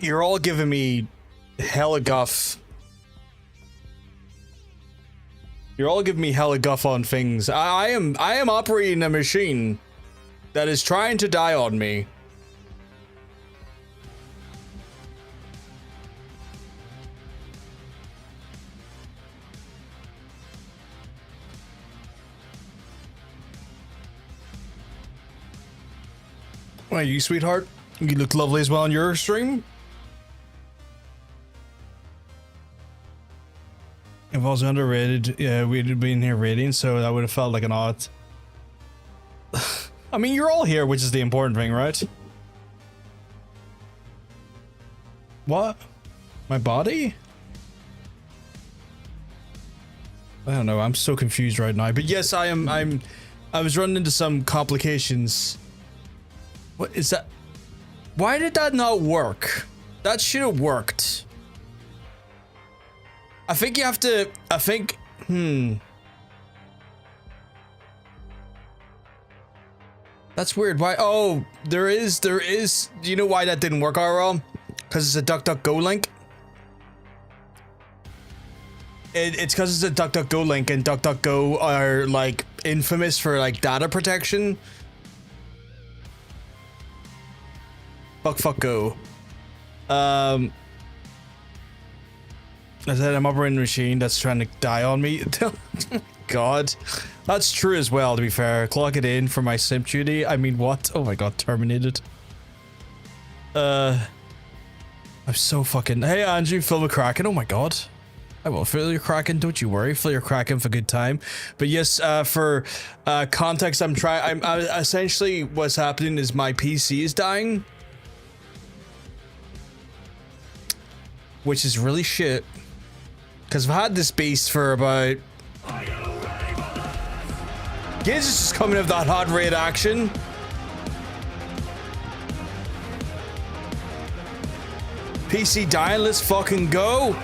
You're all giving me hella guff. You're all giving me hella guff on things. I am operating a machine that is trying to die on me. Why, you sweetheart? You look lovely as well on your stream. If I was underrated, yeah, we'd been here rating, so that would have felt like an odd. I mean, you're all here, which is the important thing, right? What? My body? I don't know. I'm so confused right now. But yes, I was running into some complications. What is that? Why did that not work? That should have worked. I think you have to, That's weird. Why? Oh, there is, do you know why that didn't work, RL? Because it's a DuckDuckGo link. It's because it's a DuckDuckGo link, and DuckDuckGo are, like, infamous for, like, data protection. Fuck go. I said I'm operating a machine that's trying to die on me. God. That's true as well, to be fair. Clock it in for my simp duty. I mean, what? Oh my god, terminated. I'm so fucking... Hey, Andrew, fill the Kraken. Oh my god. I will fill your Kraken, don't you worry. Fill your Kraken for good time. But yes, for context, I'm essentially what's happening is my PC is dying. Which is really shit. Because I've had this beast for about... Giz is just coming with that hot raid action. PC dying, let's fucking go.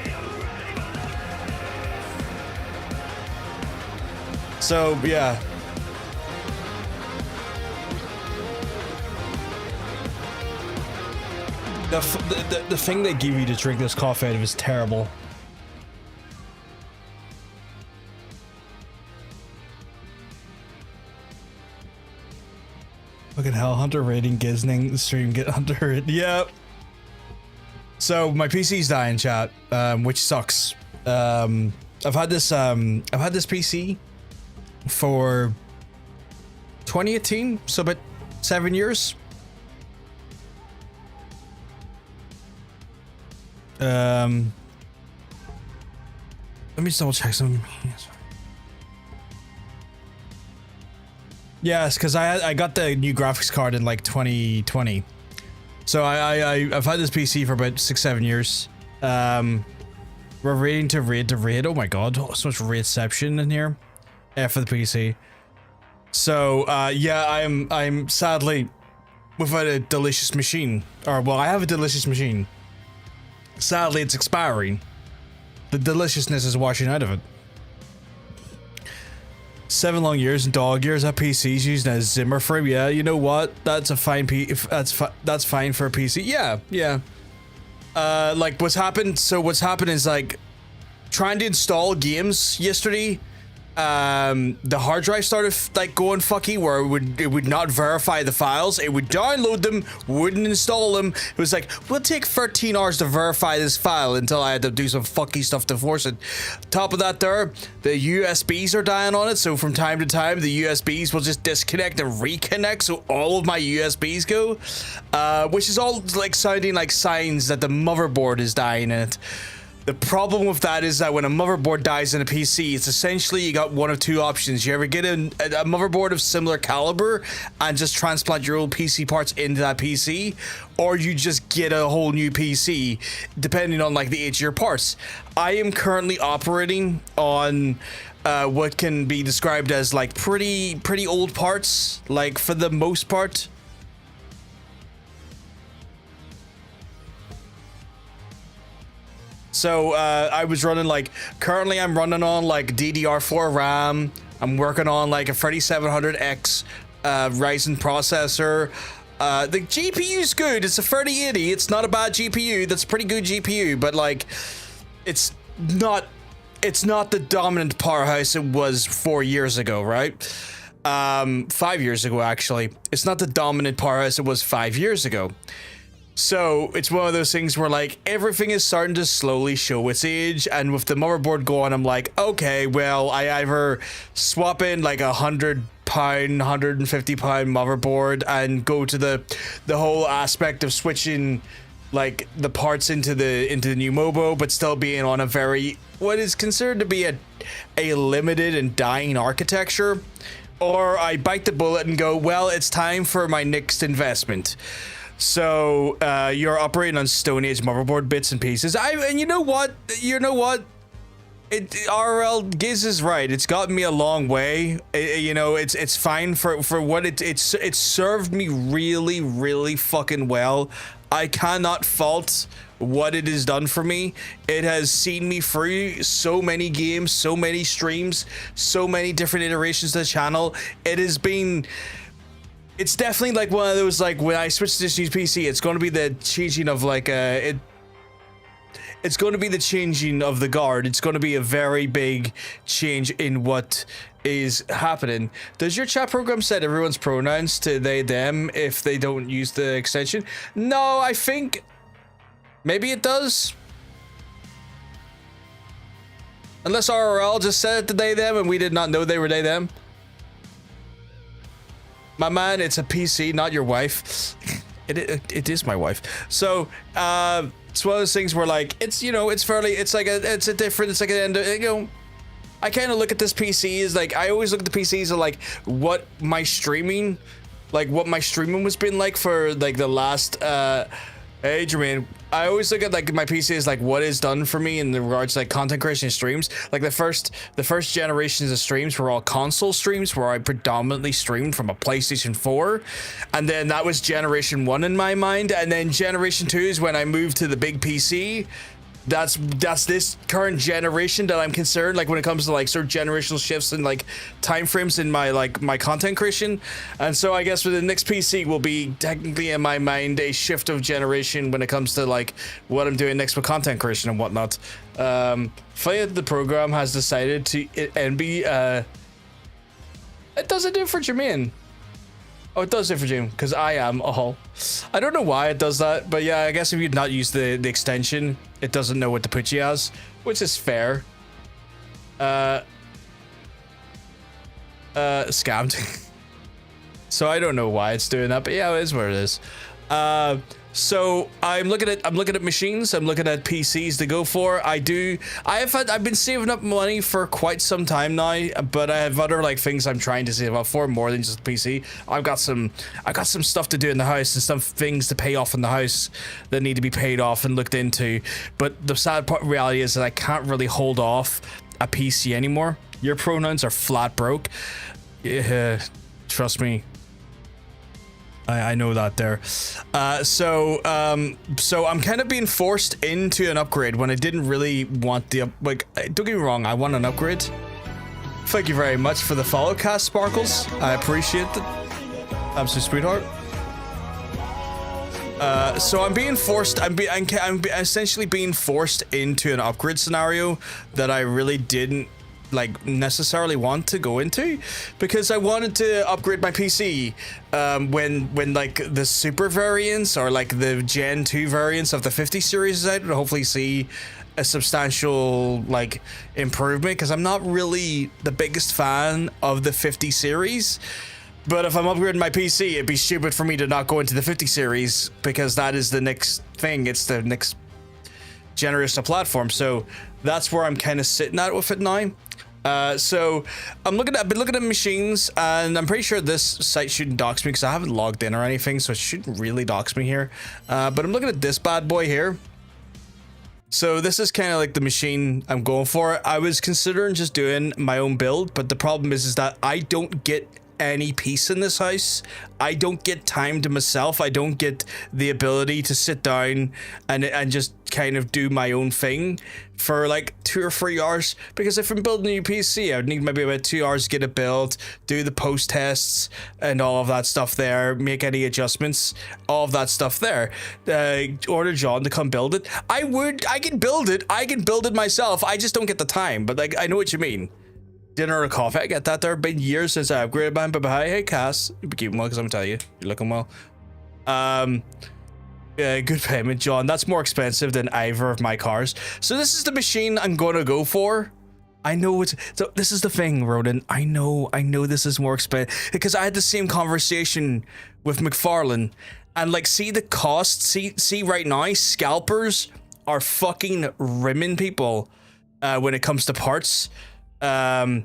So, yeah. The thing they give you to drink this coffee out of is terrible. Fucking hell, Hunter rating Gizning the stream get under it. Yep. So my PC's dying, chat, which sucks. I've had this PC for 2018, so about 7 years. Let me just double check some. Yes, because I got the new graphics card in like 2020, so I've had this PC for about 6-7 years. We're raiding to raid. Oh my god, so much raidception in here. For the PC. So yeah, I'm sadly without a delicious machine, or well, I have a delicious machine. Sadly, it's expiring. The deliciousness is washing out of it. 7 long years and dog years. That PC's using a Zimmer frame. Yeah, you know what? That's a fine that's fine for a PC. Yeah. Like what's happened? So what's happened is like trying to install games yesterday. The hard drive started like going fucky where it would not verify the files. It would download them, wouldn't install them. It was like, we'll take 13 hours to verify this file until I had to do some fucky stuff to force it. Top of that there, the USBs are dying on it. So from time to time, the USBs will just disconnect and reconnect. So all of my USBs go, which is all like sounding like signs that the motherboard is dying in it. The problem with that is that when a motherboard dies in a PC, it's essentially you got one of two options. You ever get a motherboard of similar caliber and just transplant your old PC parts into that PC, or you just get a whole new PC, depending on like the age of your parts. I am currently operating on what can be described as like pretty old parts, like for the most part. So I was running like, currently I'm running on like DDR4 RAM. I'm working on like a 3700X Ryzen processor. The GPU's good. It's a 3080. It's not a bad GPU. That's a pretty good GPU, but like, it's not the dominant powerhouse it was 4 years ago, right? 5 years ago, actually. It's not the dominant powerhouse it was 5 years ago. So it's one of those things where like everything is starting to slowly show its age, and with the motherboard going, I'm like, okay, well, I either swap in like £100, £150 motherboard and go to the whole aspect of switching like the parts into the new Mobo, but still being on a very what is considered to be a limited and dying architecture, or I bite the bullet and go, well, it's time for my next investment. So you're operating on Stone Age motherboard bits and pieces. And you know what? RL Giz is right. It's gotten me a long way. It's fine for what it's served me really, really fucking well. I cannot fault what it has done for me. It has seen me through so many games, so many streams, so many different iterations of the channel. It's definitely like one of those, like, when I switch to this new PC, it's going to be the changing of like it's going to be the changing of the guard. It's going to be a very big change in what is happening. Does your chat program set everyone's pronouns to they, them if they don't use the extension? No, I think maybe it does. Unless RRL just set it to they, them and we did not know they were they, them. My man, it's a PC, not your wife. It is my wife. So, it's one of those things where like, it's like an end, I kind of look at this PC as like, I always look at the PCs as like what my streaming was been like for like the last, hey Jermaine, I always look at like my PC as like what is done for me in regards to like content creation streams. Like the first generations of streams were all console streams where I predominantly streamed from a PlayStation 4, and then that was generation 1 in my mind, and then generation 2 is when I moved to the big PC. That's this current generation that I'm concerned, like when it comes to like sort of generational shifts and like time frames in my content creation. And so I guess for the next PC will be technically in my mind a shift of generation when it comes to like what I'm doing next with content creation and whatnot. Funny that the program has decided to it doesn't do it for Jermaine. Oh, it does it for Jim, because I am a hull. I don't know why it does that, but yeah, I guess if you'd not used the extension, it doesn't know what to put you as, which is fair. Scammed. So I don't know why it's doing that, but yeah, it is what it is. So I'm looking at machines. I'm looking at PCs to go for. I've been saving up money for quite some time now, but I have other like things I'm trying to save up for more than just the PC. I got some stuff to do in the house and some things to pay off in the house that need to be paid off and looked into. But the sad reality is that I can't really hold off a PC anymore. Your pronouns are flat broke. Yeah, trust me. I know that there. So I'm kind of being forced into an upgrade when I didn't really want the don't get me wrong, I want an upgrade. Thank you very much for the follow, Cast Sparkles. I appreciate it. Absolute sweetheart. So I'm being forced. I'm essentially being forced into an upgrade scenario that I really didn't like necessarily want to go into, because I wanted to upgrade my PC when like the super variants or like the Gen 2 variants of the 50 series is out, and hopefully see a substantial like improvement, because I'm not really the biggest fan of the 50 series. But if I'm upgrading my PC, it'd be stupid for me to not go into the 50 series, because that is the next thing. It's the next generation of platform. So that's where I'm kind of sitting at with it now. So I've been looking at machines, and I'm pretty sure this site shouldn't dox me because I haven't logged in or anything, so it shouldn't really dox me here. But I'm looking at this bad boy here. So this is kind of like the machine I'm going for. I was considering just doing my own build, but the problem is that I don't get any peace in this house. I don't get time to myself. I don't get the ability to sit down and just kind of do my own thing for like 2 or 3 hours, because if I'm building a new PC, I would need maybe about 2 hours to get it built, do the post tests and all of that stuff there, make any adjustments, all of that stuff there. Order John to come build it. I can build it myself. I just don't get the time, but like, I know what you mean. Dinner or coffee, I get that. There have been years since I upgraded mine, but hey Cass, you'll be keeping well, because I'm gonna tell you, you're looking well. Good payment, John. That's more expensive than either of my cars. So this is the machine I'm gonna go for. I know so this is the thing, Roden. I know this is more expensive, because I had the same conversation with McFarlane, and like, see the cost, see right now, scalpers are fucking rimming people when it comes to parts. And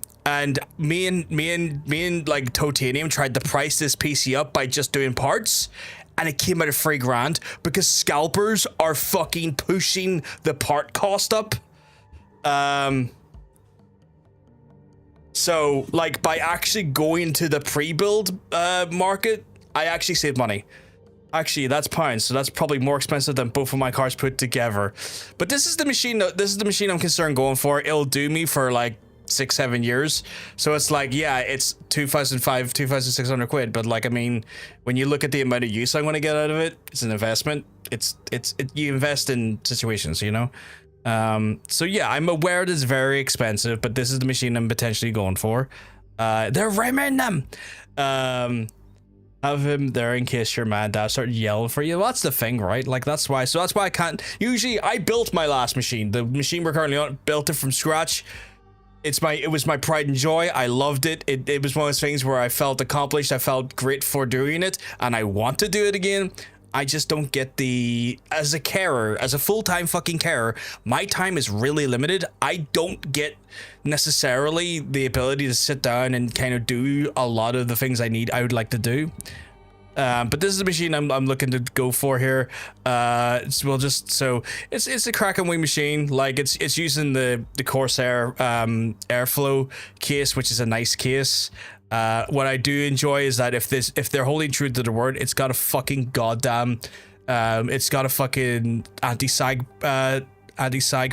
me and like Titanium tried to price this PC up by just doing parts, and it came out of $3,000 because scalpers are fucking pushing the part cost up. So like, by actually going to the pre-build market, I actually saved money. Actually, that's pounds, so that's probably more expensive than both of my cars put together. But this is the machine I'm concerned going for. It'll do me for like 6-7 years. So it's like, yeah, it's 2,600 quid, but like, I mean, when you look at the amount of use I'm going to get out of it, it's an investment. You invest in situations, you know. So yeah, I'm aware it is very expensive, but this is the machine I'm potentially going for. They're rimming them. Have him there in case your man dad start yelling for you. Well, that's the thing, right? Like, that's why I can't. Usually I built my last machine, the machine we're currently on, built it from scratch. It was my pride and joy. I loved it. It was one of those things where I felt accomplished. I felt great for doing it, and I want to do it again. I just don't get as a carer, as a full-time fucking carer, my time is really limited. I don't get necessarily the ability to sit down and kind of do a lot of the things I would like to do. But this is the machine I'm looking to go for here. It's a Kraken Wing machine. Like, it's using the Corsair airflow case, which is a nice case. What I do enjoy is that if they're holding true to the word, it's got a fucking goddamn it's got a fucking anti-sag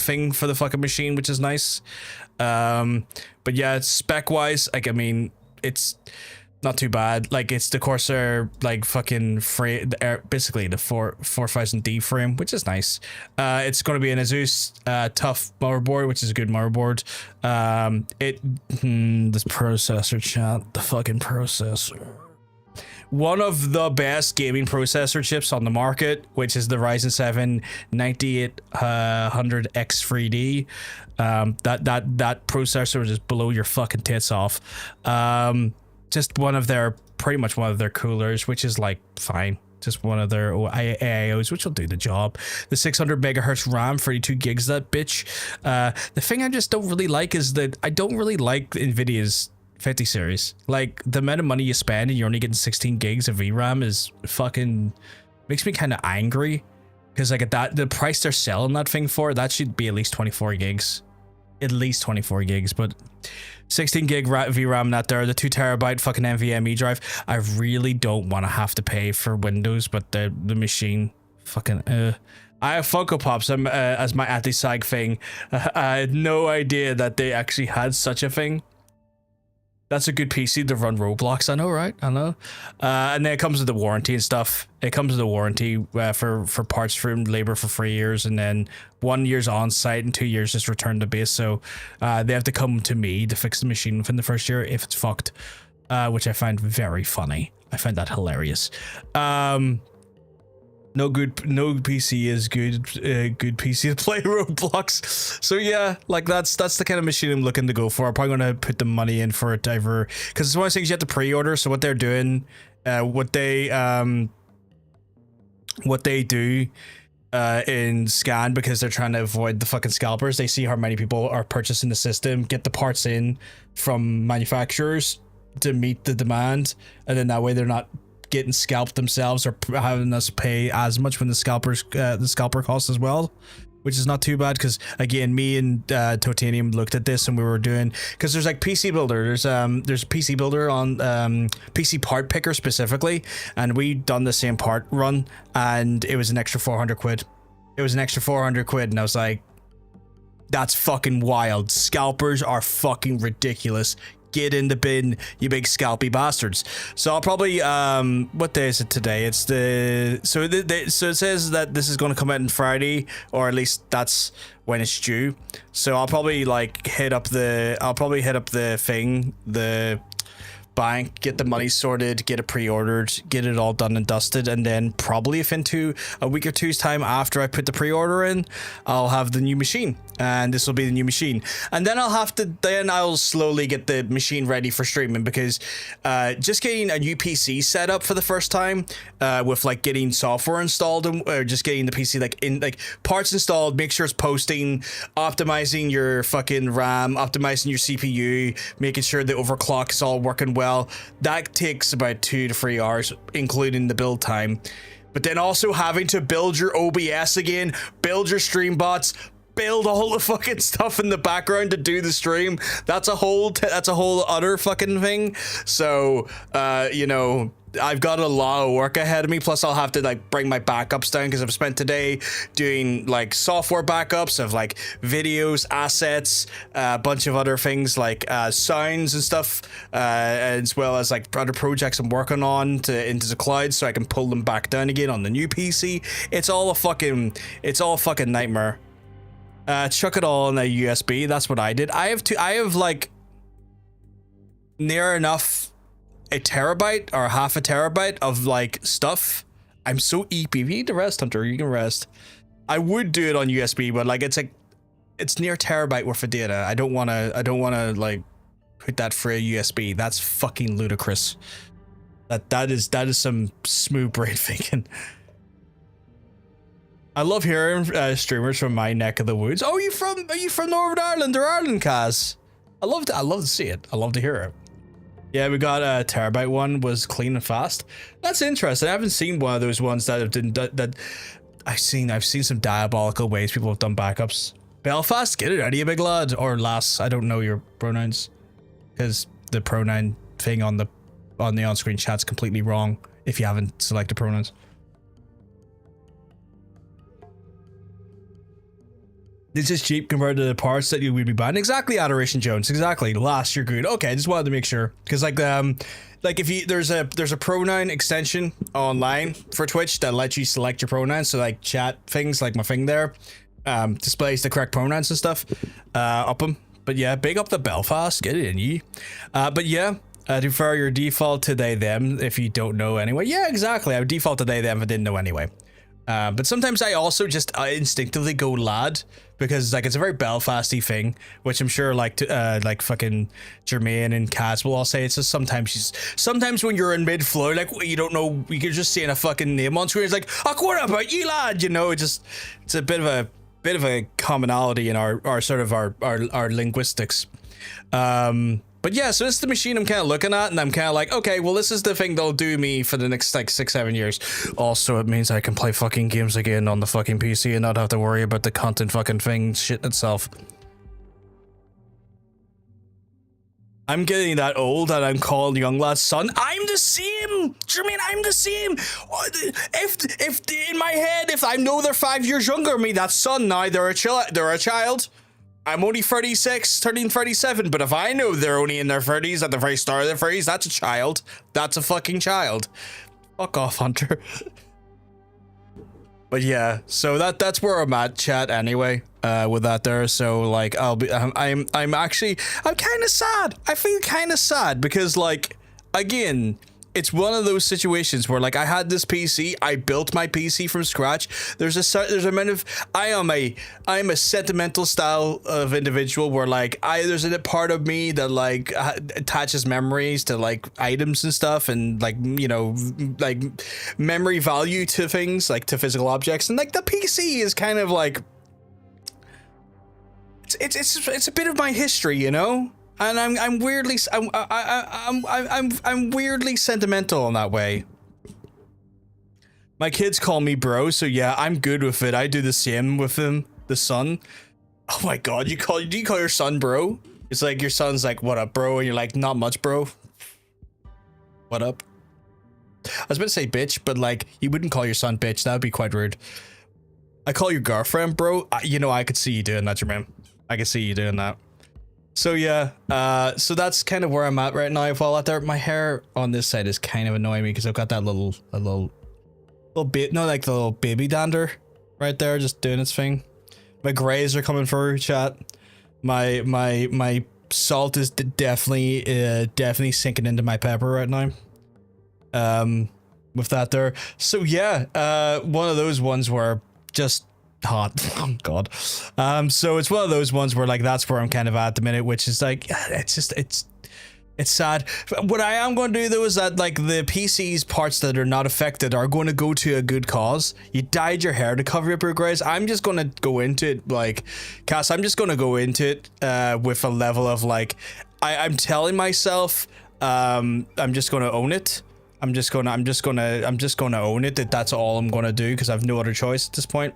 thing for the fucking machine, which is nice. But yeah, it's spec wise, like, I mean, it's not too bad. Like, it's the Corsair, like, fucking frame, basically the 4000D frame, which is nice. It's going to be an Asus tough motherboard, which is a good motherboard. This processor, chat, the fucking processor. One of the best gaming processor chips on the market, which is the Ryzen 7 9800X3D. That processor is below your fucking tits off. Just pretty much one of their coolers, which is like fine. Just one of their AIOs, which will do the job. The 600 megahertz RAM, 32 gigs, that bitch. The thing I just don't really like is that I don't really like NVIDIA's 50 series. Like, the amount of money you spend and you're only getting 16 gigs of VRAM is fucking, makes me kind of angry. Because like, at the price they're selling that thing for, that should be at least 24 gigs. At least 24 gigs, but 16 gig VRAM not there, the 2 terabyte fucking NVMe drive. I really don't want to have to pay for Windows, but the machine fucking I have Funko Pops as my anti-sag thing. I had no idea that they actually had such a thing. That's a good PC to run Roblox. I know, right? I know. And then it comes with the warranty and stuff. It comes with a warranty for parts from labor for 3 years, and then 1 year's on site and 2 years just return to base. So they have to come to me to fix the machine within the first year if it's fucked, which I find very funny. I find that hilarious. No PC is good PC to play Roblox. So yeah, like, that's the kind of machine I'm looking to go for. I'm probably gonna put the money in for it either, because it's one of those things you have to pre-order. So what they're doing, what they do in scan, because they're trying to avoid the fucking scalpers, they see how many people are purchasing the system, get the parts in from manufacturers to meet the demand, and then that way they're not getting scalped themselves or having us pay as much when the scalper costs as well. which is not too bad because again, me and Totanium looked at this and we were doing, because there's like PC Builder, there's PC Builder on PC Part Picker specifically, and we done the same part run and it was an extra 400 quid. It was an extra 400 quid and I was like, that's fucking wild. Scalpers are fucking ridiculous. Get in the bin, you big scalpy bastards. So I'll probably what day is it today? It's the so it says that this is going to come out on Friday, or at least that's when it's due. So I'll probably like hit up the bank, get the money sorted, get it pre-ordered, get it all done and dusted, and then probably if into a week or two's time after I put the pre-order in, I'll have the new machine, and this will be the new machine, and then I'll slowly get the machine ready for streaming, because just getting a new PC set up for the first time with like getting software installed or just getting the PC like parts installed, make sure it's posting, optimizing your fucking RAM, optimizing your CPU, making sure the overclock is all working well. That takes about 2 to 3 hours, including the build time. But then also having to build your OBS again, build your stream bots, build all the fucking stuff in the background to do the stream. That's a whole other fucking thing. So, you know, I've got a lot of work ahead of me. Plus, I'll have to like bring my backups down because I've spent today doing like software backups of like videos, assets, a bunch of other things like sounds and stuff, as well as like other projects I'm working on into the cloud, so I can pull them back down again on the new PC. It's all a fucking nightmare. Chuck it all in a USB. That's what I did. I have like near enough a terabyte or half a terabyte of like stuff. I'm so EP. You need to rest, Hunter. You can rest. I would do it on USB, but like it's near a terabyte worth of data. I don't want to like put that for a USB. That's fucking ludicrous. That is some smooth brain thinking. I love hearing streamers from my neck of the woods. Oh, are you from Northern Ireland or Ireland, Kaz? I love to see it. I love to hear it. Yeah, we got a terabyte one, was clean and fast. That's interesting. I haven't seen one of those ones that have done that. I've seen some diabolical ways people have done backups. Belfast, get it out of you, big lad, or lass. I don't know your pronouns, because the pronoun thing on the on-screen chat's completely wrong if you haven't selected pronouns. This is cheap compared to the parts that you would be buying. Exactly, Adoration Jones. Exactly. Last, you're good. Okay, I just wanted to make sure, because like if you there's a pronoun extension online for Twitch that lets you select your pronouns. So like chat things, like my thing there, displays the correct pronouns and stuff up them. But yeah, big up the Belfast. Get it in ye. But yeah. Defer your default to they them if you don't know anyway. Yeah, exactly. I would default to they them if I didn't know anyway. But sometimes I also just instinctively go lad, because like it's a very Belfasty thing, which I'm sure like fucking Jermaine and Kaz will all say. It's just sometimes when you're in mid flow, like you don't know, you're just seeing a fucking name on screen. It's like, oh, what about you, lad? You know, it's a bit of a commonality in our sort of our linguistics. But yeah, so this is the machine I'm kind of looking at, and I'm kind of like, okay, well, this is the thing that'll do me for the next like 6-7 years. Also, it means I can play fucking games again on the fucking PC and not have to worry about the content fucking thing shit itself. I'm getting that old that I'm calling young lad's son. I'm the same, Jermaine. I'm the same. If in my head, if I know they're 5 years younger than me, that's son now. They're a child. I'm only 36, turning 37, but if I know they're only in their 30s at the very start of their 30s, that's a child. That's a fucking child. Fuck off, Hunter. But yeah, so that's where I'm at, chat, anyway, with that there. So like I'm kind of sad. I feel kind of sad because like, again, it's one of those situations where like I had this PC, I built my PC from scratch. There's a amount of, I'm a sentimental style of individual where like there's a part of me that like attaches memories to like items and stuff, and like, you know, like memory value to things, like to physical objects, and like the PC is kind of like it's a bit of my history, you know. And I'm weirdly sentimental in that way. My kids call me bro, so yeah, I'm good with it. I do the same with them. the son. Oh my god, do you call your son bro? It's like your son's like, what up, bro? And you're like, not much, bro. What up? I was about to say bitch, but like, you wouldn't call your son bitch. That would be quite rude. I call your girlfriend bro. I could see you doing that, Jermaine. I could see you doing that. So yeah, so that's kind of where I'm at right now. While out there, my hair on this side is kind of annoying me because I've got that little bit, no, like the little baby dander right there, just doing its thing. My grays are coming through, chat. My salt is definitely sinking into my pepper right now. With that there. So yeah, one of those ones where just hot. Oh god. So it's one of those ones where like that's where I'm kind of at the minute, which is like it's sad. What I am going to do though is that like the PC's parts that are not affected are going to go to a good cause. You dyed your hair to cover up your grays. I'm just going to go into it like, Cass, I'm just going to go into it with a level of like, I'm telling myself I'm just going to own it. I'm just going to own it, that's all I'm going to do because I've no other choice at this point.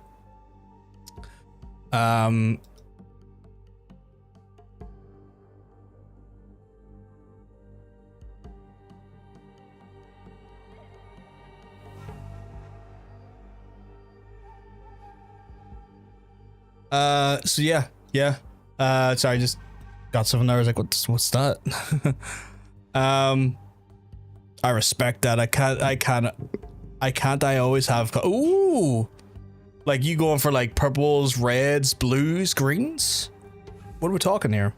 So yeah. Sorry, I just got something there. I was like, what's that? I respect that. I always have, ooh, like you going for like purples, reds, blues, greens? What are we talking here?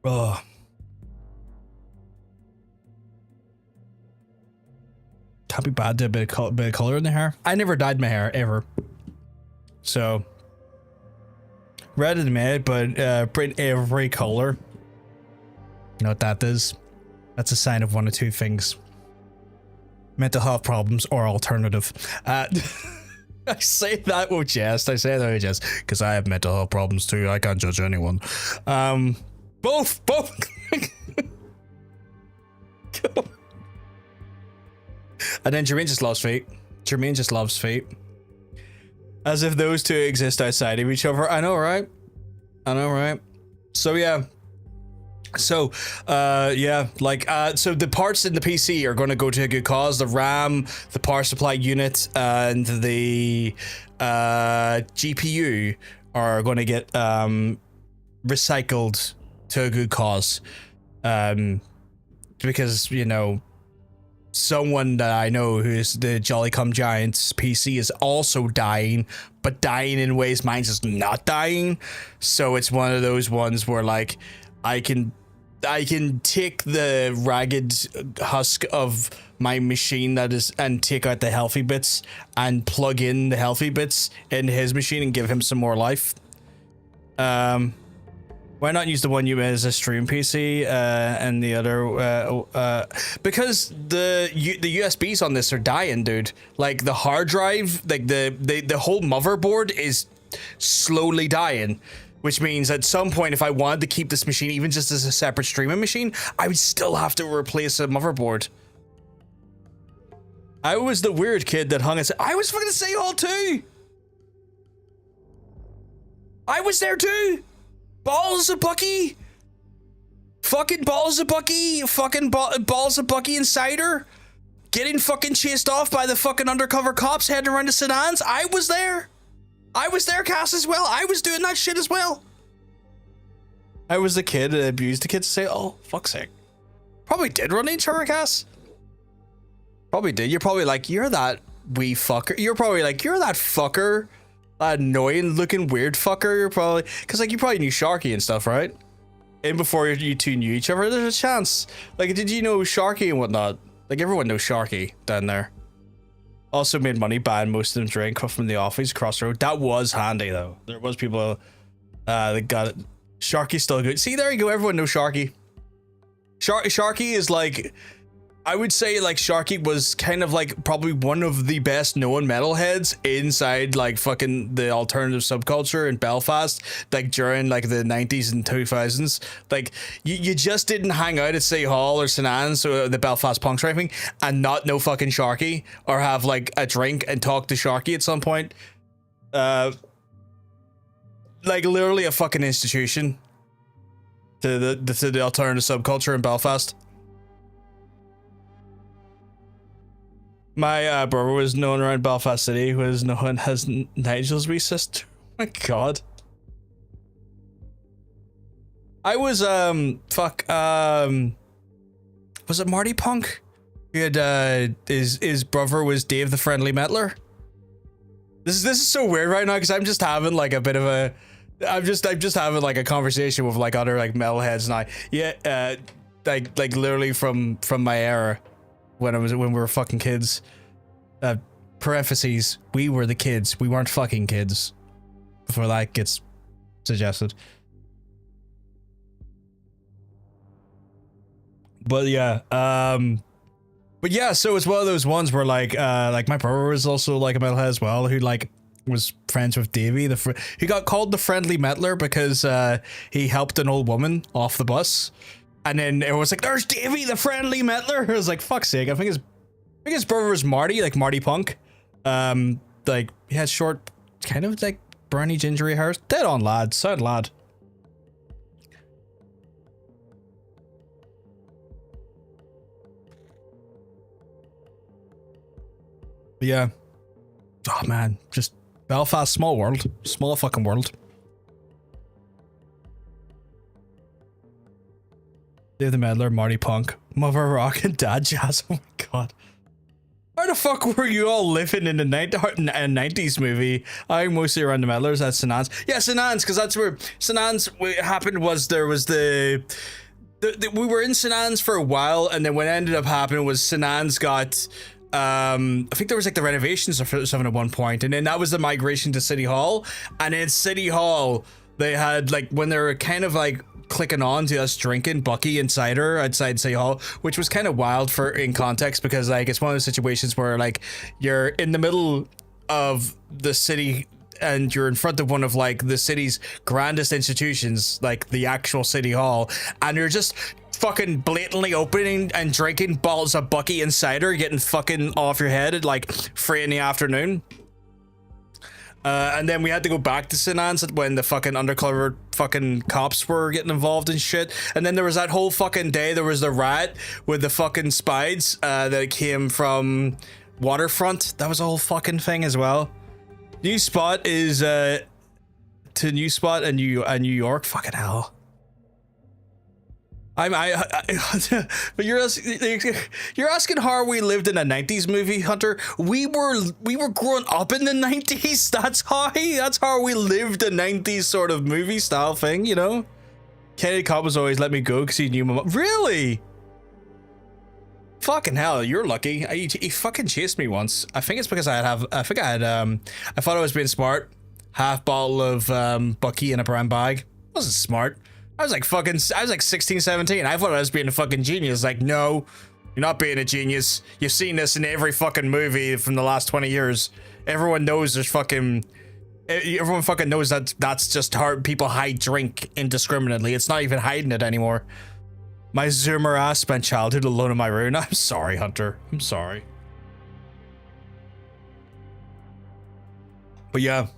Oh. Can't be bad to a bit of color in the hair. I never dyed my hair ever. So red is made, but print every color. You know what that is? That's a sign of one of two things: mental health problems or alternative. I say that with jest. Because I have mental health problems too. I can't judge anyone. Both. And then Jermaine just loves fate. As if those two exist outside of each other. I know, right? So yeah. So so the parts in the PC are going to go to a good cause. The RAM, the power supply unit, and the GPU are going to get recycled to a good cause. Because, you know, someone that I know who's the Jolly Come Giants PC is also dying, but dying in ways mine's just not dying. So it's one of those ones where like I can take the ragged husk of my machine and take out the healthy bits and plug in the healthy bits in his machine and give him some more life. Why not use the one you made as a stream PC and the other because the USBs on this are dying, dude. Like the hard drive, like the whole motherboard is slowly dying, which means at some point if I wanted to keep this machine even just as a separate streaming machine, I would still have to replace a motherboard. I was the weird kid that hung and said, I was fucking say all too. I was there too. Balls of Bucky. Fucking balls of Bucky. Fucking balls of Bucky Insider. Getting fucking chased off by the fucking undercover cops heading around the sedans. I was there. Cass, as well. I was doing that shit as well. I was the kid that abused the kids to say, oh, fuck's sake. Probably did run into her, Cass. Probably did. You're probably like, you're that wee fucker. You're probably like, you're that fucker. That annoying looking weird fucker. You're probably, because like you probably knew Sharky and stuff, right? And before you two knew each other, there's a chance. Like, did you know Sharky and whatnot? Like, everyone knows Sharky down there. Also made money buying most of them drink from the office across the road. That was handy though. There was people that got it. Sharky's still good. See, there you go. Everyone knows Sharky. Sharky is like I would say like Sharky was kind of like probably one of the best known metalheads inside like fucking the alternative subculture in Belfast, like during like the 90s and 2000s. Like you just didn't hang out at City Hall or St. Anne's or the Belfast Punks or anything and not know fucking Sharky or have like a drink and talk to Sharky at some point. Like literally a fucking institution to the alternative subculture in Belfast. My brother was known around Belfast City, was known as Nigel's wee sister. Oh my god. I was was it Marty Punk? He had his brother was Dave the Friendly Mettler. This is so weird right now because I'm just having like a bit of a I'm just having like a conversation with like other like metalheads now. Yeah, like literally from my era. When we were fucking kids. Parentheses, we were the kids. We weren't fucking kids. Before that gets suggested. But yeah, so it's one of those ones where like my brother was also like a metalhead as well, who like was friends with Davey, he got called the Friendly Mettler because he helped an old woman off the bus. And then it was like, there's Davey, the Friendly Mettler. I was like, fuck's sake. I think his brother was Marty, like Marty Punk. Like he had short, kind of like browny gingery hair. Dead on lad, sad lad. But yeah. Oh man, just Belfast, small world, small fucking world. Dave the Meddler, Marty Punk, Mother Rock, and Dad Jazz. Oh my god. How the fuck were you all living in the 90s movie? I mostly around the Meddlers at St. Anne's. Yeah, St. Anne's, because that's where St. Anne's happened. Was there was the we were in St. Anne's for a while, and then what ended up happening was St. Anne's got I think there was like the renovations or something at one point, and then that was the migration to City Hall. And in City Hall they had like when they were kind of like clicking on to us drinking Bucky and cider outside City Hall, which was kind of wild for in context because like it's one of those situations where like you're in the middle of the city and you're in front of one of like the city's grandest institutions, like the actual City Hall, and you're just fucking blatantly opening and drinking bottles of Bucky and cider, getting fucking off your head at like 3 in the afternoon. And then we had to go back to St. Anne's when the fucking undercover fucking cops were getting involved and shit. And then there was that whole fucking day, there was the riot with the fucking spies that came from Waterfront. That was a whole fucking thing as well. New spot is to New Spot and New York. Fucking hell. But you're asking how we lived in a 90s movie, Hunter. We were growing up in the 90s. That's how we lived a 90s sort of movie style thing, you know. Kennedy Cobb was always let me go because he knew my mom. Really? Fucking hell, you're lucky. He fucking chased me once. I think it's because I thought I was being smart. Half bottle of Bucky in a brown bag. Wasn't smart. I was like 16, 17. I thought I was being a fucking genius. Like, no, you're not being a genius. You've seen this in every fucking movie from the last 20 years. Everyone knows everyone fucking knows that that's just how people hide drink indiscriminately. It's not even hiding it anymore. My Zoomer ass spent childhood alone in my room. I'm sorry, Hunter. I'm sorry. But yeah,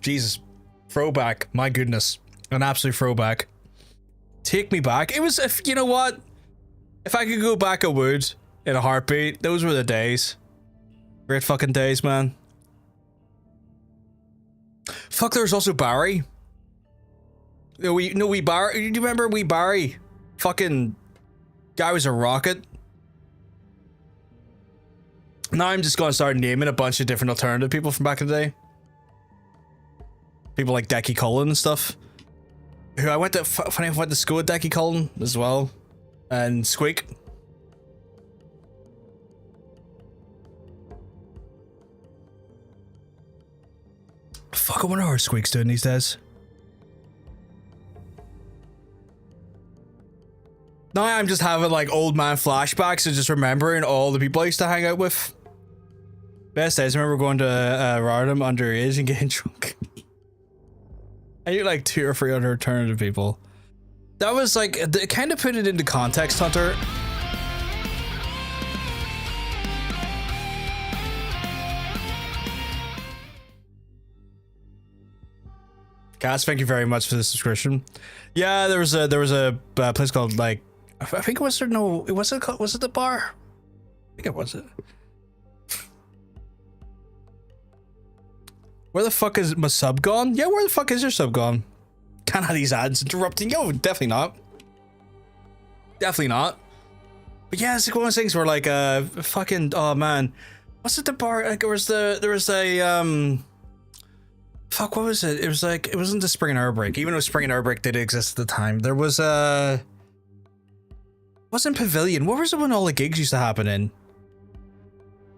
Jesus. Throwback. My goodness. An absolute throwback. Take me back. It was, if you know what? If I could go back, I would. In a heartbeat. Those were the days. Great fucking days, man. Fuck, there's also Barry. Barry. Do you remember wee Barry? Fucking guy was a rocket. Now I'm just gonna start naming a bunch of different alternative people from back in the day. People like Decky Cullen and stuff. Who I went to school with Decky Cullen as well. And Squeak. Fuck, I wonder how Squeak's doing these days. Now I'm just having like old man flashbacks and just remembering all the people I used to hang out with. Best days, I remember going to Rotterdam underage and getting drunk. I knew like 2 or 3 other alternative people. That was like, it kind of put it into context, Hunter. Cass, thank you very much for the subscription. Yeah, there was a place called like, I think it was there. No, was it the bar? I think it was it. Where the fuck is my sub gone? Yeah, where the fuck is your sub gone? Can't have these ads interrupting. Yo, definitely not. Definitely not. But yeah, it's like one of those things where like fucking, oh man, what's it, the bar? Like there was a fuck, what was it? It was like, it wasn't the Spring and Airbreak. Even though Spring and Airbreak did exist at the time, there was wasn't Pavilion. What was it when all the gigs used to happen in?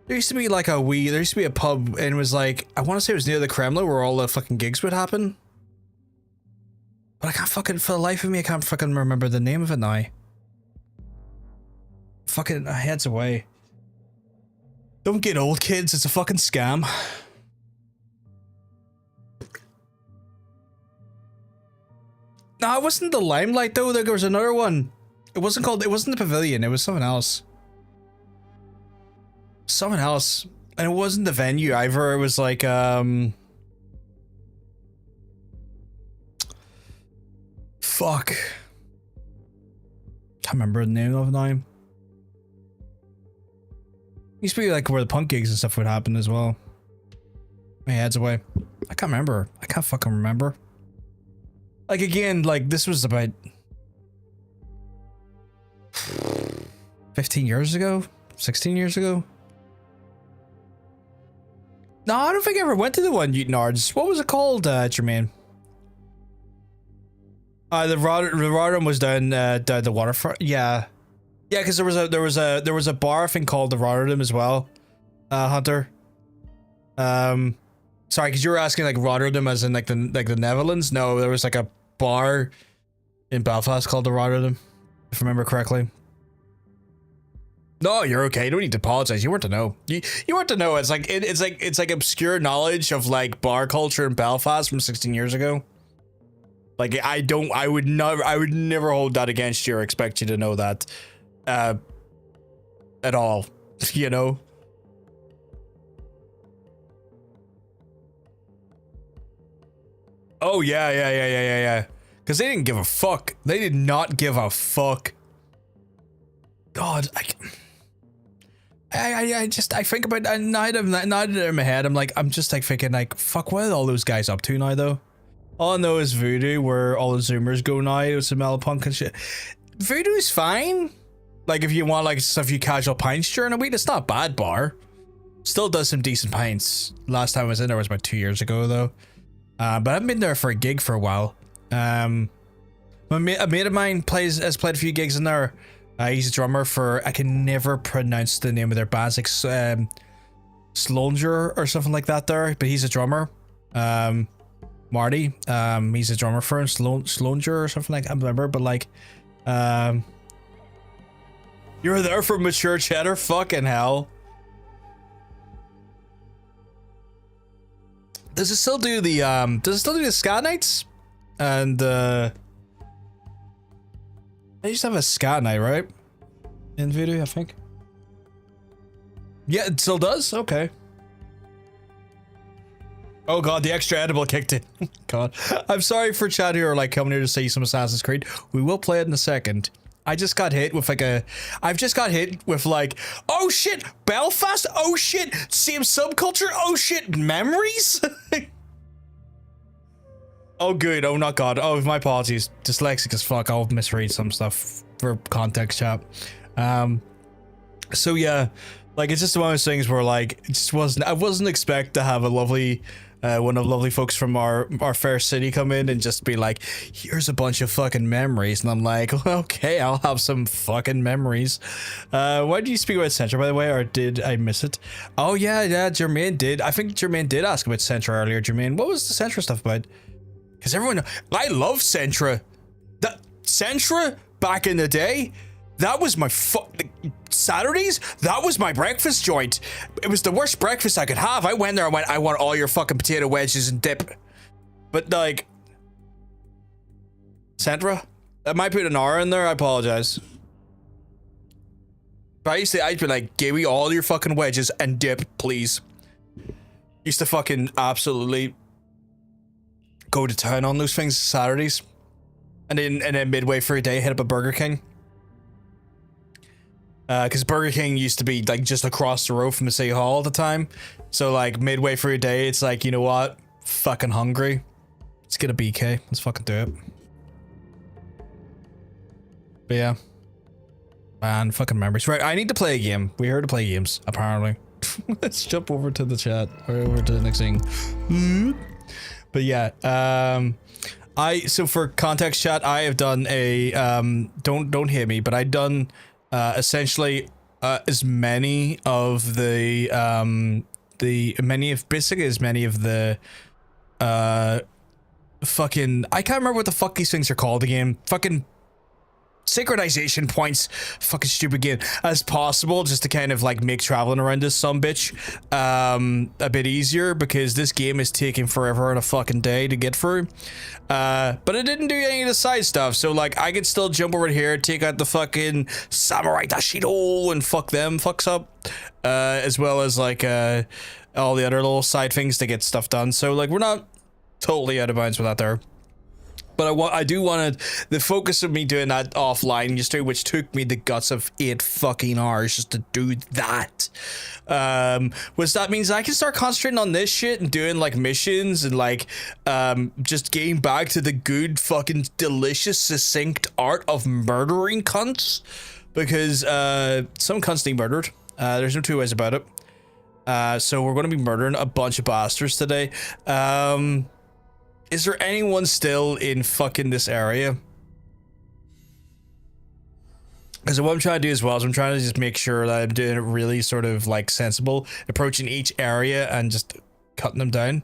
There used to be like there used to be a pub, and it was like, I want to say it was near the Kremlin where all the fucking gigs would happen. But I can't fucking, for the life of me, I can't fucking remember the name of it now. Fucking heads away. Don't get old, kids. It's a fucking scam. No, it wasn't the Limelight though. There was another one. It wasn't the Pavilion. It was something else. Something else. And it wasn't the venue either. It was like, fuck. Can't remember the name of it now. Used to be like where the punk gigs and stuff would happen as well. My head's away. I can't remember. I can't fucking remember. Like again, like this was about 15 years ago? 16 years ago? No, I don't think I ever went to the one Newton Ards. What was it called, Jermaine? The Rotterdam was down the waterfront. Yeah, yeah, because there was a bar I think called the Rotterdam as well. Hunter. Sorry, because you were asking like Rotterdam as in like the Netherlands. No, there was like a bar in Belfast called the Rotterdam, if I remember correctly. No, you're okay. You don't need to apologize. You weren't to know. You weren't to know. It's like obscure knowledge of like bar culture in Belfast from 16 years ago. Like I would never hold that against you or expect you to know that at all, you know. Oh yeah. Because they didn't give a fuck. They did not give a fuck. God, I think about that night in my head. I'm just like thinking like, fuck, what are all those guys up to now though? All I know is Voodoo, where all the Zoomers go now with some Punk and shit. Voodoo's fine. Like if you want like a few casual pints during a week, it's not a bad bar. Still does some decent pints. Last time I was in there was about 2 years ago though. But I haven't been there for a gig for a while. A mate of mine has played a few gigs in there. He's a drummer for, I can never pronounce the name of their bands, like Slonger or something like that there, but he's a drummer. Marty, he's a drummer for him, Slonger or something like that, I remember, but like, you were there for Mature Cheddar? Fucking hell. Does it still do the Ska Nights? And they used to have a Ska Night, right? In Voodoo, I think. Yeah, it still does? Okay. Oh god, the extra edible kicked in. God. I'm sorry for chat here, like coming here to say some Assassin's Creed. We will play it in a second. I've just got hit with like, oh shit, Belfast, oh shit, same subculture, oh shit, memories? Oh good, oh not god, oh my apologies, dyslexic as fuck, I'll misread some stuff for context, chat. So yeah, like it's just one of those things where like, I wasn't expect to have a lovely, one of the lovely folks from our fair city come in and just be like, here's a bunch of fucking memories, and I'm like, okay, I'll have some fucking memories. Why did you speak about Centra, by the way, or did I miss it? Oh yeah, Jermaine did. I think Jermaine did ask about Centra earlier. Jermaine, what was the Centra stuff about? Because everyone, I love Centra. That Centra back in the day, That was my Saturdays, that was my breakfast joint. It was the worst breakfast I could have. I went there, I want all your fucking potato wedges and dip. But like, Sandra, I might put an R in there, I apologize. But I'd be like, give me all your fucking wedges and dip, please. Used to fucking absolutely go to town on those things Saturdays. And then midway through a day, hit up a Burger King. Because Burger King used to be like just across the road from the City Hall at the time. So like midway through a day, it's like, you know what? Fucking hungry. Let's get a BK. Let's fucking do it. But yeah. Man, fucking memories. Right, I need to play a game. We're here to play games, apparently. Let's jump over to the chat. Or over to the next thing. But yeah, so for context chat, I have done a don't hit me, but I've done essentially as many of the fucking, I can't remember what the fuck these things are called again. Fucking synchronization points, fucking stupid game, as possible, just to kind of like make traveling around this sumbitch a bit easier, because this game is taking forever and a fucking day to get through. But it didn't do any of the side stuff, so like I could still jump over here, take out the fucking samurai dashido and fuck them fucks up, as well as like all the other little side things to get stuff done. So like we're not totally out of bounds with that there. But I do want to, the focus of me doing that offline yesterday, which took me the guts of 8 fucking hours just to do that, was that means I can start concentrating on this shit and doing like missions and like just getting back to the good fucking delicious succinct art of murdering cunts, because some cunts need murdered. There's no two ways about it. So we're going to be murdering a bunch of bastards today. Is there anyone still in fucking this area? Because what I'm trying to do as well is I'm trying to just make sure that I'm doing it really sort of like sensible, approaching each area and just cutting them down.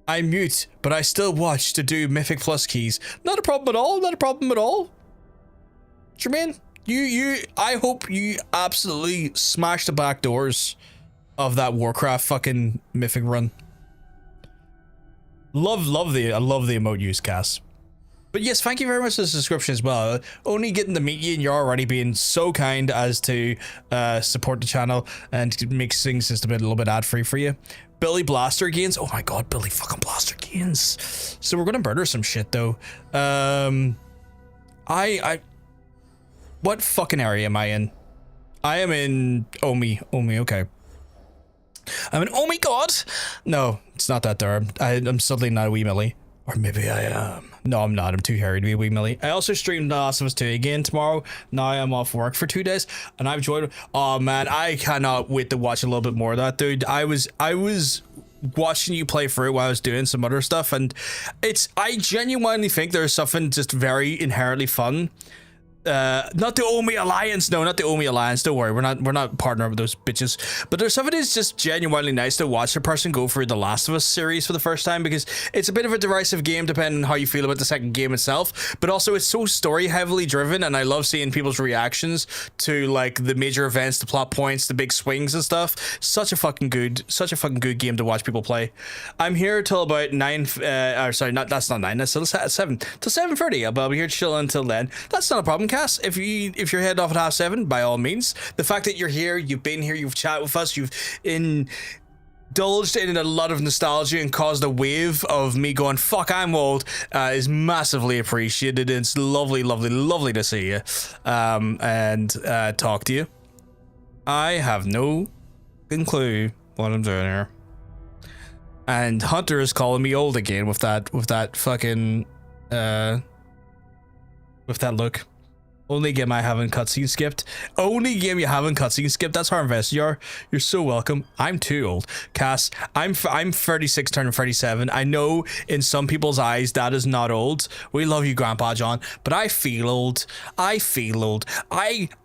I mute, but I still watch to do Mythic Plus keys. Not a problem at all, not a problem at all. Jermaine, I hope you absolutely smash the back doors of that Warcraft fucking Mythic run. I love the emote use, Cass. But yes, thank you very much for the subscription as well. Only getting to meet you, and you're already being so kind as to support the channel and make things just a little bit ad free for you. Billy Blaster Gains. Oh my god, Billy fucking Blaster Gains. So we're gonna murder some shit though. What fucking area am I in? I am in Omi, okay. I'm an oh my god! No, it's not that there. I'm suddenly not a wee millie. Or maybe I am. No, I'm not. I'm too hairy to be a wee millie. I also streamed The Last of Us 2 again tomorrow. Now I'm off work for 2 days, and I've enjoyed it. Oh man, I cannot wait to watch a little bit more of that, dude. I was watching you play through while I was doing some other stuff, and I genuinely think there's something just very inherently fun. Not the Omi Alliance, no, not the Omi Alliance, don't worry, we're not partnering with those bitches, but there's something that's just genuinely nice to watch a person go through the Last of Us series for the first time, because it's a bit of a derisive game depending on how you feel about the second game itself, but also it's so story heavily driven, and I love seeing people's reactions to like the major events, the plot points, the big swings and stuff. Such a fucking good game to watch people play. I'm here till about 9, that's not 9, that's till 7, till 7:30. I'll be here chilling until then. That's not a problem, Cass. If you're heading off at 7:30, by all means. The fact that you're here, you've been here, you've chatted with us, you've indulged in a lot of nostalgia and caused a wave of me going, fuck, I'm old, is massively appreciated. It's lovely to see you and talk to you. I have no clue what I'm doing here. And Hunter is calling me old again with that fucking with that look. Only game I haven't cutscene skipped. Only game you haven't cutscene skipped. That's how invested you are. You're so welcome. I'm too old. Cass, I'm 36 turning 37. I know in some people's eyes that is not old. We love you, Grandpa John, but I feel old. I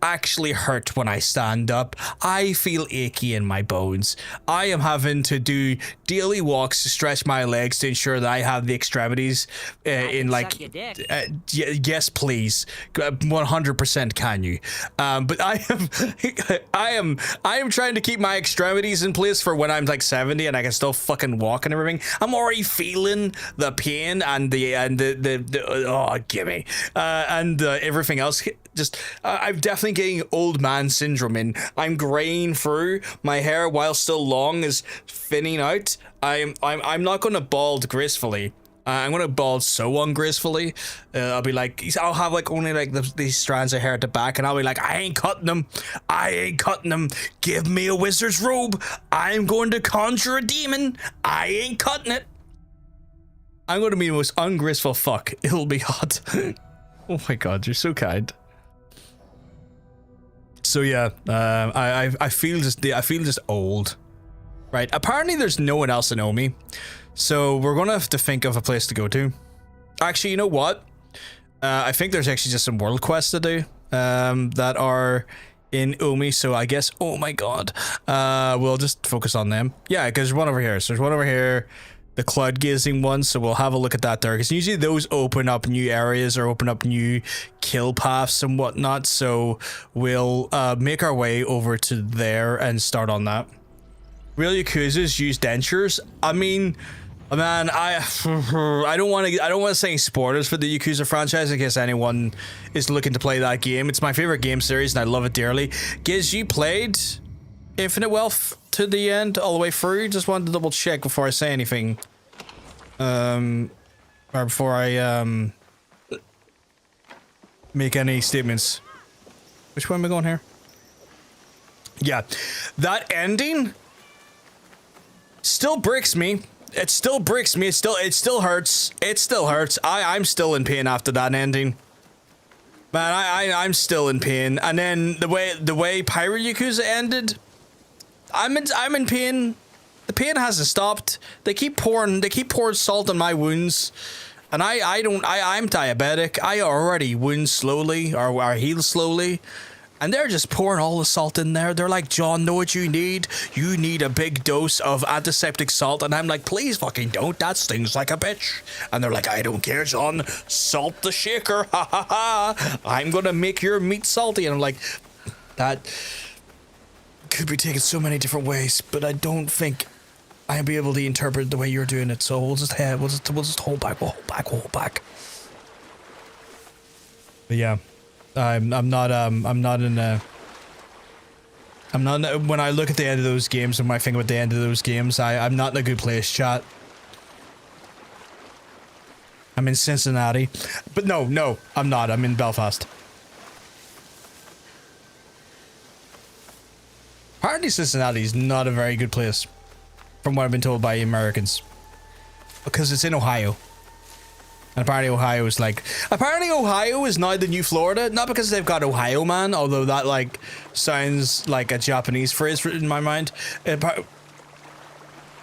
actually hurt when I stand up. I feel achy in my bones. I am having to do daily walks to stretch my legs to ensure that I have the extremities in like yes please, 100%. 100% can you. But I am trying to keep my extremities in place for when I'm like 70 and I can still fucking walk and everything. I'm already feeling the pain and the oh, gimme. And everything else. Just I'm definitely getting old man syndrome, and I'm graying through. My hair, while still long, is thinning out. I'm not going to bald gracefully. I'm gonna bald so ungracefully. I'll be like, I'll have like only like these strands of hair at the back, and I'll be like, I ain't cutting them. I ain't cutting them. Give me a wizard's robe. I'm going to conjure a demon. I ain't cutting it. I'm going to be the most ungraceful fuck. It'll be hot. Oh my god, you're so kind. So yeah, I feel just old. Right. Apparently, there's no one else in Omi. So we're gonna have to think of a place to go to. Actually, you know what? I think there's actually just some world quests to do that are in Omi. So I guess, oh my god, we'll just focus on them. Yeah, because there's one over here. So there's one over here, the cloud gazing one. So we'll have a look at that there, because usually those open up new areas or open up new kill paths and whatnot. So we'll make our way over to there and start on that. Real Yakuzas use dentures. I mean, man, I don't want to say spoilers for the Yakuza franchise in case anyone is looking to play that game. It's my favorite game series and I love it dearly. Giz, you played Infinite Wealth to the end, all the way through? Just wanted to double check before I say anything. Or before I make any statements. Which way am I going here? Yeah, that ending still bricks me. It still bricks me. It still hurts. It still hurts. I'm still in pain after that ending. Man, I'm still in pain. And then the way Pirate Yakuza ended, I'm in pain. The pain hasn't stopped. They keep pouring salt on my wounds. And I'm diabetic. I already wound slowly or heal slowly. And they're just pouring all the salt in there. They're like, John, know what you need? You need a big dose of antiseptic salt. And I'm like, please fucking don't. That stings like a bitch. And they're like, I don't care, John. Salt the shaker. Ha ha ha. I'm going to make your meat salty. And I'm like, that could be taken so many different ways. But I don't think I'll be able to interpret the way you're doing it. So we'll just hold back. We'll hold back. But yeah. I'm not when I look at the end of those games and when I think about the end of those games, I'm not in a good place, chat. I'm in Cincinnati. But no, I'm not. I'm in Belfast. Apparently Cincinnati is not a very good place, from what I've been told by Americans. Because it's in Ohio. And apparently Ohio is now the new Florida. Not because they've got Ohio Man, although that like sounds like a Japanese phrase in my mind.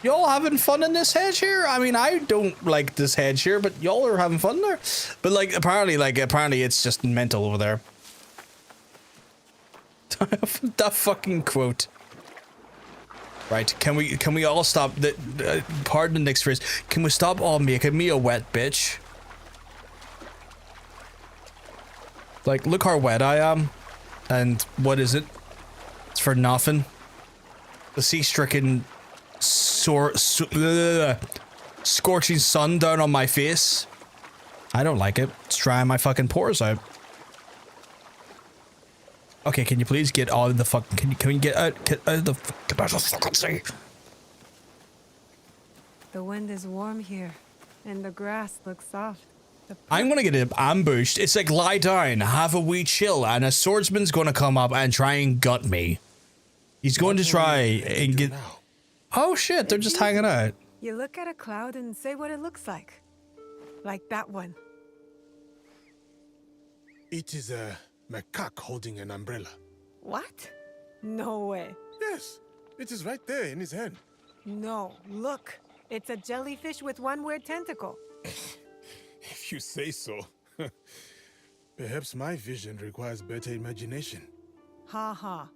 Y'all having fun in this hedge here? I mean, I don't like this hedge here, but y'all are having fun there. But like apparently it's just mental over there. That fucking quote. Right, can we all stop pardon the next phrase. Can we stop all making me a wet bitch? Like, look how wet I am. And what is it? It's for nothing. The sea-stricken scorching sun down on my face. I don't like it. It's drying my fucking pores out. Okay, can you please get out of the fuck? Can we get out of the fucking sea? The wind is warm here, and the grass looks soft. I'm gonna get ambushed. It's like lie down, have a wee chill, and a swordsman's gonna come up and try and gut me. He's going to try and get. Oh shit! They're just hanging out. You look at a cloud and say what it looks like that one. It is a macaque holding an umbrella. What? No way. Yes, it is right there in his hand. No, look. It's a jellyfish with one weird tentacle. If you say so. Perhaps my vision requires better imagination. Ha ha.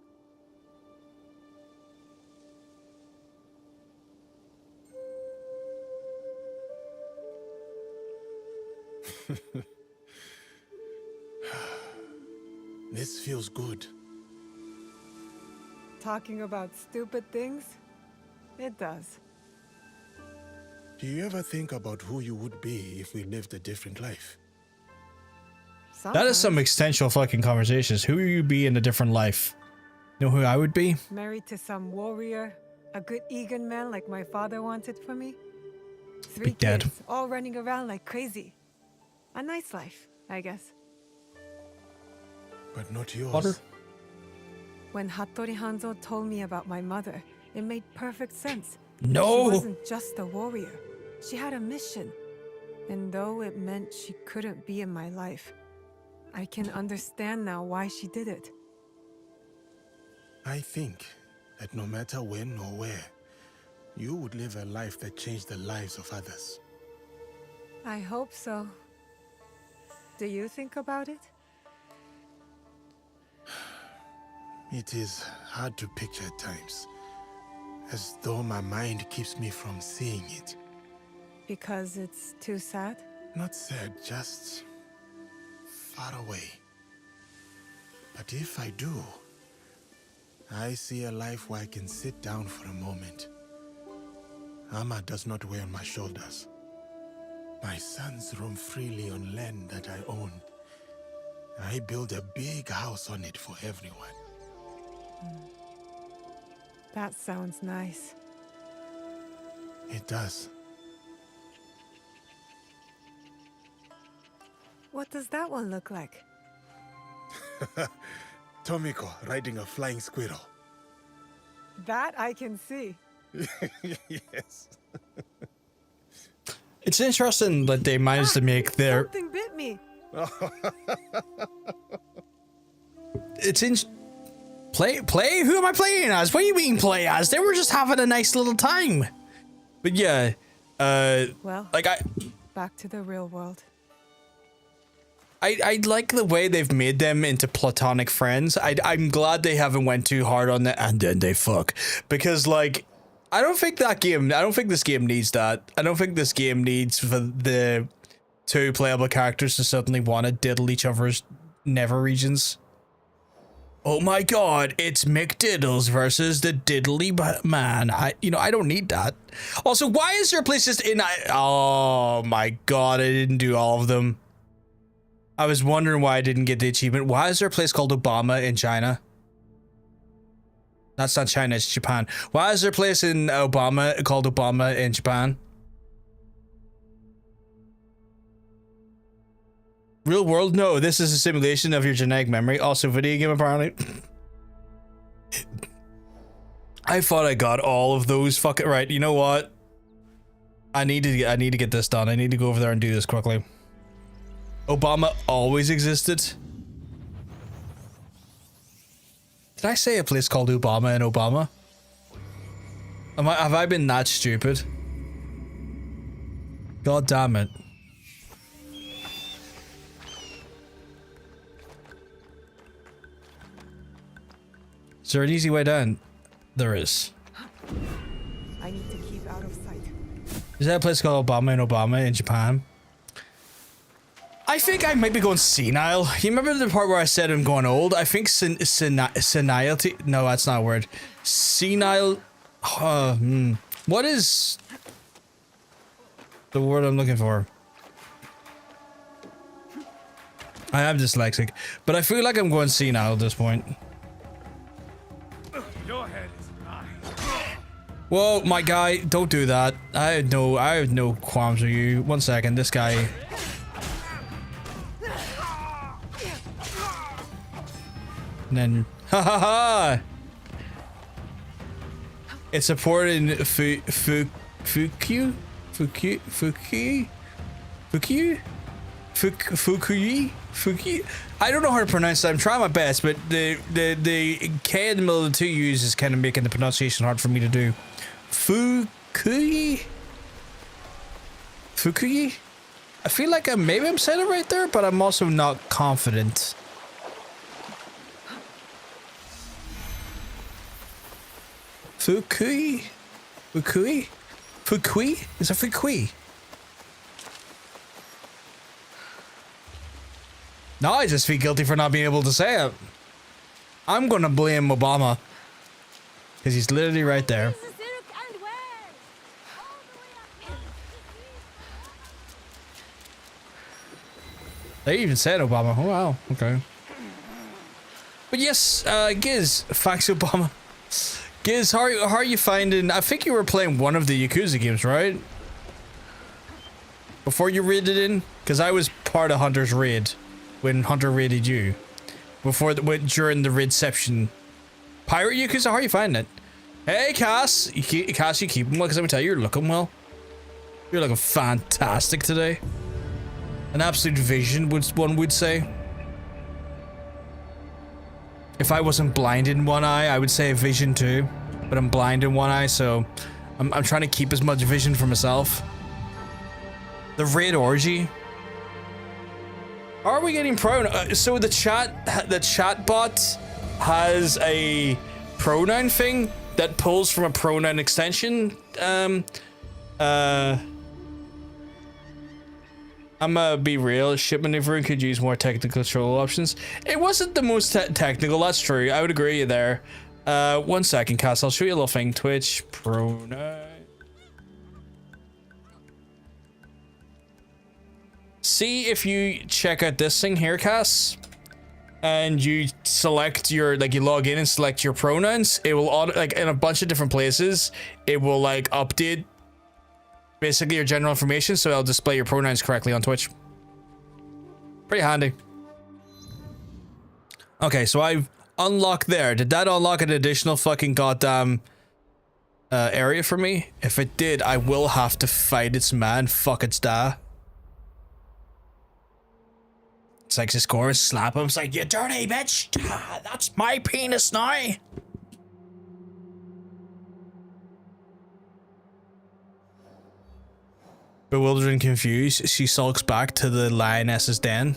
This feels good. Talking about stupid things? It does. Do you ever think about who you would be if we lived a different life? That is some Sometimes. existential fucking conversations. Who would you be in a different life? You know who I would be? Married to some warrior, a good Egan man like my father wanted for me. 3 Be dead. kids, all running around like crazy. A nice life, I guess. But not yours. Water? When Hattori Hanzo told me about my mother, it made perfect sense. No! She wasn't just a warrior. She had a mission. And though it meant she couldn't be in my life, I can understand now why she did it. I think that no matter when or where, you would live a life that changed the lives of others. I hope so. Do you think about it? It is hard to picture at times, as though my mind keeps me from seeing it. Because it's too sad? Not sad, just far away. But if I do, I see a life where I can sit down for a moment. Armor does not weigh on my shoulders. My sons roam freely on land that I own. I build a big house on it for everyone. That sounds nice. It does. What does that one look like? Tomiko riding a flying squirrel. That I can see. Yes. It's interesting that they managed to make their... Something bit me. It's in... Play? Who am I playing as? What do you mean play as? They were just having a nice little time. But yeah, Well, like back to the real world. I like the way they've made them into platonic friends. I'm glad they haven't went too hard on that and then they fuck. Because like, I don't think this game needs that. I don't think this game needs for the two playable characters to suddenly want to diddle each other's never regions. Oh my god, it's McDiddles versus the Diddly Man. I don't need that. Also, why is there a place just in... Oh my god, I didn't do all of them. I was wondering why I didn't get the achievement. Why is there a place called Obama in China? That's not China, it's Japan. Why is there a place in Obama called Obama in Japan? Real world? No, this is a simulation of your genetic memory. Also, video game apparently. I thought I got all of those. Fuck it, right? You know what? I need to get this done. I need to go over there and do this quickly. Obama always existed. Did I say a place called Obama in Obama? Have I been that stupid? God damn it. Is there an easy way down? There is. I need to keep out of sight. Is that a place called Obama in Japan? I think I might be going senile. You remember the part where I said I'm going old? I think senility. No, that's not a word. Senile. What is the word I'm looking for? I am dyslexic, but I feel like I'm going senile at this point. Your head is mine. Whoa, my guy, don't do that. I have no qualms with you. 1 second, this guy. And then, ha ha ha! It's supported in Fukuyi? I don't know how to pronounce that. I'm trying my best, but the K in the middle of the two U's is kind of making the pronunciation hard for me to do. Fukuyi? I feel like maybe I'm saying it right there, but I'm also not confident. Fukui? Is it Fukui? No, I just feel guilty for not being able to say it. I'm gonna blame Obama. Because he's literally right there. They even said Obama. Oh, wow. Okay. But yes, Giz, Fax Obama. Giz, how are you finding... I think you were playing one of the Yakuza games, right? Before you raided in? Because I was part of Hunter's raid when Hunter raided you. During the raidception. Pirate Yakuza, how are you finding it? Hey, Cass. You keeping well? Because let me tell you, you're looking well. You're looking fantastic today. An absolute vision, one would say. If I wasn't blind in one eye, I would say a vision too. But I'm blind in one eye, so I'm trying to keep as much vision for myself. The raid orgy. Are we getting so the chat bot has a pronoun thing that pulls from a pronoun extension. I'm gonna be real, ship maneuvering could use more technical control options. It wasn't the most technical, that's true. I would agree with you there. 1 second, Cass, I'll show you a little thing. Twitch pronoun. See if you check out this thing here, Cass, and you select your, like, you log in and select your pronouns, it will like in a bunch of different places, it will like update basically your general information, so it'll display your pronouns correctly on Twitch. Pretty handy. Okay, so I've unlocked there. Did that unlock an additional fucking goddamn area for me? If it did, I will have to fight its man. Fuck its da. It's like his score, slap him. It's like, you dirty bitch. That's my penis now. Bewildered and confused, she sulks back to the lioness's den.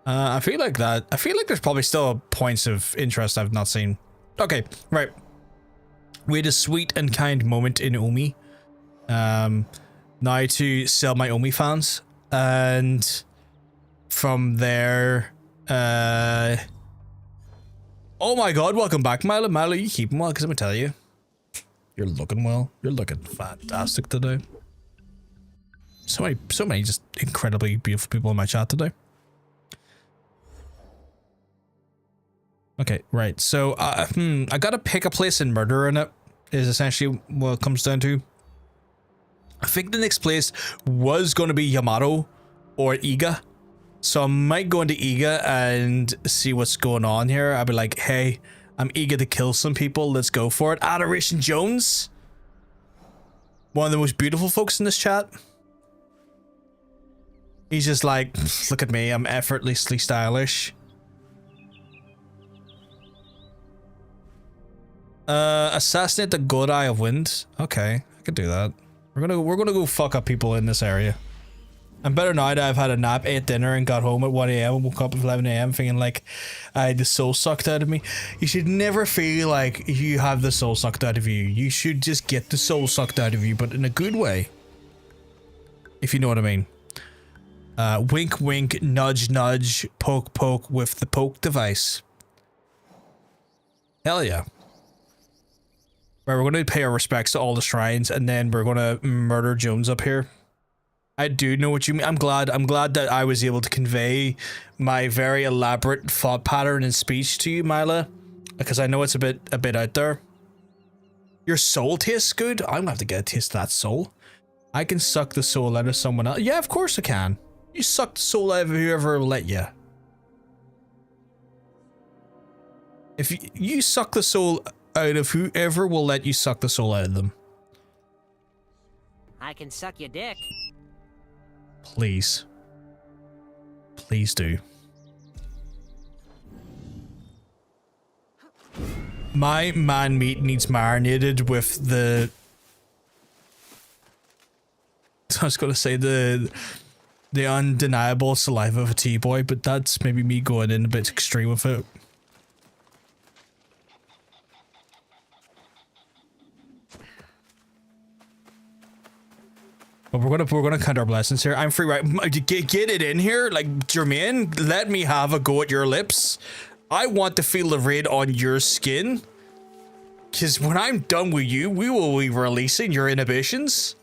I feel like there's probably still points of interest I've not seen. Okay, right. We had a sweet and kind moment in Omi. Now to sell my OnlyFans, and from there, oh my god, welcome back, Milo. Milo, you keeping well? Because I'm gonna tell you, you're looking well. You're looking fantastic today. So many just incredibly beautiful people in my chat today. Okay, right. So, I gotta pick a place in murder in it, is essentially what it comes down to. I think the next place was going to be Yamato or Iga. So I might go into Iga and see what's going on here. I'll be like, hey, I'm eager to kill some people. Let's go for it. Adoration Jones. One of the most beautiful folks in this chat. He's just like, look at me. I'm effortlessly stylish. Assassinate the God Eye of Wind. Okay, I could do that. We're gonna go fuck up people in this area. I'm better now that I've had a nap, ate dinner, and got home at 1 AM and woke up at 11 AM feeling like I had the soul sucked out of me. You should never feel like you have the soul sucked out of you. You should just get the soul sucked out of you, but in a good way. If you know what I mean. Wink wink, nudge nudge, poke poke with the poke device. Hell yeah. Right, we're going to pay our respects to all the shrines, and then we're going to murder Jones up here. I do know what you mean. I'm glad that I was able to convey my very elaborate thought pattern and speech to you, Mila, because I know it's a bit out there. Your soul tastes good? I'm gonna have to get a taste of that soul. I can suck the soul out of someone else. Yeah, of course I can. You suck the soul out of whoever will let you. If you suck the soul out of whoever will let you suck the soul out of them. I can suck your dick. Please. Please do. My man meat needs marinated with the... I was gonna say the undeniable saliva of a T-boy, but that's maybe me going in a bit extreme with it. But we're gonna count our blessings here. I'm free, right? Get it in here, like Jermaine. Let me have a go at your lips. I want to feel the red on your skin. Because when I'm done with you, we will be releasing your inhibitions.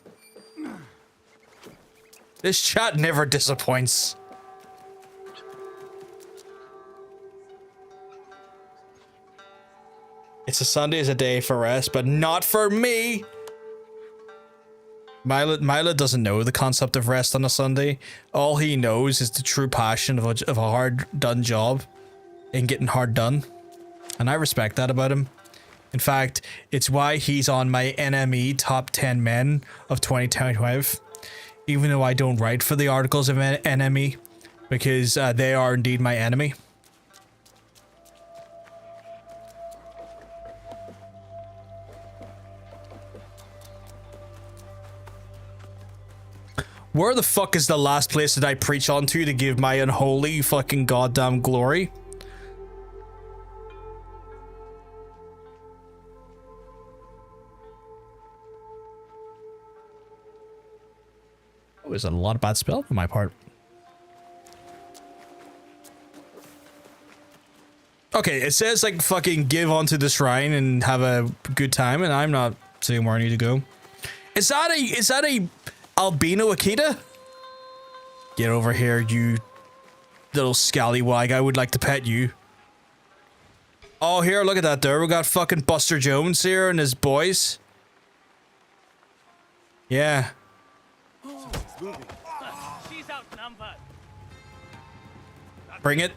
This chat never disappoints. It's a Sunday is a day for rest, but not for me. Mila doesn't know the concept of rest on a Sunday. All he knows is the true passion of a hard done job and getting hard done. And I respect that about him. In fact, it's why he's on my NME top 10 men of 2025. Even though I don't write for the articles of NME, because they are indeed my enemy. Where the fuck is the last place that I preach onto to give my unholy fucking goddamn glory? Oh, there's a lot of bad spell on my part. Okay, it says like fucking give onto the shrine and have a good time, and I'm not seeing where I need to go. Is that a albino Akita? Get over here, you little scallywag. I would like to pet you. Oh, here, look at that there. We got fucking Buster Jones here and his boys. Yeah. She's outnumbered. Bring it.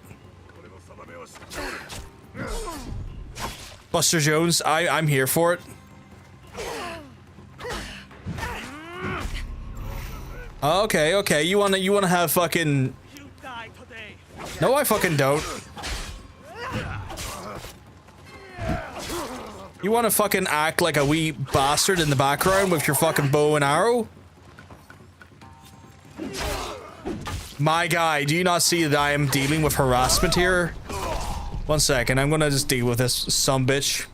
Buster Jones, I'm here for it. Okay, you wanna have fucking... You die today. No, I fucking don't. You wanna fucking act like a wee bastard in the background with your fucking bow and arrow? My guy, do you not see that I am dealing with harassment here? 1 second, I'm gonna just deal with this sumbitch.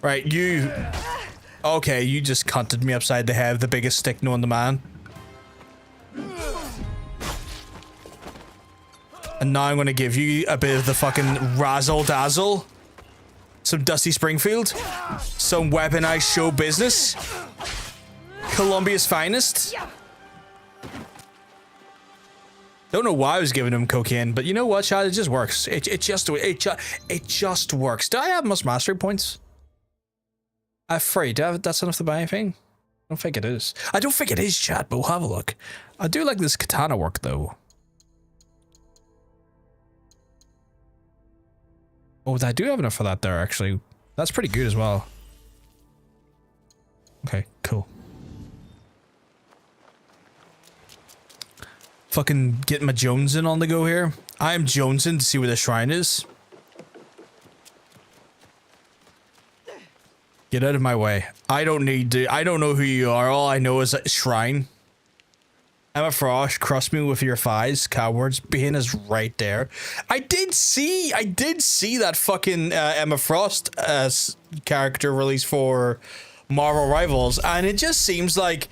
Right, you... Okay, you just cunted me upside the head, the biggest stick known to man. And now I'm gonna give you a bit of the fucking razzle-dazzle. Some Dusty Springfield. Some weaponized show business. Columbia's finest. Don't know why I was giving him cocaine, but you know what, Chad? It just works. It just works. Do I have most mastery points? Afraid. That's enough to buy anything? I don't think it is. I don't think it is, Chad, but we'll have a look. I do like this katana work, though. Oh, I do have enough for that there, actually. That's pretty good as well. Okay, cool. Fucking getting my Jonesin on the go here. I am Jonesin to see where the shrine is. Get out of my way. I don't need to. I don't know who you are. All I know is a shrine. Emma Frost, cross me with your thighs, cowards. Bane is right there. I did see that fucking Emma Frost character release for Marvel Rivals, and it just seems like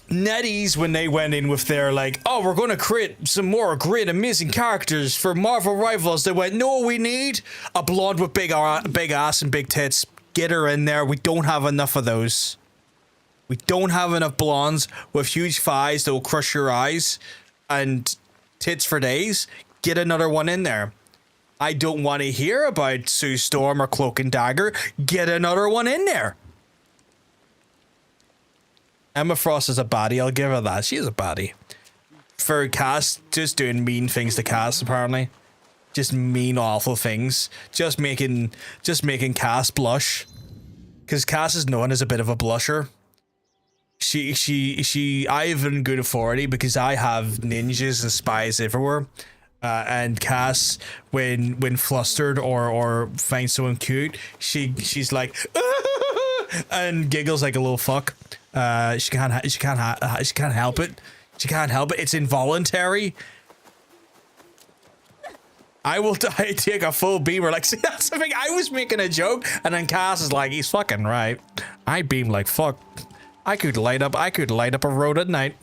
NetEase, when they went in with their like, oh, we're going to create some more great amazing characters for Marvel Rivals, they went, no, we need a blonde with big ass and big tits. Get her in there. We don't have enough of those. We don't have enough blondes with huge thighs that will crush your eyes and tits for days. Get another one in there. I don't want to hear about Sue Storm or Cloak and Dagger. Get another one in there. Emma Frost is a baddie, I'll give her that. She is a baddie. For Cass, just doing mean things to Cass, apparently. Just mean, awful things. Just making Cass blush. Because Cass is known as a bit of a blusher. I have in good authority because I have ninjas and spies everywhere. And Cass, when flustered or finds someone cute, she's like, and giggles like a little fuck. She can't help it. She can't help it. It's involuntary. I will I take a full beamer. Like, see, that's the thing. I was making a joke, and then Cass is like, he's fucking right. I beam like fuck. I could light up a road at night.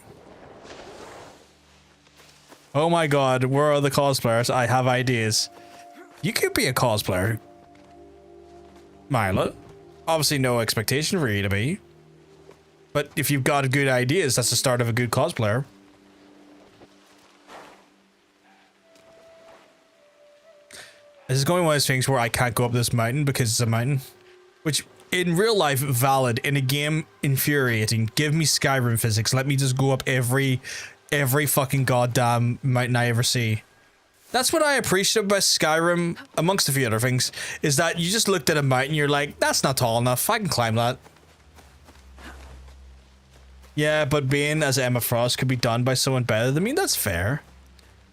Oh my god, where are the cosplayers? I have ideas. You could be a cosplayer, Mila. Obviously no expectation for you to be. But if you've got good ideas, that's the start of a good cosplayer. This is going one of those things where I can't go up this mountain because it's a mountain. Which, in real life, valid. In a game, infuriating. Give me Skyrim physics. Let me just go up every fucking goddamn mountain I ever see. That's what I appreciate about Skyrim, amongst a few other things, is that you just looked at a mountain, you're like, that's not tall enough. I can climb that. Yeah, but being as Emma Frost could be done by someone better than me, that's fair.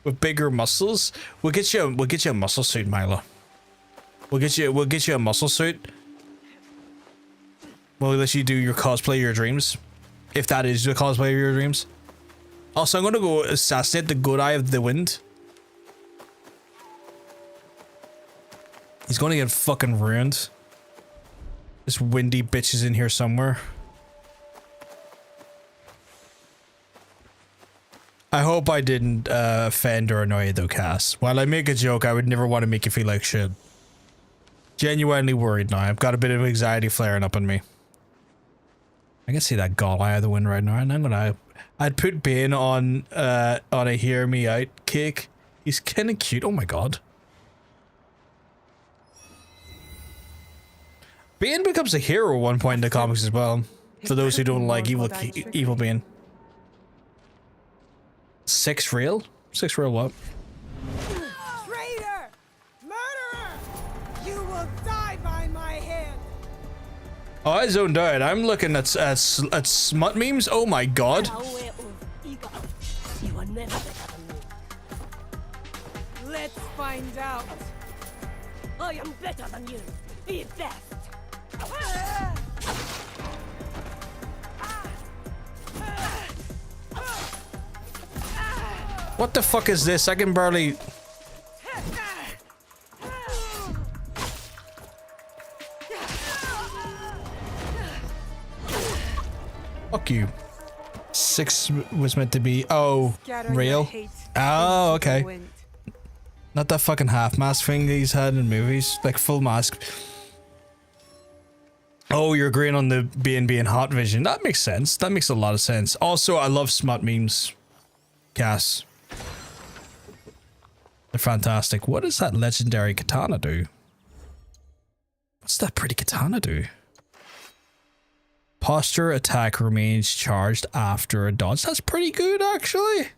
With bigger muscles, we'll get you a muscle suit, Milo. We'll get you a muscle suit. We'll let you do your cosplay of your dreams, if that is the cosplay of your dreams. Also, I'm gonna go assassinate the good eye of the wind. He's gonna get fucking ruined. This windy bitch is in here somewhere. I hope I didn't offend or annoy you though, Cass. While I make a joke, I would never want to make you feel like shit. Genuinely worried now. I've got a bit of anxiety flaring up in me. I can see that god eye of the wind right now, and I'd put Bane on a hear me out cake. He's kind of cute. Oh my god. Bane becomes a hero at one point in the comics as well. For those who don't like evil Bane. 6 real? 6 real what? Traitor! Murderer! You will die by my hand! Oh, I zoned out. I'm looking at smut memes. Oh my god. You are never better than me. Let's find out. I am better than you. Be best. What the fuck is this? I can barely... Fuck you. 6 was meant to be... Oh, real? Oh, okay. Not that fucking half mask thing that he's had in movies. Like full mask. Oh, you're agreeing on the being hot vision. That makes sense. That makes a lot of sense. Also, I love smut memes. Cass. They're fantastic. What does that legendary katana do? What's that pretty katana do? Posture attack remains charged after a dodge. That's pretty good, actually.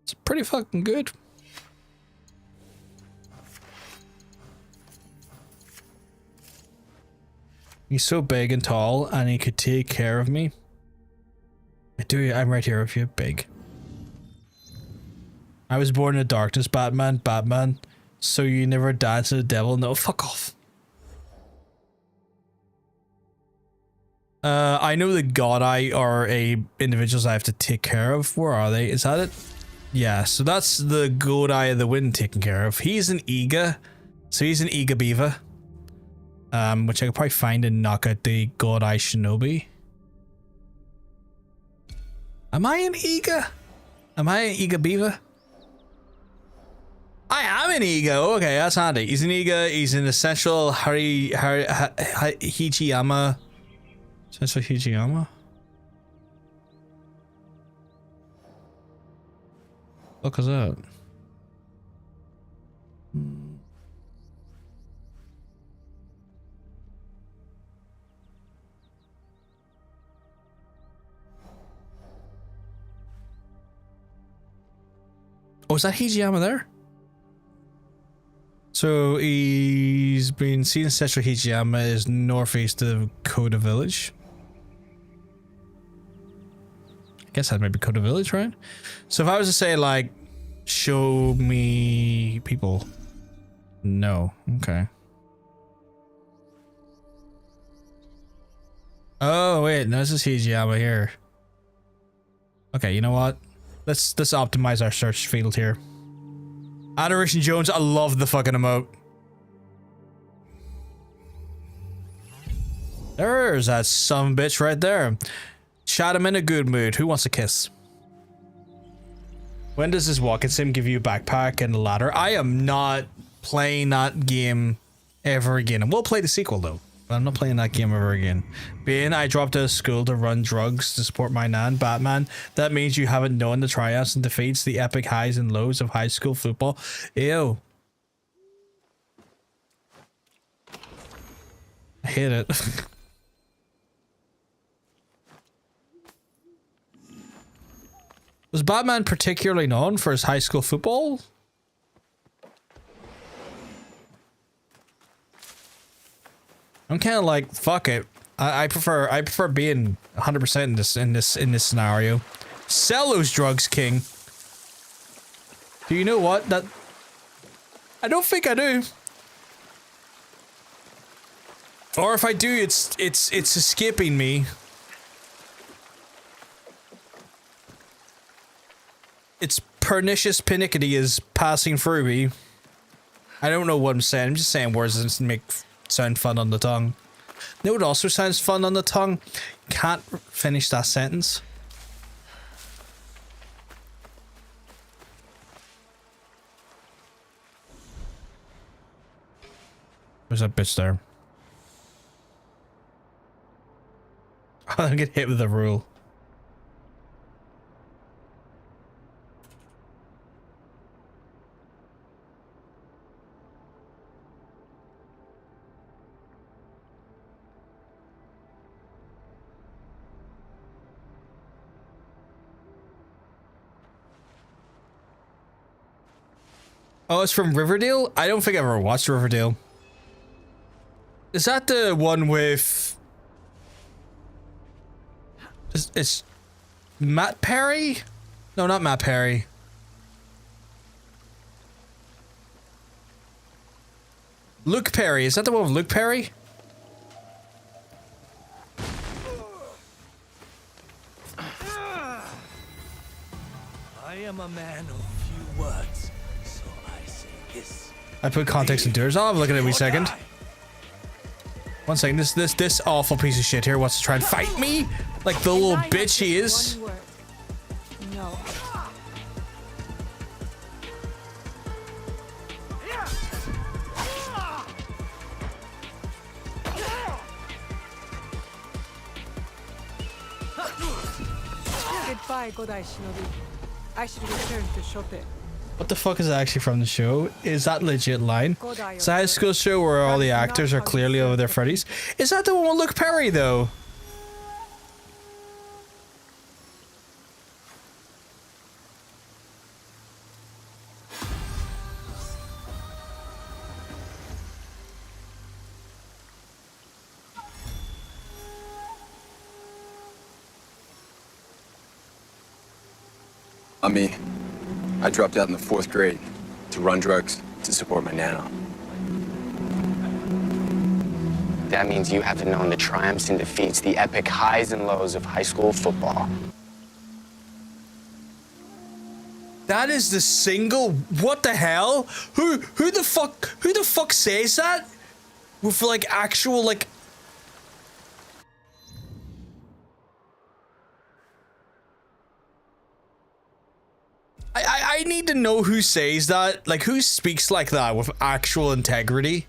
It's pretty fucking good. He's so big and tall, and he could take care of me. I'm right here with you, big. I was born in the darkness, Batman. So you never died to the devil? No, fuck off. I know the God Eye are individuals I have to take care of. Where are they? Is that it? Yeah, so that's the God Eye of the Wind taken care of. He's an Iga. So he's an Iga Beaver. Which I could probably find and knock out the God Eye Shinobi. Am I an Iga? Am I an Iga Beaver? I am an Iga. Okay, that's handy. He's an Iga. He's an essential Hijiyama. Essential Hijiyama? What is that? Oh, is that Hijiyama there? So he's been seen Central Hijiyama is northeast of Koda Village. I guess that might be Koda Village, right? So if I was to say like, show me people. No. Okay. Oh wait, no, this is Hijiyama here. Okay, you know what? Let's optimize our search field here. Adoration Jones, I love the fucking emote. There's that son bitch right there. Shot him in a good mood. Who wants a kiss? When does this walking sim give you a backpack and a ladder? I am not playing that game ever again. I will play the sequel though. But I'm not playing that game ever again. Being I dropped out of school to run drugs to support my nan, Batman. That means you haven't known the triumphs and defeats, the epic highs and lows of high school football. Ew. I hate it. Was Batman particularly known for his high school football? I'm kind of like, fuck it. I prefer being 100% in this scenario. Sell those drugs, King. Do you know what? That I don't think I do. Or if I do, it's escaping me. Its pernicious pinickety is passing through me. I don't know what I'm saying. I'm just saying words that make sound fun on the tongue. You know what also sounds fun on the tongue? Can't finish that sentence. There's that bitch there. I'm gonna get hit with a rule. Oh, it's from Riverdale? I don't think I've ever watched Riverdale. Is that the one with... It's Matt Perry? No, not Matt Perry. Luke Perry. Is that the one with Luke Perry? I am a man of few words, so I say this. I put context into it. I'll have a look at it in a second. 1 second. This awful piece of shit here wants to try and fight me like the little bitch he is. One word. No. Goodbye, Godai Shinobi. I should return to Shote. What the fuck is actually from the show? Is that legit line? It's a high school show where all the actors are clearly over their freddies. Is that the one with Luke Perry though? Me. I dropped out in the 4th grade to run drugs to support my nana. That means you haven't known the triumphs and defeats, the epic highs and lows of high school football. That is the single. What the hell? Who the fuck says that? With like actual like. I need to know who says that. Like who speaks like that with actual integrity.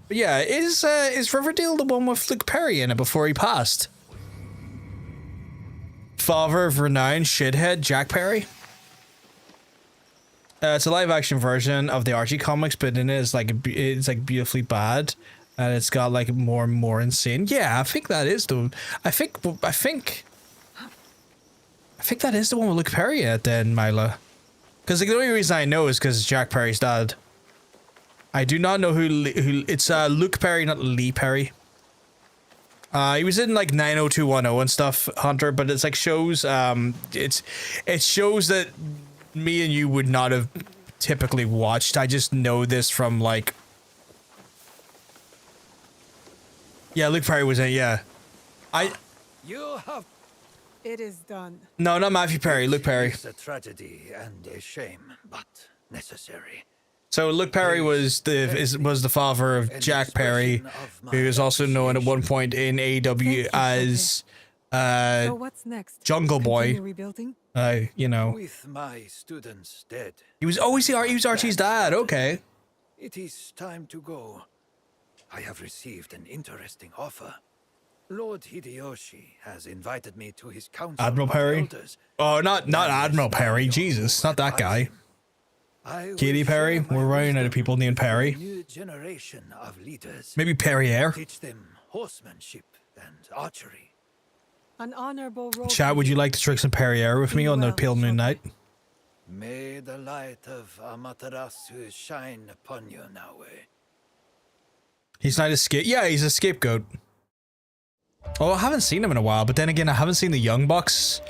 But yeah, is Riverdale the one with Luke Perry in it before he passed? Father of renowned shithead Jack Perry. It's a live action version of the Archie comics, but in it it's like beautifully bad, and it's got like more and more insane. Yeah, I think that is the. I think that is the one with Luke Perry in it then, Mila. Because like, the only reason I know is because it's Jack Perry's dad. I do not know who it's Luke Perry, not Lee Perry. He was in like 90210 and stuff, Hunter, but it's like shows it shows that me and you would not have typically watched. I just know this from like yeah, Luke Perry was in it, yeah. You have It is done. No, not Matthew Perry. Luke Perry. It's a tragedy and a shame, but necessary. So Luke Perry was the father of Jack Perry, who is also known at one point in AEW as So what's next? Jungle Boy. Continue rebuilding? You know, With my students dead, he was Archie's dad. Okay. it is time to go. I have received an interesting offer. Lord Hideyoshi has invited me to his council Admiral of Perry. elders. Oh, not Admiral Perry. Jesus, not that guy. I will Katy Perry. share my We're running out of wisdom people named with a Perry. new generation of leaders. Maybe Perrier. Teach them horsemanship and archery. An honorable role. Chat, would you like to drink some Perrier with me on the Pale Moon Night? May the light of Amaterasu shine upon you, Naue. He's not a scape. Yeah, he's a scapegoat. Oh, I haven't seen him in a while, but then again, I haven't seen the Young Bucks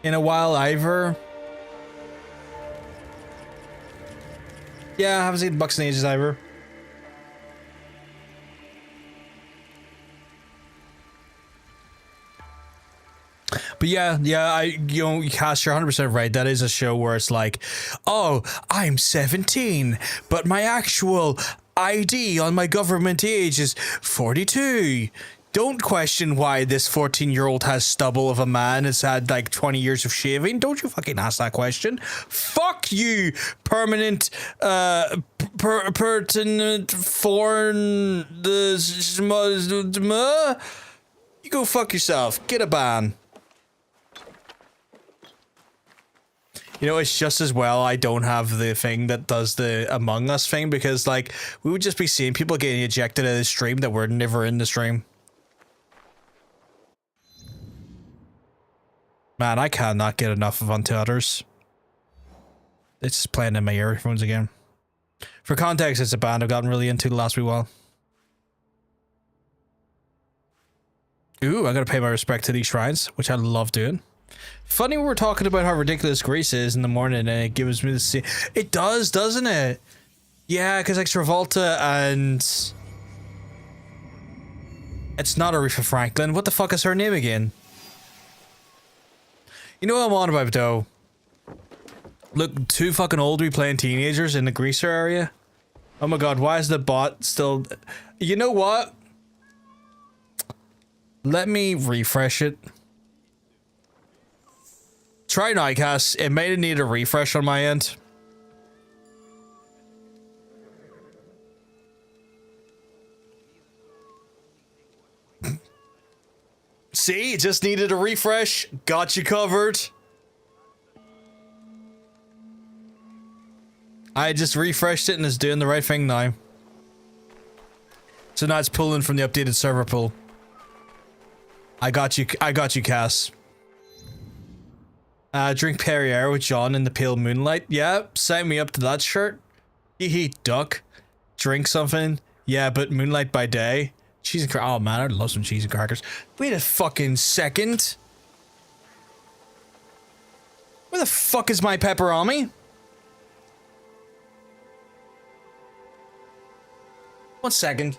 in a while either. Yeah, I haven't seen the Bucks in ages either. But yeah, Cass, you're 100% right. That is a show where it's like, oh, I'm 17, but my actual ID on my government age is 42. Don't question why this 14-year-old has stubble of a man has had like 20 years of shaving. Don't you fucking ask that question. Fuck you, permanent, pertinent foreign, you go fuck yourself. Get a ban. You know, it's just as well I don't have the thing that does the Among Us thing, because, like, we would just be seeing people getting ejected out of the stream that were never in the stream. Man, I cannot get enough of Untethered. It's just playing in my earphones again. For context, it's a band I've gotten really into the last wee while. Ooh, I gotta pay my respect to these shrines, which I love doing. Funny, we were talking about how ridiculous Greece is in the morning, and it gives me the scene. It does, doesn't it? Yeah, because like Travolta and it's not Aretha Franklin. What the fuck is her name again? You know what I'm on about though? Look, too fucking old to be playing teenagers in the Greaser area. Oh my god, why is the bot still? You know what? Let me refresh it. Try Nightcast. It may need a refresh on my end. See, it just needed a refresh. Got you covered. I just refreshed it and it's doing the right thing now. So now it's pulling from the updated server pool. I got you, Cass. Drink Perrier with John in the pale moonlight. Yeah, sign me up to that shirt. Hee duck. Drink something. Yeah, but moonlight by day. Cheese and crackers. Oh man, I'd love some cheese and crackers. Wait a fucking second. Where the fuck is my pepperoni? 1 second.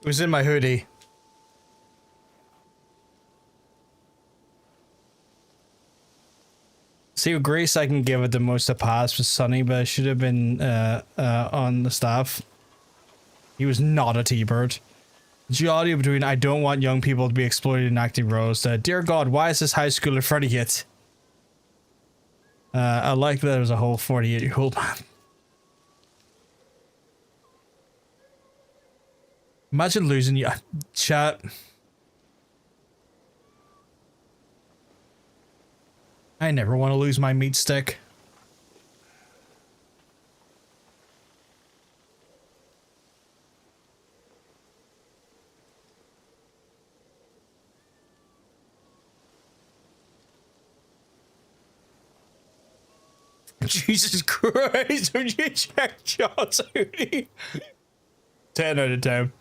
It was in my hoodie. See, with Grace, I can give it the most a pass with Sonny, but it should have been on the staff. He was not a T-bird. Duality between I don't want young people to be exploited in acting roles to dear God, why is this high school in front of it? I like that it was a whole 48-year-old man. Imagine losing you. Chat. I never want to lose my meat stick. Jesus Christ, would you check John's hoodie? 10 out of 10.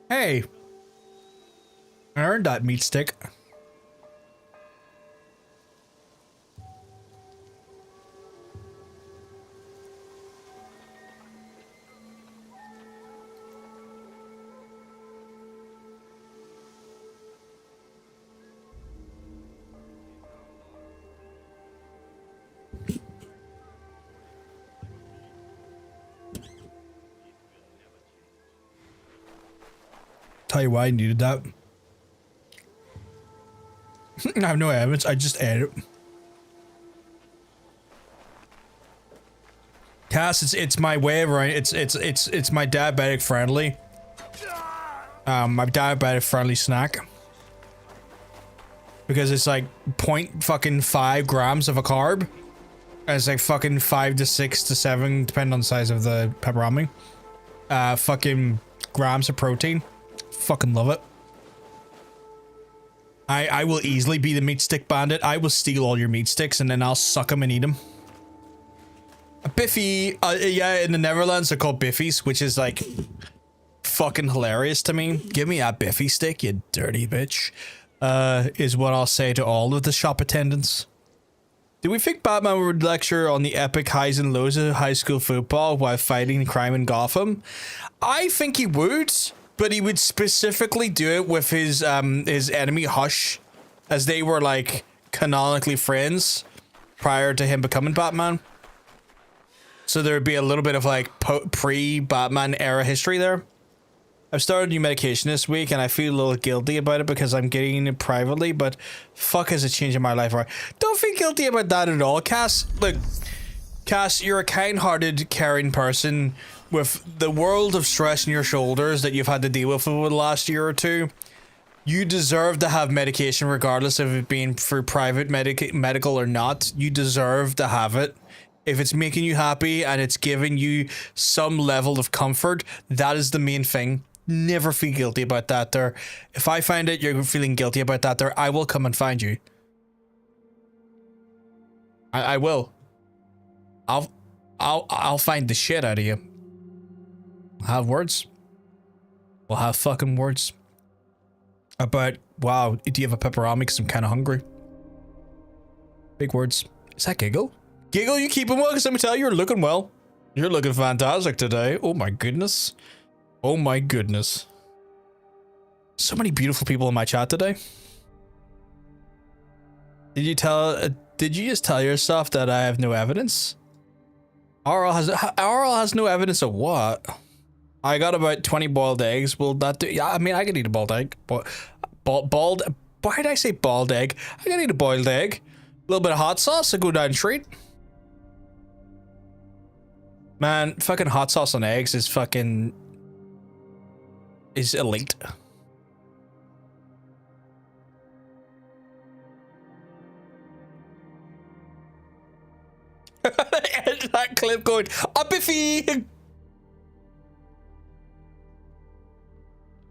Hey, I earned that meat stick. Tell you why I needed that. I have no evidence. I just ate it. Cass, it's my way of right. It's my diabetic friendly. My diabetic friendly snack. Because it's like 0.5 grams of a carb. And it's like fucking 5 to 6 to 7, depending on the size of the pepperoni. Fucking grams of protein. Fucking love it. I will easily be the meat stick bandit. I will steal all your meat sticks and then I'll suck them and eat them. A Biffy, yeah, in the Netherlands they're called Biffies, which is like fucking hilarious to me. Give me a Biffy stick, you dirty bitch. Is what I'll say to all of the shop attendants. Do we think Batman would lecture on the epic highs and lows of high school football while fighting crime in Gotham? I think he would. But he would specifically do it with his enemy Hush, as they were like canonically friends prior to him becoming Batman. So there would be a little bit of like pre-Batman era history there. I've started new medication this week and I feel a little guilty about it because I'm getting it privately, but fuck is it changing my life, right? Don't feel guilty about that at all, Cass. Look, Cass, you're a kind-hearted, caring person with the world of stress on your shoulders that you've had to deal with over the last year or two. You deserve to have medication regardless of it being for private medical or not. You deserve to have it. If it's making you happy and it's giving you some level of comfort, that is the main thing. Never feel guilty about that there. If I find out you're feeling guilty about that there, I will come and find you. I will. I'll find the shit out of you. We'll have words. We'll have fucking words. About, wow, do you have a pepperoni because I'm kind of hungry? Big words. Is that Giggle? Giggle, you keeping well? Because let me tell you, you're looking well. You're looking fantastic today. Oh my goodness. Oh my goodness. So many beautiful people in my chat today. Did you just tell yourself that I have no evidence? RL has no evidence of what? I got about 20 boiled eggs. Will that do? Yeah, I mean, I could eat a boiled egg. Bald. Why did I say boiled egg? I could eat a boiled egg. A little bit of hot sauce. I go down the street. Man, fucking hot sauce on eggs is elite. That clip going, up Biffy!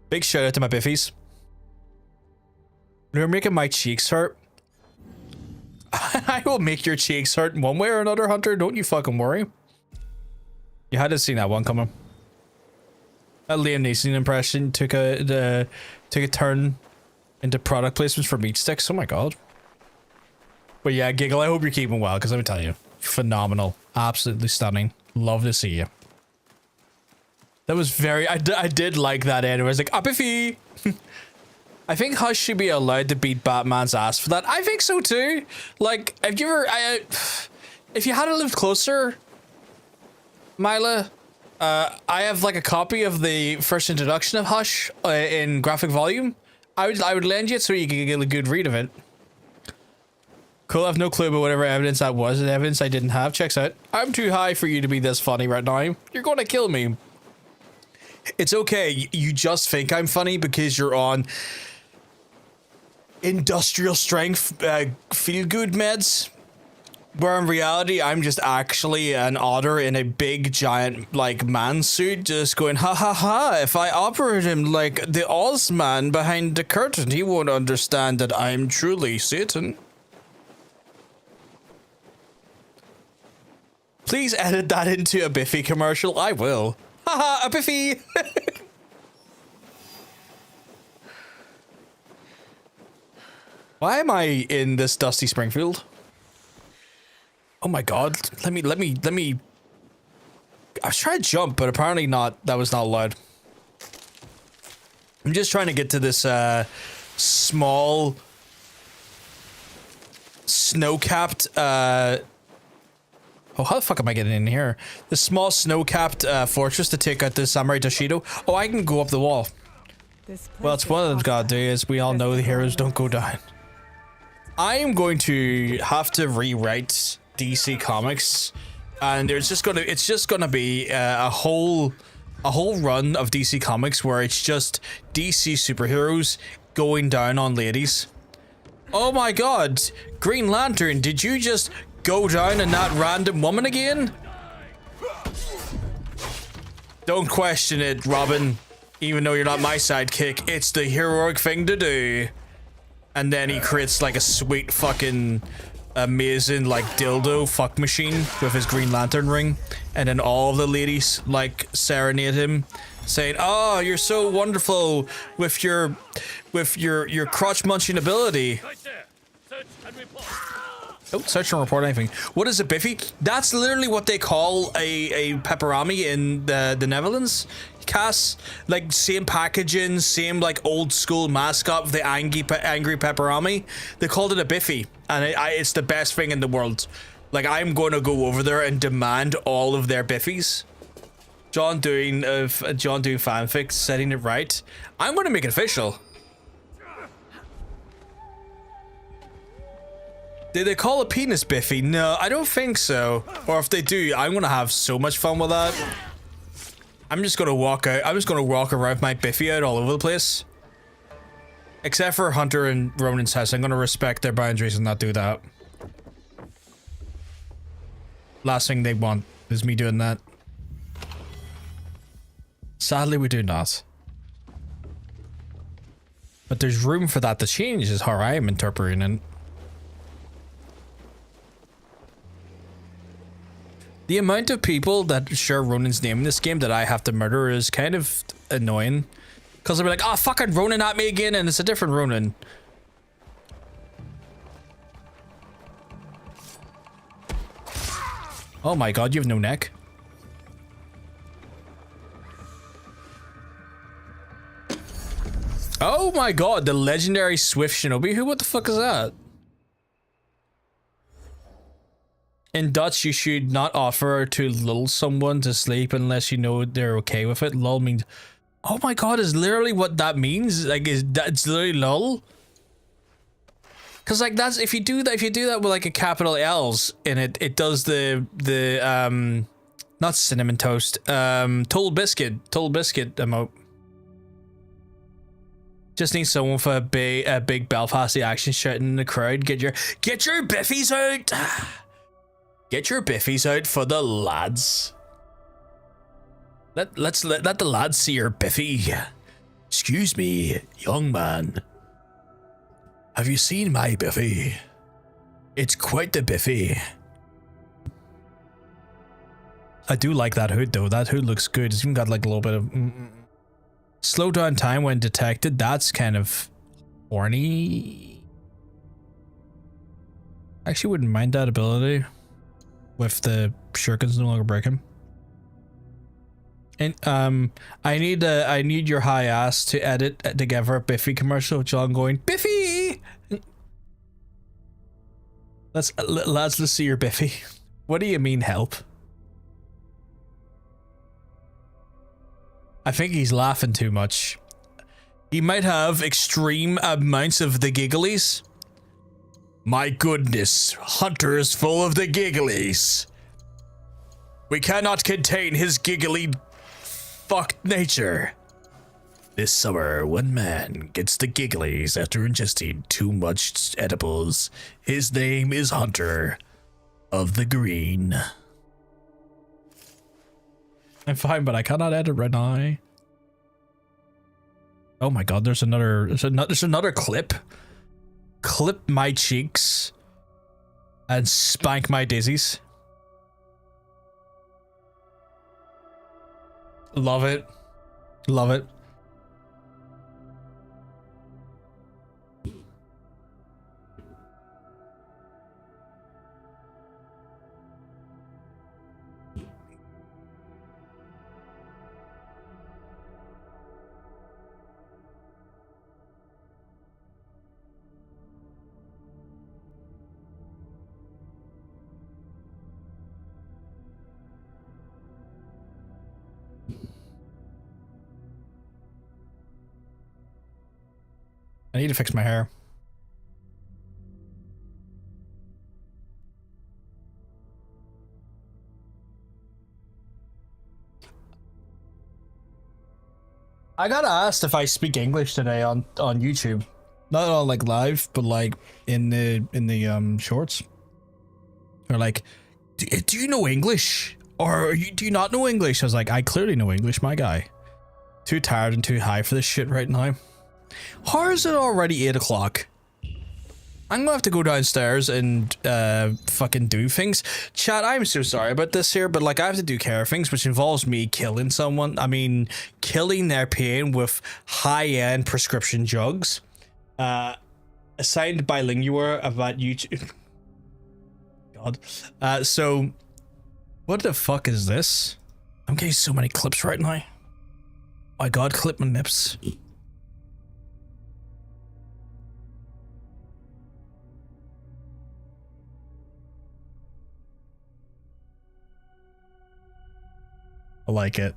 Big shout out to my Biffies. You're making my cheeks hurt. I will make your cheeks hurt in one way or another, Hunter. Don't you fucking worry. You had to see that one coming. That Liam Neeson impression took a turn into product placements for meat sticks. Oh my god. But yeah, Giggle, I hope you're keeping well, because let me tell you, phenomenal. Absolutely stunning. Love to see you. That was very... I did like that end. I was like, Biffy! I think Hush should be allowed to beat Batman's ass for that. I think so too. Like, have you ever... if you had lived closer, Mila, I have like a copy of the first introduction of Hush in graphic volume. I would lend you it so you could get a good read of it. Cool, I have no clue about whatever evidence that was. The evidence I didn't have. Checks out. I'm too high for you to be this funny right now. You're going to kill me. It's okay. You just think I'm funny because you're on industrial strength feel-good meds. Where in reality, I'm just actually an otter in a big, giant, like, man suit, just going, ha ha ha, if I operate him like the Ozman behind the curtain, he won't understand that I'm truly Satan. Please edit that into a Biffy commercial. I will. Haha, a Biffy! Why am I in this dusty Springfield? Oh my god. Let me. I was trying to jump, but apparently not. That was not allowed. I'm just trying to get to this small snow-capped oh, how the fuck am I getting in here? This small snow-capped fortress to take out the Samurai Toshido. Oh, I can go up the wall. Well, it's one of them's gotta do, as we all know the heroes don't go down. I am going to have to rewrite DC Comics, and it's just gonna be a whole run of DC Comics where it's just DC superheroes going down on ladies. Oh my god, Green Lantern, did you just go down on that random woman again? Don't question it, Robin. Even though you're not my sidekick, it's the heroic thing to do. And then he creates like a sweet fucking amazing like dildo fuck machine with his Green Lantern ring, and then all the ladies like serenade him, saying, "Oh, you're so wonderful with your crotch munching ability." Oh, search and report anything. What is a Biffy? That's literally what they call a pepperami in the Netherlands. Cass, like same packaging, same like old school mascot of the angry pepperami. They called it a Biffy, and it's the best thing in the world. Like, I'm going to go over there and demand all of their Biffies. John doing fanfic, setting it right. I'm going to make it official. Did they call a penis Biffy? No, I don't think so. Or if they do, I'm going to have so much fun with that. I'm just gonna walk out. I'm just gonna walk around my Biffy out all over the place. Except for Hunter and Ronan's house. I'm gonna respect their boundaries and not do that. Last thing they want is me doing that. Sadly, we do not. But there's room for that to change, is how I am interpreting it. The amount of people that share Ronan's name in this game that I have to murder is kind of annoying. Because they'll be like, oh, fucking Ronan at me again, and it's a different Ronan. Oh my god, you have no neck. Oh my god, the legendary Swift Shinobi? Who? What the fuck is that? In Dutch, you should not offer to lull someone to sleep unless you know they're okay with it. Lull means, oh my god, is literally what that means. Like, it's literally lull. Cause like that's if you do that with like a capital L's in it, it does the not cinnamon toast, total biscuit emote. Just need someone with a big Belfast action shouting in the crowd. Get your Biffies out. Get your Biffies out for the lads. Let the lads see your Biffy. Excuse me, young man. Have you seen my Biffy? It's quite the Biffy. I do like that hood though. That hood looks good. It's even got like a little bit of slow down time when detected. That's kind of horny. Actually wouldn't mind that ability. With the shurikens no longer breaking. And I need your high ass to edit together a Biffy commercial with John going, Biffy! Let's see your Biffy. What do you mean help? I think he's laughing too much. He might have extreme amounts of the gigglies. My goodness, Hunter is full of the gigglies. We cannot contain his giggly fucked nature. This summer, one man gets the gigglies after ingesting too much edibles. His name is Hunter. of the green. I'm fine, but I cannot edit right now. Oh my god, there's another clip. Clip my cheeks and spank my daisies. Love it. Love it. I need to fix my hair. I got asked if I speak English today on YouTube, not on like live, but like in the shorts. They're like, do you know English, or do you not know English? I was like, I clearly know English, my guy. Too tired and too high for this shit right now. How is it already 8 o'clock? I'm gonna have to go downstairs and fucking do things. Chat, I'm so sorry about this here, but like I have to do care things, which involves me killing someone. I mean, killing their pain with high-end prescription drugs. Assigned by Linguer about YouTube. God. So, what the fuck is this? I'm getting so many clips right now. My god, clip my nips. I like it.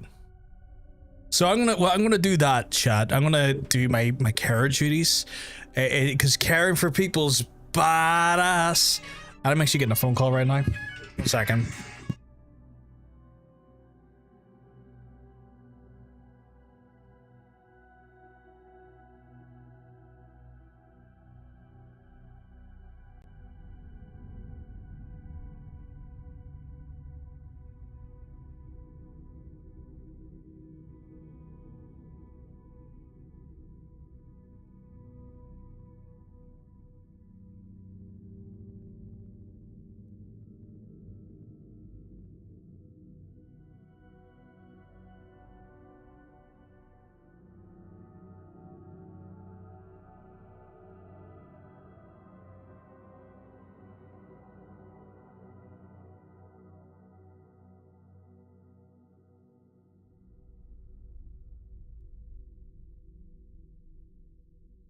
So I'm gonna do that, chat. I'm gonna do my care duties, because caring for people's badass. I'm actually getting a phone call right now. 1 second.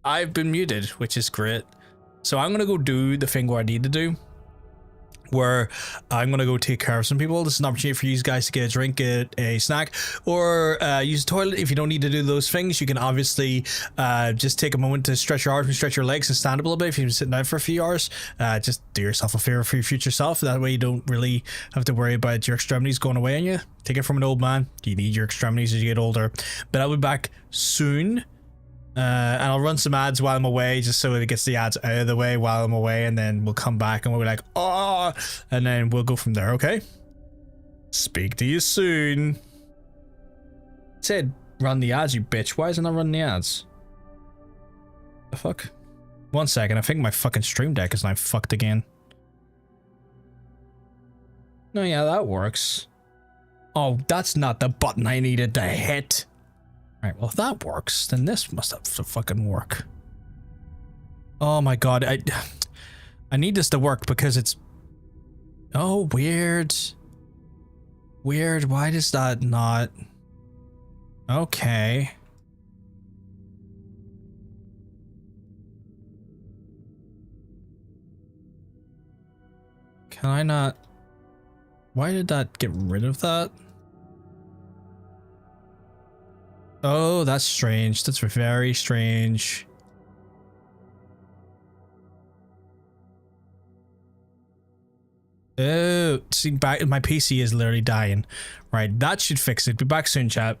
I've been muted, which is great. So I'm gonna go do the thing where I need to do, where I'm gonna go take care of some people. This is an opportunity for you guys to get a drink, get a snack, or use the toilet. If you don't need to do those things, you can obviously just take a moment to stretch your arms and stretch your legs and stand up a little bit. If you've been sitting down for a few hours, just do yourself a favor for your future self. That way you don't really have to worry about your extremities going away on you. Take it from an old man. You need your extremities as you get older. But I'll be back soon. And I'll run some ads while I'm away, just so it gets the ads out of the way while I'm away, and then we'll come back and we'll be like, oh, and then we'll go from there, okay? Speak to you soon. It said run the ads, you bitch. Why isn't I running the ads? The fuck? 1 second, I think my fucking stream deck is now fucked again. No, yeah, that works. Oh, that's not the button I needed to hit. Right, well, if that works, then this must have to fucking work. Oh my god, I need this to work because it's... Oh, weird. Weird, why does that not... Okay. Can I not... Why did that get rid of that? Oh, that's strange. That's very strange. Oh, see, back my PC is literally dying. Right, that should fix it. Be back soon, chat.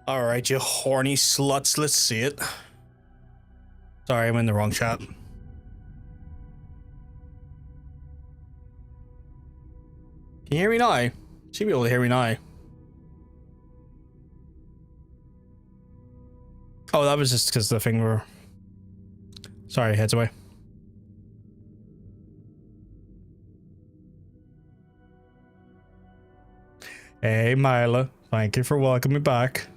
All right, you horny sluts. Let's see it. Sorry, I'm in the wrong chat. Can you hear me now? Should be able to hear me now. Oh, that was just because the thing were... Sorry, heads away. Hey, Mila. Thank you for welcoming me back.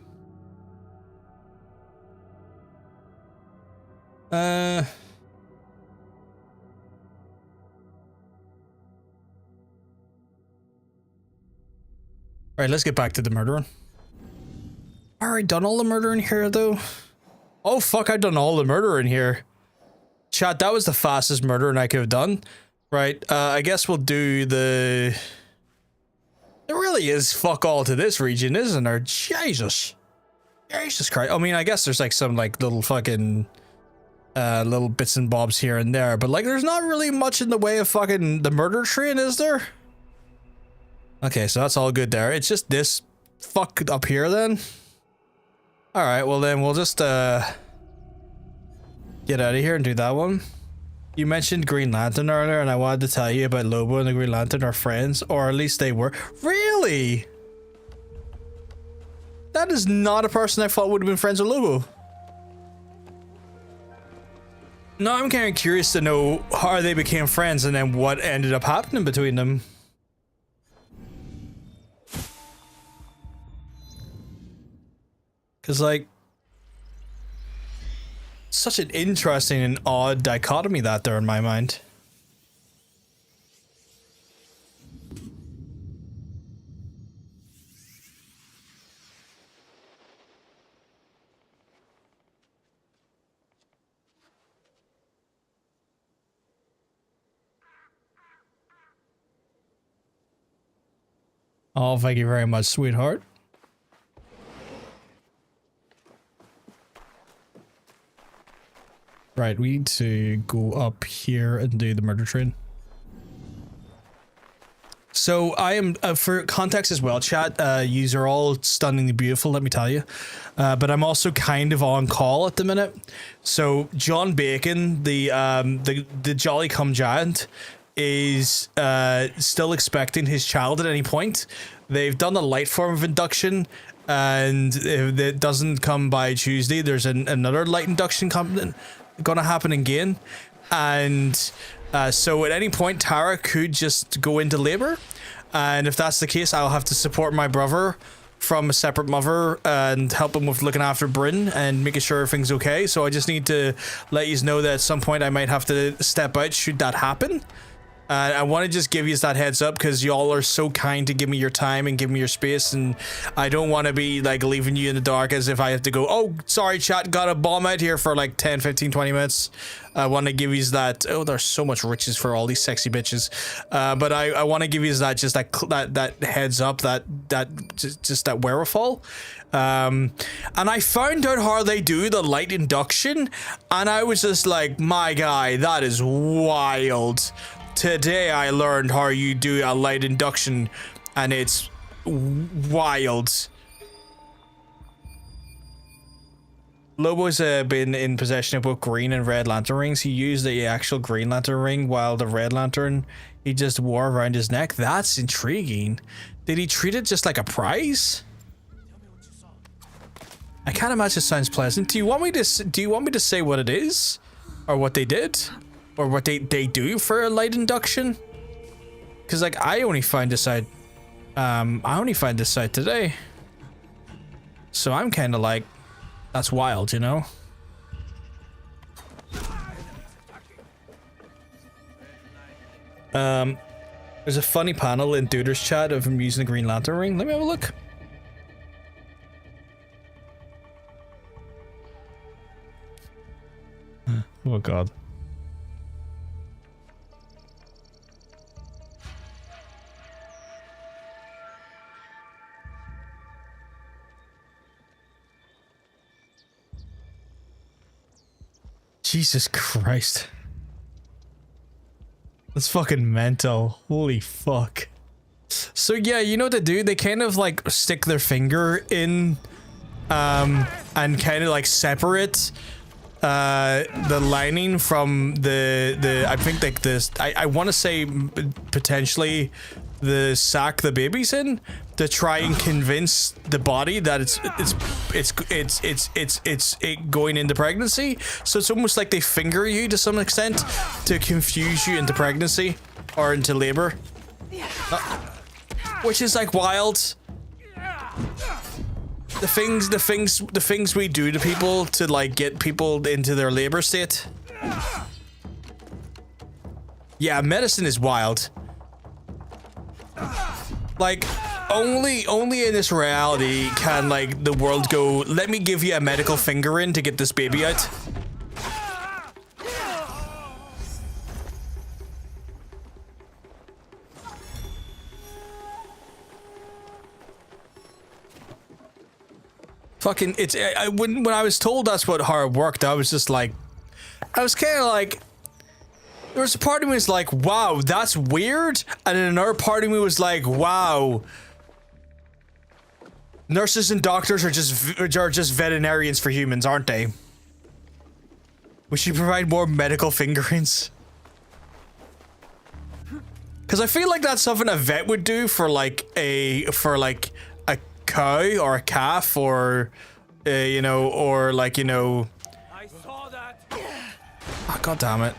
Alright, let's get back to the murdering. Alright, done all the murder in here though. Oh fuck, I've done all the murder in here. Chat, that was the fastest murdering I could have done. Right, I guess we'll do the... There really is fuck all to this region, isn't there? Jesus. Jesus Christ. I mean, I guess there's like some like little fucking... little bits and bobs here and there, but like there's not really much in the way of fucking the murder train, is there? Okay, so that's all good there. It's just this fuck up here then. Alright, well then we'll just get out of here and do that one. You mentioned Green Lantern earlier and I wanted to tell you about Lobo and the Green Lantern are friends, or at least they were. Really? That is not a person I thought would have been friends with Lobo. No, I'm kind of curious to know how they became friends and then what ended up happening between them. Because, like, such an interesting and odd dichotomy that there in my mind. Oh, thank you very much, sweetheart. Right, we need to go up here and do the murder train. So I am, for context as well, chat, yous are all stunningly beautiful, let me tell you. But I'm also kind of on call at the minute. So John Bacon, the Jolly Come Giant, is still expecting his child at any point. They've done a light form of induction, and if it doesn't come by Tuesday, there's another light induction gonna happen again. And so at any point Tara could just go into labor, and if that's the case, I'll have to support my brother from a separate mother and helping with looking after Bryn and making sure everything's okay. So I just need to let you know that at some point I might have to step out should that happen. I want to just give you that heads up because y'all are so kind to give me your time and give me your space, and I don't want to be like leaving you in the dark as if I have to go, oh, sorry, chat, got a bomb out here for like 10, 15, 20 minutes. I want to give you that. Oh, there's so much riches for all these sexy bitches. But I want to give you that, just that heads up, just that wherewithal. And I found out how they do the light induction, and I was just like, my guy, that is wild. Today I learned how you do a light induction, and it's wild. Lobo's been in possession of both green and red lantern rings. He used the actual green lantern ring while the red lantern he just wore around his neck. That's intriguing. Did he treat it just like a prize? I can't imagine it sounds pleasant. Do you want me to say what it is? Or what they did? Or what they do for a light induction? Because like I only find this out today. So I'm kind of like, that's wild, you know? There's a funny panel in Duder's chat of him using the Green Lantern ring. Let me have a look. Oh god. Jesus Christ. That's fucking mental. Holy fuck. So yeah, you know what they do? They kind of like stick their finger in and kind of like separate the lining from the I think like this I want to say potentially the sack the baby's in, to try and convince the body that it's going into pregnancy. So it's almost like they finger you to some extent to confuse you into pregnancy or into labor, which is like wild. The things we do to people to like get people into their labor state. Yeah, medicine is wild. Like, only in this reality can like the world go, let me give you a medical finger in to get this baby out. Fucking, it's, when I was told that's what how it worked, I was just like, I was kind of like, there was a part of me was like, wow, that's weird. And then another part of me was like, wow. Nurses and doctors are just veterinarians for humans, aren't they? We should provide more medical fingerings. Because I feel like that's something a vet would do for like a cow or a calf or, you know, or like, you know. I saw that. Oh, God damn it.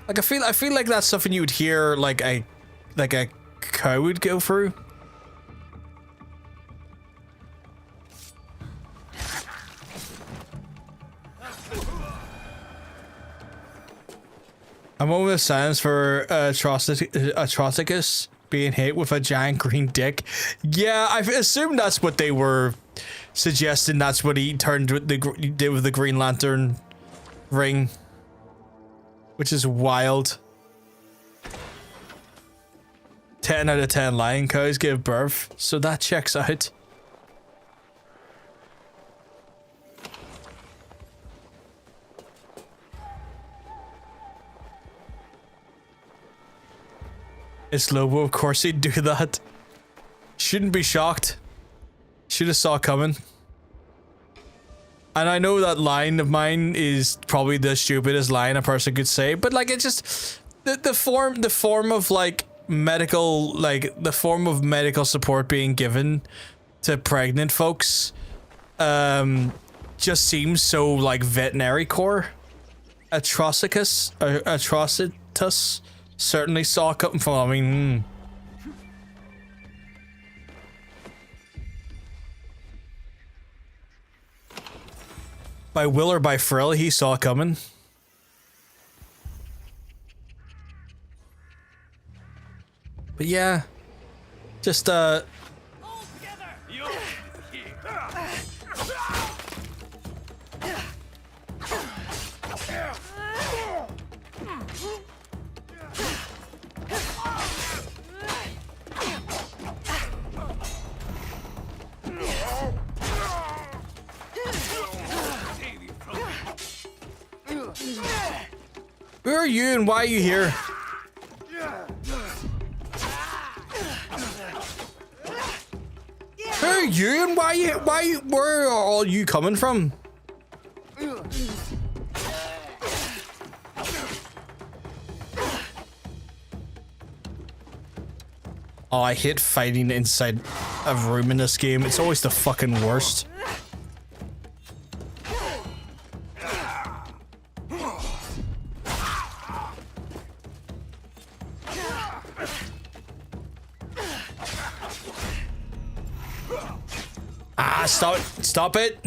Like I feel like that's something you would hear like a cow would go through. A moment of silence for Atrocicus being hit with a giant green dick. Yeah, I assume that's what they were suggesting. That's what he did with the Green Lantern ring. Which is wild. 10 out of 10 lion cows give birth, so that checks out. It's Lobo, of course he'd do that. Shouldn't be shocked. Should have saw coming. And I know that line of mine is probably the stupidest line a person could say, but like it just the form of like medical, like the form of medical support being given to pregnant folks just seems so like veterinary core. Atrocitus. Certainly saw it coming from. I mean, by will or by frill, he saw it coming. But yeah, just who are you and why are you here? Who are you and where are all you coming from? Oh, I hate fighting inside a room in this game. It's always the fucking worst. Ah, stop it. Stop it.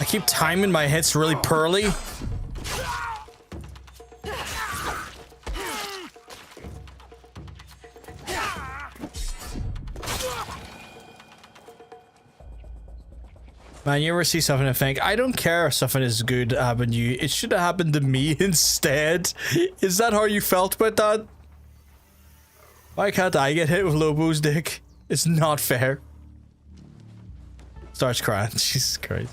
I keep timing my hits really poorly. Man, you ever see something and think, I don't care if something is good to happen to you. It should have happened to me instead. Is that how you felt about that? Why can't I get hit with Lobo's dick? It's not fair. Starts crying. Jesus Christ.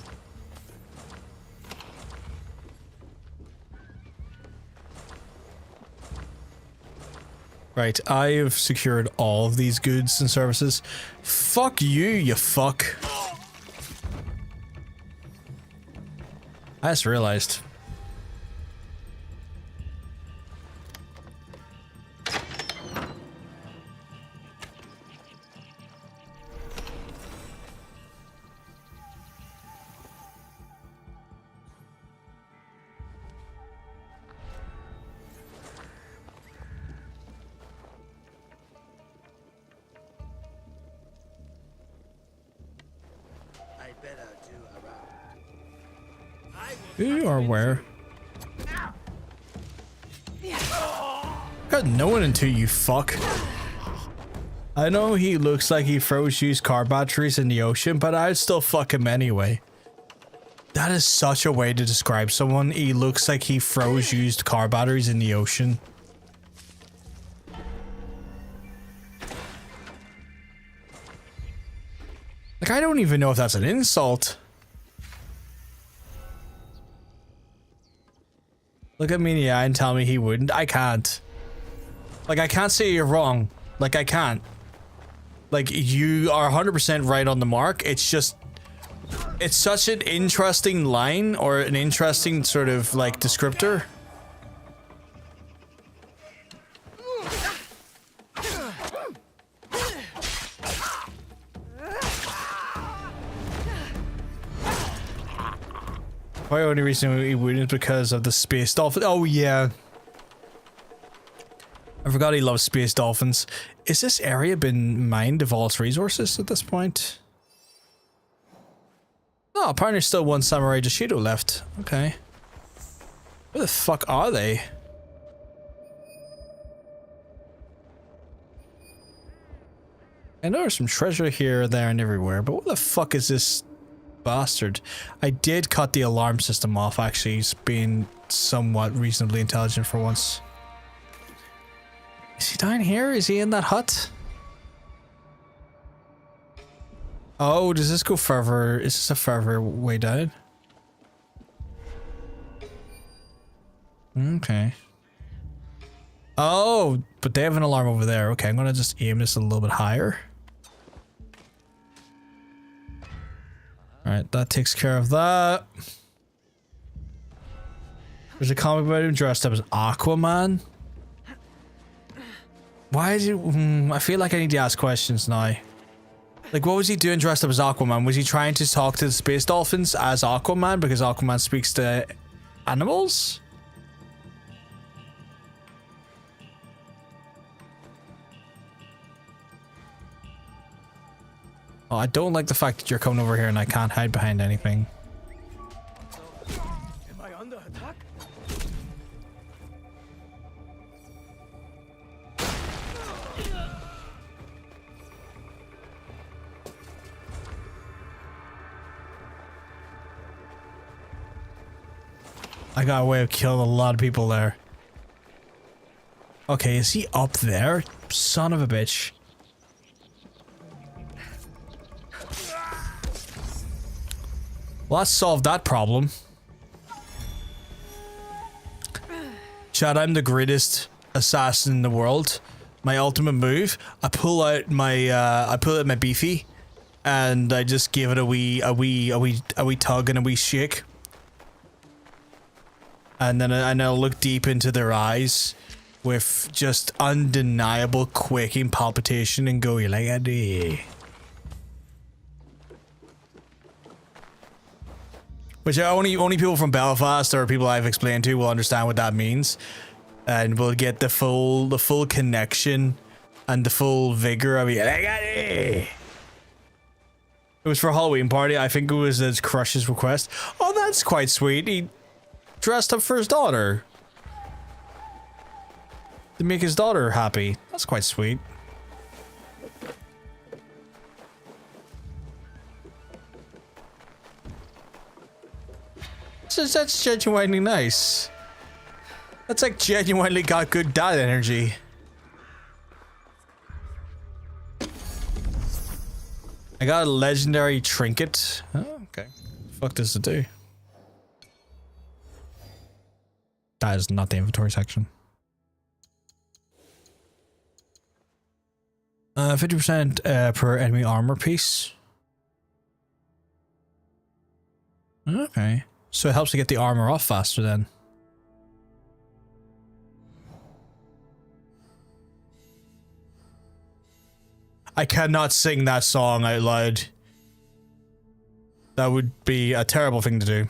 Right, I have secured all of these goods and services. Fuck you, you fuck. I just realized. Who or where? Got no one into you, fuck. I know he looks like he throws used car batteries in the ocean, but I'd still fuck him anyway. That is such a way to describe someone. He looks like he throws used car batteries in the ocean. Like, I don't even know if that's an insult. Look at me in the eye and tell me he wouldn't. I can't. Like, I can't say you're wrong. Like, I can't. Like, you are 100% right on the mark. It's just... It's such an interesting line, or an interesting sort of, like, descriptor. My only reason we wouldn't is because of the space dolphin. Oh yeah. I forgot he loves space dolphins. Is this area been mined of all its resources at this point? Oh, apparently still one Samurai Dishido left. Okay. Where the fuck are they? I know there's some treasure here, there, and everywhere, but what the fuck is this bastard? I did cut the alarm system off, actually. He's being somewhat reasonably intelligent for once. Is he down here? Is he in that hut? Oh, does this go further? Is this a further way down? Okay. Oh, but they have an alarm over there. Okay, I'm gonna just aim this a little bit higher. Alright, that takes care of that. There's a comic about him dressed up as Aquaman. Why is he... I feel like I need to ask questions now. Like, what was he doing dressed up as Aquaman? Was he trying to talk to the space dolphins as Aquaman because Aquaman speaks to animals? Oh, I don't like the fact that you're coming over here and I can't hide behind anything. Am I under attack? I got a way of killing a lot of people there. Okay, is he up there? Son of a bitch. Well, that solved that problem. Chad, I'm the greatest assassin in the world. My ultimate move, I pull out my beefy, and I just give it a wee tug and a wee shake. And then I'll look deep into their eyes with just undeniable quaking palpitation and go, "You like a day." Which only people from Belfast or people I've explained to will understand what that means, and will get the full connection and the full vigor of "You like a day." It was for a Halloween party. I think it was his crush's request. Oh, that's quite sweet. He dressed up for his daughter to make his daughter happy. That's quite sweet. That's genuinely nice. That's like genuinely got good dad energy. I got a legendary trinket. Oh, okay. Fuck does it do? That is not the inventory section. 50% per enemy armor piece. Okay. So it helps to get the armor off faster then. I cannot sing that song out loud. That would be a terrible thing to do.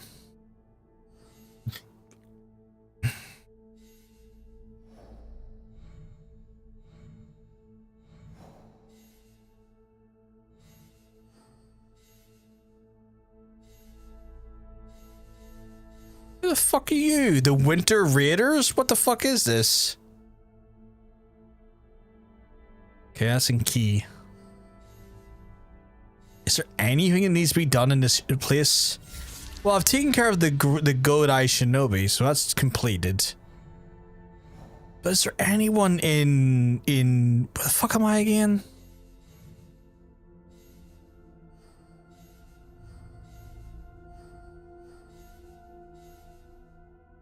Who the fuck are you? The Winter Raiders? What the fuck is this? Okay, that's in key. Is there anything that needs to be done in this place? Well, I've taken care of the Goat Eye Shinobi, so that's completed. But is there anyone in where the fuck am I again?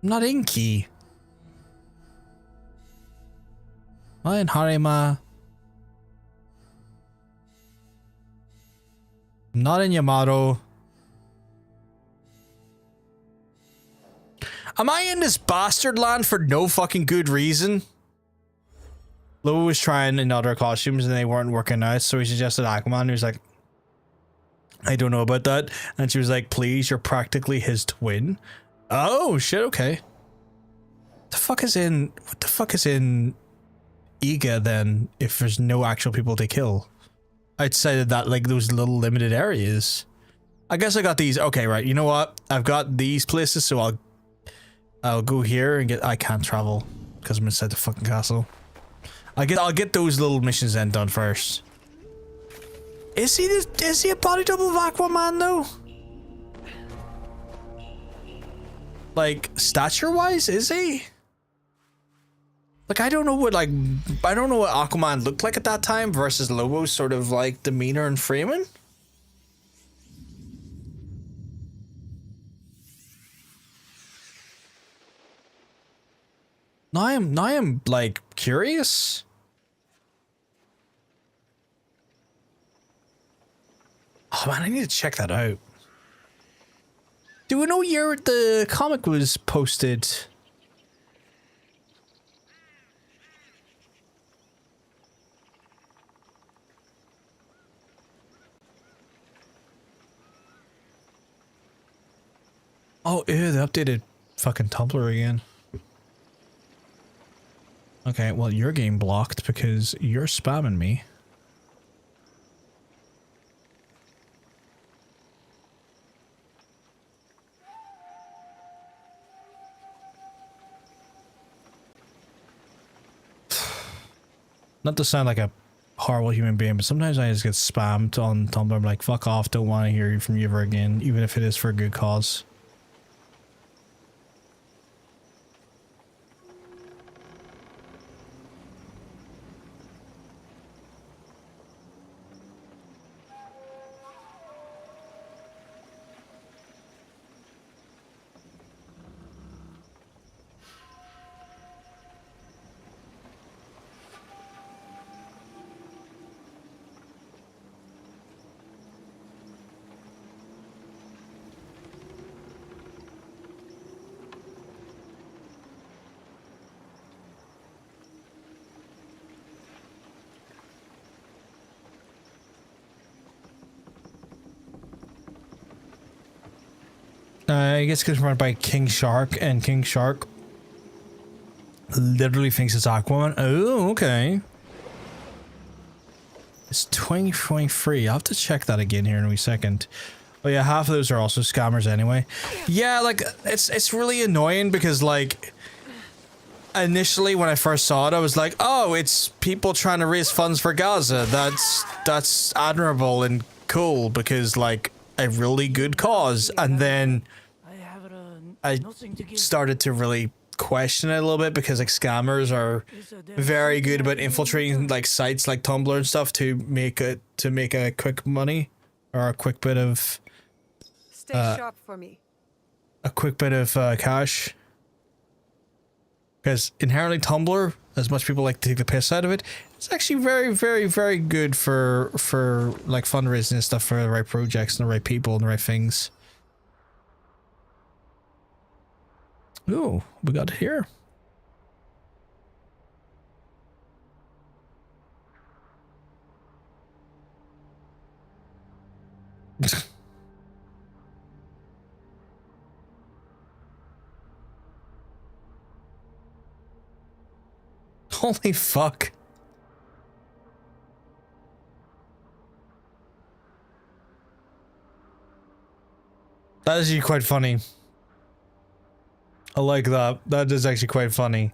I'm not in Key. I'm in Harima. I'm not in Yamato. Am I in this bastard land for no fucking good reason? Lobo was trying in other costumes and they weren't working out, so he suggested Aquaman. He was like, I don't know about that. And she was like, please, you're practically his twin. Oh shit, okay. What the fuck is in Iga then if there's no actual people to kill? Outside of that, like those little limited areas. I guess I got these. Okay, right. You know what? I've got these places, so I'll go here and get. I can't travel because I'm inside the fucking castle. I'll get those little missions then done first. Is he a body double of Aquaman though? Like stature wise, is he? Like I don't know what Aquaman looked like at that time versus Lobo's sort of like demeanor and framing. Now I'm like curious. Oh man, I need to check that out. Do we know what year the comic was posted? Oh, ew, they updated fucking Tumblr again. Okay, well, you're getting blocked because you're spamming me. not to sound like a horrible human being, but sometimes I just get spammed on Tumblr. I'm like, fuck off, don't want to hear from you ever again, even if it is for a good cause. I guess confronted by King Shark, and King Shark literally thinks it's Aquaman. Oh, okay. It's 2023. I'll have to check that again here in a wee second. Oh yeah, half of those are also scammers anyway. Yeah, like, it's really annoying because, like, initially when I first saw it, I was like, oh, it's people trying to raise funds for Gaza. That's admirable and cool because, like, a really good cause. And then I started to really question it a little bit because, like, scammers are very good about infiltrating, like, sites like Tumblr and stuff to make a quick money or a quick bit of Stay sharp for me. a quick bit of cash. Because inherently Tumblr, as much people like to take the piss out of it, it's actually very, very, very good for like fundraising and stuff for the right projects and the right people and the right things. Ooh, we got it here. Holy fuck. That is actually quite funny. I like that. That is actually quite funny.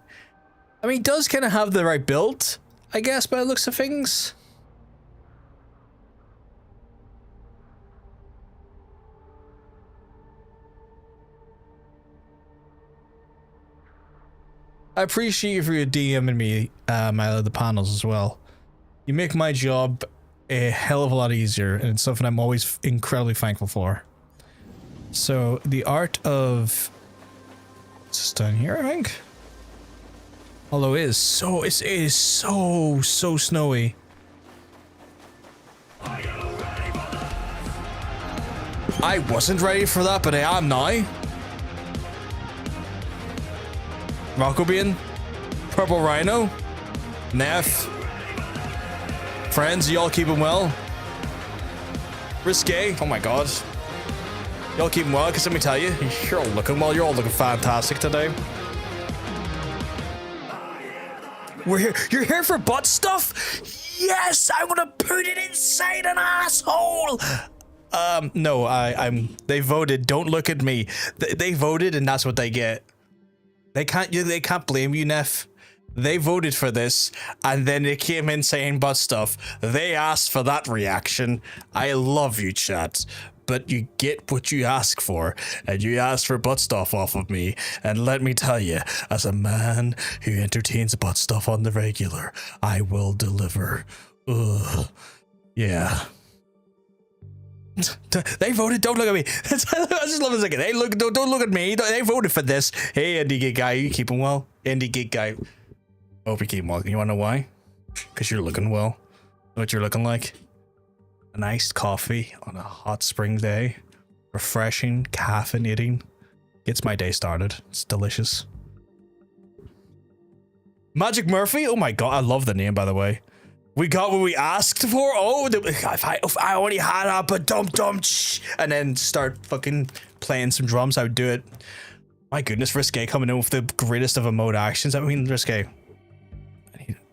I mean, he does kind of have the right build, I guess, by the looks of things. I appreciate you for your DMing me, Milo, the panels as well. You make my job a hell of a lot easier, and it's something I'm always incredibly thankful for. So, the art of... It's just down here, I think. Although it is so snowy. I wasn't ready for that, but I am now. Rocco Bean, Purple Rhino, Neff, friends, y'all keeping well? Risque, oh my god. Y'all keeping well, because let me tell you, you're all looking well, you're all looking fantastic today. We're here, you're here for butt stuff? Yes, I want to put it inside an asshole! No, they voted, don't look at me. They voted and that's what they get. They can't blame you, Neff. They voted for this, and then they came in saying butt stuff. They asked for that reaction. I love you, chat. But you get what you ask for, and you asked for butt stuff off of me. And let me tell you, as a man who entertains butt stuff on the regular, I will deliver. Ugh. Yeah. They voted, don't look at me. I just love a second. Hey, look, don't look at me. They voted for this. Hey, indie gig guy, you keeping well? Indie gig guy. Hope you keep well. You wanna know why? Because you're looking well. Know what you're looking like? An iced coffee on a hot spring day. Refreshing, caffeinating. Gets my day started. It's delicious. Magic Murphy? Oh my god, I love the name, by the way. We got what we asked for. Oh, if I only had a ba-dum-dum, and then start fucking playing some drums, I would do it. My goodness, Risque coming in with the greatest of emote actions. I mean, Risque,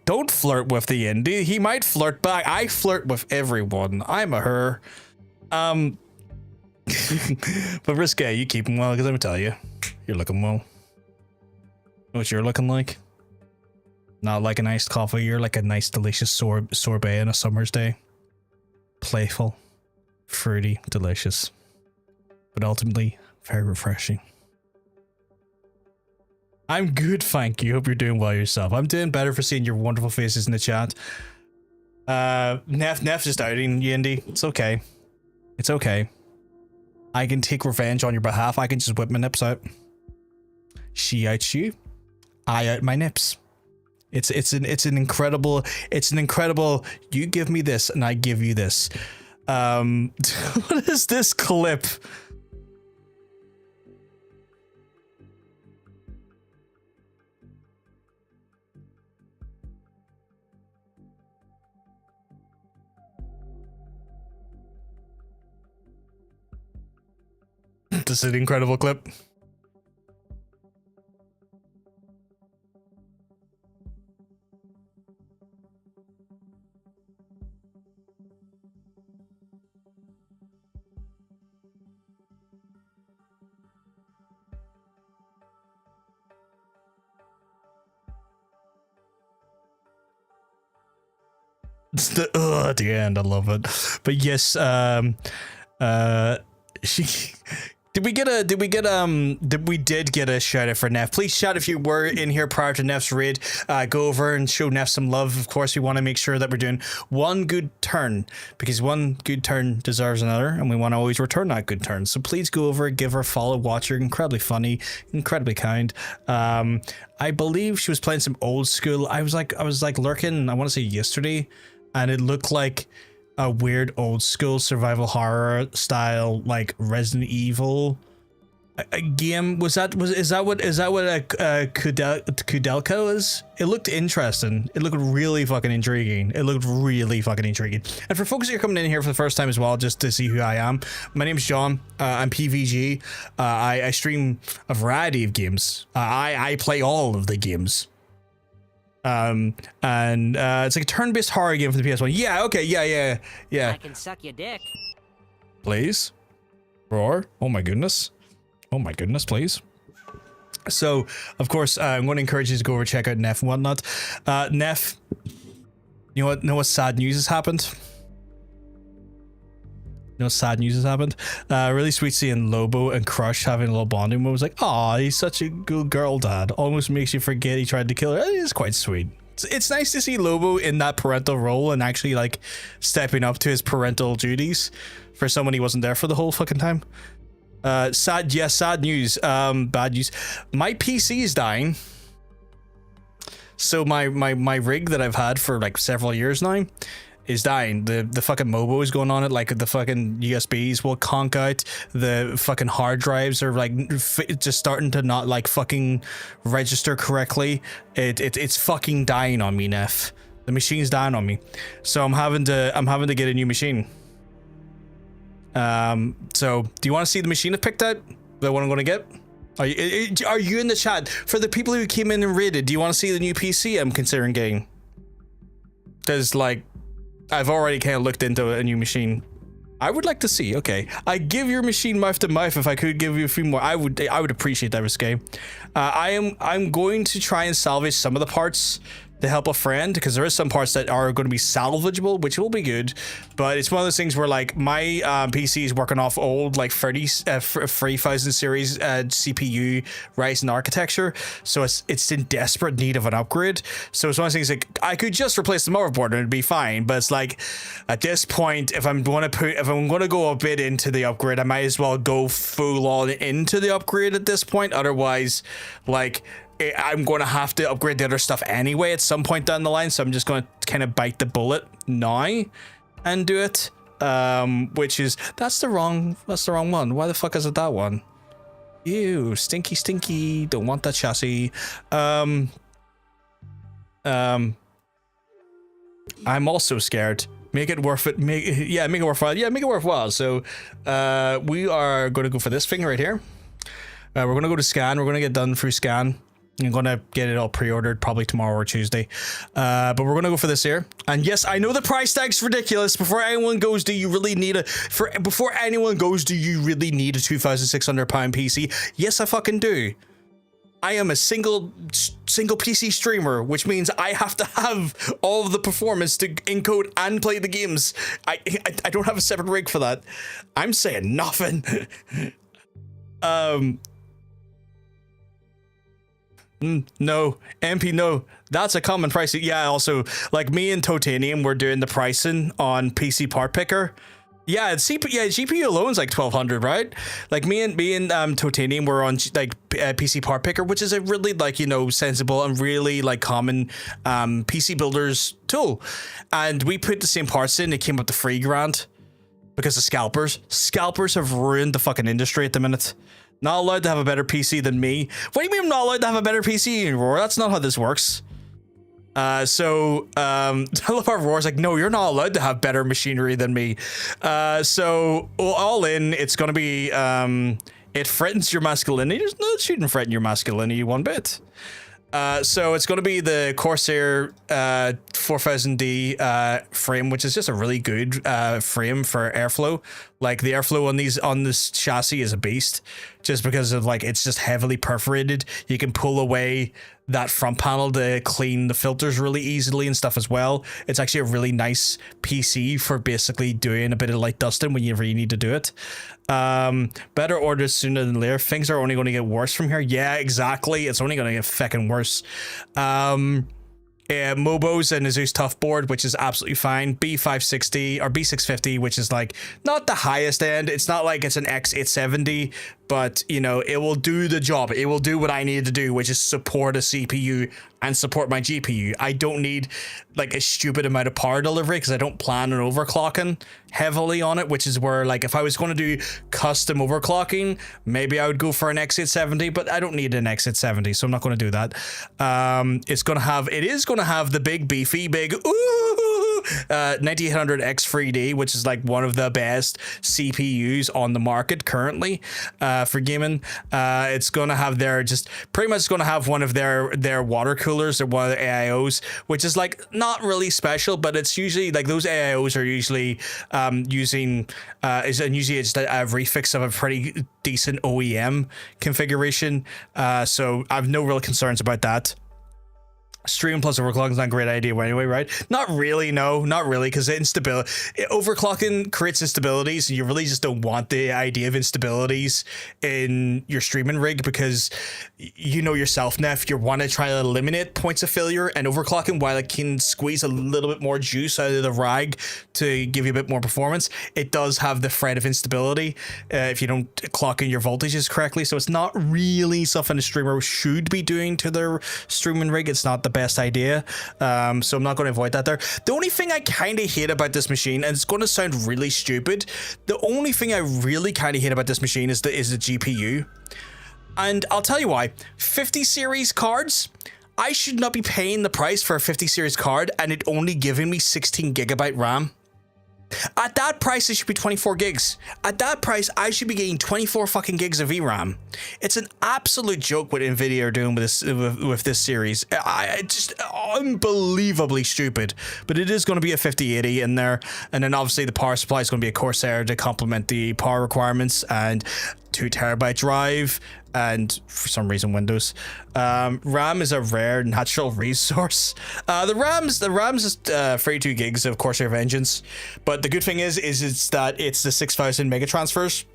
don't flirt with the indie. He might flirt back. I flirt with everyone. I'm a her. But Risque, you keep him well, because let me tell you, you're looking well. Know what you're looking like? Not like an iced coffee, you're like a nice delicious sorbet on a summer's day. Playful, fruity, delicious, but ultimately very refreshing. I'm good, thank you. Hope you're doing well yourself. I'm doing better for seeing your wonderful faces in the chat. Neff just outing Yindy. It's okay. It's okay. I can take revenge on your behalf. I can just whip my nips out. She outs you. I out my nips. It's an incredible, you give me this and I give you this. What is this clip? This is an incredible clip. At the end, I love it. But yes, she we did get a shout out for Neff. Please shout if you were in here prior to Neff's raid. Go over and show Neff some love. Of course, we want to make sure that we're doing one good turn, because one good turn deserves another, and we want to always return that good turn. So please go over, give her a follow, watch her. Incredibly funny, incredibly kind. I believe she was playing some old school. I was like lurking, I want to say yesterday, and it looked like a weird old school survival horror style, like Resident Evil a game. Is that what a Kudelka is? It looked interesting. It looked really fucking intriguing. And for folks that are coming in here for the first time as well, just to see who I am, my name's John. I'm PVG. I stream a variety of games. I play all of the games. It's like a turn-based horror game for the PS1. Yeah, okay, yeah. I can suck your dick. Please? Roar? Oh my goodness, please. So, of course, I'm going to encourage you to go over and check out Neff and whatnot. Neff, you know what sad news has happened? Really sweet seeing Lobo and Crush having a little bonding moment. I was like, oh, he's such a good girl dad. Almost makes you forget he tried to kill her. It is quite sweet. It's nice to see Lobo in that parental role and actually like stepping up to his parental duties for someone he wasn't there for the whole fucking time. Sad news. Bad news. My PC is dying. So my rig that I've had for like several years now is dying. The fucking Mobo is going on it, like the fucking USBs will conk out, the fucking hard drives are like just starting to not like fucking register correctly. It's fucking dying on me, Neff. The machine's dying on me, so I'm having to get a new machine. So do you want to see the machine I've picked out, the one I'm going to get? Are you in the chat? For the people who came in and raided, do you want to see the new PC I'm considering getting? Because like I've already kind of looked into a new machine. I would like to see. Okay, I give your machine mouth to mouth. If I could give you a few more, I would appreciate that, Risque. I'm going to try and salvage some of the parts to help a friend, because there is some parts that are going to be salvageable, which will be good. But it's one of those things where like my PC is working off old like 3000 series CPU Ryzen architecture, so it's in desperate need of an upgrade. So it's one of those things like I could just replace the motherboard and it'd be fine, but it's like at this point, if I'm going to go a bit into the upgrade, I might as well go full on into the upgrade at this point. Otherwise, like I'm going to have to upgrade the other stuff anyway at some point down the line, so I'm just going to kind of bite the bullet now and do it. Which is that's the wrong one. Why the fuck is it that one? Ew, stinky. Don't want that chassis. I'm also scared. Make it worth it. Make it worthwhile. Yeah, make it worthwhile. So, we are going to go for this thing right here. We're going to go to scan. We're going to get done through scan. I'm going to get it all pre-ordered probably tomorrow or Tuesday. But we're going to go for this here. And yes, I know the price tag's ridiculous. Before anyone goes, do you really need a £2,600 PC? Yes, I fucking do. I am a single PC streamer, which means I have to have all of the performance to encode and play the games. I don't have a separate rig for that. I'm saying nothing. No, MP, no. That's a common price. Yeah, also, like me and Totanium were doing the pricing on PC Part Picker. Yeah, GPU alone's like 1,200, right? Like me and Totanium were on like PC Part Picker, which is a really like, you know, sensible and really like common PC builders tool. And we put the same parts in, it came up to $3,000 because of scalpers. Scalpers have ruined the fucking industry at the minute. Not allowed to have a better PC than me. What do you mean I'm not allowed to have a better PC, Roar? That's not how this works. So Teleport Roar's like, no, you're not allowed to have better machinery than me. So all in, it's gonna be it threatens your masculinity. There's no shouldn't threaten your masculinity one bit. So it's going to be the Corsair 4000D frame, which is just a really good frame for airflow. Like the airflow on this chassis is a beast, just because of like it's just heavily perforated. You can pull away that front panel to clean the filters really easily and stuff as well. It's actually a really nice PC for basically doing a bit of light dusting whenever you need to do it. Better orders sooner than later. Things are only going to get worse from here. Yeah, exactly. It's only going to get fucking worse. Mobo's and Asus Tough Board, which is absolutely fine. B560 or B650, which is like not the highest end. It's not like it's an X870, but you know, it will do the job. It will do what I need to do, which is support a CPU and support my GPU. I don't need like a stupid amount of power delivery because I don't plan on overclocking heavily on it, which is where like if I was going to do custom overclocking, maybe I would go for an X870, but I don't need an X870, so I'm not going to do that. It is going to have the big beefy 9800X3D, which is like one of the best CPUs on the market currently for gaming. It's going to have one of their water coolers or one of the AIOs, which is like not really special, but it's usually like those AIOs are usually usually it's a refix of a pretty decent OEM configuration. So I have no real concerns about that. Stream plus overclocking is not a great idea anyway, right? Not really, no, not really, because overclocking creates instabilities, and you really just don't want the idea of instabilities in your streaming rig, because you know yourself, Neff, you want to try to eliminate points of failure, and overclocking, while it can squeeze a little bit more juice out of the rag to give you a bit more performance, it does have the threat of instability if you don't clock in your voltages correctly. So it's not really something a streamer should be doing to their streaming rig. It's not the best idea, so I'm not going to avoid that there. The only thing I kind of hate about this machine, and it's going to sound really stupid, the only thing I really kind of hate about this machine is the GPU, and I'll tell you why. 50 series cards, I should not be paying the price for a 50 series card and it only giving me 16 gigabyte RAM. At that price, it should be 24 gigs. At that price, I should be getting 24 fucking gigs of VRAM. It's an absolute joke what Nvidia are doing with this series. It's just unbelievably stupid. But it is going to be a 5080 in there, and then obviously the power supply is going to be a Corsair to complement the power requirements, and 2 terabyte drive, and for some reason Windows. RAM is a rare natural resource. The RAM's is 32 gigs of Corsair Vengeance, but the good thing is that it's the 6000 mega transfers,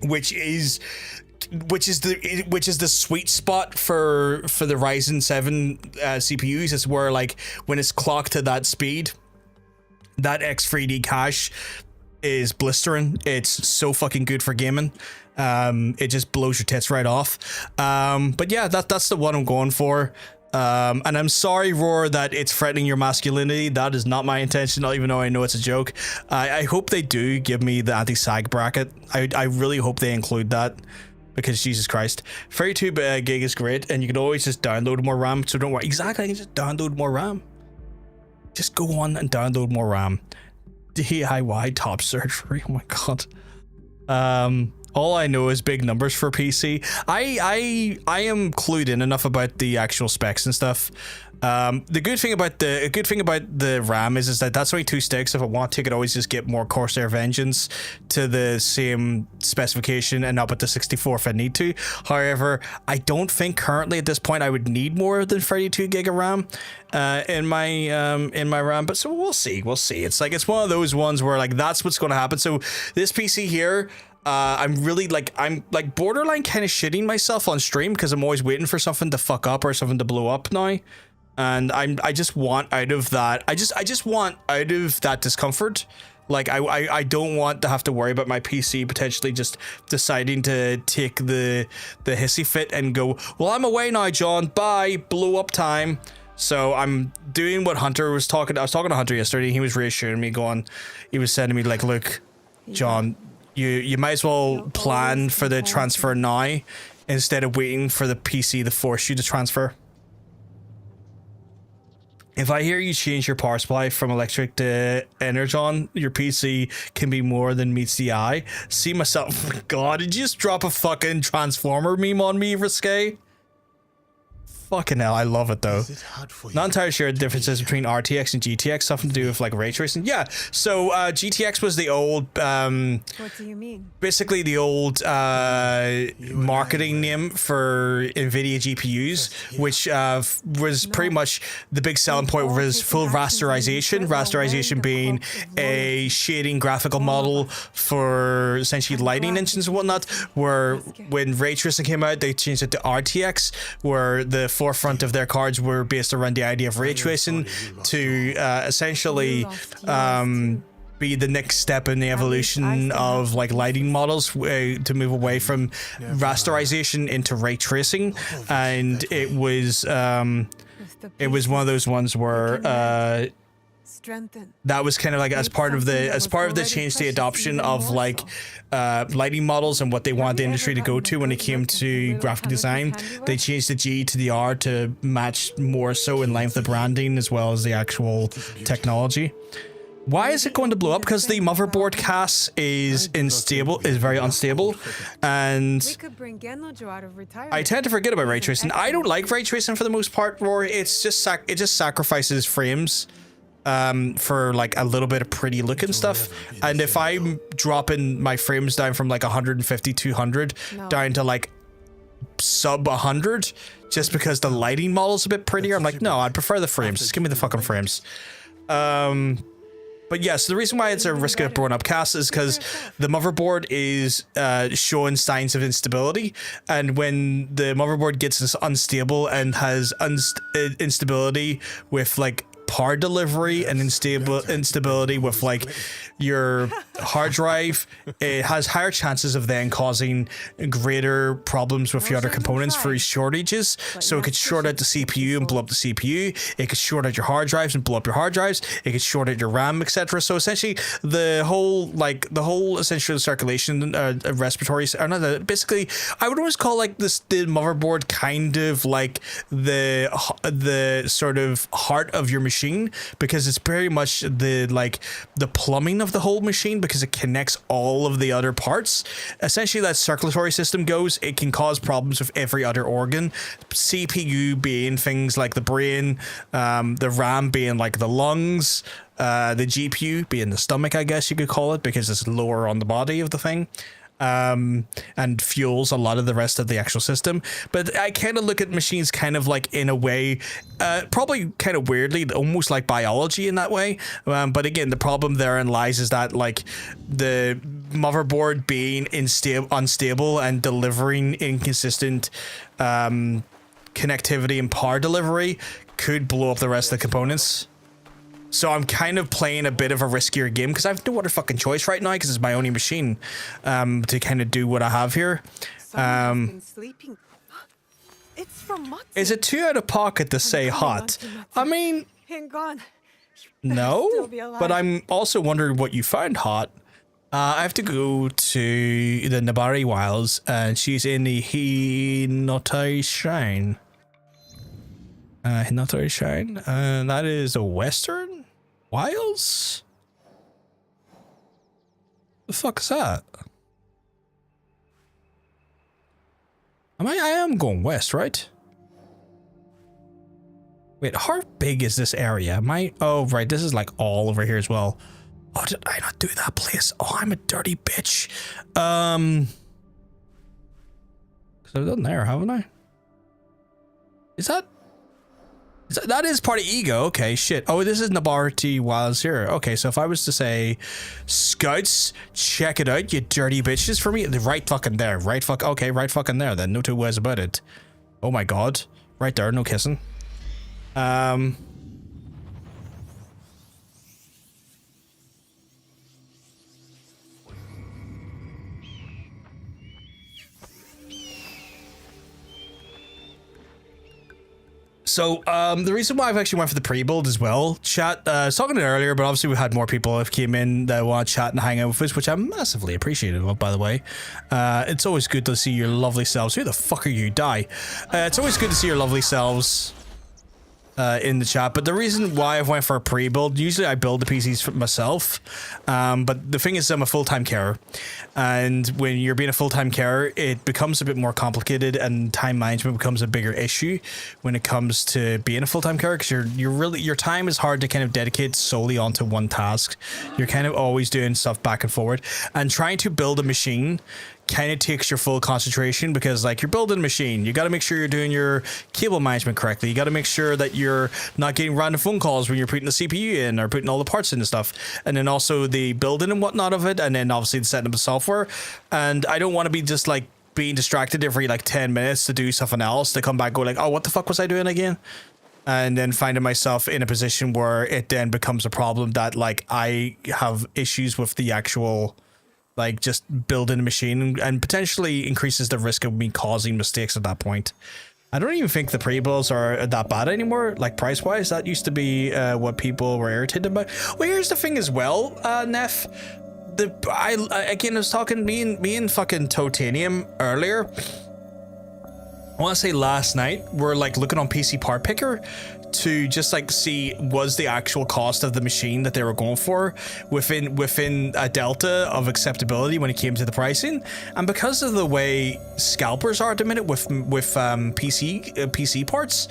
which is the sweet spot for the Ryzen 7 CPUs. It's where like when it's clocked to that speed, that X3D cache is blistering. It's so fucking good for gaming. It just blows your tits right off. But yeah, that's the one I'm going for. And I'm sorry, Roar, that it's threatening your masculinity. That is not my intention, even though I know it's a joke. I hope they do give me the anti-sag bracket. I really hope they include that, because Jesus Christ, 32 gig is great, and you can always just download more RAM, so don't worry. Exactly, I can just download more RAM. Just go on and download more RAM. DIY top surgery, oh my god. All I know is big numbers for PC. I am clued in enough about the actual specs and stuff The good thing about the RAM is that that's only 2 sticks. If I want to, I could always just get more Corsair Vengeance to the same specification and up at the 64 if I need to. However, I don't think currently at this point I would need more than 32 gig of RAM in my RAM. But so we'll see. It's like it's one of those ones where like that's what's going to happen. So this PC here. I'm borderline kind of shitting myself on stream because I'm always waiting for something to fuck up or something to blow up now, and I just want out of that. I just want out of that discomfort. Like I don't want to have to worry about my PC potentially just deciding to take the hissy fit and go, well, I'm away now, John. Bye, blow up time. So I'm doing what Hunter was talking. I was talking to Hunter yesterday. He was reassuring me, he was saying to me like, look, John. You might as well plan for the transfer now instead of waiting for the PC to force you to transfer. If I hear you change your power supply from electric to Energon, your PC can be more than meets the eye. See myself. God, did you just drop a fucking Transformer meme on me, Risque? Fucking hell, I love it though. Not entirely sure the differences between RTX and GTX, something to do with like ray tracing. Yeah, so GTX was the old What do you mean? basically the old marketing name for NVIDIA GPUs, which was pretty much the big selling point was full rasterization. Rasterization being a shading graphical model for essentially lighting engines and whatnot, where when ray tracing came out, they changed it to RTX, where the forefront of their cards were based around the idea of ray tracing to essentially be the next step in the evolution of like lighting models to move away from rasterization into ray tracing. And it was one of those ones where that was kind of like as part of the change, the adoption of like lighting models and what they wanted the industry to go to when it came to graphic design. They changed the G to the R to match more so in line with the branding as well as the actual technology. Why is it going to blow up? Because the motherboard cast is very unstable, and I tend to forget about ray tracing. I don't like ray tracing for the most part, Rory. It just sacrifices frames for like a little bit of pretty looking stuff, and if I'm dropping my frames down from like 150 200 down to like sub 100 just because the lighting model's a bit prettier, I'm like, no, I'd prefer the frames. Just give me the fucking frames. But yes, the reason why it's a risk of blowing up cast is because the motherboard is showing signs of instability, and when the motherboard gets unstable and has instability with like power delivery and instability with like your hard drive, it has higher chances of then causing greater problems with your other components for shortages. So it could short out the CPU and blow up the CPU. It could short out your hard drives and blow up your hard drives. It could short out your RAM, etc. So essentially, the whole essential circulation, respiratory, or not. Basically, I would always call like this the motherboard kind of like the sort of heart of your machine, because it's very much the plumbing of the whole machine, because it connects all of the other parts. Essentially, that circulatory system goes, it can cause problems with every other organ. CPU being things like the brain, the RAM being like the lungs, the GPU being the stomach, I guess you could call it, because it's lower on the body of the thing. And fuels a lot of the rest of the actual system. But I kind of look at machines kind of like in a way, probably kind of weirdly, almost like biology in that way. But again, the problem therein lies is that like the motherboard being unstable and delivering inconsistent connectivity and power delivery could blow up the rest of the components. So I'm kind of playing a bit of a riskier game because I have no other fucking choice right now, because it's my only machine to kind of do what I have here. Is it too out of pocket to say hot? I mean, no, but I'm also wondering what you found hot. I have to go to the Nabari Wilds, and she's in the Hinotai Shrine. Hinotai Shrine, and that is a Western Wilds? The fuck is that? I am going west, right? Wait, how big is this area? Oh, right, this is like all over here as well. Oh, did I not do that place? Oh, I'm a dirty bitch. So I've done there, haven't I? That is part of Ego. Okay, shit. Oh, this is Nabarti Wild Zero. Okay, so if I was to say, Scouts, check it out, you dirty bitches, for me, right fucking there. Right fucking there then. No two ways about it. Oh my god. Right there, no kissing. So, the reason why I've actually went for the pre-build as well, chat, I was talking to it earlier, but obviously we had more people who came in that want to chat and hang out with us, which I'm massively appreciative of, by the way. It's always good to see your lovely selves. Who the fuck are you? Die. It's always good to see your lovely selves in the chat, but the reason why I went for a pre-build, usually I build the PCs for myself, but the thing is I'm a full-time carer, and when you're being a full-time carer, it becomes a bit more complicated, and time management becomes a bigger issue when it comes to being a full-time carer, because your time is hard to kind of dedicate solely onto one task. You're kind of always doing stuff back and forward, and trying to build a machine kind of takes your full concentration, because like you're building a machine, you got to make sure you're doing your cable management correctly, you got to make sure that you're not getting random phone calls when you're putting the CPU in or putting all the parts in and stuff, and then also the building and whatnot of it, and then obviously the setting up the software. And I don't want to be just like being distracted every like 10 minutes to do something else, to come back and go like, oh, what the fuck was I doing again? And then finding myself in a position where it then becomes a problem that like I have issues with the actual like just building a machine, and potentially increases the risk of me causing mistakes at that point. I don't even think the pre-builds are that bad anymore, like price-wise. That used to be what people were irritated about. Well, here's the thing as well, Neff. I was talking, me and fucking Totanium earlier. I want to say last night, we're like looking on PC Part Picker to just like see was the actual cost of the machine that they were going for within a delta of acceptability when it came to the pricing. And because of the way scalpers are at the minute with PC parts,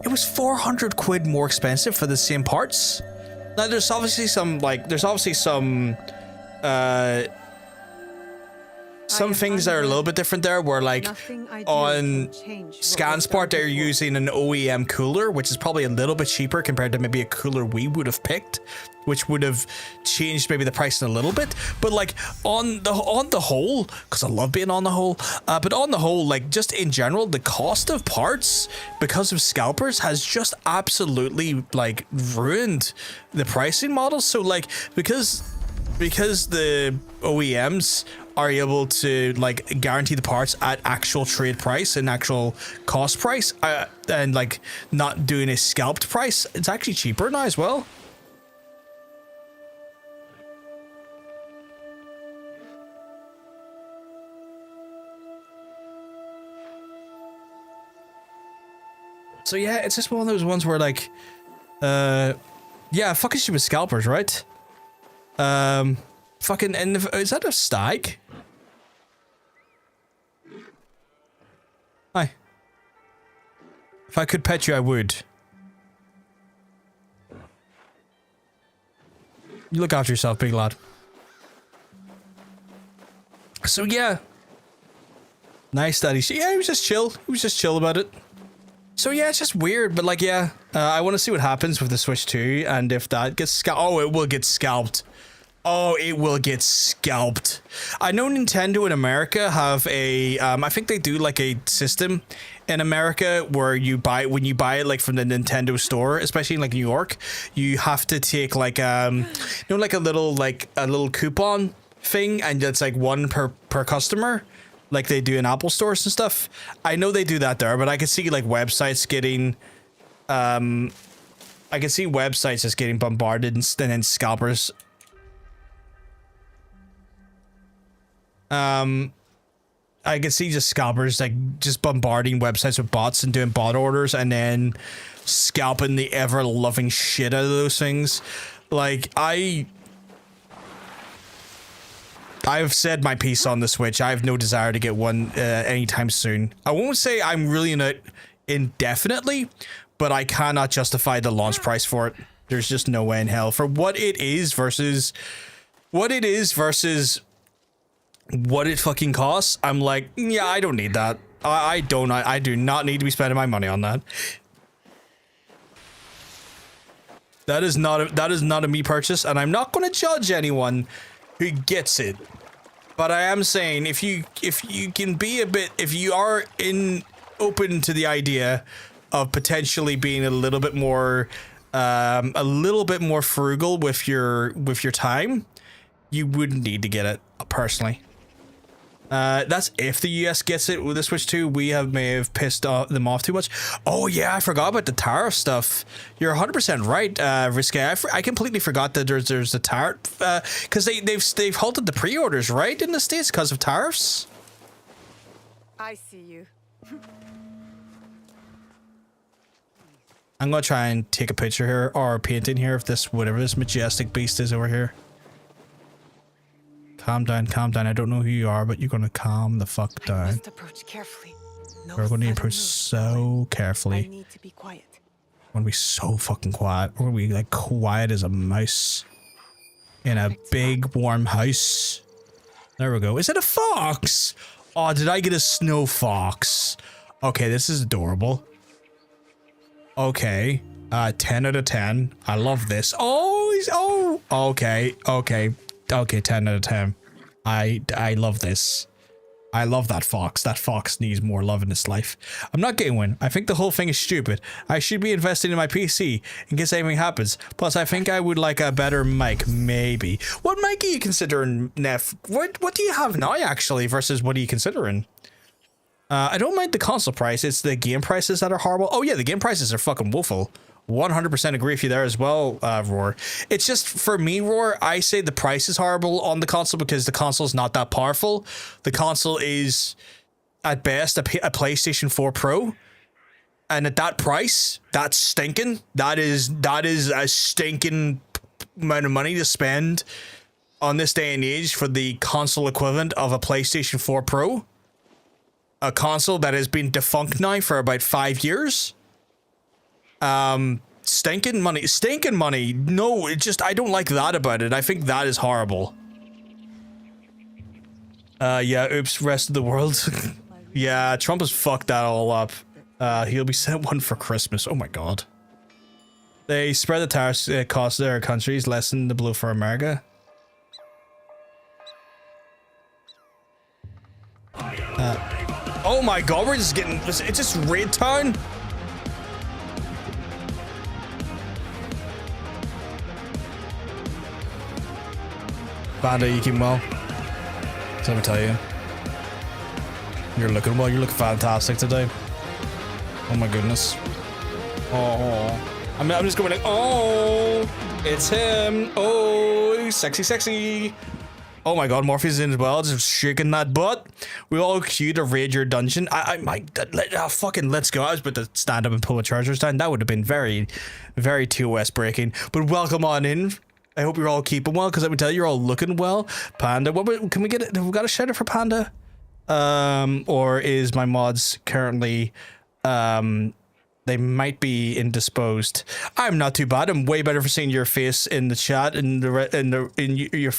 it was 400 quid more expensive for the same parts. Now there's obviously some things that are a little bit different there, where like on ScanSport they're using an OEM cooler, which is probably a little bit cheaper compared to maybe a cooler we would have picked, which would have changed maybe the pricing a little bit. But like on the whole, because I love being on the whole, but on the whole, like just in general, the cost of parts because of scalpers has just absolutely like ruined the pricing model. So like because the OEMs are able to like guarantee the parts at actual trade price and actual cost price, and like not doing a scalped price, it's actually cheaper now as well. So yeah, it's just one of those ones where like, yeah, fucking stupid scalpers, right? Fucking, and is that a stag? Hi. If I could pet you, I would. You look after yourself, big lad. So yeah. Nice daddy. Yeah, he was just chill. He was just chill about it. So yeah, it's just weird, but like, yeah. I want to see what happens with the Switch 2, and if that gets scalped. Oh, it will get scalped. Oh, it will get scalped. I know Nintendo in America have a, I think they do like a system in America where when you buy it like from the Nintendo store, especially in like New York, you have to take like, like a little coupon thing, and it's like one per customer, like they do in Apple stores and stuff. I know they do that there, but I can see like websites getting, I can see websites just getting bombarded and then scalpers. I can see just scalpers like just bombarding websites with bots and doing bot orders and then scalping the ever loving shit out of those things. Like I've said my piece on the Switch. I have no desire to get one anytime soon. I won't say I'm really in it indefinitely, but I cannot justify the launch price for it. There's just no way in hell for what it is versus what it fucking costs. I'm like, yeah, I don't need that. I do not need to be spending my money on that. That is not a me purchase, and I'm not going to judge anyone who gets it. But I am saying if you can be if you are open to the idea of potentially being a little bit more frugal with your time, you wouldn't need to get it personally. That's if the US gets it with the Switch 2. We may have pissed them off too much. Oh yeah, I forgot about the tariff stuff. You're 100% right, Risque. I completely forgot that there's a tariff because they've halted the pre-orders, right, in the States because of tariffs. I see you. I'm gonna try and take a picture here or a painting here of this whatever this majestic beast is over here. Calm down, calm down. I don't know who you are, but you're gonna calm the fuck down. I must approach carefully. We're gonna approach so carefully. I need to be quiet. We're gonna be so fucking quiet. We're gonna be like quiet as a mouse in a big warm house. There we go. Is it a fox? Oh, did I get a snow fox? Okay, this is adorable. Okay, 10 out of 10. I love this. Oh, okay, 10 out of 10. I love this. I love that fox. That fox needs more love in its life. I'm not getting one. I think the whole thing is stupid. I should be investing in my PC in case anything happens. Plus, I think I would like a better mic, maybe. What mic are you considering, Neff? What do you have now, actually, versus what are you considering? I don't mind the console price. It's the game prices that are horrible. Oh yeah, the game prices are fucking woeful. 100% agree with you there as well, Roar. It's just, for me, Roar, I say the price is horrible on the console because the console is not that powerful. The console is, at best, a PlayStation 4 Pro. And at that price, that's stinking. That is a stinking amount of money to spend on this day and age for the console equivalent of a PlayStation 4 Pro. A console that has been defunct now for about 5 years. Stinking money. No, it just, I don't like that about it. I think that is horrible. Yeah, oops, rest of the world. Yeah, Trump has fucked that all up. He'll be sent one for Christmas. Oh my god. They spread the tariffs cost their countries, lessen the blow for America. Oh my god, we're just getting, it's just Raid Town. Panda, you keeping well? So let me tell you. You're looking well, you're looking fantastic today. Oh my goodness. Oh. I'm just going like, oh, it's him. Oh, sexy. Oh my god, Morphe's in as well, just shaking that butt. We all queue to raid your dungeon. Fucking let's go. I was about to stand up and pull my chargers down. That would have been very, very TOS breaking. But welcome on in. I hope you're all keeping well, because I would tell you, you're all looking well. Panda, can we get it? Have we got a shout out for Panda? Or is my mods currently, they might be indisposed. I'm not too bad. I'm way better for seeing your face in the chat, in your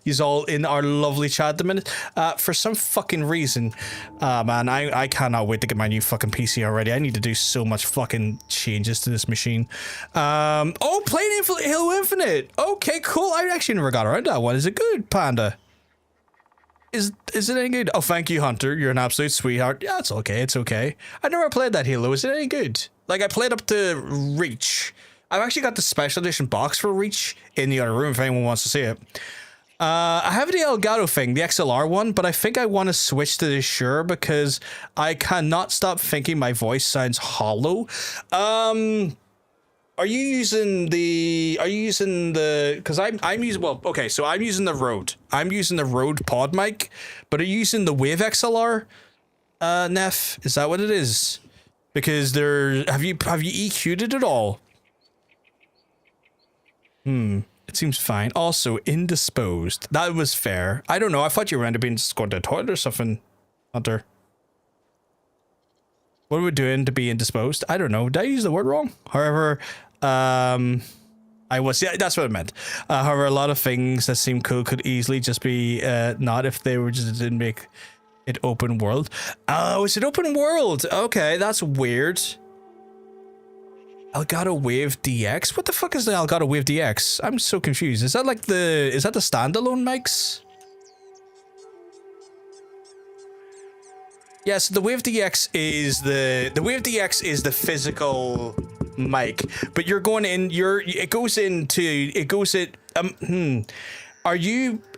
you's all in our lovely chat at the minute. For some fucking reason, man, I cannot wait to get my new fucking PC already. I need to do so much fucking changes to this machine. Oh, playing Halo Infinite. Okay, cool. I actually never got around to that one. Is it good, Panda? Is it any good? Oh, thank you, Hunter. You're an absolute sweetheart. Yeah, it's okay. It's okay. I never played that Halo. Is it any good? Like, I played up to Reach. I've actually got the special edition box for Reach in the other room if anyone wants to see it. I have the Elgato thing, the XLR one, but I think I want to switch to the Shure because I cannot stop thinking my voice sounds hollow. Are you using the, because I'm using, well, okay, so I'm using the Rode. I'm using the Rode pod mic, but are you using the Wave XLR, Neff? Is that what it is? Because have you EQ'd it at all? It seems fine. Also, indisposed. That was fair. I don't know. I thought you were going to be going to the toilet or something, Hunter. What are we doing to be indisposed? I don't know. Did I use the word wrong? However, I was, yeah, that's what I meant. However, a lot of things that seem cool could easily just be not if they were just didn't make it open world. Oh, it's an open world. Okay, that's weird. Elgato Wave DX? What the fuck is the Elgato Wave DX? I'm so confused. Is that like is that the standalone mics? Yeah, so the Wave DX is the Wave DX is the physical mic, but you're going in, it goes in,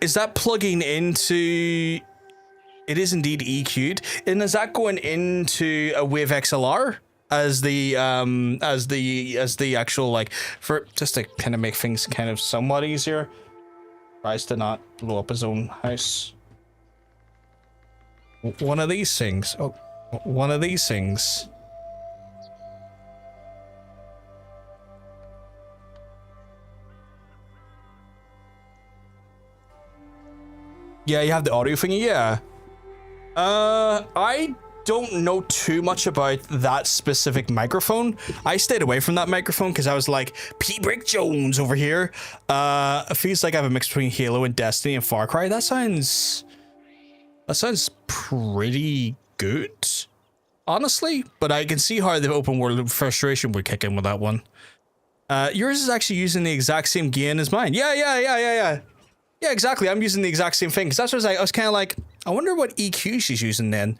is that plugging into, it is indeed EQ'd, and is that going into a Wave XLR as the actual, like, for, just to kind of make things kind of somewhat easier, tries to not blow up his own house. One of these things. Oh, one of these things. Yeah, you have the audio thingy, yeah. I don't know too much about that specific microphone. I stayed away from that microphone because I was like, P. Brick Jones over here. It feels like I have a mix between Halo and Destiny and Far Cry. That sounds pretty good, honestly, but I can see how the open world frustration would kick in with that one. Yours is actually using the exact same gain as mine. Yeah, exactly. I'm using the exact same thing, because that's what I was kind of like, I wonder what EQ she's using then.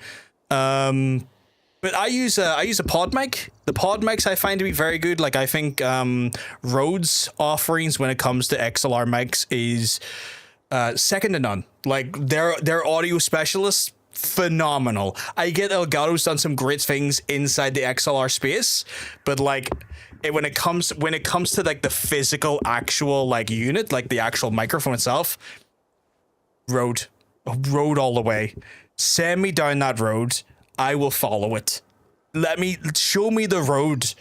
But I use a pod mic. The pod mics I find to be very good. Like, I think Rode's offerings when it comes to XLR mics is second to none. Like, their audio specialists, phenomenal. I get Elgato's done some great things inside the XLR space, but like when it comes to like the physical actual like unit, like the actual microphone itself, Rode all the way. Send me down that road. I will follow it. Show me the road,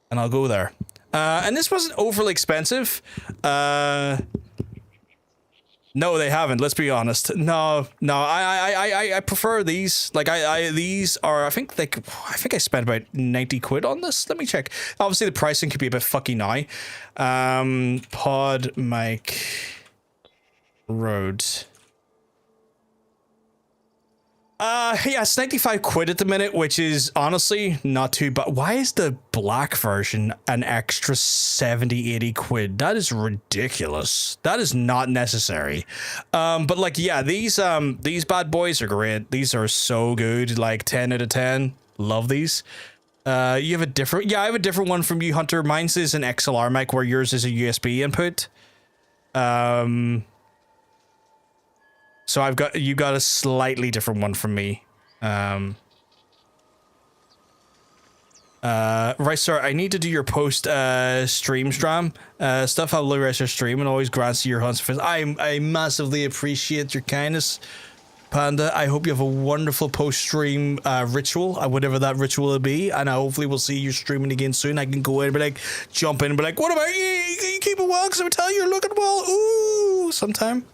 and I'll go there. And this wasn't overly expensive. No, they haven't. Let's be honest. No. I prefer these. Like these are. I think I spent about 90 quid on this. Let me check. Obviously, the pricing could be a bit fucky now. Pod mic Rode. Yeah, it's 95 quid at the minute, which is honestly not too bad. Why is the black version an extra 70, 80 quid? That is ridiculous. That is not necessary. But like, yeah, these bad boys are great. These are so good. Like 10 out of 10. Love these. You have a different, I have a different one from you, Hunter. Mine's is an XLR mic where yours is a USB input. So you got a slightly different one from me. Right, sir, I need to do your post stream stuff. I'll look at your stream and always grants you your hunts. I massively appreciate your kindness, Panda. I hope you have a wonderful post stream ritual, whatever that ritual will be, and hopefully we'll see you streaming again soon. I can go in and be like, jump in and be like, what about you? You keep it well because I tell you you're looking well. Ooh, sometime.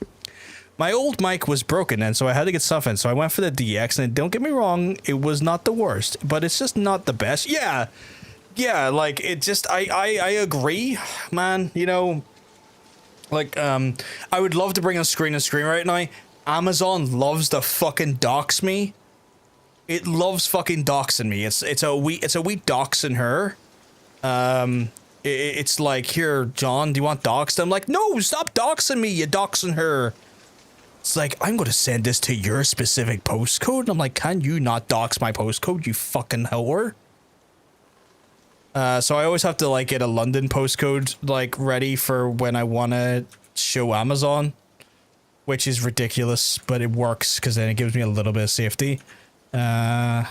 My old mic was broken, and so I had to get something. So I went for the DX, and don't get me wrong, it was not the worst, but it's just not the best. Yeah, like it just, I agree, man. You know, like I would love to bring a screen right now. Amazon loves to fucking dox me. It loves fucking doxing me. It's a wee doxing her. It's like, here, John, do you want doxed? I'm like, no, stop doxing me, you doxing her. It's like, I'm going to send this to your specific postcode. And I'm like, can you not dox my postcode, you fucking whore? So I always have to like get a London postcode like ready for when I want to show Amazon, which is ridiculous, but it works because then it gives me a little bit of safety. That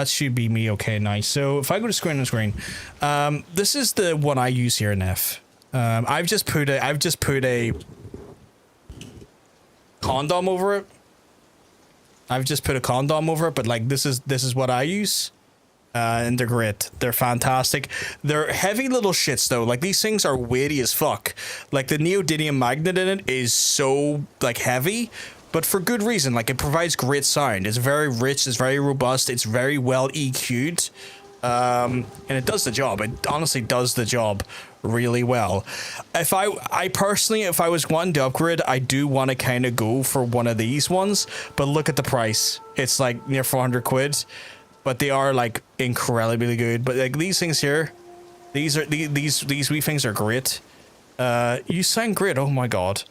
should be me okay now. So if I go to screen, this is the one I use here in F. I've just put a condom over it. But like this is what I use. And they're great. They're fantastic. They're heavy little shits though. Like these things are weighty as fuck. Like the neodymium magnet in it is so like heavy, but for good reason. Like, it provides great sound. It's very rich, it's very robust, it's very well EQ'd. And it does the job. It honestly does the job really well. If I personally, if I was wanting to upgrade, I do want to kind of go for one of these ones, but look at the price. It's like near 400 quid, but they are like incredibly good. But like these things here, these wee things are great. You sound great. Oh my god.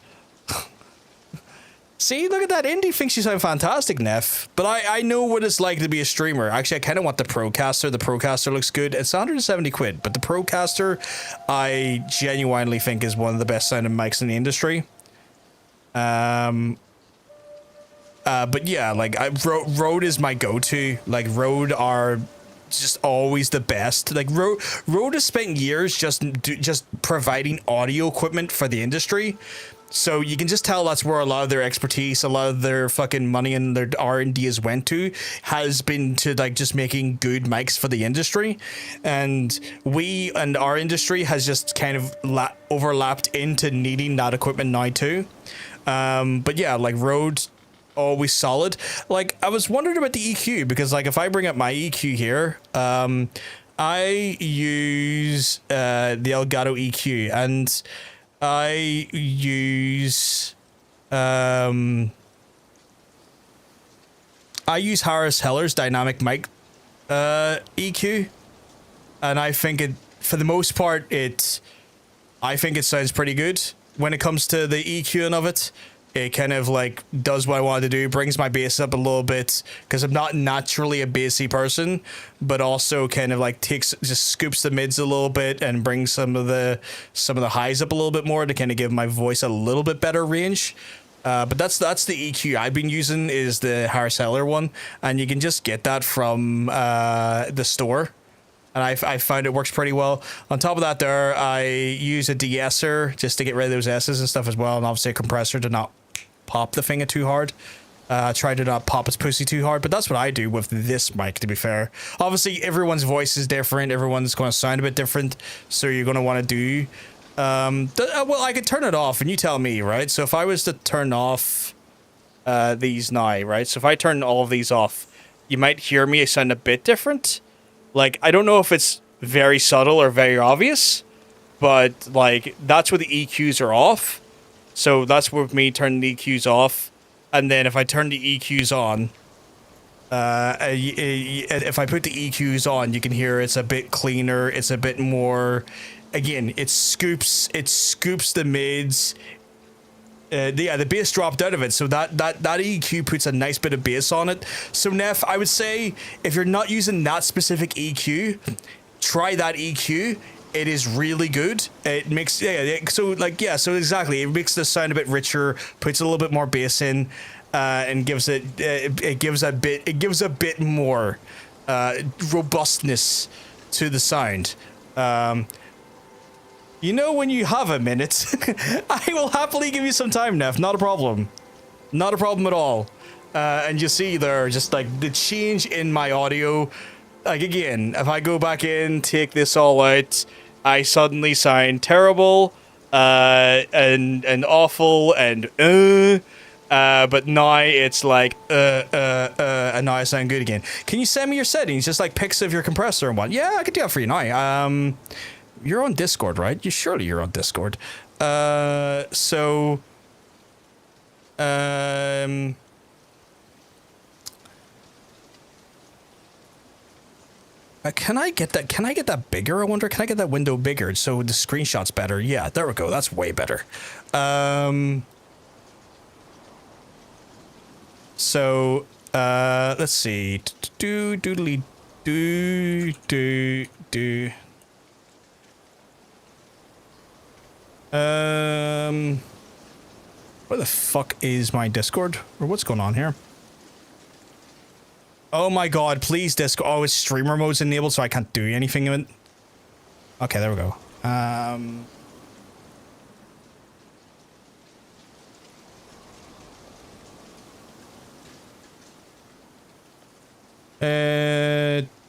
See, look at that. Indy thinks you sound fantastic, Neff. But I know what it's like to be a streamer. Actually, I kind of want the Procaster. The Procaster looks good. It's 170 quid, but the Procaster, I genuinely think is one of the best sounding mics in the industry. But yeah, like Rode is my go-to. Like Rode are just always the best. Like Rode has spent years just providing audio equipment for the industry. So you can just tell that's where a lot of their expertise, a lot of their fucking money and their R&D has been to like just making good mics for the industry. And our industry has just kind of overlapped into needing that equipment now too. But yeah, like Rode, always solid. Like I was wondering about the EQ, because like if I bring up my EQ here, I use the Elgato EQ, and I use Harris Heller's dynamic mic EQ, and I think it, for the most part, I think it sounds pretty good. When it comes to the EQing of it, it kind of like does what I wanted to do, brings my bass up a little bit, because I'm not naturally a bassy person, but also kind of like just scoops the mids a little bit and brings some of the highs up a little bit more to kind of give my voice a little bit better range. But that's the EQ I've been using, is the Harris Heller one, and you can just get that from the store. And I found it works pretty well. On top of that there, I use a de-esser just to get rid of those S's and stuff as well, and obviously a compressor to not pop the finger too hard. Try to not pop its pussy too hard, but that's what I do with this mic, to be fair. Obviously, everyone's voice is different. Everyone's going to sound a bit different, so you're going to want to do... well, I could turn it off, and you tell me, right? So if I was to turn off these now, right? So if I turn all of these off, you might hear me sound a bit different. Like, I don't know if it's very subtle or very obvious, but, like, that's where the EQs are off. So that's with me turning the EQs off. And then if I turn the EQs on, if I put the EQs on, you can hear it's a bit cleaner. It's a bit more, again, it scoops the mids. The bass dropped out of it, so that EQ puts a nice bit of bass on it. So Neff, I would say if you're not using that specific EQ, try that EQ. It is really good. It makes so exactly, it makes the sound a bit richer, puts a little bit more bass in, and gives a bit more robustness to the sound. You know, when you have a minute, I will happily give you some time, Neff. Not a problem. Not a problem at all. And you see there, just like the change in my audio. Like again, if I go back in, take this all out, I suddenly sound terrible, and awful, and but now it's like and now I sound good again. Can you send me your settings, just like pics of your compressor and what? Yeah, I could do that for you now. You're on Discord, right? You're on Discord. Can I get that? Can I get that bigger? I wonder. Can I get that window bigger so the screenshot's better? Yeah, there we go. That's way better. Let's see. Where the fuck is my Discord? Or what's going on here? Oh my god, please Discord. Oh, it's streamer mode's enabled, so I can't do anything in it. Okay, there we go.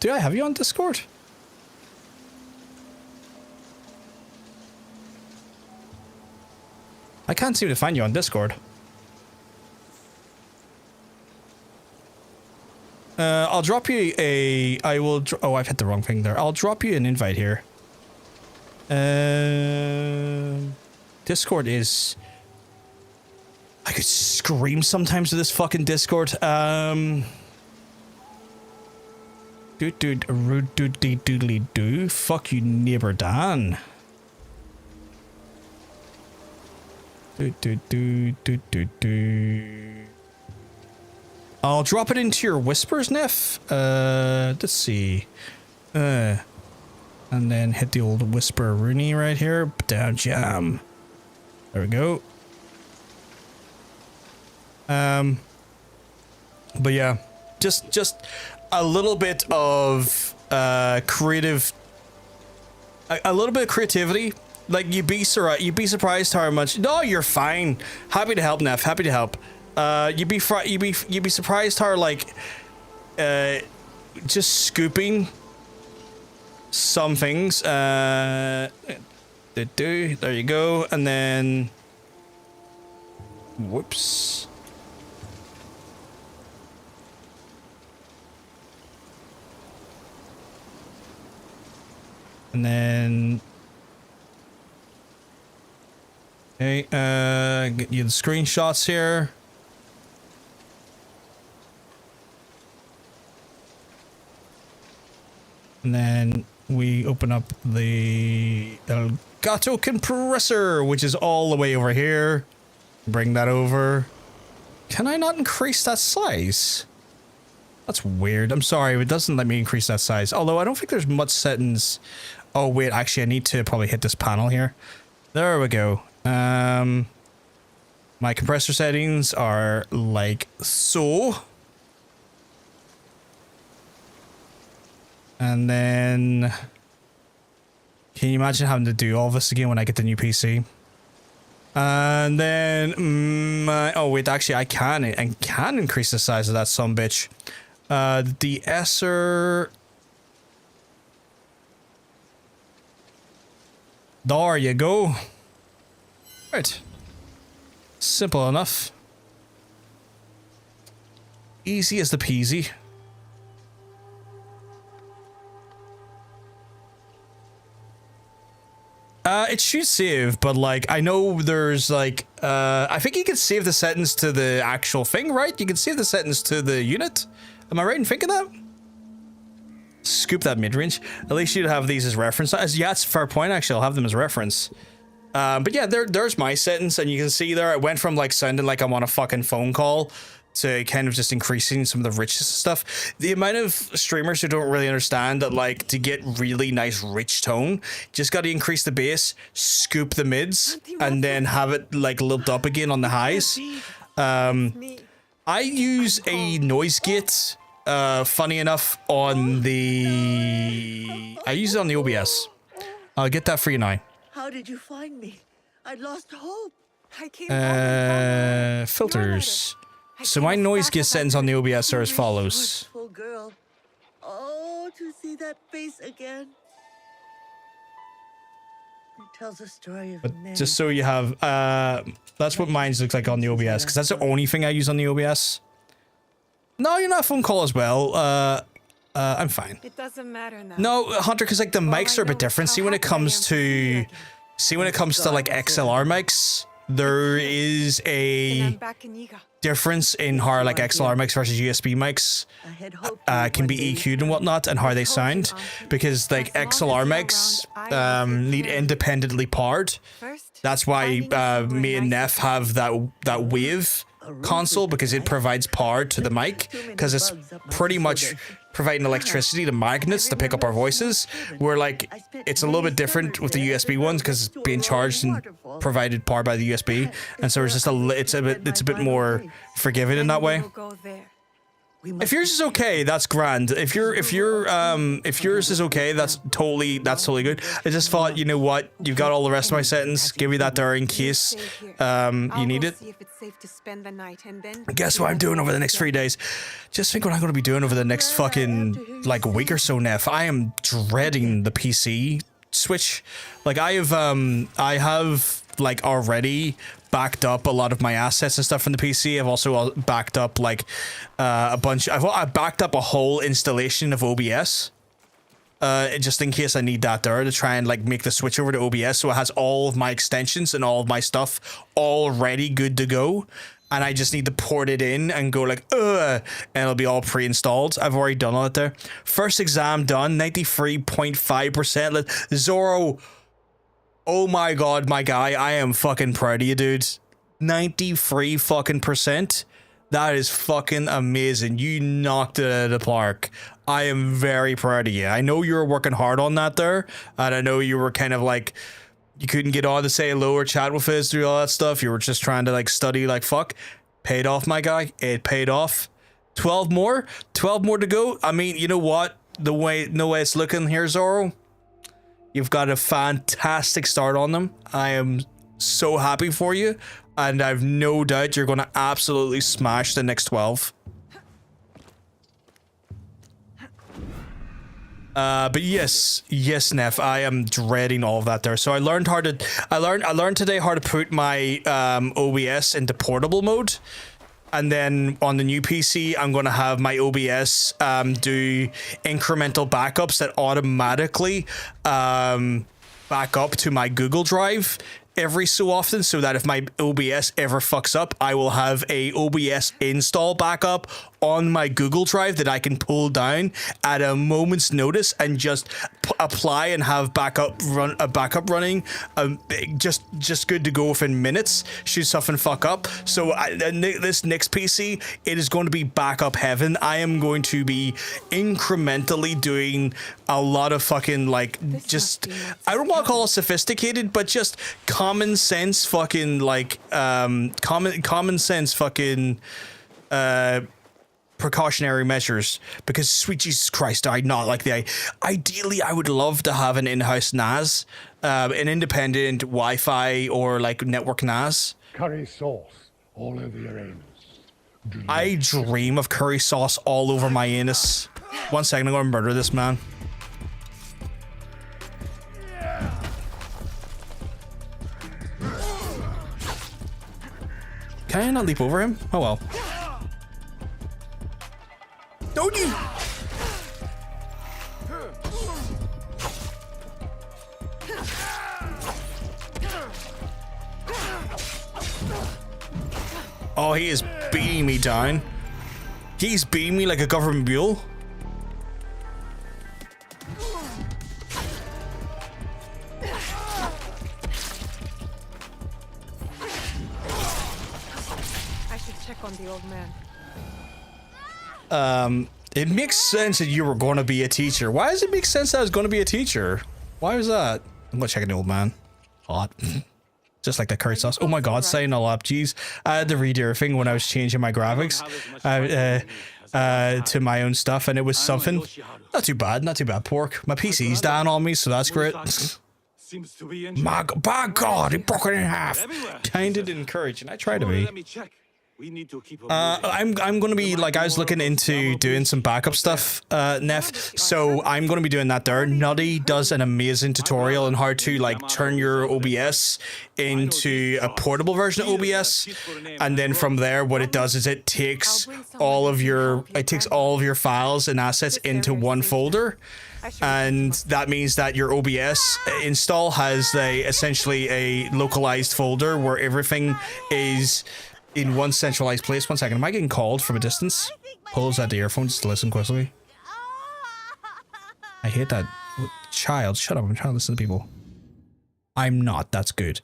Do I have you on Discord? I can't seem to find you on Discord. I'll drop you a. Oh, I've hit the wrong thing there. I'll drop you an invite here. Discord is. I could scream sometimes with this fucking Discord. Do. Fuck you, neighbor Dan. Do. I'll drop it into your whispers, Neff. Let's see. And then hit the old whisper Rooney right here. Down jam. There we go. But yeah, just a little bit of creative, a little bit of creativity. Like you'd be surprised how much. No, you're fine. Happy to help, Neff. Happy to help. You'd be surprised how like just scooping some things. There you go, and then whoops. And then okay, get you the screenshots here. And then we open up the Elgato compressor, which is all the way over here. Bring that over. Can I not increase that size? That's weird. I'm sorry, it doesn't let me increase that size. Although I don't think there's much settings. Oh wait, actually I need to probably hit this panel here. There we go. My compressor settings are like so. And then can you imagine having to do all this again when I get the new PC? And then oh wait, actually I can increase the size of that sumbitch. The Esser. There you go. Right. Simple enough. Easy as the peasy. It should save, but like I know there's like I think you can save the settings to the actual thing, right? You can save the settings to the unit. Am I right in thinking that? Scoop that mid-range. At least you'd have these as reference. Yeah, it's a fair point, actually. I'll have them as reference. But yeah, there's my settings, and you can see there, it went from like sounding like I'm on a fucking phone call to kind of just increasing some of the richness and stuff. The amount of streamers who don't really understand that, like, to get really nice rich tone, just got to increase the bass, scoop the mids, and then have it like looped up again on the highs. I use a noise gate, funny enough, on the... I use it on the OBS. I'll get that for you now. How did you find me? I'd lost hope. I came filters. So my noise gate settings on the OBS are as follows. Resourceful girl. Oh, to see that face again. It tells a story of But just so you have, that's what mine looks like on the OBS, because that's the only thing I use on the OBS. No, you're not phone call as well. I'm fine. It doesn't matter now. No, Hunter, because like the mics are a bit different. See when it comes to, like XLR mics, there is a difference in how like XLR mics versus USB mics can be EQ'd and whatnot, and how they sound, because like XLR mics need independently powered. That's why me and Neff have that wave console, because it provides power to the mic, because it's pretty much providing electricity to magnets to pick up our voices, where like it's a little bit different with the USB ones, because it's being charged and provided power by the USB, and so it's just it's a bit more forgiving in that way. If yours is okay, that's grand. If yours is okay, that's totally good. I just thought, you know what, you've got all the rest of my settings, give me that there in case you need it. Guess what I'm doing over the next 3 days? Just think what I'm going to be doing over the next fucking like week or so, Neff. I am dreading the PC switch. Like I have like already backed up a lot of my assets and stuff from the PC. I've also backed up like a bunch. I've backed up a whole installation of OBS. Just in case I need that there to try and like make the switch over to OBS, so it has all of my extensions and all of my stuff already good to go, and I just need to port it in and go like and it'll be all pre-installed. I've already done all that there. First exam done, 93.5%. Zoro, oh my god, my guy, I am fucking proud of you, dude. 93 fucking percent. That is fucking amazing. You knocked it out of the park. I am very proud of you. I know you were working hard on that there, and I know you were kind of like, you couldn't get on to say hello or chat with us through all that stuff. You were just trying to like study like fuck. Paid off, my guy. It paid off. 12 more to go. I mean, you know what? The way it's looking here, Zoro, you've got a fantastic start on them. I am so happy for you, and I've no doubt you're going to absolutely smash the next 12. But yes, Neff, I am dreading all of that there. So I learned today how to put my OBS into portable mode. And then on the new PC, I'm going to have my OBS do incremental backups that automatically back up to my Google Drive every so often, so that if my OBS ever fucks up, I will have a OBS install backup on my Google Drive that I can pull down at a moment's notice and just apply and have backup running, just good to go within minutes should something fuck up. So this next PC, it is going to be backup heaven. I am going to be incrementally doing a lot of fucking like just, I don't want to call it sophisticated, but just common sense fucking like common sense fucking precautionary measures, because sweet Jesus Christ, I not like the ideally I would love to have an in-house NAS, an independent Wi-Fi or like network NAS. Curry sauce all over your anus. I dream of curry sauce all over my anus. 1 second, I'm gonna murder this man. Can I not leap over him? Oh well. Don't you? Oh, he is beating me down. He's beating me like a government mule. I should check on the old man. It makes sense that you were going to be a teacher. Why does it make sense that I was going to be a teacher? Why was that? I'm going to check on the old man. Hot. Just like the curry sauce. Oh my god, sign all up. Jeez. I had to redo everything when I was changing my graphics to my own stuff, and it was something. Not too bad, pork. My PC's down on me, so that's great. By god, it broke it in half. Kinda encouraging. I try to be. I'm going to be like, I was looking into doing some backup stuff, Neff, so I'm going to be doing that there. Nutty does an amazing tutorial on how to like turn your OBS into a portable version of OBS, and then from there what it does is it takes all of your files and assets into one folder, and that means that your OBS install has essentially a localized folder where everything is in one centralized place. 1 second, am I getting called from a distance? Pulls out the earphones to listen quickly. I hate that. Child, shut up, I'm trying to listen to people. I'm not, that's good.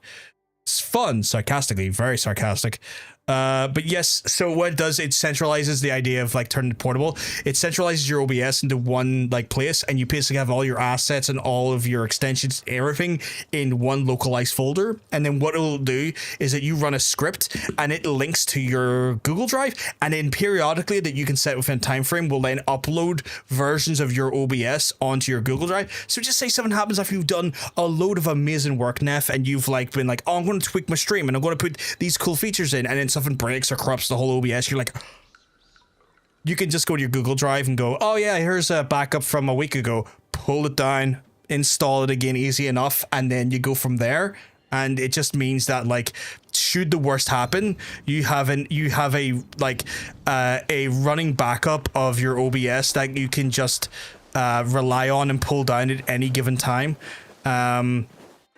It's fun, sarcastically, very sarcastic. But yes, so what it does, it centralizes the idea of like turning it portable. It centralizes your OBS into one like place, and you basically have all your assets and all of your extensions, everything in one localized folder. And then what it'll do is that you run a script and it links to your Google Drive, and then periodically that you can set within a time frame will then upload versions of your OBS onto your Google Drive. So just say something happens after you've done a load of amazing work, Neff, and you've like been like, oh, I'm going to tweak my stream and I'm going to put these cool features in, and then something breaks or corrupts the whole OBS, you're like, you can just go to your Google Drive and go, oh yeah, here's a backup from a week ago, pull it down, install it again, easy enough, and then you go from there, and it just means that like should the worst happen, you have a like a running backup of your OBS that you can just rely on and pull down at any given time.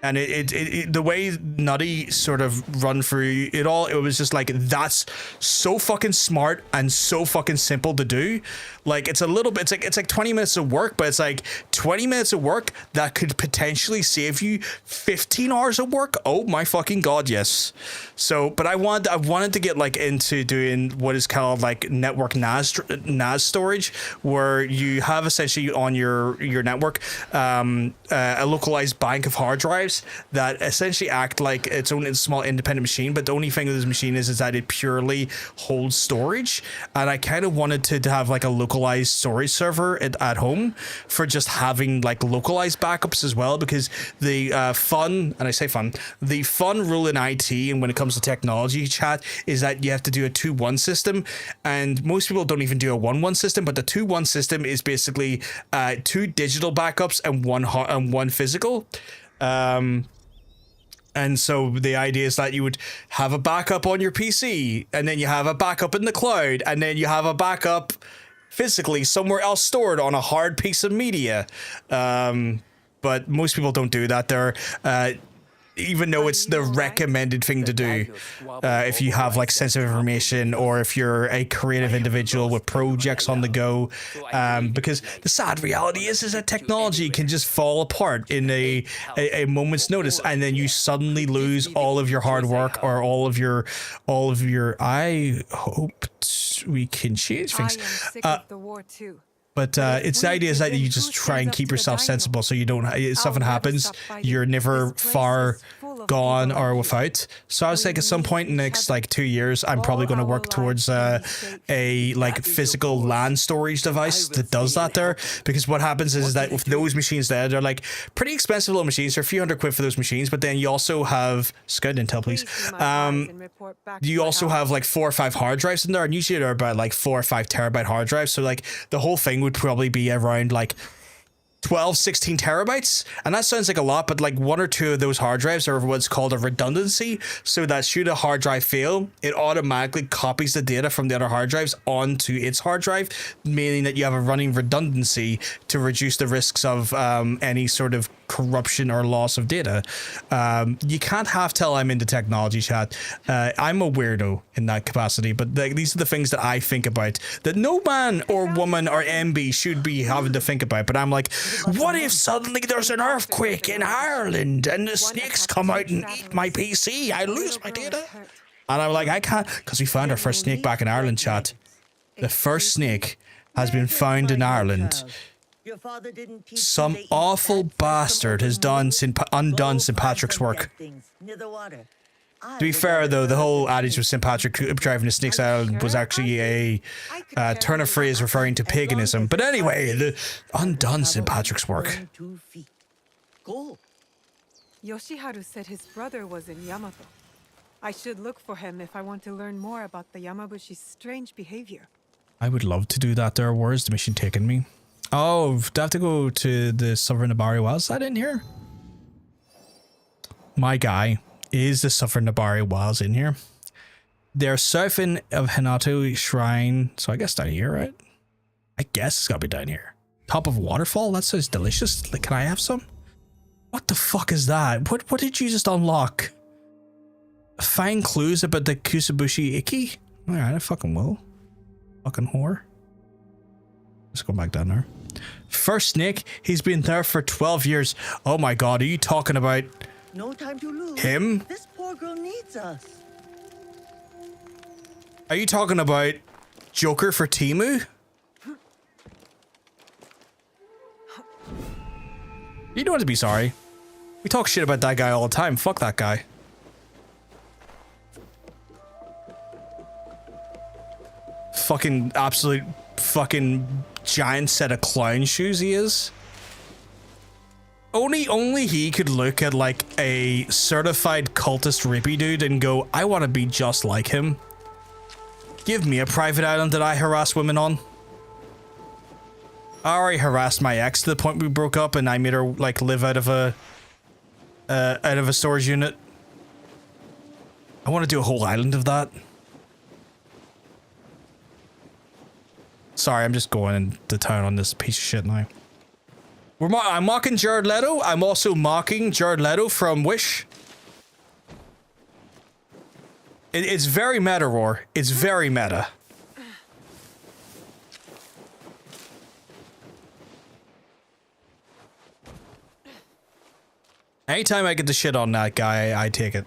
And it the way Nutty sort of run through it all, it was just like, that's so fucking smart and so fucking simple to do. Like, it's a little bit, it's like 20 minutes of work, but it's like 20 minutes of work that could potentially save you 15 hours of work. Oh my fucking god, yes. So, but I wanted to get like into doing what is called like network NAS storage, where you have essentially on your network a localized bank of hard drives that essentially act like its own small independent machine, but the only thing with this machine is that it purely holds storage. And I kind of wanted to have like a localized storage server at home for just having like localized backups as well, because the the fun rule in IT and when it comes to technology chat is that you have to do a 2-1 system, and most people don't even do a 1-1 system, but the 2-1 system is basically 2 digital backups and one physical. And so the idea is that you would have a backup on your PC, and then you have a backup in the cloud, and then you have a backup physically somewhere else stored on a hard piece of media. But most people don't do that. They're even though it's the recommended thing to do if you have like sensitive information, or if you're a creative individual with projects on the go, because the sad reality is that technology can just fall apart in a moment's notice, and then you suddenly lose all of your hard work or all of your I hope we can change things. I am sick of the war too. But it's the idea is that you just try and keep yourself sensible, so you don't, if something happens, you're never far gone or without. So I was like, at some point in the next like 2 years, I'm probably going to work towards a like physical LAN storage device that does that there. Because what happens is that with those machines there, they're like pretty expensive little machines. They're a few $100 for those machines, but then you also have, Scout Intel please, you also have like 4 or 5 hard drives in there, and usually they're about like 4 or 5 terabyte hard drives. So like the whole thing would probably be around like 12-16 terabytes, and that sounds like a lot, but like 1 or 2 of those hard drives are what's called a redundancy, so that should a hard drive fail, it automatically copies the data from the other hard drives onto its hard drive, meaning that you have a running redundancy to reduce the risks of any sort of corruption or loss of data. You can't half tell I'm into technology, chat. I'm a weirdo in that capacity, but these are the things that I think about that no man or woman or MB should be having to think about. But I'm like, what if suddenly there's an earthquake in Ireland and the snakes come out and eat my PC? I lose my data. And I'm like, I can't, because we found our first snake back in Ireland, chat. The first snake has been found in Ireland. Some awful bastard has undone St. Patrick's work. To be fair, though, the whole adage of St. Patrick driving to Snake's Island was actually a turn of phrase referring to paganism. But anyway, the undone St. Patrick's work. Yoshiharu said his brother was in Yamato. I should look for him if I want to learn more about the Yamabushi's strange behavior. I would love to do that there. Where's the mission taking me? Oh, do I have to go to the Southern Nabari Wilds? Is that in here? My guy, is the Southern Nabari Wilds in here? They're south of Hinato Shrine, so I guess down here, right? I guess it's gotta be down here. Top of a waterfall? That sounds delicious. Like, can I have some? What the fuck is that? What did you just unlock? Find clues about the Kusabushi Iki? Alright, I fucking will. Fucking whore. Let's go back down there. First snake, he's been there for 12 years. Oh my god, are you talking about no time to lose. Him? This poor girl needs us. Are you talking about Joker for Timu? You don't have to be sorry. We talk shit about that guy all the time. Fuck that guy. Fucking absolute fucking giant set of clown shoes he is. Only he could look at like a certified cultist rippy dude and go, I want to be just like him. Give me a private island that I harass women on. I already harassed my ex to the point we broke up and I made her like live out of a storage unit. I want to do a whole island of that. Sorry, I'm just going to town on this piece of shit now. I'm mocking Jared Leto. I'm also mocking Jared Leto from Wish. It's very meta, Roar. It's very meta. Anytime I get the shit on that guy, I take it.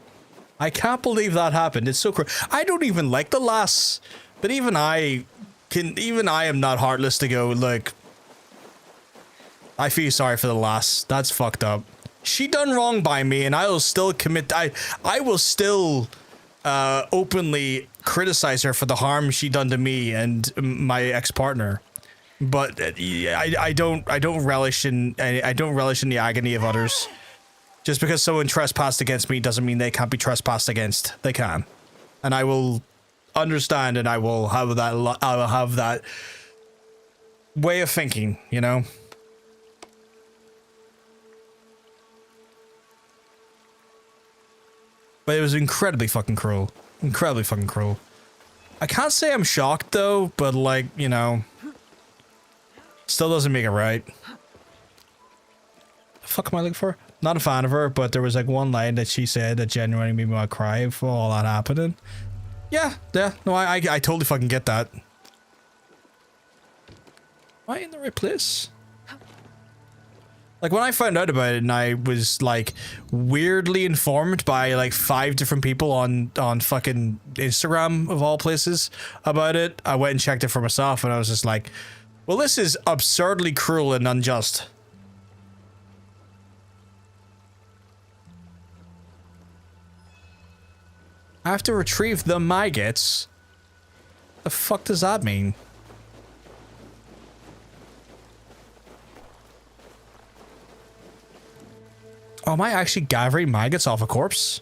I can't believe that happened. It's so crazy. I don't even like the lass, but even I am not heartless to go, look, I feel sorry for the lass. That's fucked up. She done wrong by me, and I will still commit. I will still openly criticize her for the harm she done to me and my ex-partner. But I don't relish in the agony of others. Just because someone trespassed against me doesn't mean they can't be trespassed against. They can, and I will understand, and I will have that way of thinking, you know. But it was incredibly fucking cruel. Incredibly fucking cruel. I can't say I'm shocked though, but like, you know, still doesn't make it right. The fuck am I looking for? Not a fan of her, but there was like one line that she said that genuinely made me want to cry for all that happening. Yeah, no, I totally fucking get that. Am I in the right place? Like, when I found out about it and I was like weirdly informed by like 5 different people on fucking Instagram of all places about it, I went and checked it for myself and I was just like, well, this is absurdly cruel and unjust. I have to retrieve the maggots. The fuck does that mean? Oh, am I actually gathering maggots off a corpse?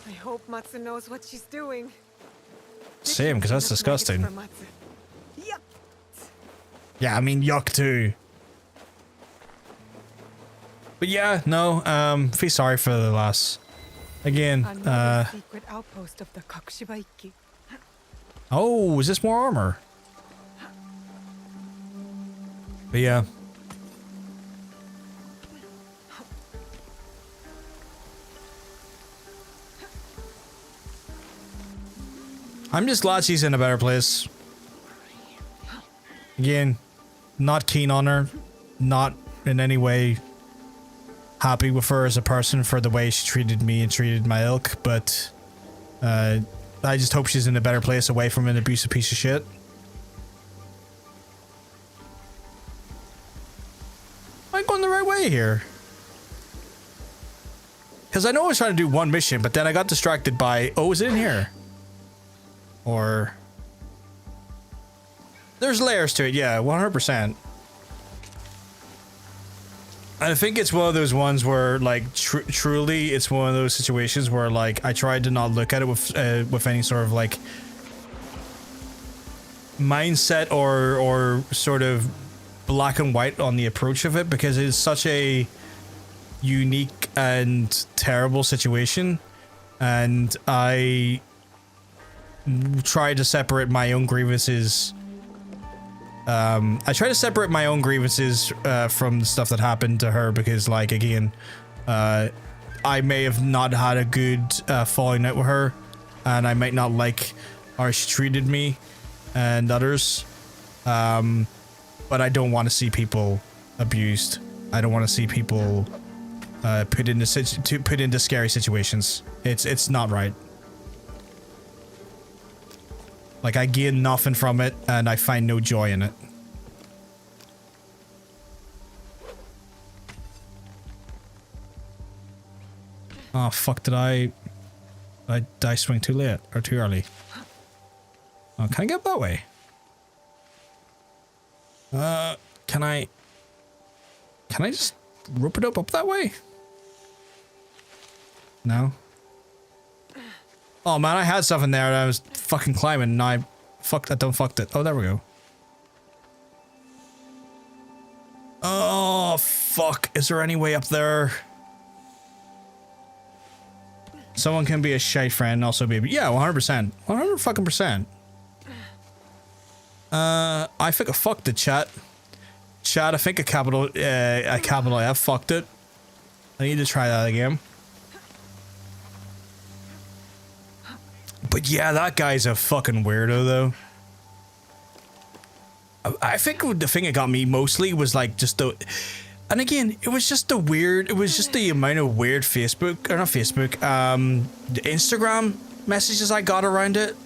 I hope Matsu knows what she's doing. Same, because that's disgusting. Yuck. Yeah, I mean, yuck too. But yeah, no, feel sorry for the lass. Again, Another secret outpost of the Kakushibaiki. Oh, is this more armor? But yeah. I'm just glad she's in a better place. Again, not keen on her. Not in any way happy with her as a person for the way she treated me and treated my ilk, but I just hope she's in a better place away from an abusive piece of shit. Am I going the right way here? Because I know I was trying to do one mission, but then I got distracted by, oh, is it in here? Or... There's layers to it, yeah, 100%. I think it's one of those ones where, like, truly, it's one of those situations where, like, I tried to not look at it with any sort of, like, mindset or sort of black and white on the approach of it, because it's such a unique and terrible situation, and I tried to separate my own grievances. I try to separate my own grievances from the stuff that happened to her, because, like, again, I may have not had a good falling out with her, and I might not like how she treated me and others, but I don't want to see people abused. I don't want to see people put into scary situations. It's not right. Like, I gain nothing from it, and I find no joy in it. Oh, fuck, did I swing too late, or too early? Oh, can I get that way? Can I just rope it up that way? No? Oh man, I had stuff in there and I was fucking climbing and I fucked it. Oh, there we go. Oh, fuck. Is there any way up there? Someone can be a shite friend and also be yeah, 100%. 100 fucking percent. I think I fucked the chat. Chat, I think a capital F fucked it. I need to try that again. But yeah, that guy's a fucking weirdo though. I think the thing that got me mostly was like just the, and again, it was just the weird, it was just the amount of weird Facebook, or not Facebook, the Instagram messages I got around it.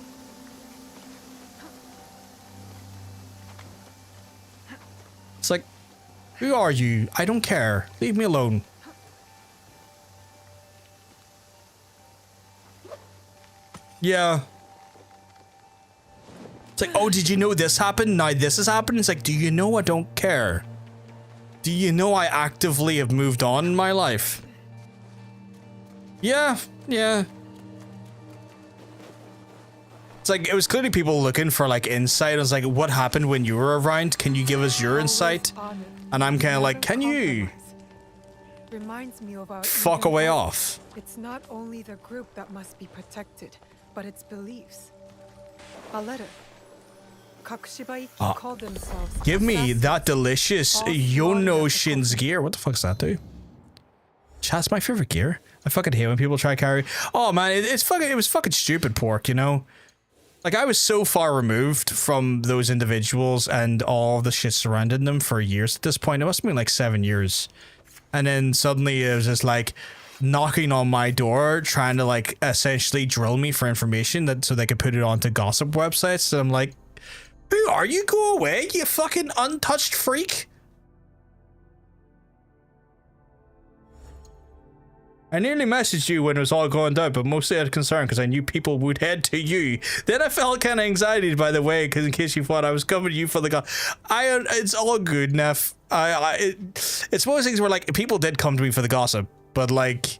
It's like, who are you? I don't care. Leave me alone. Yeah. It's like, oh, did you know this happened? Now this has happened. It's like, do you know I don't care? Do you know I actively have moved on in my life? Yeah, yeah. It's like, it was clearly people looking for like insight. I was like, what happened when you were around? Can you give us your insight? And I'm kind of like, can you? Reminds me of our Fuck away off. It's not only the group that must be protected, but its beliefs. A letter. Kakushibaiki called themselves. Give me that delicious Yonoshin's gear. What the fuck's that, dude? Chat's my favorite gear. I fucking hate when people try to carry. Oh man, it was fucking stupid, Pork, you know? Like, I was so far removed from those individuals and all the shit surrounding them for years at this point. It must have been like 7 years. And then suddenly it was just like knocking on my door, trying to like essentially drill me for information that so they could put it onto gossip websites. So I'm like, who are you? Go away, you fucking untouched freak. I nearly messaged you when it was all going down, but mostly out of concern because I knew people would head to you. Then I felt kind of anxiety, by the way, because in case you thought I was coming to you for the it's all good, Neff. It's one of those things where like people did come to me for the gossip, but like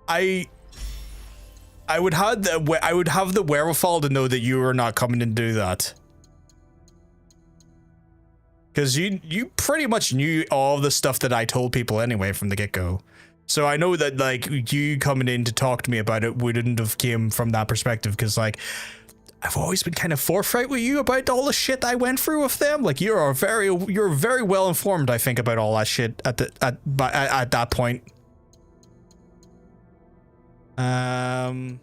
I would have the wherewithal to know that you were not coming to do that. Because you pretty much knew all the stuff that I told people anyway from the get-go. So I know that like you coming in to talk to me about it wouldn't have came from that perspective, because like I've always been kind of forthright with you about all the shit I went through with them. Like you're very well informed, I think, about all that shit at that point. I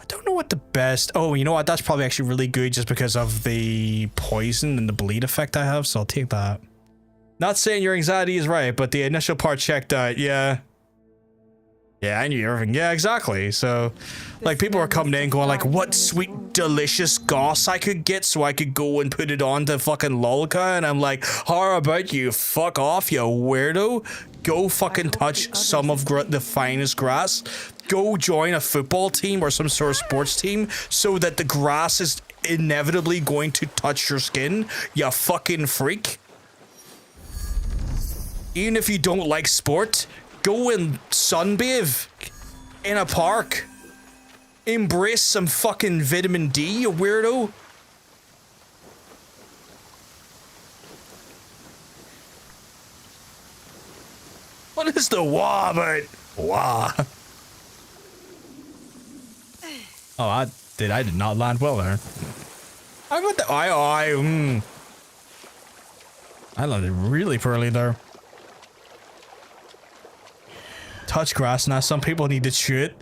don't know what the best. Oh, you know what? That's probably actually really good just because of the poison and the bleed effect I have. So I'll take that. Not saying your anxiety is right, but the initial part checked out. Yeah. Yeah, I knew everything. Yeah, exactly. So, like, people were coming in going like, what sweet, delicious goss I could get so I could go and put it on to fucking Lolka. And I'm like, how about you? Fuck off, you weirdo. Go fucking touch some of the finest grass. Go join a football team or some sort of sports team so that the grass is inevitably going to touch your skin, you fucking freak. Even if you don't like sport, go and sunbathe in a park. Embrace some fucking vitamin D, you weirdo. What is the wah about? Wah. Oh, I did not land well there. I got the I landed really poorly there. Touch grass now. Some people need to chew it.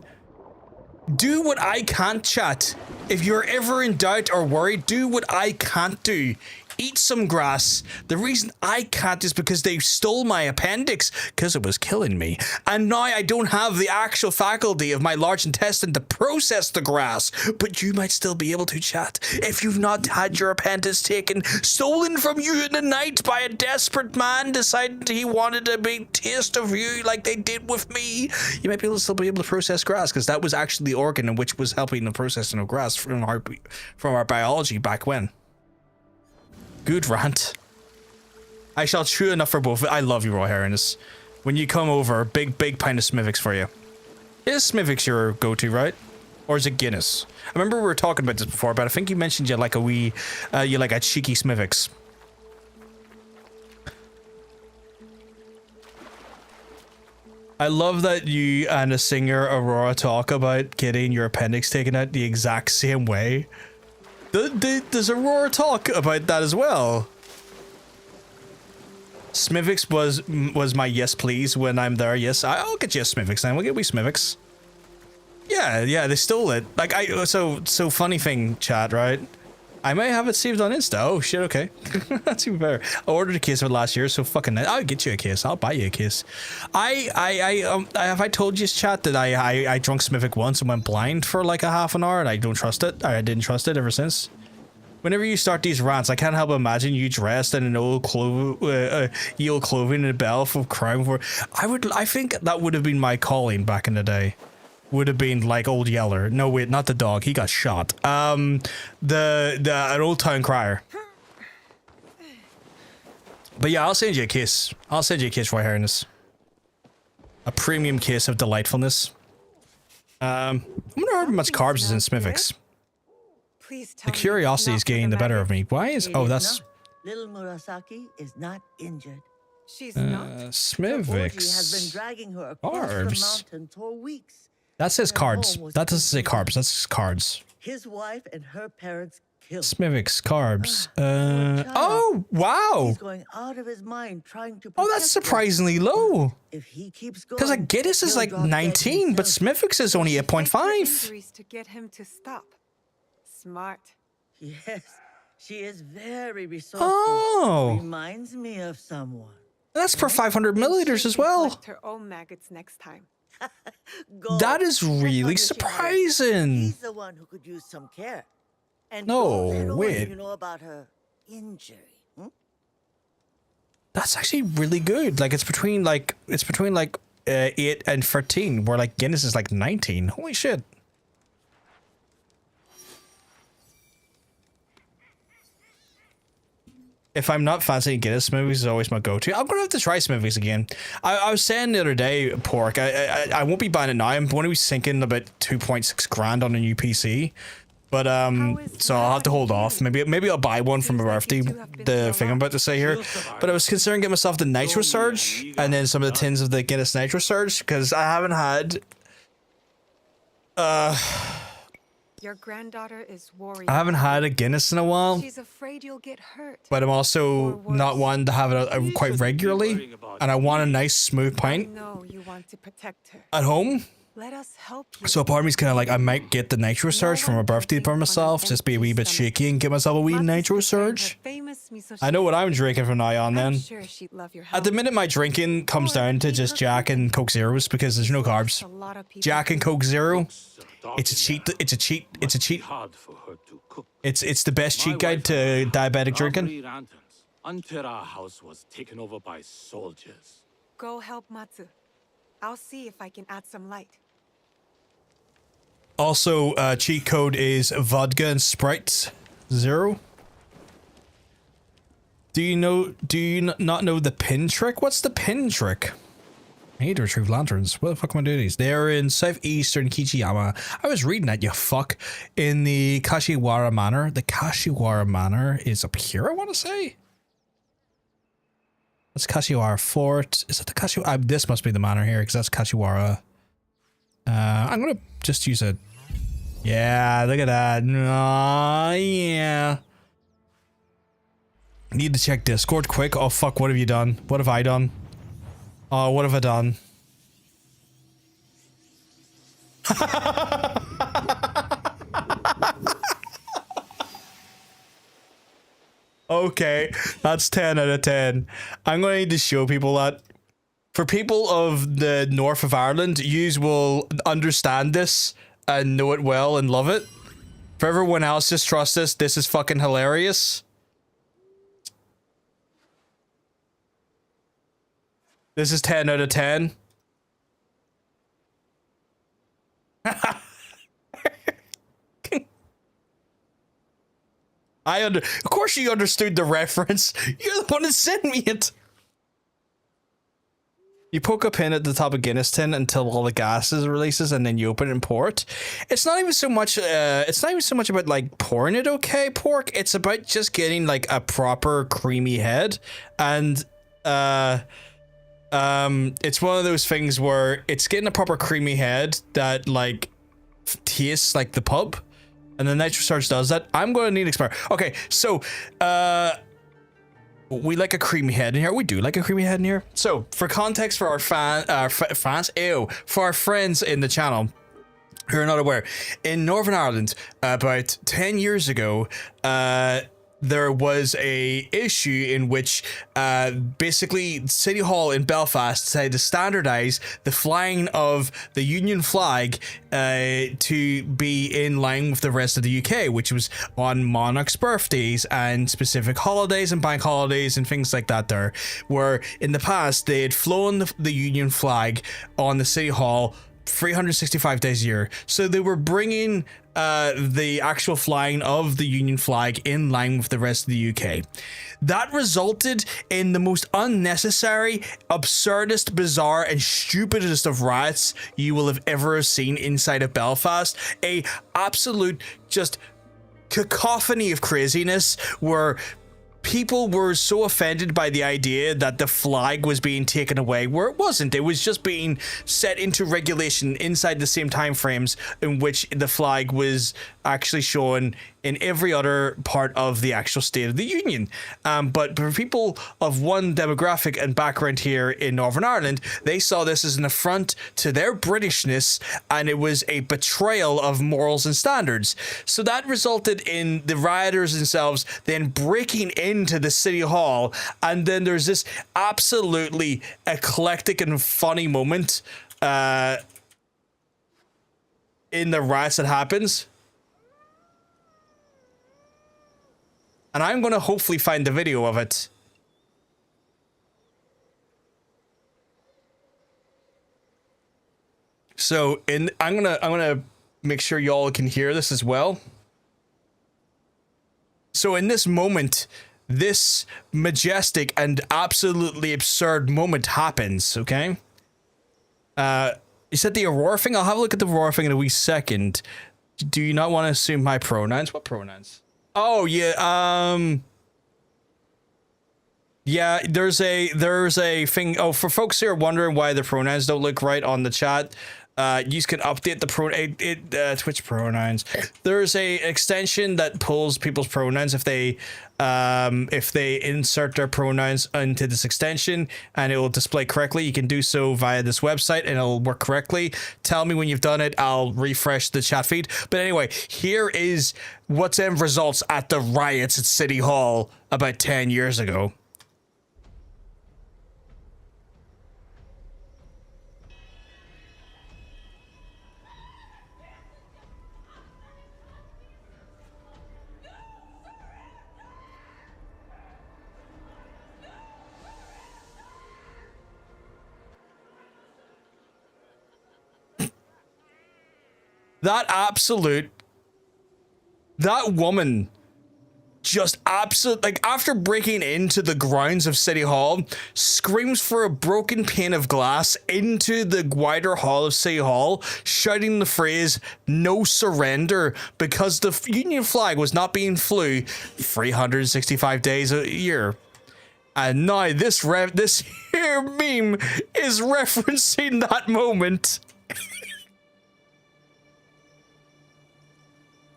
Do what I can't, chat. If you're ever in doubt or worried, do what I can't do. Eat some grass. The reason I can't is because they stole my appendix, because it was killing me. And now I don't have the actual faculty of my large intestine to process the grass. But you might still be able to, chat. If you've not had your appendix taken, stolen from you in the night by a desperate man deciding he wanted a big taste of you like they did with me, you might still be able to process grass, because that was actually the organ in which was helping the processing of grass from our biology back when. Good rant. I shall chew enough for both. I love you, Roy Harris. When you come over, big pint of Smithwick's for you. Is Smithwick's your go-to, right? Or is it Guinness? I remember we were talking about this before, but I think you mentioned you like you like a cheeky Smithwick's. I love that you and a singer Aurora talk about getting your appendix taken out the exact same way. Does Aurora talk about that as well? Smivix was my yes please when I'm there. Yes, I'll get you a Smivix then. We'll get we Smivix. Yeah, they stole it. Like so funny thing, chat, right? I may have it saved on Insta. Oh shit, okay. That's even better. I ordered a case of it last year, so fucking I'll get you a case. I'll buy you a case. Have I told you, chat, that I drunk Smivic once and went blind for like a half an hour and I don't trust it. I didn't trust it ever since. Whenever you start these rants, I can't help but imagine you dressed in an old clothing and a bell of crown for. I think that would have been my calling back in the day. Would have been like Old Yeller. No, wait, not the dog. He got shot. An old town crier. But yeah, I'll send you a case. I'll send you a case for Highness. A premium case of delightfulness. I wonder how much carbs is in Smivix. The curiosity is getting the better of me. Why is... Oh, that's... Little Murasaki is not injured. She's not. Smivix. has been dragging her across the mountain for weeks. That says cards. That doesn't say carbs. That's cards. His wife and her parents killed. Smivix carbs. Oh wow! He's going out of his mind trying to. Oh, that's surprisingly low. If he keeps going, because like Guinness is like 19, but Smivix is only 8.5. To get him to stop. Smart. Yes, she is very resourceful. Oh, reminds me of someone. That's per 500 milliliters as well. Her own maggots next time. That is really surprising. He's the one who could use some care. And no, wait. You know about her injury. That's actually really good. Like it's between 8 and 13, where like Guinness is like 19. Holy shit. If I'm not fancying Guinness, movies is always my go-to. I'm gonna have to try some movies again. I was saying the other day, Pork, I won't be buying it now. I'm going to be sinking about 2.6 grand on a new PC. But so I'll have to hold off. Maybe I'll buy one for my birthday. The thing I'm about to say here. But I was considering getting myself the Nitro Surge and then some of the tins of the Guinness Nitro Surge because I haven't had. Your granddaughter is worried. I haven't had a Guinness in a while. She's afraid you'll get hurt. But I'm also not one to have it quite regularly, and I want a nice smooth pint. I know you want to protect her. At home. Let us help you. So part of me's kind of like I might get the Nitro Surge for my birthday for myself, just be a wee bit shaky and get myself a wee Nitro Surge. I know what I'm drinking from now on then. At the minute, my drinking comes down to just Jack and Coke Zeros because there's no carbs. Jack and Coke Zero. It's a cheat. It's a cheat. It's a cheat. It's the best cheat guide to diabetic drinking. Until our house was taken over by soldiers. Go help Matsu. I'll see if I can add some light. Also, cheat code is vodka and Sprite 0. Do you not know the pin trick? What's the pin trick? I need to retrieve lanterns. What the fuck am I doing these? They're in southeastern Kichiyama. I was reading that, you fuck. In the Kashiwara Manor. The Kashiwara Manor is up here, I want to say. That's Kashiwara Fort. Is that the Kashiwara? This must be the manor here, because that's Kashiwara. I'm going to just use it. Yeah, look at that. Oh, yeah. Need to check Discord quick. Oh, fuck, what have you done? What have I done? Oh, what have I done? Okay, that's 10 out of 10. I'm going to need to show people that. For people of the north of Ireland, yous will understand this and know it well and love it. For everyone else, just trust this. This is fucking hilarious. This is 10 out of 10. Of course you understood the reference. You're the one that sent me it. You poke a pin at the top of Guinness tin until all the gases releases, and then you open it and pour it. It's not even so much. It's not even so much about like pouring it. Okay, Pork. It's about just getting like a proper creamy head, and It's one of those things where it's getting a proper creamy head that like tastes like the pub, and the nitro starch does that. I'm going to need expire. Okay, so we like a creamy head in here. We do like a creamy head in here. So for context, for our for our friends in the channel who are not aware, in Northern Ireland, about 10 years ago, there was a issue in which basically City Hall in Belfast decided to standardize the flying of the Union flag to be in line with the rest of the UK, which was on monarchs' birthdays and specific holidays and bank holidays and things like that there, where in the past they had flown the Union flag on the City Hall 365 days a year. So they were bringing the actual flying of the Union flag in line with the rest of the UK. That resulted in the most unnecessary, absurdest, bizarre, and stupidest of riots you will have ever seen inside of Belfast. A absolute just cacophony of craziness where people were so offended by the idea that the flag was being taken away, where it wasn't. It was just being set into regulation inside the same time frames in which the flag was actually shown in every other part of the actual State of the Union. But for people of one demographic and background here in Northern Ireland, they saw this as an affront to their Britishness, and it was a betrayal of morals and standards. So that resulted in the rioters themselves then breaking into the City Hall, and then there's this absolutely eclectic and funny moment in the riots that happens. And I'm going to hopefully find the video of it. So I'm gonna make sure y'all can hear this as well. So in this moment, this majestic and absolutely absurd moment happens, okay? You said the Aurora thing? I'll have a look at the Aurora thing in a wee second. Do you not want to assume my pronouns? What pronouns? Oh, yeah, yeah, there's a thing. Oh, for folks who are wondering why the pronouns don't look right on the chat, you can update the Twitch pronouns. There's a extension that pulls people's pronouns if they insert their pronouns into this extension, and it will display correctly. You can do so via this website and it'll work correctly. Tell me when you've done it. I'll refresh the chat feed. But anyway, here is what's end results at the riots at City Hall about 10 years ago. That woman just like after breaking into the grounds of City Hall, screams for a broken pane of glass into the wider hall of City Hall, shouting the phrase "No surrender" because the Union flag was not being flew 365 days a year. And now this here meme is referencing that moment.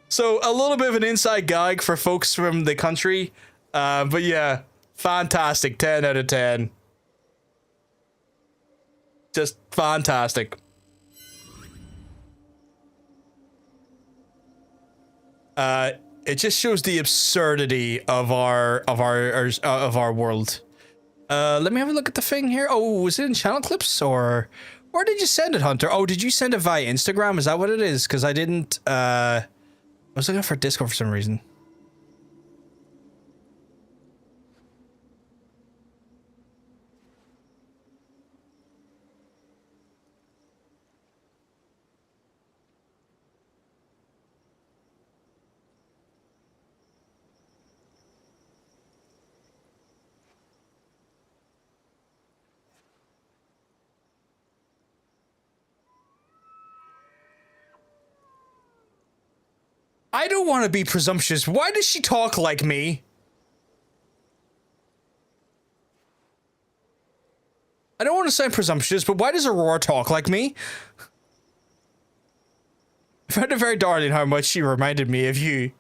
So a little bit of an inside gag for folks from the country, but yeah, fantastic, 10 out of 10. Just fantastic. It just shows the absurdity of our world. Let me have a look at the thing here. Oh, was it in channel clips or where did you send it, Hunter? Oh, did you send it via Instagram? Is that what it is? Because I didn't. I was looking for Discord for some reason. I don't want to be presumptuous. Why does she talk like me? I don't want to sound presumptuous, but why does Aurora talk like me? I found it very darling how much she reminded me of you.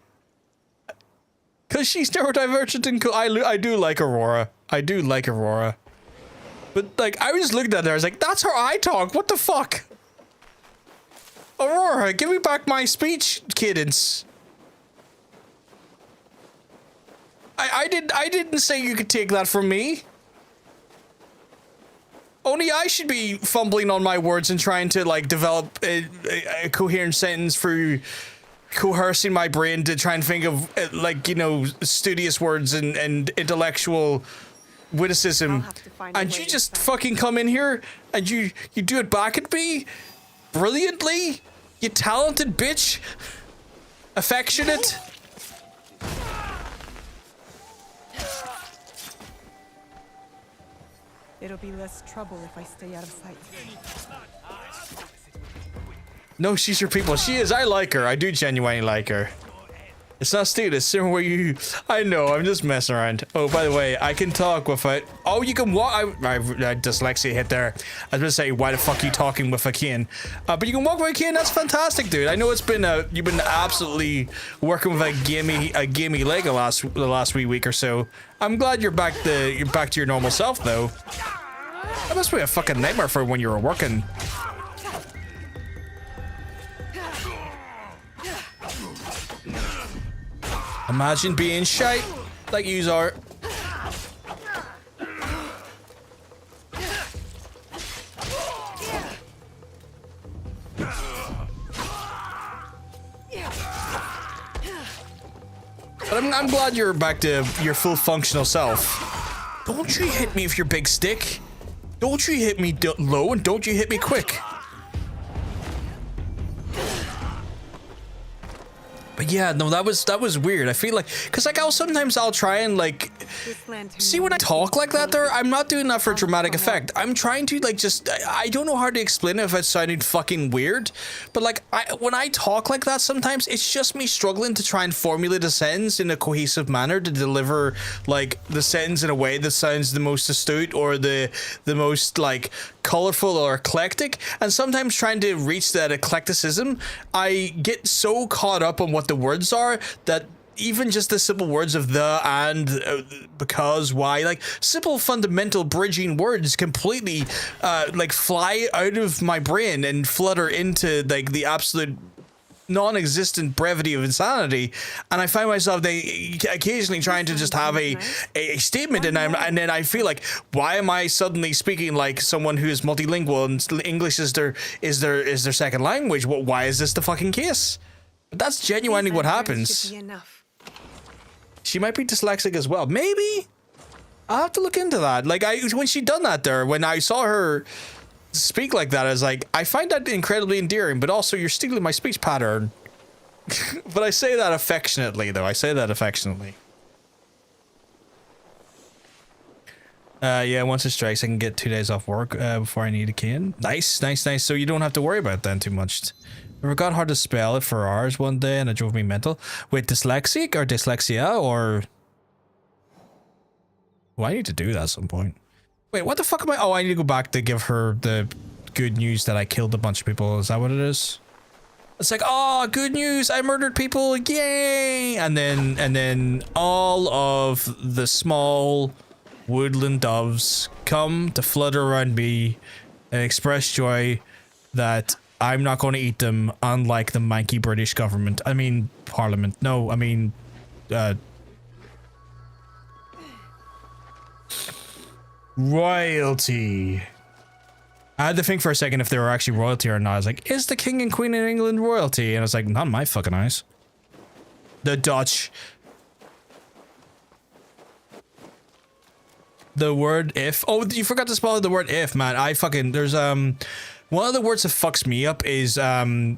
Because she's neurodivergent and cool. I do like Aurora. I do like Aurora. But, like, I was just looking at her, I was like, that's how I talk. What the fuck? Aurora, give me back my speech cadence. I didn't say you could take that from me. Only I should be fumbling on my words and trying to, like, develop a coherent sentence through coercing my brain to try and think of, like, you know, studious words and intellectual witticism. And you just fucking come in here and you do it back at me brilliantly, you talented bitch. Affectionate. It'll be less trouble if I stay out of sight. No, she's your people. She is. I like her. I do genuinely like her. It's not stupid. It's similar where you... I know. I'm just messing around. Oh, by the way, I can talk with it. Oh, you can walk... I dyslexia hit there. I was going to say, why the fuck are you talking with a cane? But you can walk with a cane. That's fantastic, dude. I know it's been... you've been absolutely working with a gamey leg the last wee week or so. I'm glad you're back to your normal self, though. That must be a fucking nightmare for when you were working. Imagine being shite like yous are. But I'm glad you're back to your full functional self. Don't you hit me with your big stick. Don't you hit me low, and don't you hit me quick. But yeah, no, that was weird. I feel like, cause like sometimes I'll try and like, see when I talk like that there, I'm not doing that for dramatic effect. I'm trying to like just, I don't know how to explain it if it sounded fucking weird, but like when I talk like that sometimes it's just me struggling to try and formulate a sentence in a cohesive manner to deliver like the sentence in a way that sounds the most astute or the most like colorful or eclectic. And sometimes trying to reach that eclecticism, I get so caught up on what the words are that even just the simple words of the and because why, like simple fundamental bridging words completely like fly out of my brain and flutter into like the absolute non-existent brevity of insanity, and I find myself occasionally trying to just have a statement, and then I feel like, why am I suddenly speaking like someone who is multilingual and English is their second language? Why is this the fucking case? But that's genuinely what happens. She might be dyslexic as well. Maybe I'll have to look into that. Like when she done that there, when I saw her speak like that, I was like, I find that incredibly endearing, but also you're stealing my speech pattern. But I say that affectionately, though. I say that affectionately. Yeah, once it strikes, I can get 2 days off work before I need a cane. Nice, nice, nice. So you don't have to worry about that too much. I forgot how to spell it for hours one day, and it drove me mental. Wait, dyslexic or dyslexia or... Well, I need to do that at some point. Wait, what the fuck am I? Oh, I need to go back to give her the good news that I killed a bunch of people. Is that what it is? It's like, oh, good news! I murdered people! Yay! And then all of the small woodland doves come to flutter around me and express joy that I'm not going to eat them, unlike the manky British government. I mean, Parliament. No, I mean, royalty. I had to think for a second if they were actually royalty or not. I was like, is the king and queen in England royalty? And I was like, not in my fucking eyes. The Dutch. The word if. Oh, you forgot to spell the word if, man. I fucking, there's one of the words that fucks me up is the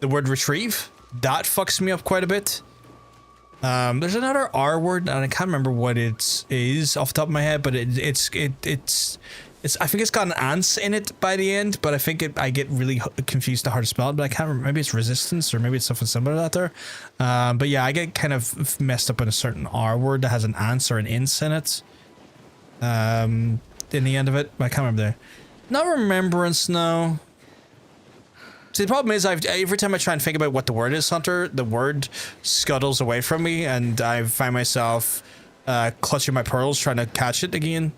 word retrieve. That fucks me up quite a bit. There's another R word, and I can't remember what it is off the top of my head, but it's I think it's got an ance in it by the end, but I think I get really confused to how to spell it, but I can't remember. Maybe it's resistance, or maybe it's something similar to that there. But yeah, I get kind of messed up in a certain R word that has an ance or an ince in it. in the end of it. I can't remember there. Not Remembrance, no. See, the problem is every time I try and think about what the word is, Hunter, the word scuttles away from me, and I find myself clutching my pearls trying to catch it again.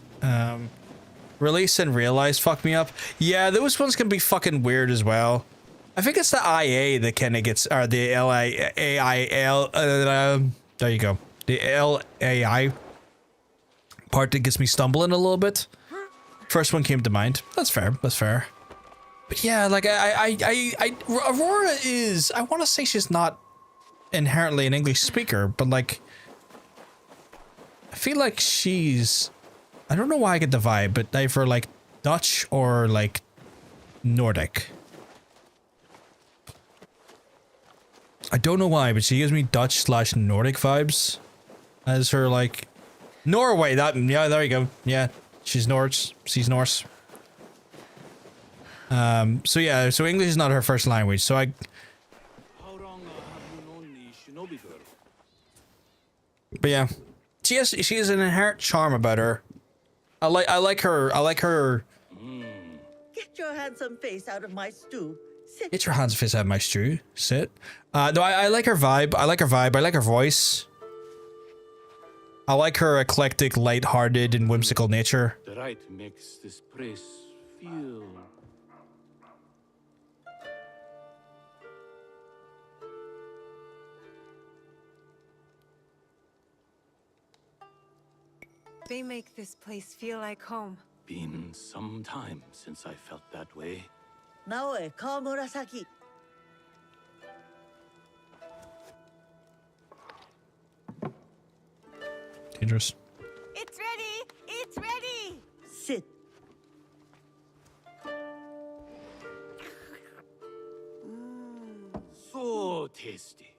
Release and Realize fuck me up. Yeah, those ones can be fucking weird as well. I think it's the IA that kind of gets, or the LAIL, there you go. The LAI part that gets me stumbling a little bit. First one came to mind. That's fair, that's fair. But yeah, like Aurora is, I want to say she's not inherently an English speaker, but like, I feel like she's, I don't know why I get the vibe, but either like Dutch or like Nordic. I don't know why, but she gives me Dutch/Nordic vibes as her like Norway. That, yeah, there you go. Yeah, she's Norse. She's Norse. So yeah, so English is not her first language. So I. How long have you known the shinobi girl? But yeah, she has an inherent charm about her. I like her. Get your handsome face out of my stew. Sit. Get your hands and face out of my stew. Sit. No, I like her vibe. I like her vibe. I like her voice. I like her eclectic, light-hearted, and whimsical nature. The right makes this place feel. They make this place feel like home. Been some time since I felt that way. Naoe, call Murasaki. Dangerous. It's ready! It's ready! Sit. So tasty.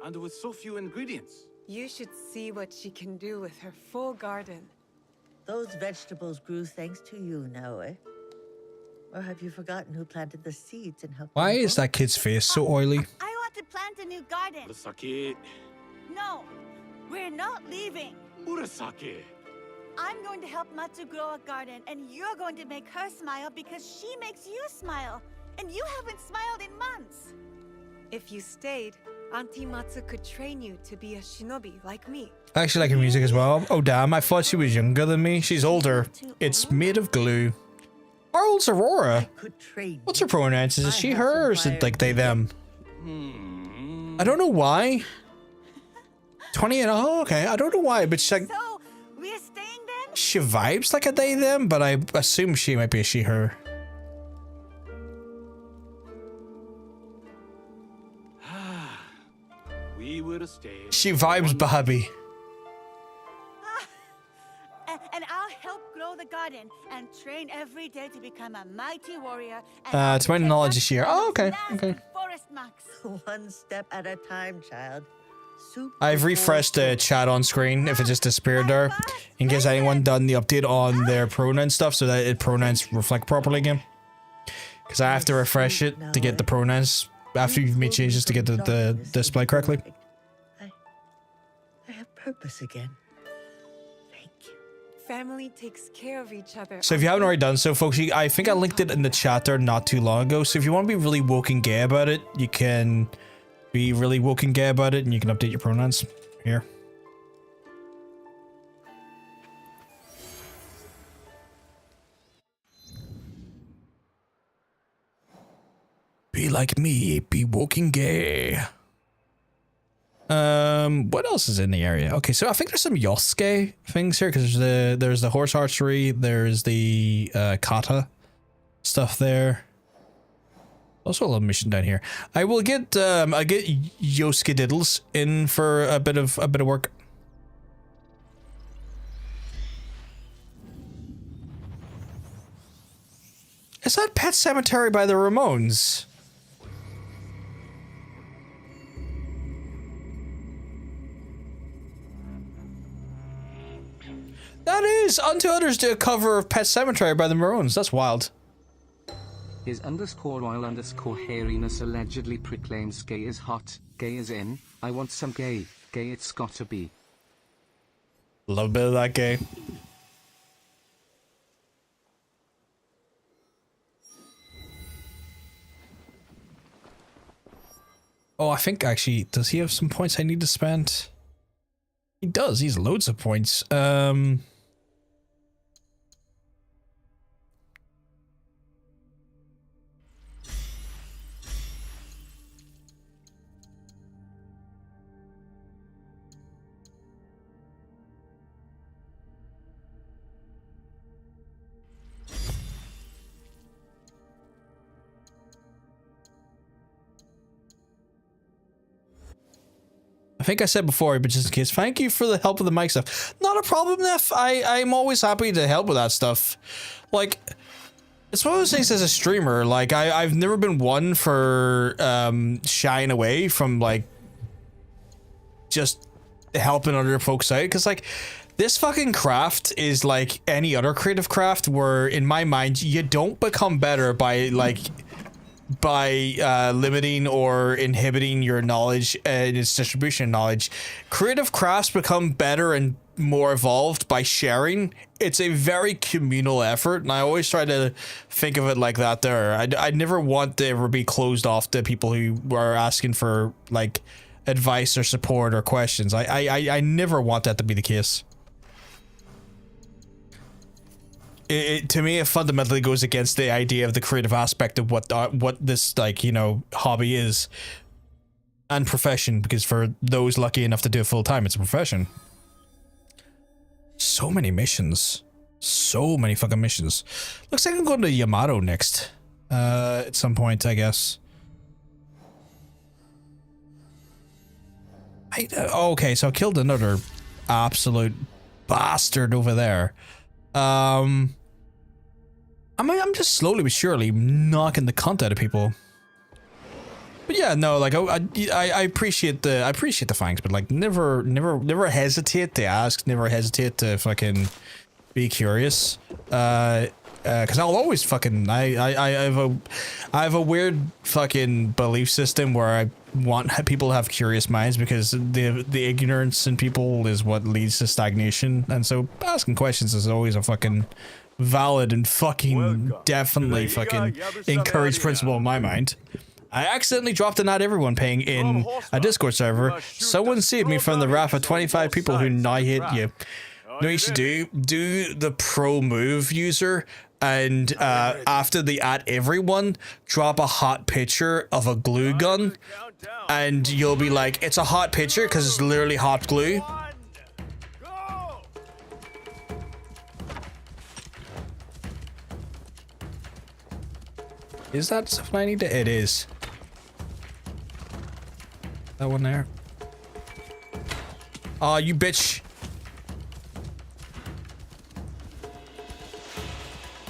And with so few ingredients. You should see what she can do with her full garden. Those vegetables grew thanks to you, Naoe. Or have you forgotten who planted the seeds and helped Why them is grow? that kid's face so oily? I want to plant a new garden. Murasaki. No, we're not leaving. Murasaki. I'm going to help Matsu grow a garden, and you're going to make her smile because she makes you smile. And you haven't smiled in months. If you stayed, Auntie Matsu could train you to be a shinobi like me. I actually like her music as well. Oh damn, I thought she was younger than me. She's older. It's made of glue. How old's Aurora? Could trade. What's her pronouns? Is it she, her, or is it like they, them? I don't know why. 28, oh, okay. I don't know why, but she's like, So, we're staying then? she vibes like a they, them, but I assume she might be a she, her. We will stay. She vibes Bahabi. And I'll help grow the garden and train every day to become a mighty warrior. To my knowledge, is she, her. Oh, okay, okay. Forest Max. One step at a time, child. Soup I've refreshed the chat on screen if it just disappeared there, in case anyone done the update on their pronoun stuff so that it pronouns reflect properly again. Because I have to refresh it to get the pronouns after you've made changes to get the display correctly. I have purpose again. Thank you. Family takes care of each other. So if you haven't already done so, folks, I think I linked it in the chat there not too long ago. So if you want to be really woke and gay about it, you can be really woke and gay about it, and you can update your pronouns here. Be like me, be woke and gay. What else is in the area? Okay, so I think there's some Yosuke things here, because there's the horse archery, there's the kata stuff there. Also a little mission down here. I will get I get Yosuke Diddles in for a bit of work. Is that Pet Cemetery by the Ramones? That is! Unto Others did a cover of Pet Cemetery by the Maroons. That's wild. His underscore while underscore hairiness allegedly proclaims gay is hot. Gay is in. I want some gay. Gay it's gotta be. Love a bit of that gay. Oh, I think actually, does he have some points I need to spend? He does. He's loads of points. I think I said before, but just in case, thank you for the help with the mic stuff. Not a problem, Neff. I'm always happy to help with that stuff. Like, it's one of those things as a streamer, like, I've never been one for shying away from, like, just helping other folks out. Because, like, this fucking craft is like any other creative craft where, in my mind, you don't become better by, like, limiting or inhibiting your knowledge and its distribution knowledge. Creative crafts become better and more evolved by sharing. It's a very communal effort, and I always try to think of it like that there. I never want to ever be closed off to people who are asking for, like, advice or support or questions. I never want that to be the case. It to me, it fundamentally goes against the idea of the creative aspect of what this, like, you know, hobby is and profession, because for those lucky enough to do it full time, it's a profession. So many missions. So many fucking missions. Looks like I'm going to Yamato next. At some point, I guess. Okay, so I killed another absolute bastard over there. I'm just slowly but surely knocking the cunt out of people. But yeah, no, like I appreciate the thanks, but like never hesitate to ask, never hesitate to fucking be curious. Because I'll always fucking I have a weird fucking belief system where I want people to have curious minds, because the ignorance in people is what leads to stagnation, and so asking questions is always a fucking valid and fucking definitely fucking encouraged principle in my mind. I accidentally dropped a not everyone paying in a Discord server. Someone saved me from the wrath of 25 people who now hate you. You know what you should do the pro move user, and after the at everyone, drop a hot picture of a glue gun, and you'll be like, it's a hot picture because it's literally hot glue. Is that something I need to? It is. That one there. Aw, you bitch.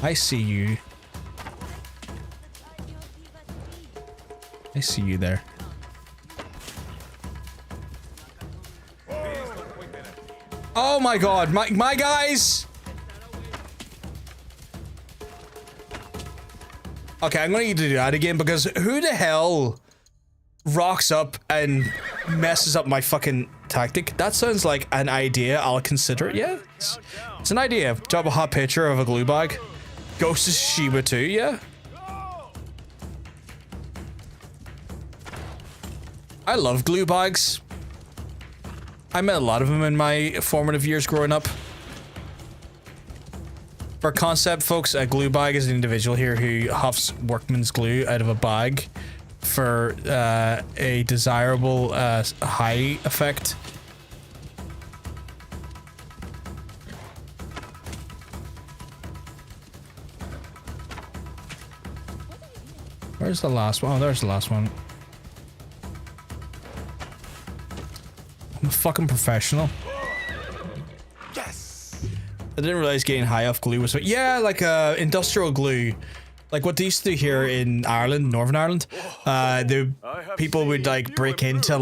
I see you. I see you there. Oh my god, my guys! Okay, I'm gonna need to do that again, because who the hell rocks up and messes up my fucking tactic? That sounds like an idea. I'll consider it. Yeah, it's an idea. Drop a hot picture of a glue bag. Ghost of Shiba too, yeah. I love glue bags. I met a lot of them in my formative years growing up. For concept, folks, a glue bag is an individual here who huffs workman's glue out of a bag for a desirable high effect. Where's the last one? Oh, there's the last one. I'm a fucking professional. Yes! I didn't realize getting high off glue was... Yeah, like industrial glue. Like what they used to do here in Ireland, Northern Ireland. The people would like break into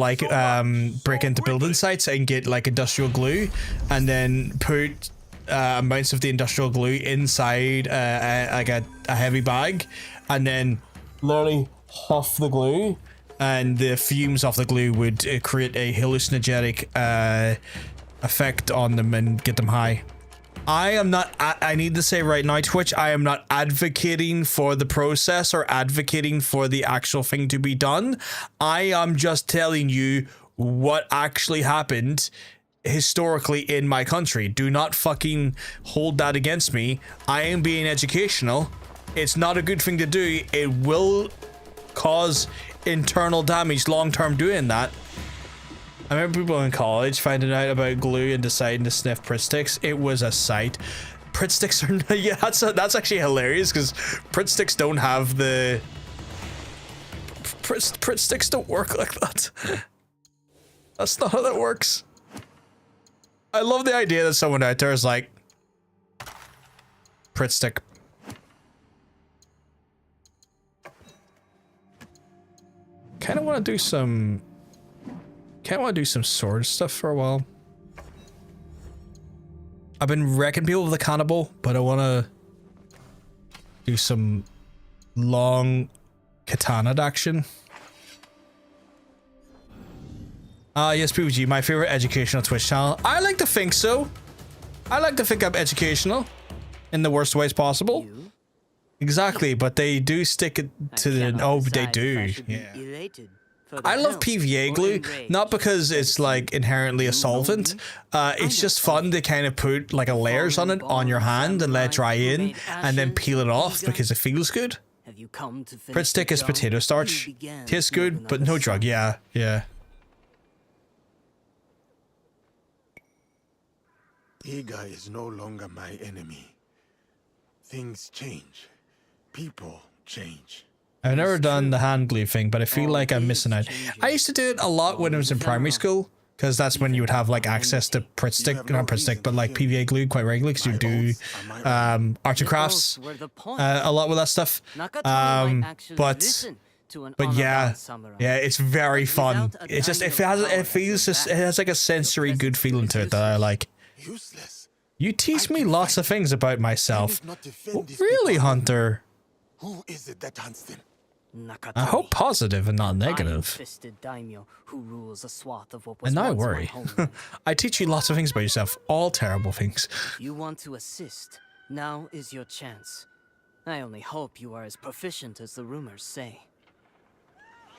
building sites and get like industrial glue, and then put amounts of the industrial glue inside like a heavy bag, and then literally huff the glue, and the fumes of the glue would create a hallucinogenic effect on them and get them high. I am not, I need to say right now, Twitch, I am not advocating for the process or advocating for the actual thing to be done. I am just telling you what actually happened historically in my country. Do not fucking hold that against me. I am being educational. It's not a good thing to do. It will cause internal damage long-term doing that. I remember people in college finding out about glue and deciding to sniff Pritt sticks. It was a sight. Pritt sticks are, yeah, that's actually hilarious because Pritt sticks don't have the Pritt sticks don't work like that. That's not how that works. I love the idea that someone out there is like, Pritt stick. Kind of want to do some sword stuff for a while. I've been wrecking people with the cannibal, but I want to do some long katana action. Yes, PUBG, my favorite educational Twitch channel. I like to think so. I like to think I'm educational in the worst ways possible. Exactly, but they do stick it to the... Oh, they do. Yeah. I love PVA glue, not because it's like inherently a solvent. It's just fun to kind of put like a layers on it on your hand and let it dry in and then peel it off because it feels good. Pritt stick is potato starch. Tastes good, but no drug. Yeah, yeah. Iga is no longer my enemy. Things change. People change. I've never done the hand glue thing, but I feel like I'm missing out. I used to do it a lot when I was in primary school, because that's when you would have like access to Pritt stick, not Pritt stick, but like PVA glue quite regularly, because you do arts and crafts a lot with that stuff. But yeah, it's very fun. It just, it has like a sensory good feeling to it that I like. Useless. You teach me lots of things about myself. Well, really, Hunter? Who is it that hunts them? I hope positive and not negative. And I worry. I teach you lots of things about yourself, all terrible things. You want to assist. Now is your chance. I only hope you are as proficient as the rumors say.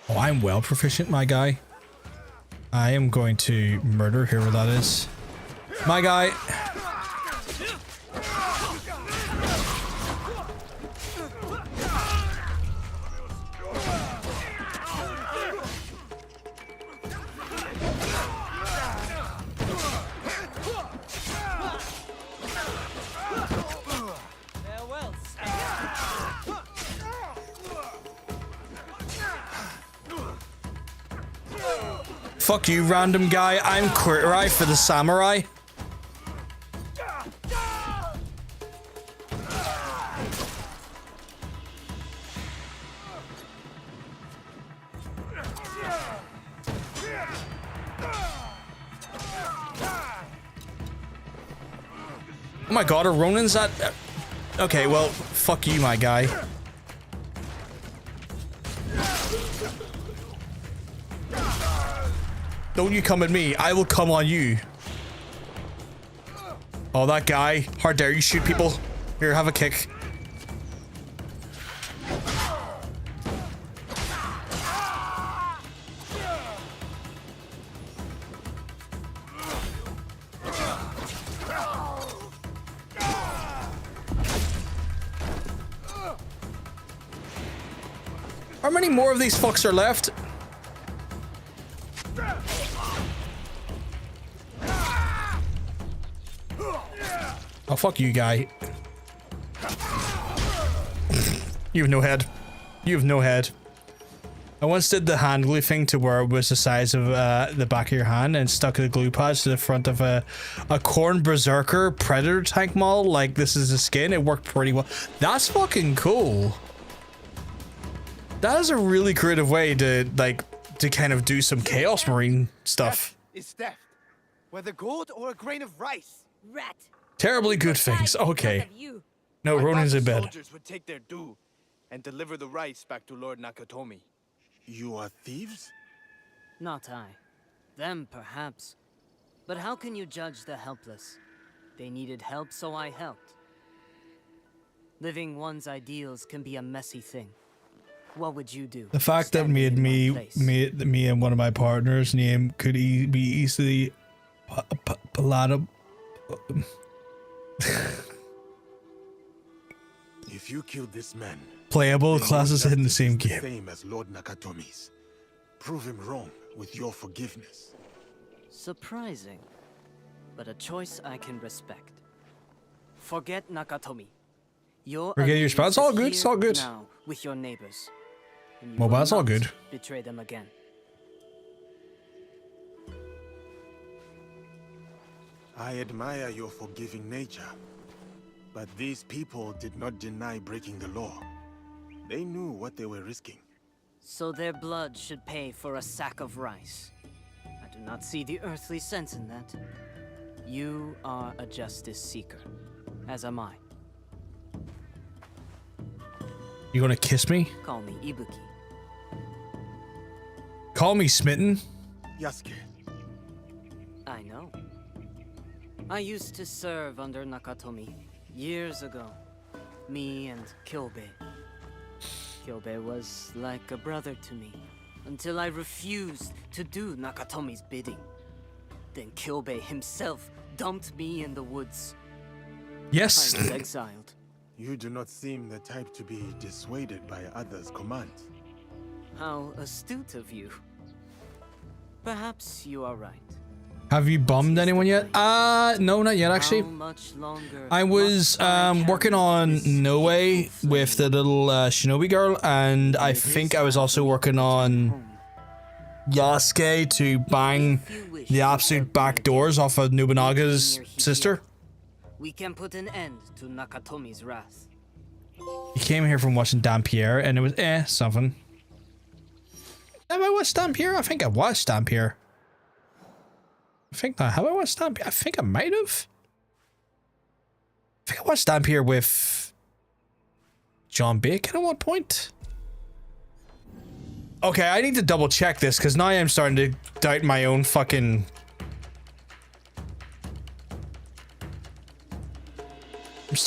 Oh, I'm well proficient, my guy. I am going to murder whoever that is. My guy. Fuck you, random guy. I'm Quirtai for the samurai. Oh my god, are Ronins at... Okay, well, fuck you, my guy. Don't you come at me, I will come on you. Oh, that guy. How dare you shoot people? Here, have a kick. How many more of these fucks are left? Oh, fuck you, guy. You have no head. You have no head. I once did the hand glue thing to where it was the size of the back of your hand and stuck the glue pads to the front of a Corn Berserker Predator tank model. Like, this is the skin. It worked pretty well. That's fucking cool. That is a really creative way to, like, to kind of do some Chaos Marine stuff. Is theft, whether gold or a grain of rice. Rat. Terribly good things. Okay. No, Ronin's in bed. Soldiers would take their due and deliver the rice back to Lord Nakatomi. You are thieves? Not I. Them, perhaps. But how can you judge the helpless? They needed help, so I helped. Living one's ideals can be a messy thing. What would you do? The fact that me and one of my partners' name could be easily palatable. If you killed this man, Playable classes in the same game. Same as Lord Nakatomi's. Prove him wrong with your forgiveness. Surprising, but a choice I can respect. Forget Nakatomi. Forget your spouse. It's all good. It's all good. Now with your neighbors. Well, that's all good. Betray them again. I admire your forgiving nature, but these people did not deny breaking the law. They knew what they were risking. So their blood should pay for a sack of rice. I do not see the earthly sense in that. You are a justice seeker, as am I. You gonna kiss me? Call me Ibuki. Call me smitten? Yasuke. I know. I used to serve under Nakatomi years ago. Me and Kyobe. Kyobe was like a brother to me, until I refused to do Nakatomi's bidding. Then Kyobe himself dumped me in the woods. Yes. I was exiled. You do not seem the type to be dissuaded by others' commands. How astute of you. Perhaps you are right. Have you bummed anyone yet? No, not yet actually. I was working on No Way with the little shinobi girl, and I think I was also working on Yasuke to bang the absolute back doors off of Nobunaga's sister. We can put an end to Nakatomi's wrath. He came here from watching Dampierre, and it was something. Have I watched Dampierre? I think I watched Dampierre. I think not. Have I watched Dampierre? I think I might have. I think I watched Dampierre with John Bacon at one point. Okay, I need to double check this because now I'm starting to doubt my own fucking.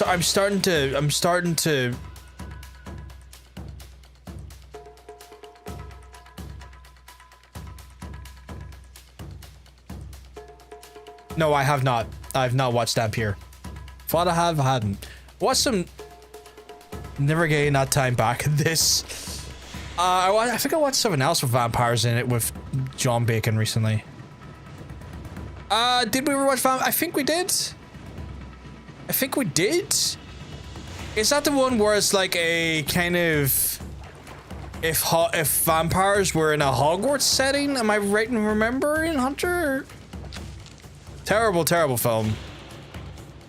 I'm starting to. No, I have not. I've not watched Dampierre. Thought I have, I hadn't. Watched some. Never getting that time back. This. I think I watched something else with vampires in it with John Bacon recently. Did we ever watch I think we did. I think we did. Is that the one where it's like a kind of if vampires were in a Hogwarts setting? Am I right in remembering, Hunter? Terrible, terrible film.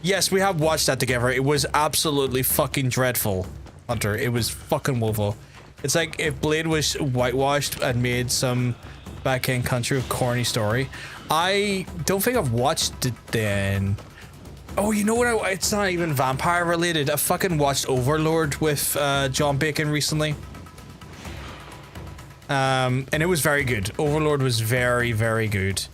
Yes, we have watched that together. It was absolutely fucking dreadful, Hunter. It was fucking woeful. It's like if Blade was whitewashed and made some back-end country of corny story. I don't think I've watched it then. Oh, you know what? It's not even vampire related. I fucking watched Overlord with John Bacon recently. And it was very good. Overlord was very, very good.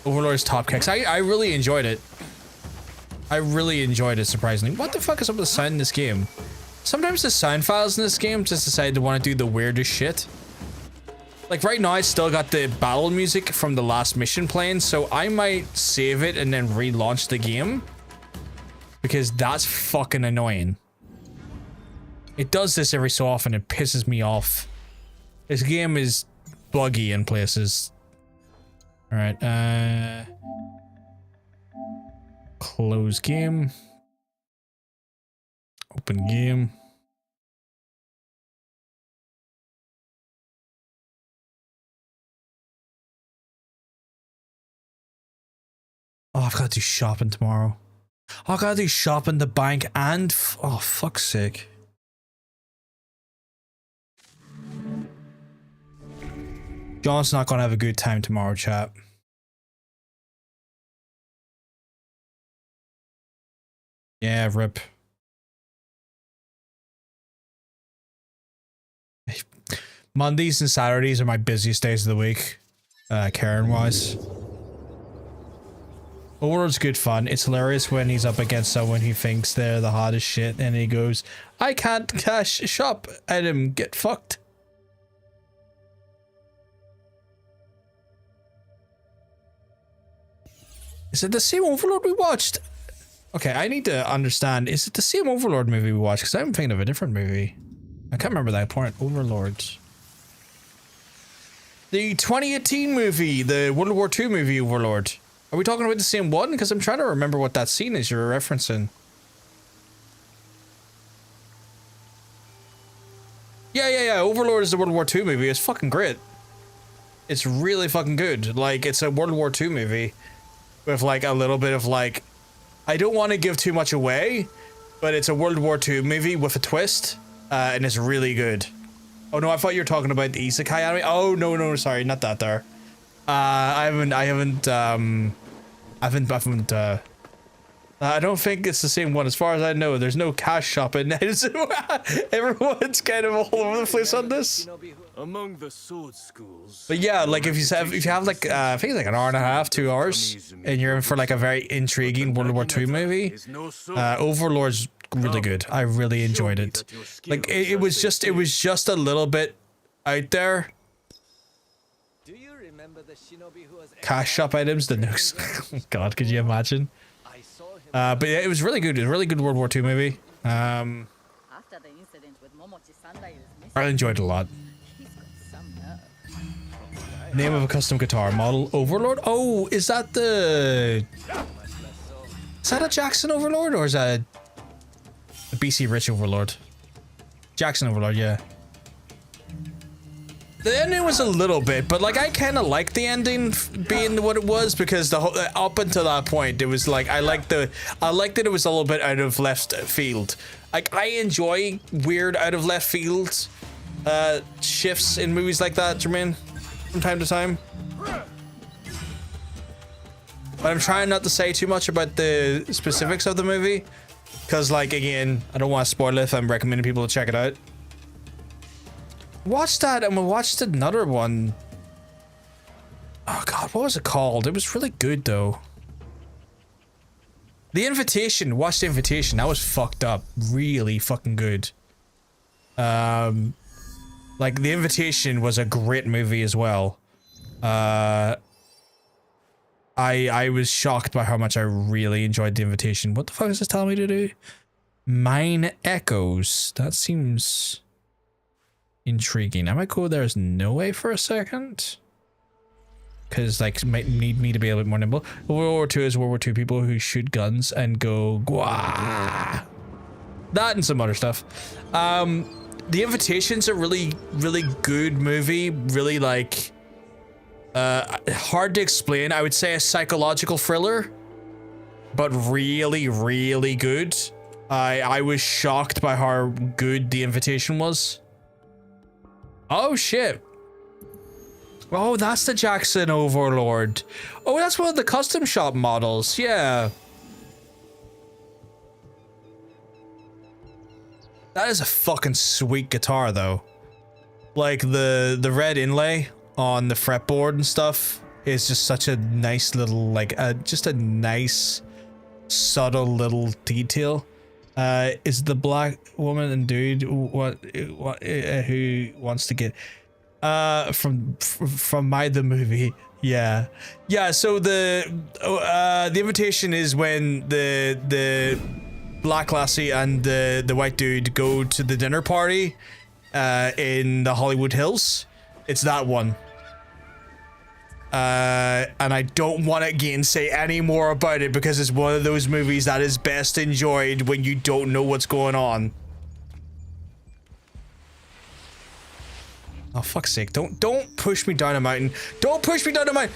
Overlord's top kicks. I really enjoyed it. I really enjoyed it, surprisingly. What the fuck is up with the sound in this game? Sometimes the sound files in this game just decide to want to do the weirdest shit. Like right now, I still got the battle music from the last mission playing, so I might save it and then relaunch the game. Because that's fucking annoying. It does this every so often. It pisses me off. This game is buggy in places. Alright, close game. Open game. Oh, I've got to do shopping tomorrow. Oh, I've got to do shopping, the bank, and... oh, fuck's sake. John's not gonna have a good time tomorrow, chat. Yeah, rip. Mondays and Saturdays are my busiest days of the week, Karen-wise. Overlord's good fun. It's hilarious when he's up against someone who thinks they're the hottest shit and he goes, I can't cash shop item, get fucked. Is it the same Overlord we watched? Okay, I need to understand. Is it the same Overlord movie we watched? Because I'm thinking of a different movie. I can't remember that point. Overlords. The 2018 movie, the World War II movie Overlord. Are we talking about the same one? Because I'm trying to remember what that scene is you're referencing. Yeah. Overlord is the World War II movie. It's fucking great. It's really fucking good. Like, it's a World War II movie with like a little bit of like, I don't want to give too much away, but it's a World War II movie with a twist, and it's really good. Oh no, I thought you were talking about the Isekai anime. Oh no, sorry, not that there. I don't think it's the same one. As far as I know, there's no cash shopping. Everyone's kind of all over the place on this. Among the sword schools. But yeah, like if you have like I think like an hour and a half, 2 hours, and you're in for like a very intriguing World War II movie, Overlord's really good. I really enjoyed it. Like it was just a little bit out there. Cash shop items, the nukes. God, could you imagine? But yeah, it was really good. It was a really good World War II movie. I enjoyed it a lot. Name of a custom guitar model, Overlord. Oh, is that a Jackson Overlord or is that a BC Rich Overlord? Jackson Overlord, yeah. The ending was a little bit, but like I kind of liked the ending being what it was because the whole up until that point it was like I liked that it was a little bit out of left field. Like I enjoy weird out of left field shifts in movies like that, Jermaine, from time to time. But I'm trying not to say too much about the specifics of the movie because, like, again, I don't want to spoil it if I'm recommending people to check it out. Watched that and we watched another one. Oh god, what was it called? It was really good though. The Invitation. Watch The Invitation. That was fucked up. Really fucking good. Like The Invitation was a great movie as well. I was shocked by how much I really enjoyed The Invitation. What the fuck is this telling me to do? Mine Echoes. That seems intriguing. I might go there as no way for a second. Because, like, might need me to be a little bit more nimble. World War II is World War II people who shoot guns and go, Gwah! That and some other stuff. The Invitation's a really, really good movie. Really, like, hard to explain. I would say a psychological thriller. But really, really good. I was shocked by how good The Invitation was. Oh shit. Oh, that's the Jackson Overlord. Oh, that's one of the custom shop models. Yeah. That is a fucking sweet guitar though. Like the red inlay on the fretboard and stuff is just such a nice little, like, just a nice subtle little detail. Is the black woman and dude who wants to get from the movie? Yeah. So the Invitation is when the black lassie and the white dude go to the dinner party in the Hollywood Hills. It's that one. And I don't want to again say any more about it because it's one of those movies that is best enjoyed when you don't know what's going on. Oh, fuck's sake. Don't push me down a mountain. Don't push me down a mountain.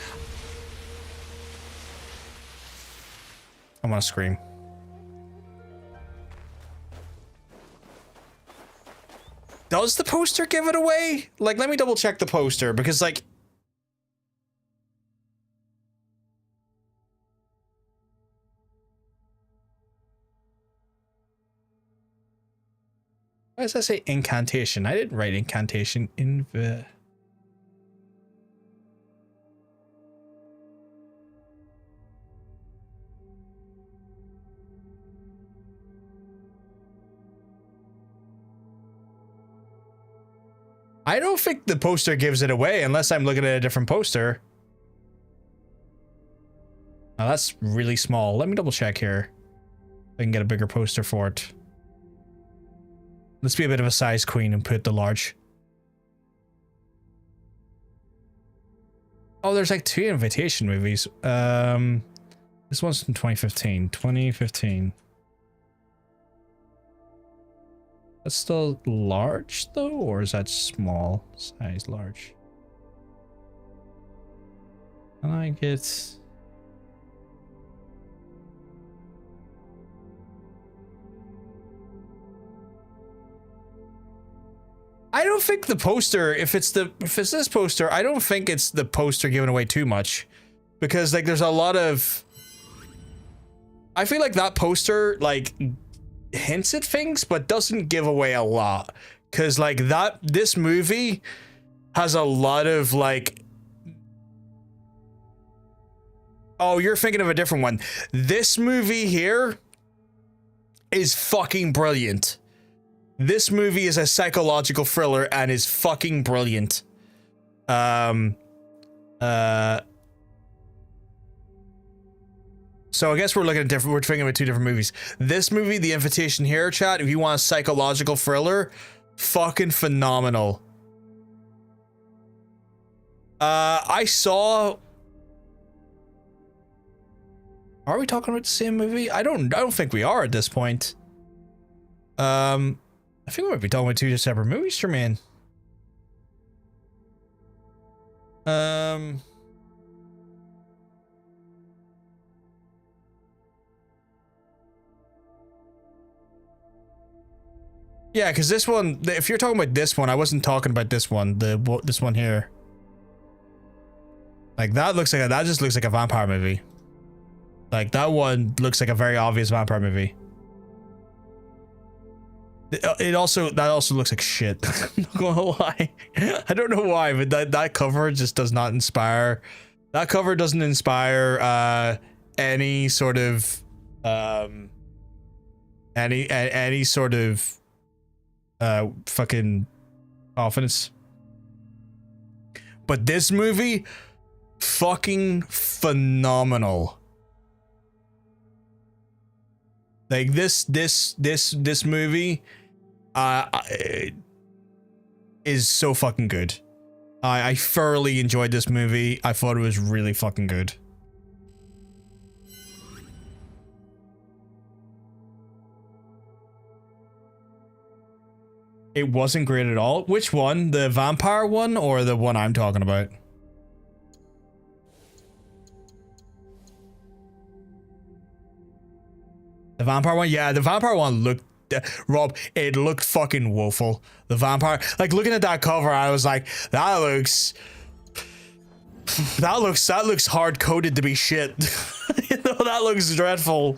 I want to scream. Does the poster give it away? Like, let me double check the poster because, like, Why does that say incantation? I didn't write incantation in the... I don't think the poster gives it away unless I'm looking at a different poster. Now that's really small. Let me double check here. I can get a bigger poster for it. Let's be a bit of a size queen and put the large. Oh, there's like 2 invitation movies. This one's from 2015. 2015. That's still large though, or is that small size large? Can I get... I don't think the poster, if it's this poster, I don't think it's the poster giving away too much, because like there's a lot of, I feel like that poster like hints at things but doesn't give away a lot, because like this movie has a lot of like, oh, you're thinking of a different one. This movie here is fucking brilliant. This movie is a psychological thriller and is fucking brilliant. So I guess we're looking at we're thinking about 2 different movies. This movie, The Invitation here, chat, if you want a psychological thriller, fucking phenomenal. I saw... Are we talking about the same movie? I don't think we are at this point. I think we might be talking about 2 separate movies, Jermaine. Yeah, because this one, if you're talking about this one, I wasn't talking about this one. This one here. Like that just looks like a vampire movie. Like that one looks like a very obvious vampire movie. That also looks like shit. I'm not gonna lie. I don't know why, but that cover just does not inspire. That cover doesn't inspire any sort of any sort of fucking confidence. But this movie, fucking phenomenal. Like this movie is so fucking good. I thoroughly enjoyed this movie. I thought it was really fucking good. It wasn't great at all. Which one? The vampire one or the one I'm talking about? The vampire one? Yeah, the vampire one looked... Rob, it looked fucking woeful. The vampire... Like, looking at that cover, I was like, that looks hard-coded to be shit. You know, that looks dreadful.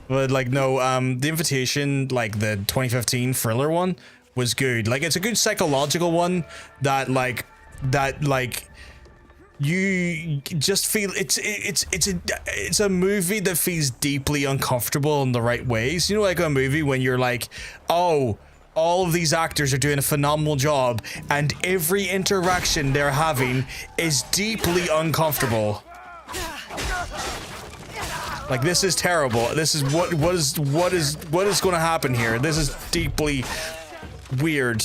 But, like, no, The Invitation, like, the 2015 thriller one, was good. Like, it's a good psychological one that you just feel it's a movie that feels deeply uncomfortable in the right ways. You know, like a movie when you're like, oh, all of these actors are doing a phenomenal job and every interaction they're having is deeply uncomfortable. Like, this is terrible. This is what is going to happen here. This is deeply weird.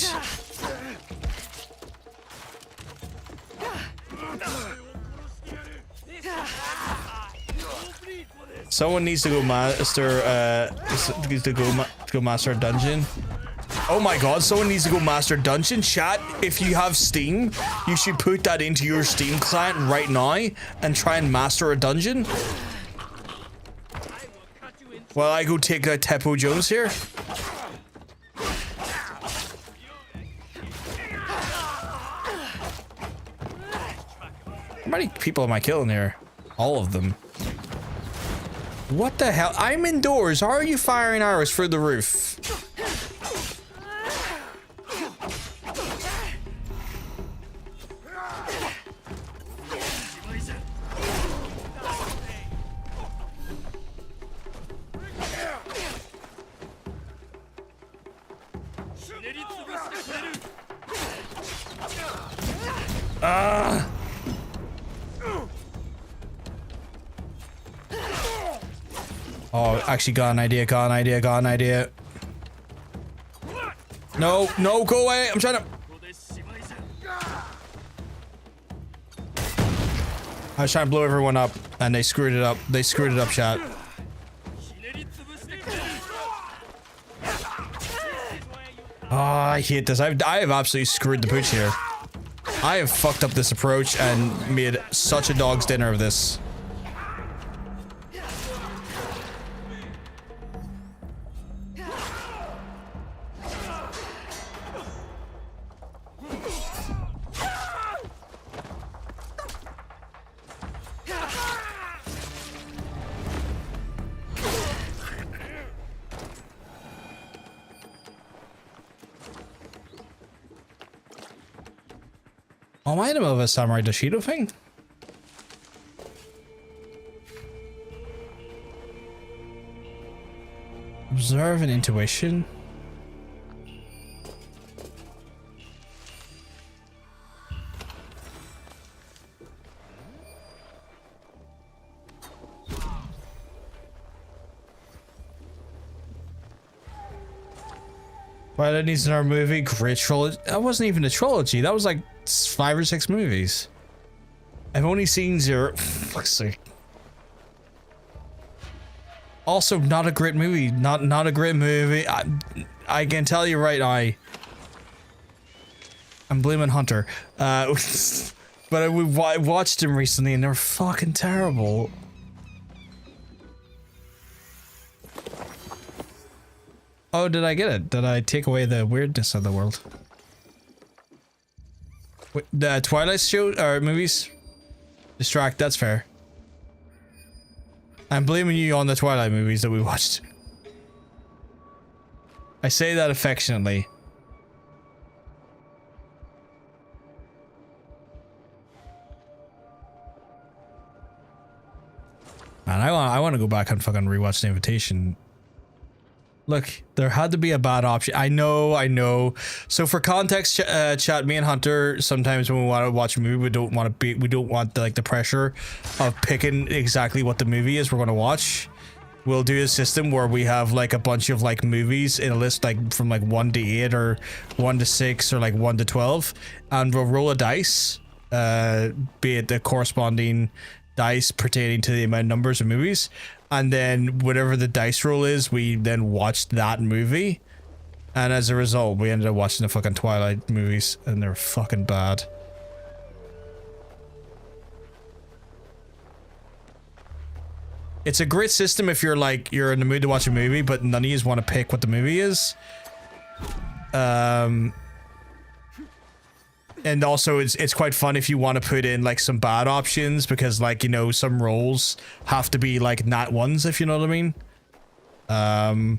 Someone needs to go master master a dungeon. Oh my god, someone needs to go master dungeon. Chat, if you have Steam, you should put that into your Steam client right now and try and master a dungeon. Well, I go take Teppo Jones here. How many people am I killing here? All of them. What the hell? I'm indoors. How are you firing arrows through the roof? Oh, actually got an idea. No, go away. I'm trying to... I was trying to blow everyone up, and they screwed it up. Chat. Oh, I hate this. I have absolutely screwed the pooch here. I have fucked up this approach and made such a dog's dinner of this. Oh, am I in the middle of a Samurai Doshido thing? Observe and intuition. Twilight needs another movie. Great trilogy. That wasn't even a trilogy. That was like 5 or 6 movies. I've only seen 0. Fuck's sake. Also, not a great movie. Not a great movie. I can tell you right now. I'm blaming Hunter. But I watched them recently and they're fucking terrible. Oh, did I get it? Did I take away the weirdness of the world? Wait, the Twilight show or movies? Distract, that's fair. I'm blaming you on the Twilight movies that we watched. I say that affectionately. Man, I want to go back and fucking rewatch The Invitation. Look, there had to be a bad option. I know. So for context, chat, me and Hunter, sometimes when we want to watch a movie, we don't want the pressure of picking exactly what the movie is we're going to watch. We'll do a system where we have like a bunch of like movies in a list, like from like 1 to 8 or 1 to 6 or like 1 to 12, and we'll roll a dice, be it the corresponding dice pertaining to the amount of numbers of movies. And then whatever the dice roll is, we then watched that movie. And as a result, we ended up watching the fucking Twilight movies, and they're fucking bad. It's a great system if you're in the mood to watch a movie, but none of you want to pick what the movie is. And also it's quite fun if you want to put in like some bad options, because like, you know, some rolls have to be like nat ones, if you know what I mean. I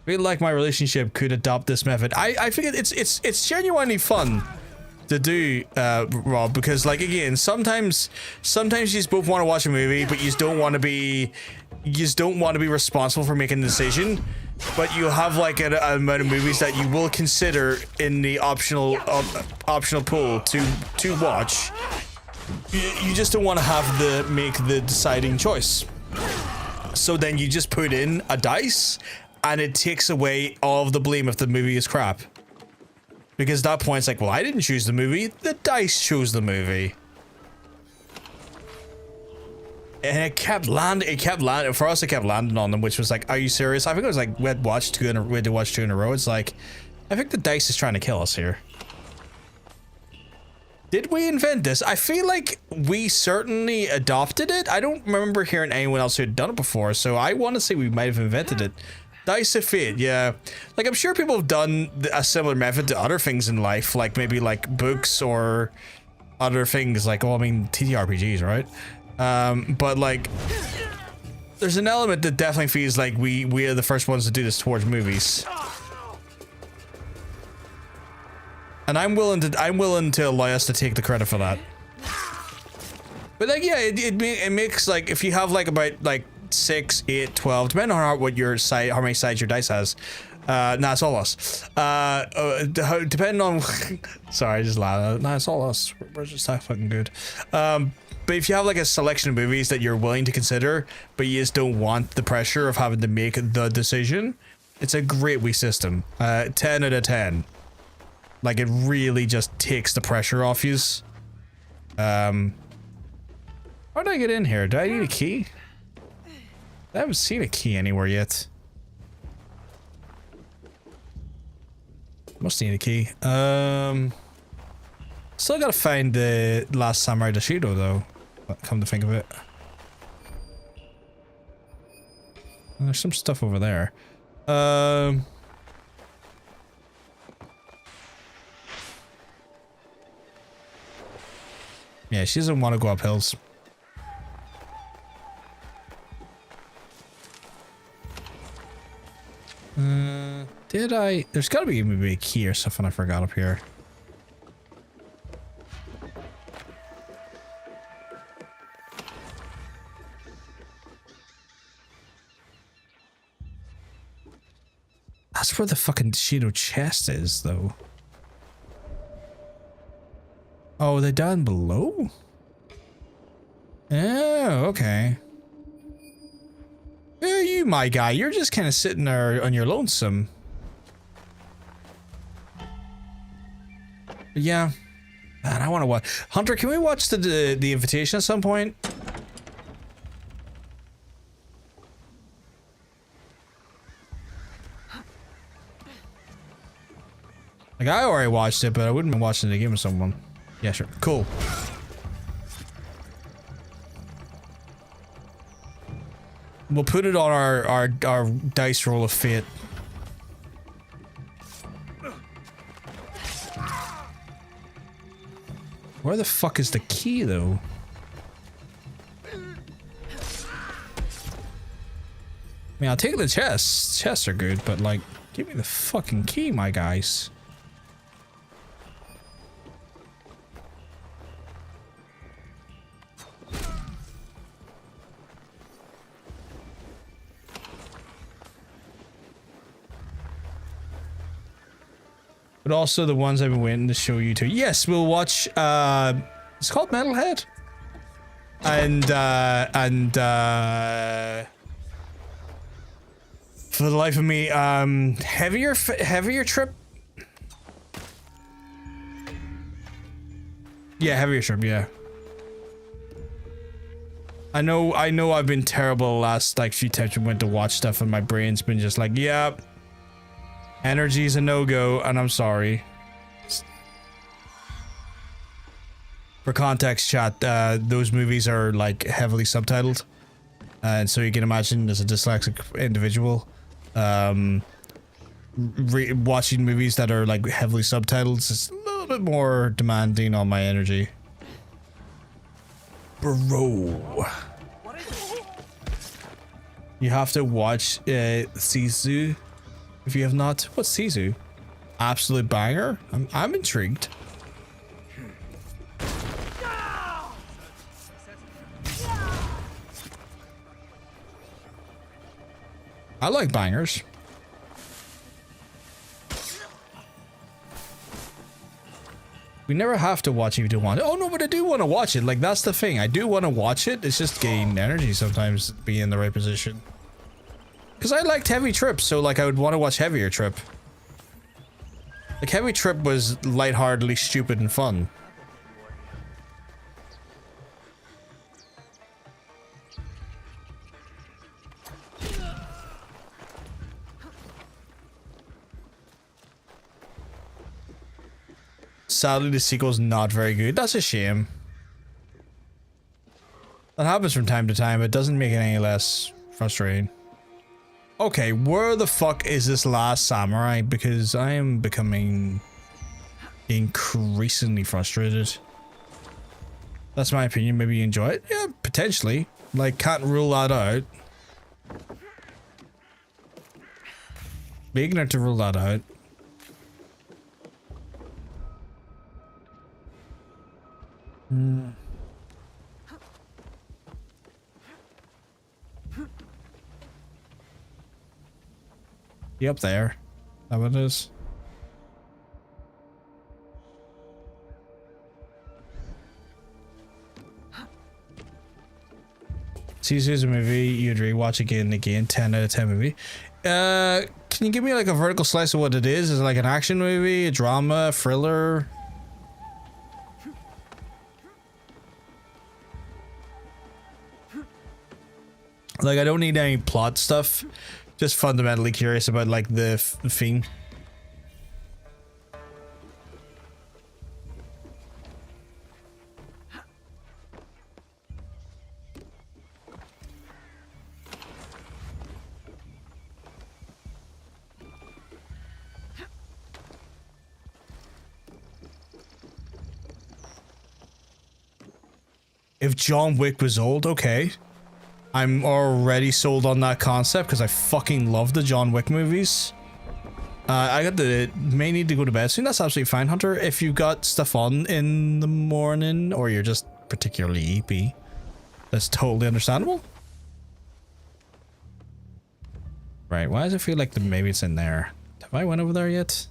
feel like my relationship could adopt this method. I think it's genuinely fun to do, Rob, because like, again, sometimes you just both want to watch a movie, but you just don't want to be responsible for making the decision. But you have like an amount of movies that you will consider in the optional pool to watch. You just don't want to have to make the deciding choice. So then you just put in a dice, and it takes away all of the blame if the movie is crap. Because at that point it's like, well, I didn't choose the movie, the dice chose the movie. And it kept landing, for us it kept landing on them, which was like, are you serious? I think it was like, we had to watch 2 in a row. It's like, I think the dice is trying to kill us here. Did we invent this? I feel like we certainly adopted it. I don't remember hearing anyone else who had done it before, so I want to say we might have invented it. Dice of Fate, yeah. Like, I'm sure people have done a similar method to other things in life, like maybe like books or other things, like, well, I mean, TTRPGs, right? But like, there's an element that definitely feels like we are the first ones to do this towards movies. And I'm willing to allow us to take the credit for that. But like, yeah, it makes like, if you have like about like 6, 8, 12, depending on how many sides your dice has. Nah, it's all us. Depending on, sorry, I just laughed. Nah, it's all us. We're just that fucking good. But if you have like a selection of movies that you're willing to consider, but you just don't want the pressure of having to make the decision, it's a great Wii system. 10 out of 10. Like, it really just takes the pressure off yous. How do I get in here? Do I need a key? I haven't seen a key anywhere yet. Must need a key. Still gotta find the last Samurai Bushido though. Come to think of it. There's some stuff over there. Yeah, she doesn't want to go up hills. Did I? There's gotta be maybe a key or something I forgot up here. That's where the fucking Shido chest is, though. Oh, they're down below? Oh, okay. Yeah, you, my guy, you're just kind of sitting there on your lonesome. But yeah. Man, I want to watch. Hunter, can we watch the invitation at some point? Like, I already watched it, but I wouldn't be watching it again with someone. Yeah, sure. Cool. We'll put it on our dice roll of fate. Where the fuck is the key, though? I mean, I'll take the chests. Chests are good, but like, give me the fucking key, my guys. But also the ones I've been waiting to show you too. Yes, we'll watch, it's called Metalhead. And for the life of me, heavier trip? Yeah, heavier trip, yeah. I know I've been terrible the last like few times we went to watch stuff and my brain's been just like, yeah. Energy's a no-go, and I'm sorry. For context, chat, those movies are like heavily subtitled, and so you can imagine as a dyslexic individual, watching movies that are like heavily subtitled is a little bit more demanding on my energy. Bro, you have to watch Sisu. If you have not, what's Sisu? Absolute banger. I'm intrigued. I like bangers. We never have to watch it if you don't want it. Oh no, but I do want to watch it. Like, that's the thing. I do want to watch it. It's just gain energy sometimes, be in the right position. Because I liked Heavy Trip, so like I would want to watch Heavier Trip. Like, Heavy Trip was lightheartedly stupid and fun. Sadly, the sequel's not very good. That's a shame. That happens from time to time, but it doesn't make it any less frustrating. Okay, where the fuck is this last samurai? Because I am becoming increasingly frustrated. That's my opinion. Maybe you enjoy it? Yeah, potentially. Like, can't rule that out. Beginner to rule that out. You up there? That what it is? Sees a movie you'd rewatch again and again. 10 out of 10 movie. Can you give me like a vertical slice of what it is? Is it like an action movie, a drama, thriller? Like, I don't need any plot stuff. Just fundamentally curious about like the theme. If John Wick was old, okay. I'm already sold on that concept because I fucking love the John Wick movies. I got the may need to go to bed soon. That's absolutely fine, Hunter. If you've got stuff on in the morning or you're just particularly EP, that's totally understandable. Right, why does it feel like maybe it's in there? Have I went over there yet?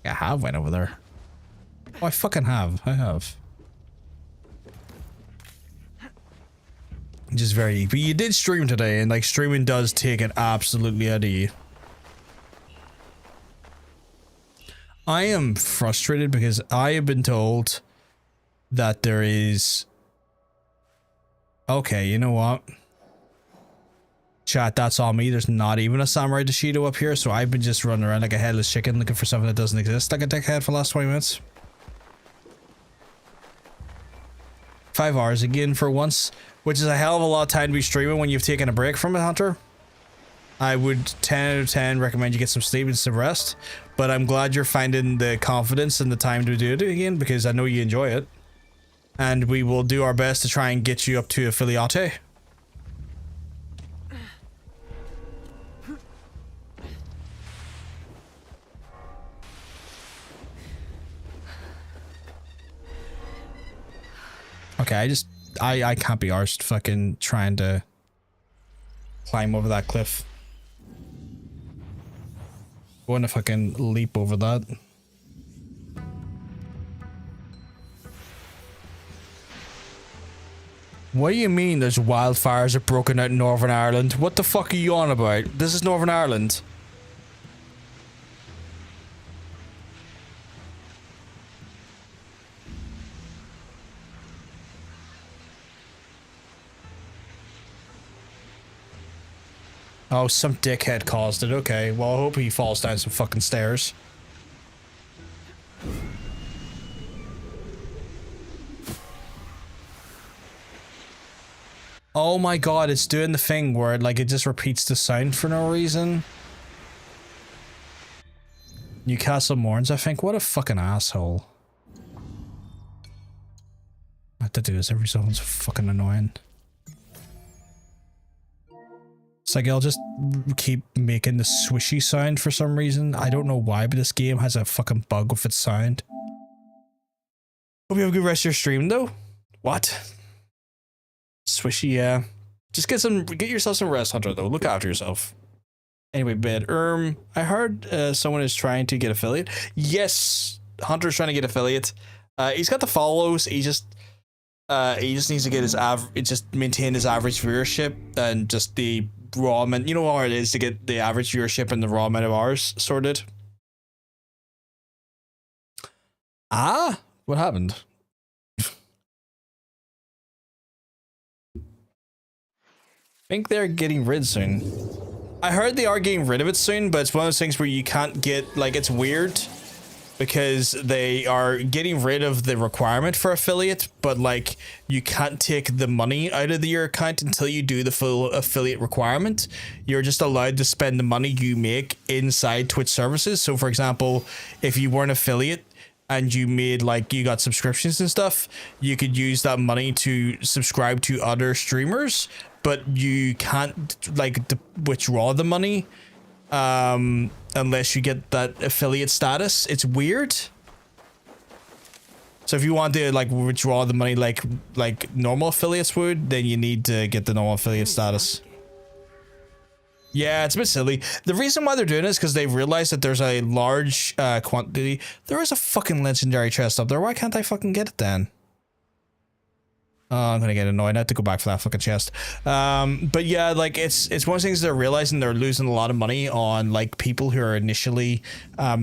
I have went over there. Oh, I fucking have. I have. Just very, but you did stream today, and like streaming does take it absolutely out of you. I am frustrated because I have been told that there is. Okay, you know what? Chat, that's on me. There's not even a Samurai Dishido up here, so I've been just running around like a headless chicken looking for something that doesn't exist. Like a dickhead for the last 20 minutes. 5 hours again for once. Which is a hell of a lot of time to be streaming when you've taken a break from it, Hunter. I would 10 out of 10 recommend you get some sleep and some rest. But I'm glad you're finding the confidence and the time to do it again because I know you enjoy it. And we will do our best to try and get you up to affiliate. Okay, I can't be arsed fucking trying to climb over that cliff. Going to fucking leap over that. What do you mean there's wildfires have broken out in Northern Ireland? What the fuck are you on about? This is Northern Ireland. Oh, some dickhead caused it. Okay, well, I hope he falls down some fucking stairs. Oh my god, it's doing the thing where like it just repeats the sound for no reason. Newcastle Mourns, I think. What a fucking asshole. I have to do this every so often. It's fucking annoying. It's like I'll just keep making the swishy sound for some reason. I don't know why, but this game has a fucking bug with its sound. Hope you have a good rest of your stream though. What? Swishy, yeah. Just get yourself some rest, Hunter though. Look after yourself. Anyway, bed. I heard someone is trying to get affiliate. Yes, Hunter's trying to get affiliate. He's got the follows. He just needs to get his just maintain his average viewership and just the raw amount. You know how it is to get the average viewership and the raw amount of hours sorted. Ah, what happened? I think they're getting rid soon. I heard they are getting rid of it soon, but it's one of those things where you can't get, like, it's weird because they are getting rid of the requirement for affiliate, but like you can't take the money out of your account until you do the full affiliate requirement. You're just allowed to spend the money you make inside Twitch services. So for example, if you were an affiliate and you made like you got subscriptions and stuff, you could use that money to subscribe to other streamers, but you can't like withdraw the money unless you get that affiliate status. It's weird. So if you want to like withdraw the money like normal affiliates would, then you need to get the normal affiliate status. Yeah, it's a bit silly. The reason why they're doing it is because they've realized that there's a large quantity. There is a fucking legendary chest up there. Why can't I fucking get it then? Oh, I'm gonna get annoyed. I have to go back for that fucking chest. But yeah, like it's one of the things they're realizing they're losing a lot of money on like people who are initially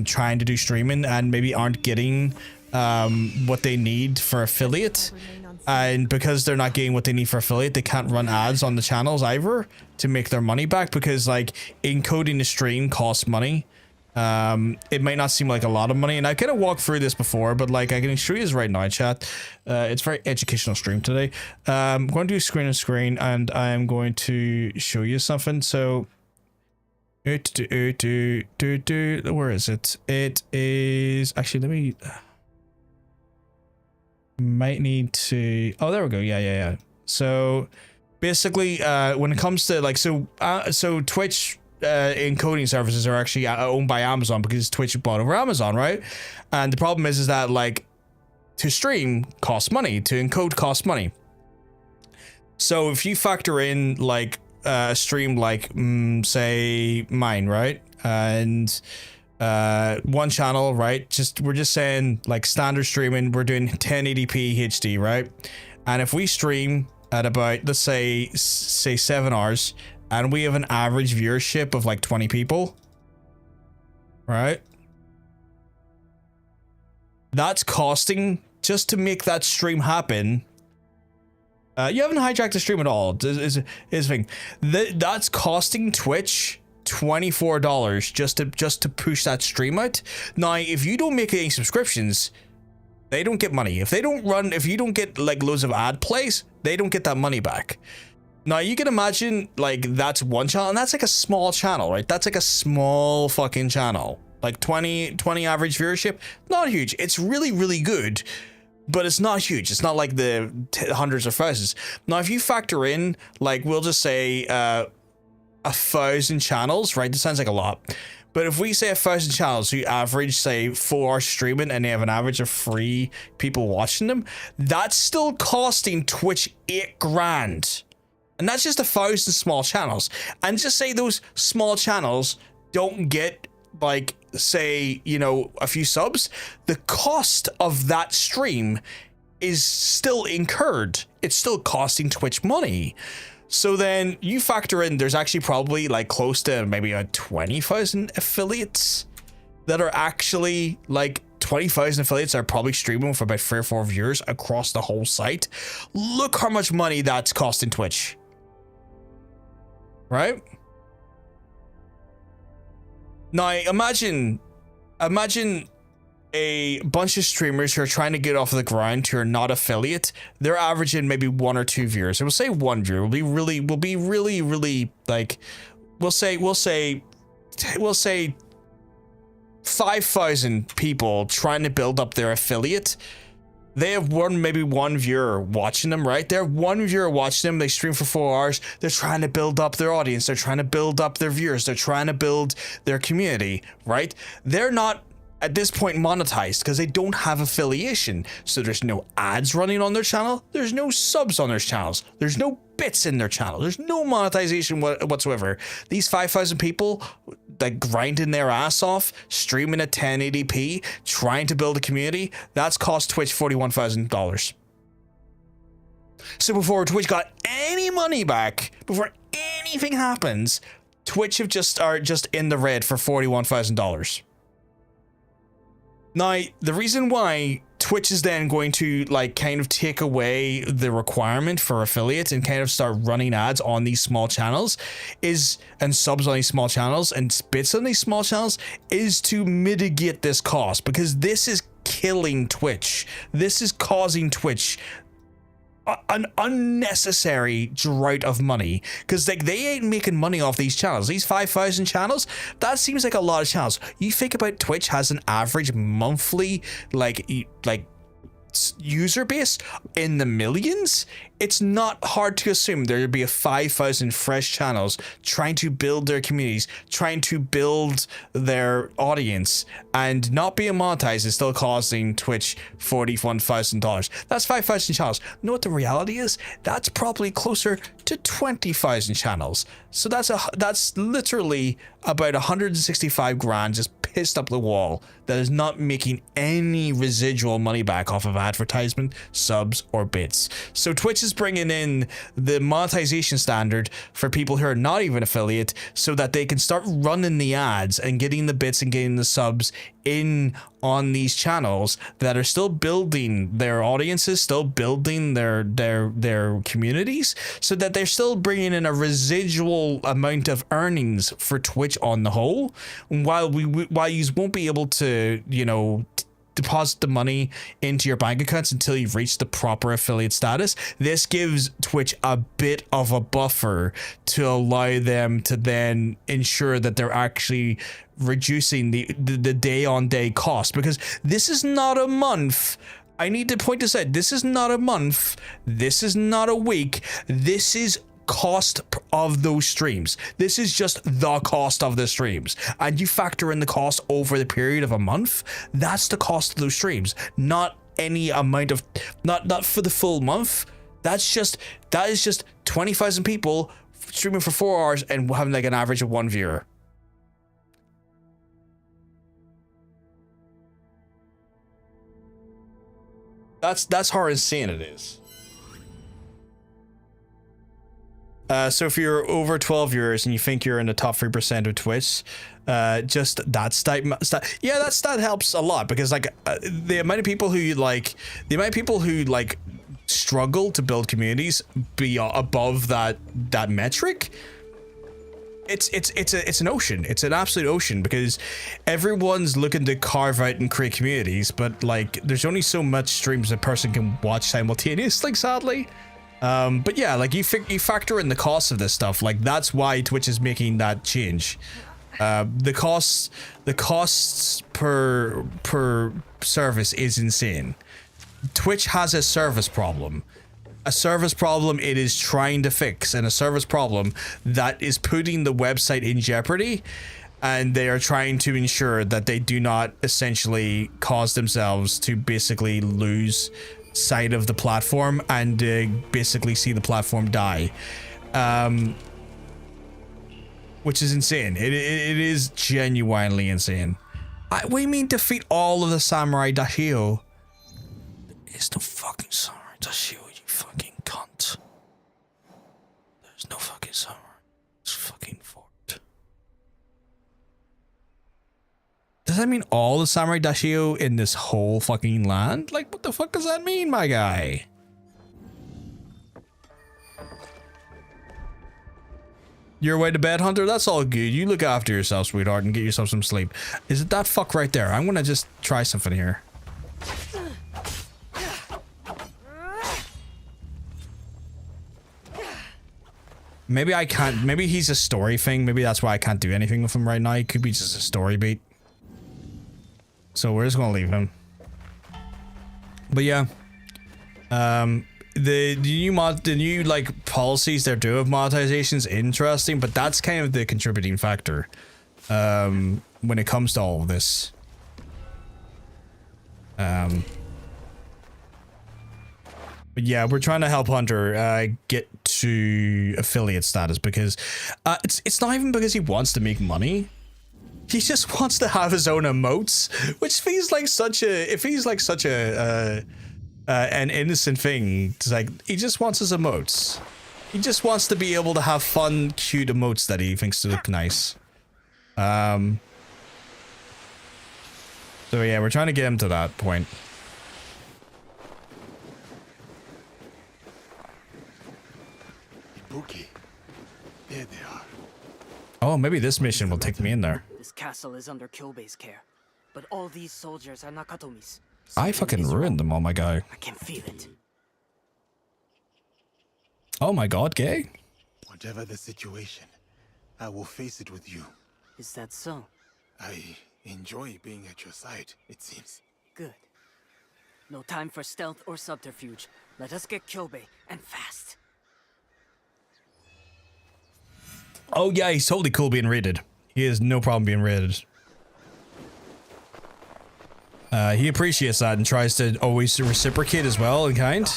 trying to do streaming and maybe aren't getting what they need for affiliate. And because they're not getting what they need for affiliate, they can't run ads on the channels either to make their money back, because like encoding the stream costs money. It might not seem like a lot of money, and I kind of walked through this before, but like I can show you this right now, chat. It's a very educational stream today. I'm going to do screen to screen, and I'm going to show you something. So where is it? It is actually, let me might need to, oh, there we go. Yeah. So basically, when it comes to like, so Twitch encoding services are actually owned by Amazon, because Twitch bought over Amazon, right? And the problem is that like to stream costs money, to encode costs money. So if you factor in like a stream like say mine, right, and one channel, right, we're just saying like standard streaming, we're doing 1080p HD, right? And if we stream at about, let's say 7 hours, and we have an average viewership of like 20 people, right? That's costing, just to make that stream happen. You haven't hijacked the stream at all, is the thing. That's costing Twitch $24 just to push that stream out. Now, if you don't make any subscriptions, they don't get money. If you don't get like loads of ad plays, they don't get that money back. Now, you can imagine, like, that's one channel, and that's like a small channel, right? That's like a small fucking channel. Like 20 average viewership, not huge. It's really, really good, but it's not huge. It's not like the hundreds of thousands. Now, if you factor in, like, we'll just say 1,000 channels, right? That sounds like a lot. But if we say 1,000 channels who average, say, 4 hours streaming, and they have an average of 3 people watching them, that's still costing Twitch $8,000. And that's just 1,000 small channels. And just say those small channels don't get, like, say, you know, a few subs, the cost of that stream is still incurred. It's still costing Twitch money. So then you factor in, there's actually probably like close to maybe 20,000 affiliates that are actually like 20,000 affiliates are probably streaming for about 3 or 4 viewers across the whole site. Look how much money that's costing Twitch. Right? Now, imagine a bunch of streamers who are trying to get off the ground who are not affiliate. They're averaging maybe 1 or 2 viewers. So we'll say 1 viewer will be really like, we'll say 5,000 people trying to build up their affiliate. They have maybe one viewer watching them, right? They have one viewer watching them. They stream for 4 hours. They're trying to build up their audience. They're trying to build up their viewers. They're trying to build their community, right? They're not at this point monetized because they don't have affiliation. So there's no ads running on their channel. There's no subs on their channels. There's no bits in their channel. There's no monetization whatsoever. These 5,000 people like grinding their ass off, streaming at 1080p, trying to build a community, that's cost Twitch $41,000. So before Twitch got any money back, before anything happens, Twitch are just in the red for $41,000. Now, the reason why Twitch is then going to like kind of take away the requirement for affiliates and kind of start running ads on these small channels and subs on these small channels and bits on these small channels is to mitigate this cost, because this is killing Twitch. This is causing Twitch an unnecessary drought of money, because like they ain't making money off these channels. These 5,000 channels, that seems like a lot of channels. You think about Twitch has an average monthly like user base in the millions, it's not hard to assume there'd be 5,000 fresh channels trying to build their communities, trying to build their audience, and not being monetized is still costing Twitch $41,000. That's 5,000 channels. You know what the reality is? That's probably closer to 20,000 channels. So that's literally about 165 grand just pissed up the wall that is not making any residual money back off of advertisement, subs, or bits. So Twitch is bringing in the monetization standard for people who are not even affiliate so that they can start running the ads and getting the bits and getting the subs in on these channels that are still building their audiences, still building their communities, so that they're still bringing in a residual amount of earnings for Twitch on the whole, while you won't be able to, you know, deposit the money into your bank accounts until you've reached the proper affiliate status. This gives Twitch a bit of a buffer to allow them to then ensure that they're actually reducing the day-on-day cost, because this is not a month. I need to point this out. This is not a month. This is not a week. This is cost of those streams. This is just the cost of the streams, and you factor in the cost over the period of a month. That's the cost of those streams, not any amount of, not for the full month. That is just 20,000 people streaming for 4 hours and having like an average of 1 viewer. That's how insane it is. So if you're over 12 viewers and you think you're in the top 3% of Twitch, just that that helps a lot, because like the amount of people who struggle to build communities be above that metric, it's an ocean. It's an absolute ocean, because everyone's looking to carve out and create communities, but like there's only so much streams a person can watch simultaneously, sadly. But yeah, like you factor in the cost of this stuff. Like that's why Twitch is making that change. The costs per service is insane. Twitch has a service problem. A service problem it is trying to fix, and a service problem that is putting the website in jeopardy, and they are trying to ensure that they do not essentially cause themselves to basically lose sight of the platform and basically see the platform die, which is insane. It is genuinely insane. What do you mean defeat all of the samurai daishyo? There's no fucking samurai daishyo, you fucking cunt. There's no fucking samurai. It's fucking fort. Does that mean all the samurai daishyo in this whole fucking land? Like, what the fuck does that mean, my guy? You're away to bed, Hunter? That's all good. You look after yourself, sweetheart, and get yourself some sleep. Is it that fuck right there? I'm gonna just try something here. Maybe I can't. Maybe he's a story thing. Maybe that's why I can't do anything with him right now. He could be just a story beat. So we're just gonna leave him. But yeah, the new like policies they're doing with monetization is interesting, but that's kind of the contributing factor when it comes to all of this. But yeah, we're trying to help Hunter get to affiliate status, because it's not even because he wants to make money. He just wants to have his own emotes, which feels like such an innocent thing. It's like he just wants his emotes. He just wants to be able to have fun, cute emotes that he thinks look nice. So yeah, we're trying to get him to that point. Ibuki. There they are. Oh, maybe this mission will take me in there. This castle is under Kyobei's care, but all these soldiers are Nakatomi's. I fucking ruined them all, my guy. I can feel it. Oh my god, gay? Whatever the situation, I will face it with you. Is that so? I enjoy being at your side, it seems. Good. No time for stealth or subterfuge. Let us get Kyobe, and fast. Oh yeah, he's totally cool being raided. He has no problem being raided. He appreciates that and tries to always reciprocate as well in kind.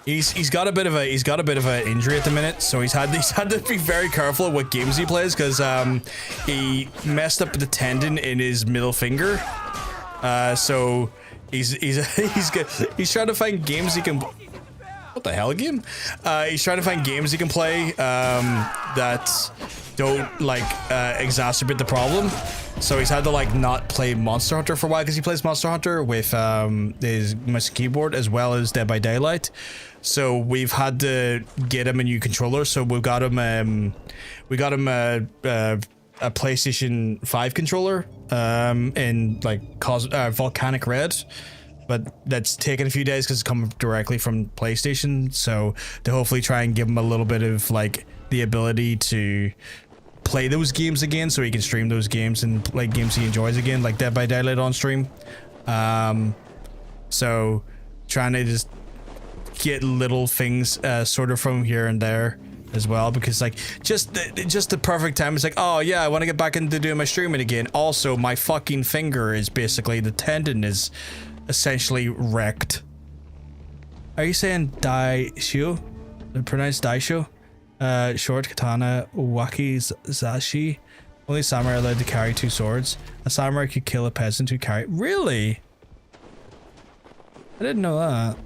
He's got a bit of an injury at the minute, so he's had to be very careful of what games he plays because he messed up the tendon in his middle finger. So he's trying to find games he can. What the hell, game? He's trying to find games he can play that don't like exacerbate the problem. So he's had to like not play Monster Hunter for a while because he plays Monster Hunter with his mouse and keyboard as well as Dead by Daylight. So we've had to get him a new controller. So we got him a PlayStation 5 controller in like volcanic red. But that's taken a few days because it's coming directly from PlayStation. So to hopefully try and give him a little bit of like the ability to play those games again, so he can stream those games and play games he enjoys again, like Dead by Daylight on stream. So trying to just get little things sort of from here and there as well, because like just the perfect time. It's like, oh yeah, I want to get back into doing my streaming again. Also, my fucking finger is basically, the tendon is essentially wrecked. Are you saying Daisho? Pronounced Daisho? Short katana, wakizashi. Only samurai allowed to carry 2 swords. A samurai could kill a peasant who carried. Really? I didn't know that.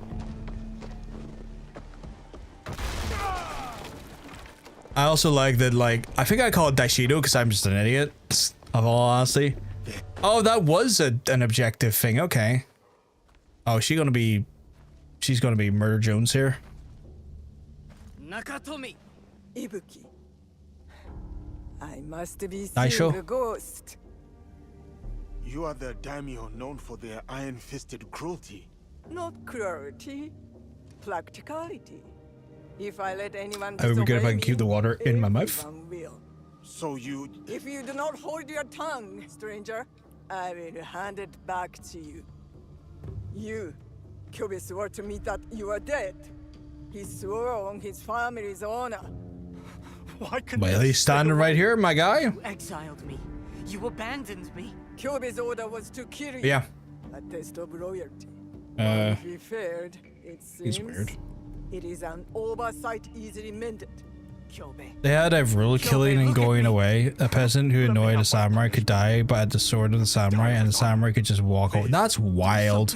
I also like that, like, I think I call it Daishido because I'm just an idiot, of all honesty. Oh, that was an objective thing. Okay. Oh, she's gonna be Murder Jones here. Nakatomi. Ibuki. I must be Daisho. seeing a ghost. You are the daimyo known for their iron-fisted cruelty. Not cruelty, practicality. If I let anyone I would be good if I can keep the water in my mouth. everyone will. So you... If you do not hold your tongue, stranger, I will hand it back to you. You, Kyobe swore to me that you are dead. He swore on his family's honor. Why couldn't Well, he's standing right here, my guy. You exiled me. You abandoned me. Kyobe's order was to kill you. Yeah. A test of loyalty. Uh, If he failed, it he's seems weird. it is an oversight easily mended. Kyobe. They had a rule killing and going away. A peasant who annoyed a samurai could die by the sword of the samurai, and the samurai could just walk away. That's wild.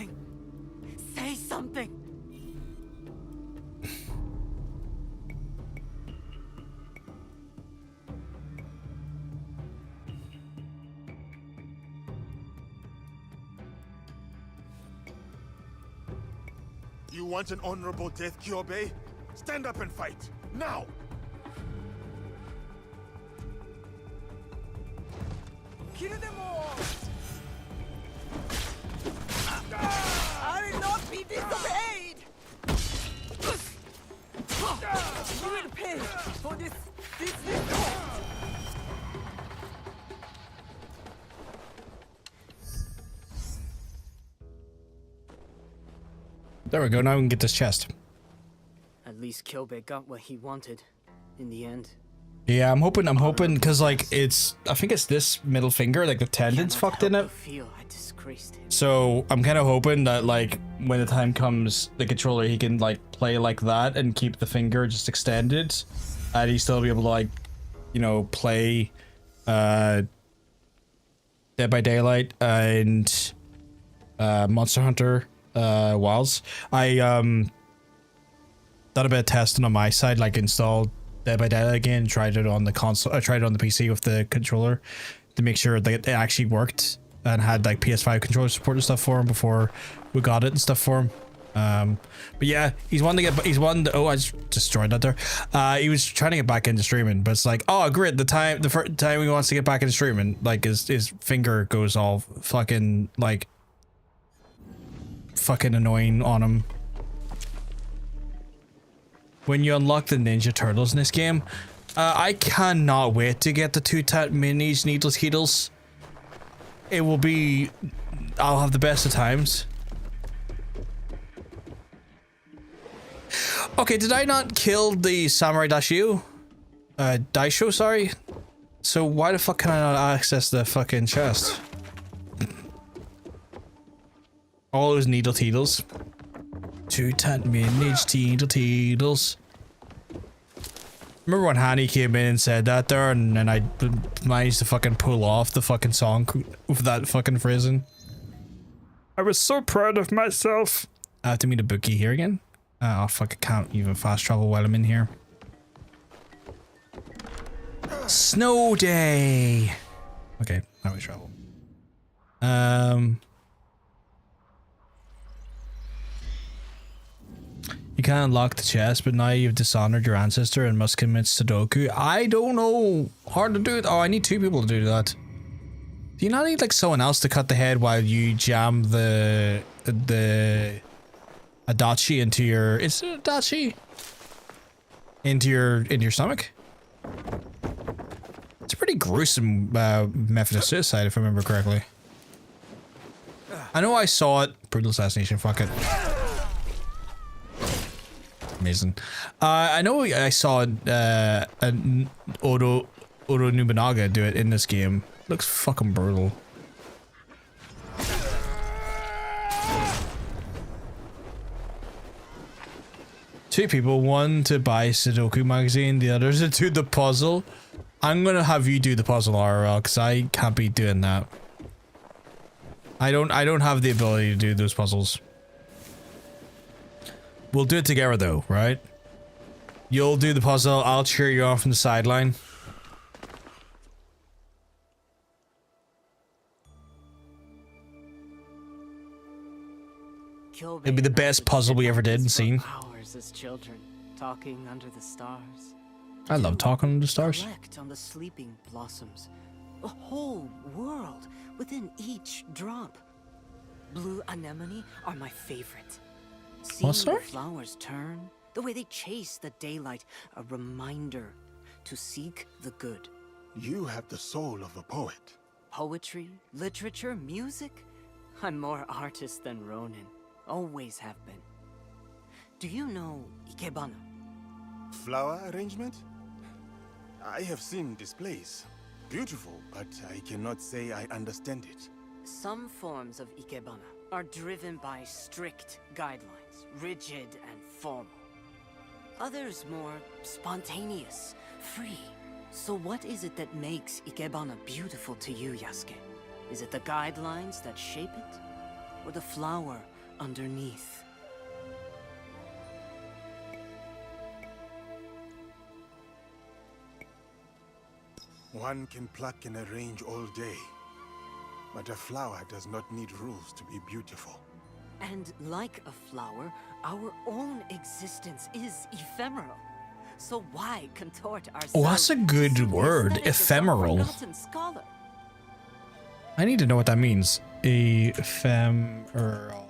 Say something. You want an honorable death, Kyobe? Stand up and fight, now! Kill them all! I will not be disobeyed! You will pay for this report! There we go. Now we can get this chest. At least Kyobe got what he wanted in the end. Yeah, I'm hoping because like I think it's this middle finger, like the tendon's fucked in it. Feel I disgraced him. So I'm kind of hoping that like when the time comes, the controller, he can like play like that and keep the finger just extended, and he still be able to like, you know, play Dead by Daylight and Monster Hunter Wilds. I done a bit of testing on my side, like installed Dead by Daylight again, tried it on the console. I tried it on the PC with the controller to make sure that it actually worked, and had like PS5 controller support and stuff for him before we got it and stuff for him. But yeah, he's oh, I just destroyed that there. He was trying to get back into streaming, but it's like, oh great, the first time he wants to get back into streaming, like his finger goes all fucking like fucking annoying on him. When you unlock the Ninja Turtles in this game, I cannot wait to get the 2 tap minis, needles, heedles. it will be... I'll have the best of times. Okay, did I not kill the Samurai Daisho? Daisho, sorry? So why the fuck can I not access the fucking chest? All those needle teedles. 2 minutes teedle teedles. Remember when Hani came in and said that there, and then I managed to fucking pull off the fucking song with that fucking phrasing? I was so proud of myself. I have to meet a bookie here again. Oh fuck, I can't even fast travel while I'm in here. Snow day. Okay, how do we travel? You can unlock the chest, but now you've dishonored your ancestor and must commit Sudoku. I don't know how to do it. Oh, I need 2 people to do that. Do you not need like someone else to cut the head while you jam the adachi into your... Is it adachi? Into your stomach? It's a pretty gruesome method of suicide, if I remember correctly. I know I saw it. Brutal assassination, fuck it. Amazing. I know I saw an Odo Nobunaga do it in this game. Looks fucking brutal. Two people, one to buy Sudoku magazine, the other to do the puzzle. I'm gonna have you do the puzzle, RL, because I can't be doing that. I don't have the ability to do those puzzles. We'll do it together though, right? You'll do the puzzle, I'll cheer you on from the sideline. It'll be the best puzzle we ever did and seen. Hours as children, talking under the stars. I love talking under the stars. Collect on the sleeping blossoms. A whole world within each drop. Blue anemone are my favorite. Seeing the flowers turn, the way they chase the daylight, a reminder to seek the good. You have the soul of a poet. Poetry, literature, music? I'm more artist than Ronin. Always have been. Do you know Ikebana? Flower arrangement? I have seen displays. Beautiful, but I cannot say I understand it. Some forms of Ikebana are driven by strict guidelines, rigid and formal. Others more spontaneous, free. So what is it that makes Ikebana beautiful to you, Yasuke? Is it the guidelines that shape it? Or the flower underneath? One can pluck and arrange all day, but a flower does not need rules to be beautiful. And like a flower, our own existence is ephemeral. So why contort ourselves? Oh, that's a good word, ephemeral. I need to know what that means. Ephemeral.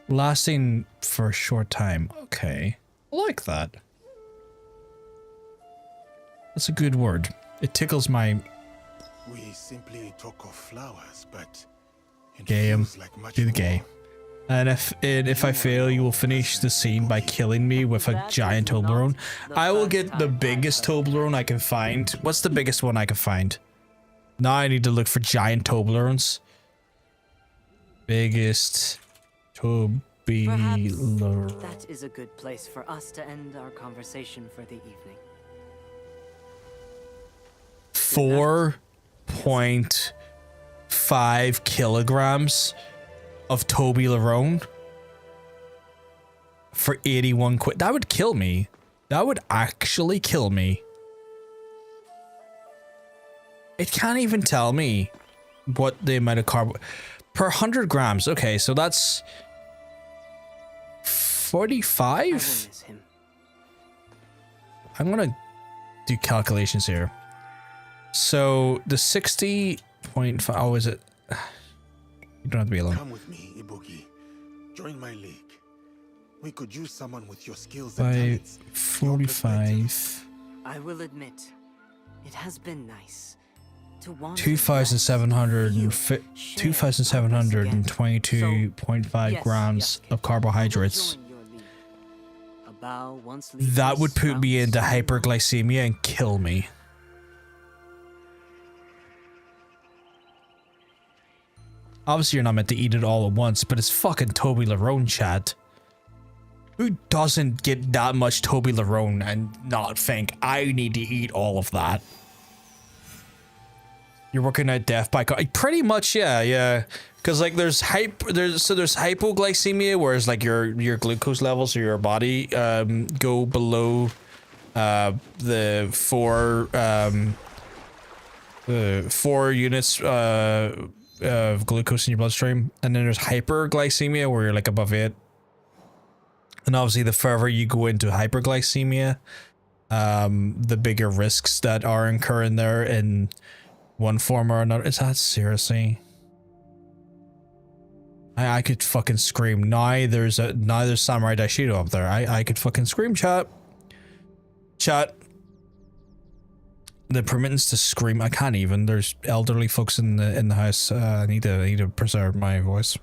Lasting for a short time. Okay. I like that. That's a good word. It tickles my... We simply talk of flowers, but it game. feels like much Do the more. gay. And if I fail, you will finish the scene by killing me with a giant Toblerone. I will get the biggest Toblerone I can find. What's the biggest one I can find? Now I need to look for giant Toblerones. Biggest Toblerone. That is a good place for us to end our conversation for the evening. 4.5 kilograms of Toblerone for 81 quid. That would kill me. That would actually kill me. It can't even tell me what the amount of carb per 100 grams. Okay, so that's 45. I'm gonna do calculations here. So the 60.5. Oh, is it? You don't have to be alone. Come with me, Ibuki. Join my league. We could use someone with your skills and talents. 45 I will admit, it has been nice to wander 2,722.5 grams of carbohydrates. That would put me into hyperglycemia and kill me. Obviously, you're not meant to eat it all at once, but it's fucking Toblerone, chat. Who doesn't get that much Toblerone and not think, I need to eat all of that? You're working out death by pretty much, yeah. Because like there's hypoglycemia, whereas like your glucose levels or your body go below the 4 units of glucose in your bloodstream, and then there's hyperglycemia where you're like above 8. And obviously, the further you go into hyperglycemia, the bigger risks that are incurring there in one form or another. Is that seriously? I could fucking scream. Now there's Samurai Daishido up there. I could fucking scream, chat. The permittance to scream. I can't even. There's elderly folks in the house. I need to preserve my voice.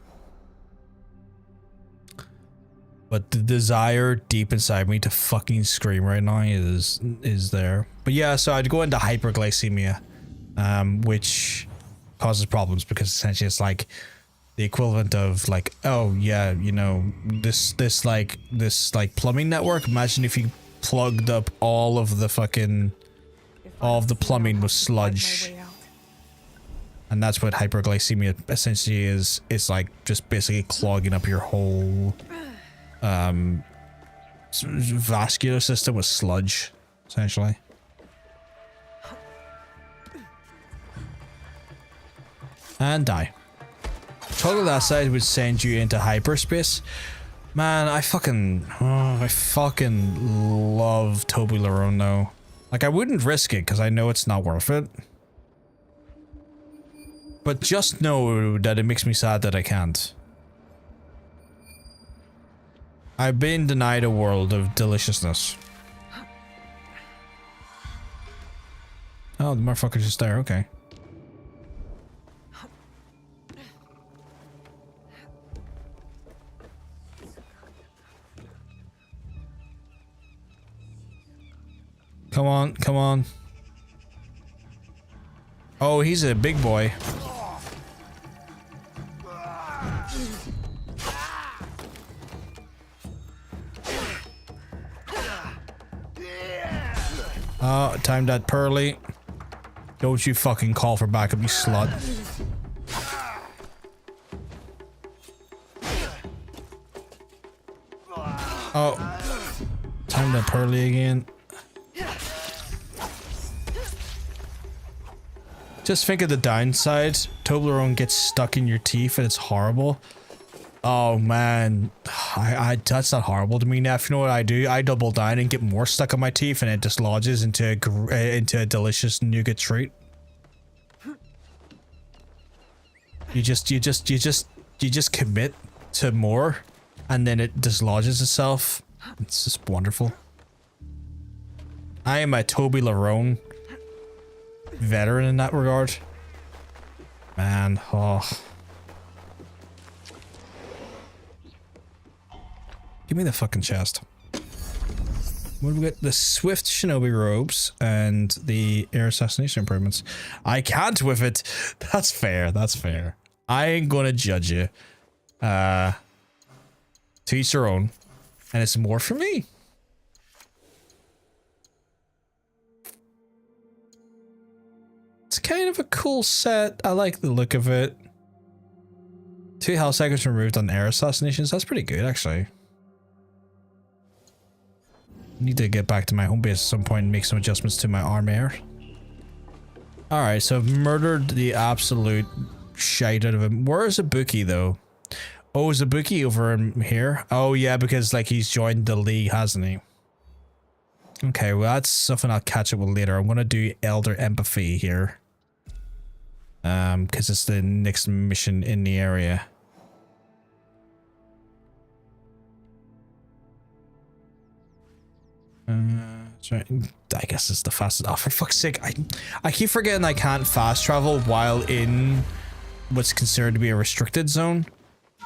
But the desire deep inside me to fucking scream right now is there. But yeah, so I'd go into hyperglycemia, which causes problems because essentially it's like the equivalent of like, oh yeah, you know, this plumbing network. Imagine if you plugged up all of the plumbing with sludge. And that's what hyperglycemia essentially is. It's like just basically clogging up your whole vascular system with sludge, essentially. And die. Toggle that side would send you into hyperspace. Man, I fucking love Toblerone though. Like, I wouldn't risk it because I know it's not worth it. But just know that it makes me sad that I can't. I've been denied a world of deliciousness. Oh, the motherfucker's just there, okay. Come on, come on. Oh, he's a big boy. Oh, timed that pearly. Don't you fucking call for backup, you slut. Oh. Timed that pearly again. Just think of the downside. Toblerone gets stuck in your teeth and it's horrible. Oh man, that's not horrible to me. Now, if you know what I do, I double down and get more stuck on my teeth, and it dislodges into a delicious nougat treat. You just commit to more, and then it dislodges itself. It's just wonderful. I am a Toblerone veteran in that regard. Man, oh. Give me the fucking chest. What do we get? The Swift Shinobi robes and the air assassination improvements. I can't with it. That's fair. That's fair. I ain't gonna judge you. To each their own. And it's more for me. It's kind of a cool set. I like the look of it. 2 health seconds removed on air assassinations. That's pretty good, actually. Need to get back to my home base at some point and make some adjustments to my armor. Alright, so I've murdered the absolute shite out of him. Where is Ibuki though? Oh, is Ibuki over in here? Oh yeah, because like he's joined the league, hasn't he? Okay, well that's something I'll catch up with later. I'm gonna do Elder Empathy here. Because it's the next mission in the area. So I guess it's the fastest. Oh, for fuck's sake. I keep forgetting I can't fast travel while in what's considered to be a restricted zone.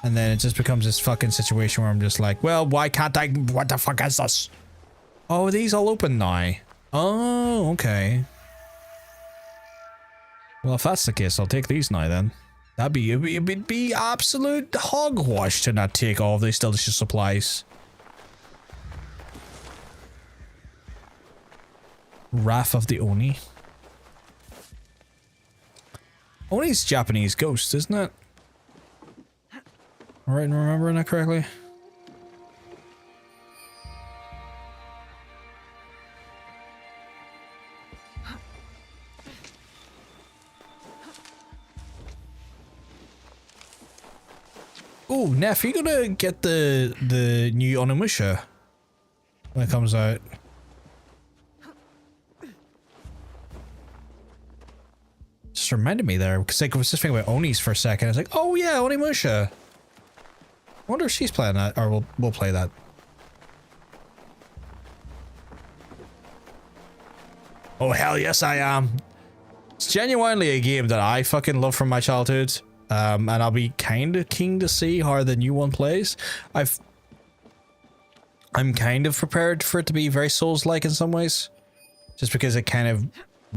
And then it just becomes this fucking situation where I'm just like, well, why can't I? What the fuck is this? Oh, are these all open now? Oh, okay. Well, if that's the case, I'll take these now then. It'd be absolute hogwash to not take all of these delicious supplies. Wrath of the Oni. Oni's Japanese ghost, isn't it? Right in remembering that correctly? Oh, Neff, you gonna get the new Onimusha when it comes out? Just reminded me there because like, I was just thinking about Onis for a second. I was like, oh yeah, Onimusha. I wonder if she's playing that, or we'll play that. Oh hell yes, I am. It's genuinely a game that I fucking love from my childhood. And I'll be kind of keen to see how the new one plays. I'm kind of prepared for it to be very Souls-like in some ways, just because it kind of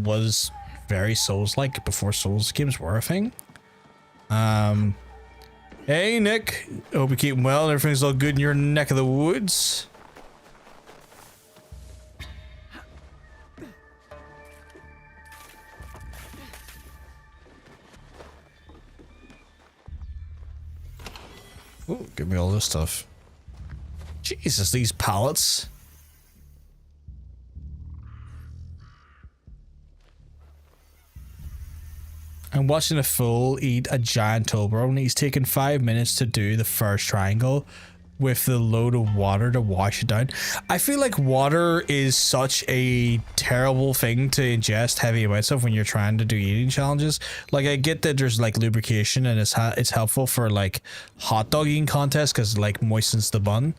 was very Souls-like before Souls games were a thing. Hey Nick, hope you're keeping well and everything's all good in your neck of the woods. Ooh, give me all this stuff. Jesus, these pallets. I'm watching a fool eat a giant Toblerone. He's taken 5 minutes to do the first triangle with the load of water to wash it down. I feel like water is such a terrible thing to ingest heavy amounts of when you're trying to do eating challenges. Like, I get that there's like lubrication and it's helpful for like hot dog eating contests because like moistens the bun.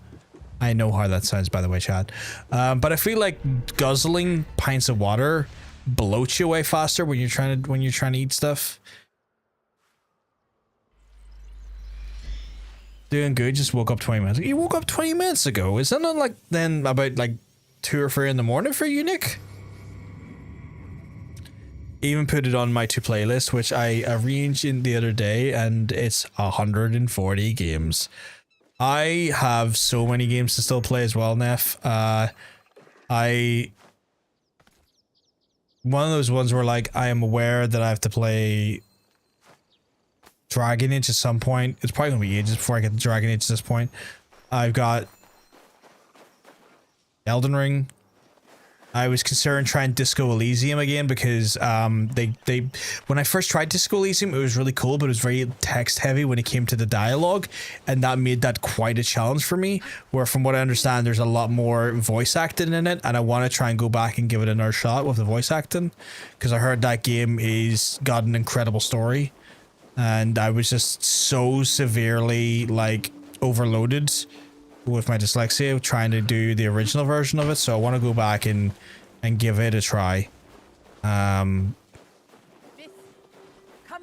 I know how that sounds, by the way, Chad. But I feel like guzzling pints of water bloats you way faster when you're trying to eat stuff. Doing good, just woke up 20 minutes ago. You woke up 20 minutes ago. Isn't it like then about like 2 or 3 in the morning for you, Nick? Even put it on my to playlist, which I arranged in the other day, and it's 140 games. I have so many games to still play as well, Neff. One of those ones where like I am aware that I have to play Dragon Age at some point. It's probably gonna be ages before I get to Dragon Age at this point. I've got Elden Ring. I was considering trying Disco Elysium again because they when I first tried Disco Elysium, it was really cool, but it was very text heavy when it came to the dialogue, and that made that quite a challenge for me, where from what I understand there's a lot more voice acting in it, and I want to try and go back and give it another shot with the voice acting because I heard that game is got an incredible story, and I was just so severely like overloaded with my dyslexia trying to do the original version of it, so I want to go back and give it a try. At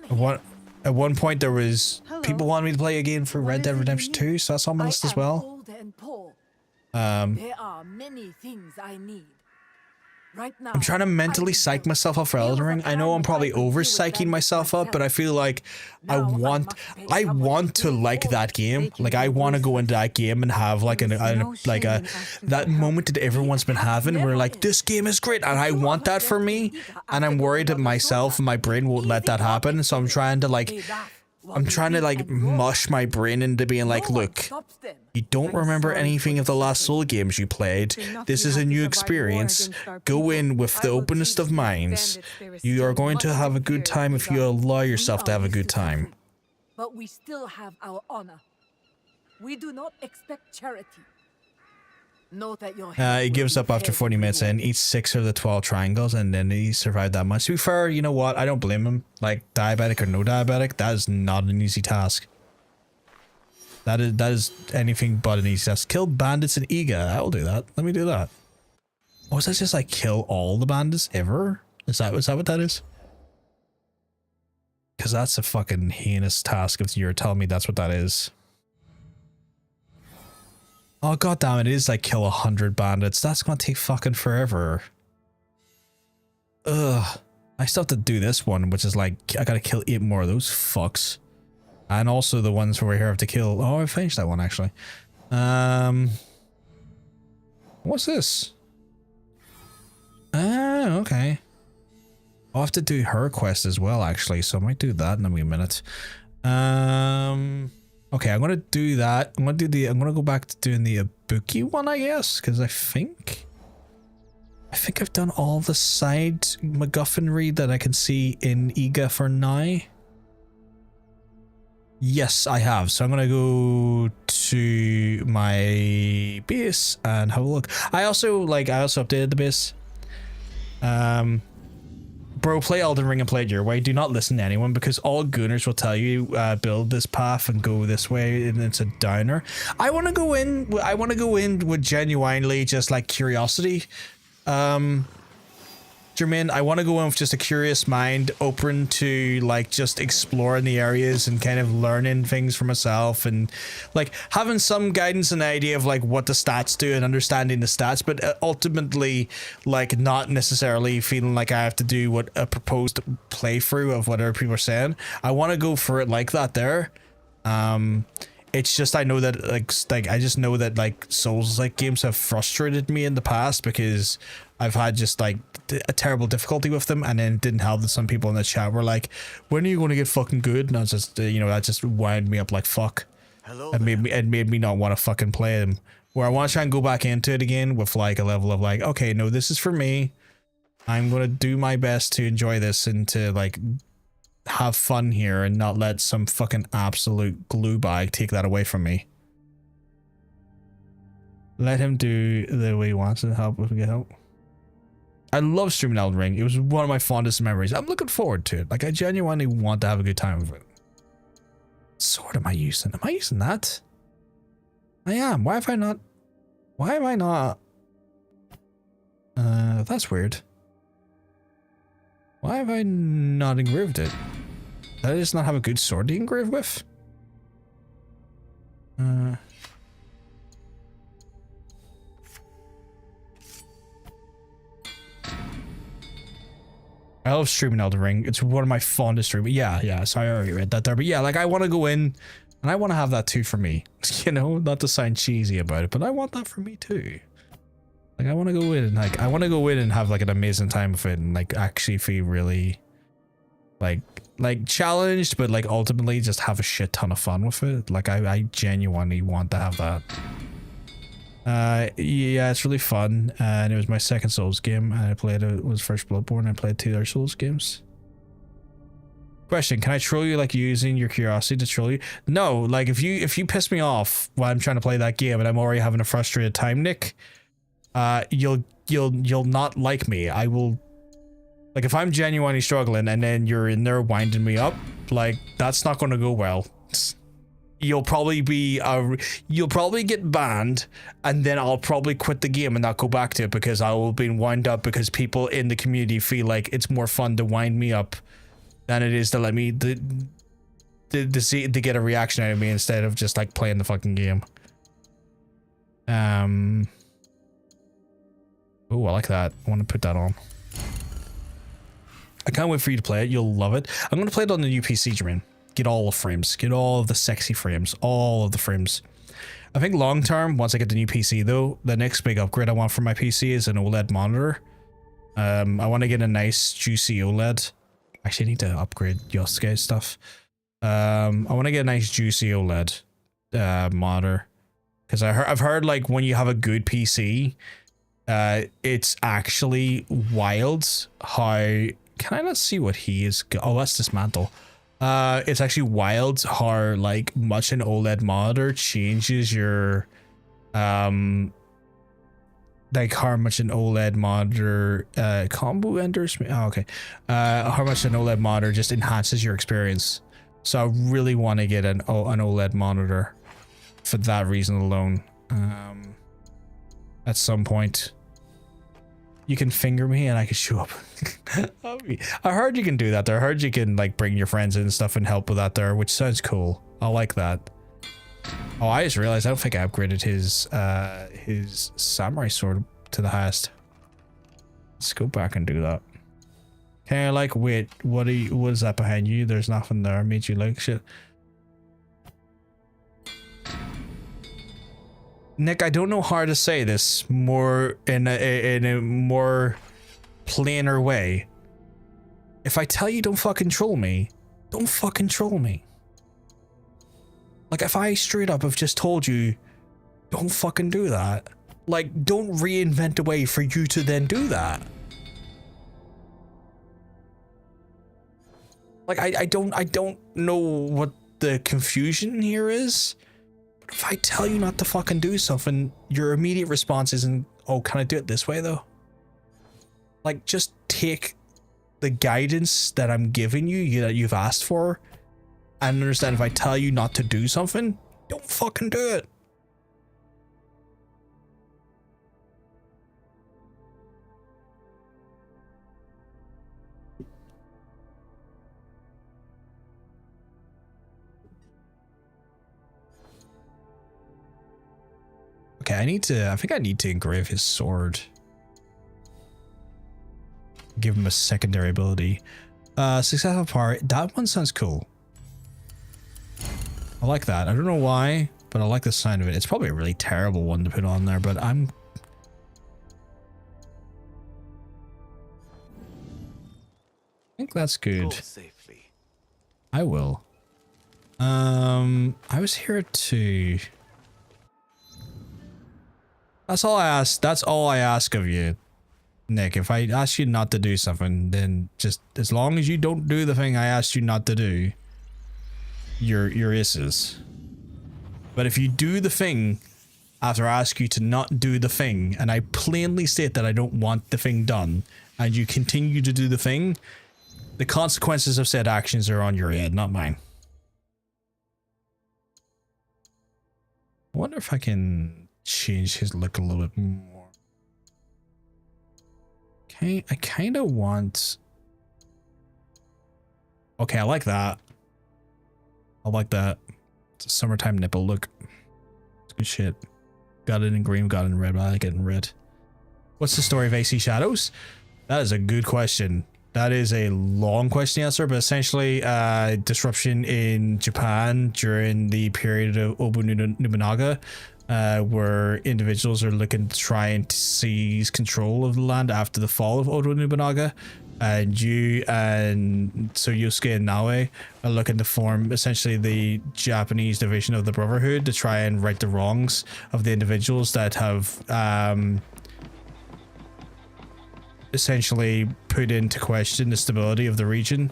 one point there was people wanting me to play a game for Red Dead Redemption 2, so that's on my list as well. There are many things I need. Right now, I'm trying to mentally psych myself up for Elden Ring. I know I'm probably over psyching myself up, but I feel like I want to like that game. Like I want to go into that game and have like that moment that everyone's been having where like this game is great and I want that for me, and I'm worried that myself and my brain won't let that happen. So I'm trying to mush my brain into being like, look, you don't remember anything of the last Soul games you played. This is a new experience. Go in with the openest of minds. You are going to have a good time if you allow yourself to have a good time. But we still have our honor. We do not expect charity. Know that your He gives up after 40 minutes and eats 6 of the 12 triangles, and then he survived that much. To be fair, you know what? I don't blame him. Like, diabetic or no diabetic, that is not an easy task. That is anything but an easy task. Kill bandits in Iga. I will do that. Let me do that. Oh, is that just like kill all the bandits ever? Is that what that is? Because that's a fucking heinous task if you're telling me that's what that is. Oh, god damn it is like kill 100 bandits. That's gonna take fucking forever. Ugh. I still have to do this one, which is like, I gotta kill 8 more of those fucks. And also the ones over here I have to kill. Oh, I finished that one actually. What's this? Ah, okay. I'll have to do her quest as well, actually, so I might do that in a wee minute. Okay, I'm gonna do that. I'm gonna go back to doing the Ibuki one, I guess, because I think I've done all the side MacGuffinry that I can see in Iga for now. Yes, I have. So I'm gonna go to my base and have a look. I also updated the base. Bro, play Elden Ring and play it your way. Do not listen to anyone, because all gooners will tell you build this path and go this way, and it's a downer. I want to go in with genuinely just like curiosity. Jermaine, I want to go in with just a curious mind, open to like just exploring the areas and kind of learning things for myself, and like having some guidance and idea of like what the stats do and understanding the stats, but ultimately like not necessarily feeling like I have to do what a proposed playthrough of what other people are saying. I want to go for it like that there. It's just I know that like I just know that like Souls like games have frustrated me in the past because I've had just like a terrible difficulty with them, and then it didn't help that some people in the chat were like, when are you going to get fucking good? And I was just that just wound me up like fuck. Hello. It made me not want to fucking play them. Where I want to try and go back into it again with like a level of like, okay, no, this is for me. I'm going to do my best to enjoy this and to like have fun here and not let some fucking absolute glue bag take that away from me. Let him do the way he wants to help if we get help. I love streaming Elden Ring. It was one of my fondest memories. I'm looking forward to it. Like, I genuinely want to have a good time with it. What sword am I using? Am I using that? I am. Why have I not? Why am I not? That's weird. Why have I not engraved it? Did I just not have a good sword to engrave with? I love streaming Elden Ring. It's one of my fondest streaming. Yeah. So I already read that there. But yeah, like I want to go in and I want to have that too for me. You know, not to sound cheesy about it, but I want that for me too. Like I want to go in and like, I want to go in and have like an amazing time with it and like actually feel really like challenged, but like ultimately just have a shit ton of fun with it. Like I genuinely want to have that. Yeah, it's really fun, and it was my second Souls game, and I played it was first Bloodborne. I played 2 other Souls games. Question: can I troll you like using your curiosity to troll you? No, like if you piss me off while I'm trying to play that game and I'm already having a frustrated time, Nick, you'll not like me. I will, like if I'm genuinely struggling and then you're in there winding me up, like that's not going to go well. You'll probably get banned, and then I'll probably quit the game and not go back to it because I will be wound up because people in the community feel like it's more fun to wind me up than it is to let me to get a reaction out of me instead of just like playing the fucking game. Oh, I like that. I want to put that on. I can't wait for you to play it. You'll love it. I'm going to play it on the new PC, Jermaine. Get all the frames. Get all of the sexy frames. All of the frames. I think long term, once I get the new PC though, the next big upgrade I want for my PC is an OLED monitor. I want to get a nice juicy OLED. Actually, I need to upgrade Yosuke's stuff. I want to get a nice juicy OLED monitor. Because I've heard like when you have a good PC, it's actually wild how... Can I not see what he is? Oh, that's dismantle. It's actually wild how like much an OLED monitor changes your like how much an OLED monitor combo enters. Oh, okay. How much an OLED monitor just enhances your experience. So I really want to get an OLED monitor for that reason alone. At some point. You can finger me and I can show up. I heard you can do that there. I heard you can like bring your friends in and stuff and help with that there, which sounds cool. I like that. Oh, I just realized I don't think I upgraded his samurai sword to the highest. Let's go back and do that. Hey, like, wait, what is that behind you? There's nothing there. Made you like shit. Nick, I don't know how to say this more in a more plainer way. If I tell you don't fucking troll me, don't fucking troll me. Like, if I straight up have just told you, don't fucking do that. Like, don't reinvent a way for you to then do that. Like, I don't know what the confusion here is. But if I tell you not to fucking do something, your immediate response isn't, oh, can I do it this way though? Like, just take the guidance that I'm giving you, that you've asked for, and understand if I tell you not to do something, don't fucking do it. Okay, I think I need to engrave his sword. Give him a secondary ability. Successful part. That one sounds cool. I like that. I don't know why, but I like the sound of it. It's probably a really terrible one to put on there, but I think that's good. Go safely. I will. I was here to... That's all I ask. That's all I ask of you, Nick. If I ask you not to do something, then just as long as you don't do the thing I asked you not to do, you're isses. But if you do the thing after I ask you to not do the thing, and I plainly state that I don't want the thing done, and you continue to do the thing, the consequences of said actions are on your head, not mine. I wonder if I can change his look a little bit more. Okay, I kind of want... Okay, I like that. I like that. It's a summertime nipple look. It's good shit. Got it in green, got it in red, but I like it in red. What's the story of AC Shadows? That is a good question. That is a long question to answer, but essentially disruption in Japan during the period of Nobunaga, where individuals are looking to try and seize control of the land after the fall of Oda Nobunaga. And you and Soyosuke and Naoe are looking to form essentially the Japanese division of the Brotherhood to try and right the wrongs of the individuals that have essentially put into question the stability of the region.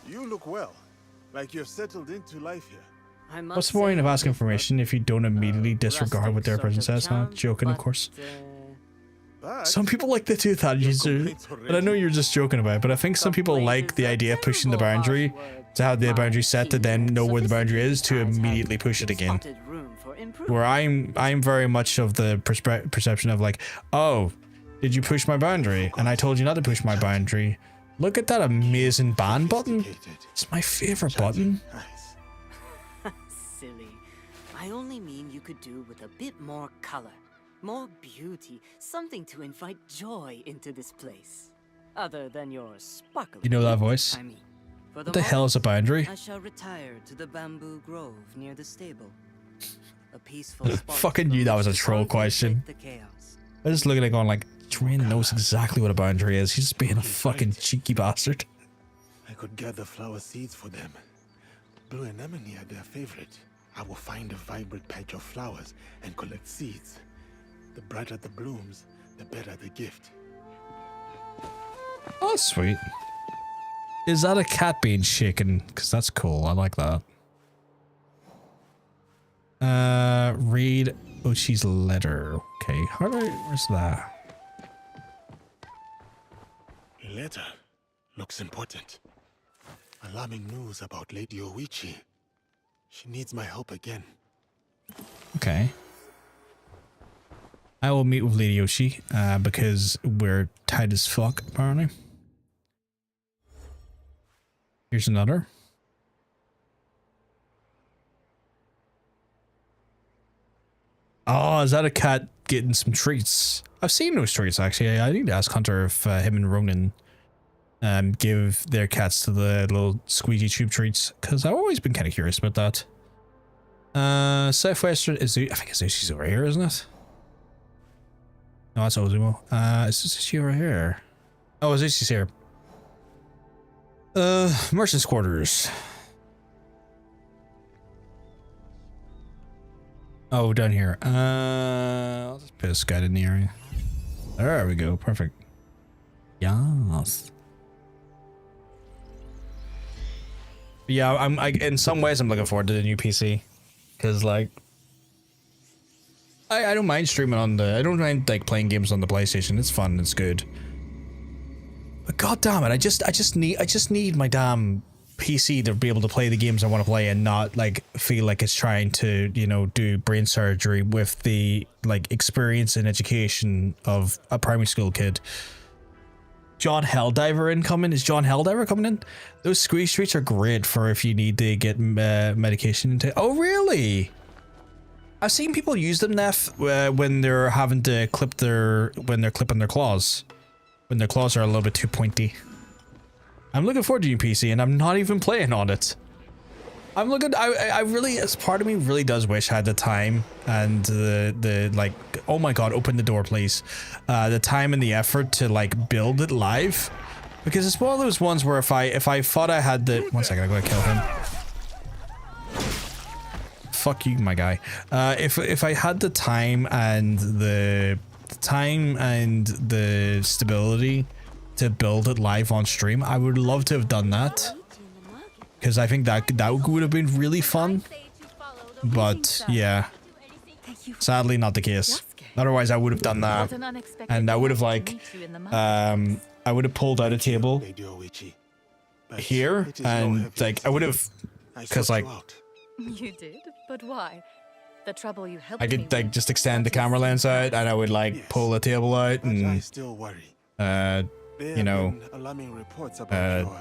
You look well, like you've settled into life here. What's the point of asking information if you don't immediately disregard what their person says? Huh? Joking, of course. Some people like the tooth adjuster, but I know you're just joking about it, but I think some people like the idea of pushing the boundary to have the boundary set to then know where the boundary is to immediately push it again. Where I'm very much of the perception of like, oh, did you push my boundary? And I told you not to push my boundary. Look at that amazing ban button. It's my favorite button. Silly. I only mean you could do with a bit more color. More beauty, something to invite joy into this place. Other than your sparkling. You know that voice? I mean, for What the hell is a boundary? I shall retire to the bamboo grove near the stable. A peaceful spot. Fucking knew that was a troll question. I just look at it going like, Drain knows exactly what a boundary is. He's just being a fucking cheeky bastard. I could gather flower seeds for them. Blue anemone are their favorite. I will find a vibrant patch of flowers and collect seeds. The brighter the blooms, the better the gift. Oh, sweet. Is that a cat being shaken? Because that's cool. I like that. Read Ochi's letter. Okay, how do I... Where's that? A letter. Looks important. Alarming news about Lady Oichi. She needs my help again. Okay. I will meet with Lady Yoshi because we're tight as fuck, apparently. Here's another. Oh, is that a cat getting some treats? I've seen those treats, actually. I need to ask Hunter if him and Ronan give their cats to the little squeegee tube treats, because I've always been kind of curious about that. Southwestern Izu, I think Izushi's over here, isn't it? No, that's Ozumo. Is Izushi over here? Oh, Izushi's here. Merchant's quarters. Oh, down here. I'll just put a scout in the area. There we go. Perfect. Yes. Yeah, I'm in some ways I'm looking forward to the new PC, because like I don't mind streaming on the, I don't mind like playing games on the PlayStation. It's fun. It's good. But god damn it, I just need my damn PC to be able to play the games I want to play and not like feel like it's trying to, you know, do brain surgery with the like experience and education of a primary school kid. John Helldiver incoming? Is John Helldiver coming in? Those squeeze treats are great for if you need to get medication into. Oh really? I've seen people use them, Neff, when they're having to clip their, when they're clipping their claws. When their claws are a little bit too pointy. I'm looking forward to new PC, and I'm not even playing on it. I'm looking, I really, as part of me really does wish I had the time and the like, oh my god, open the door please. The time and the effort to like build it live. Because it's one of those ones where if I thought I had the, one second, I'm gonna kill him. Fuck you, my guy. If I had the time and the stability to build it live on stream, I would love to have done that, because I think that would have been really fun. But yeah, sadly not the case. Otherwise I would have done that, and I would have like I would have pulled out a table here, and like I would have, because like you did, but why? The trouble you helped I could like just extend the camera lens out, and I would like pull the table out and you know,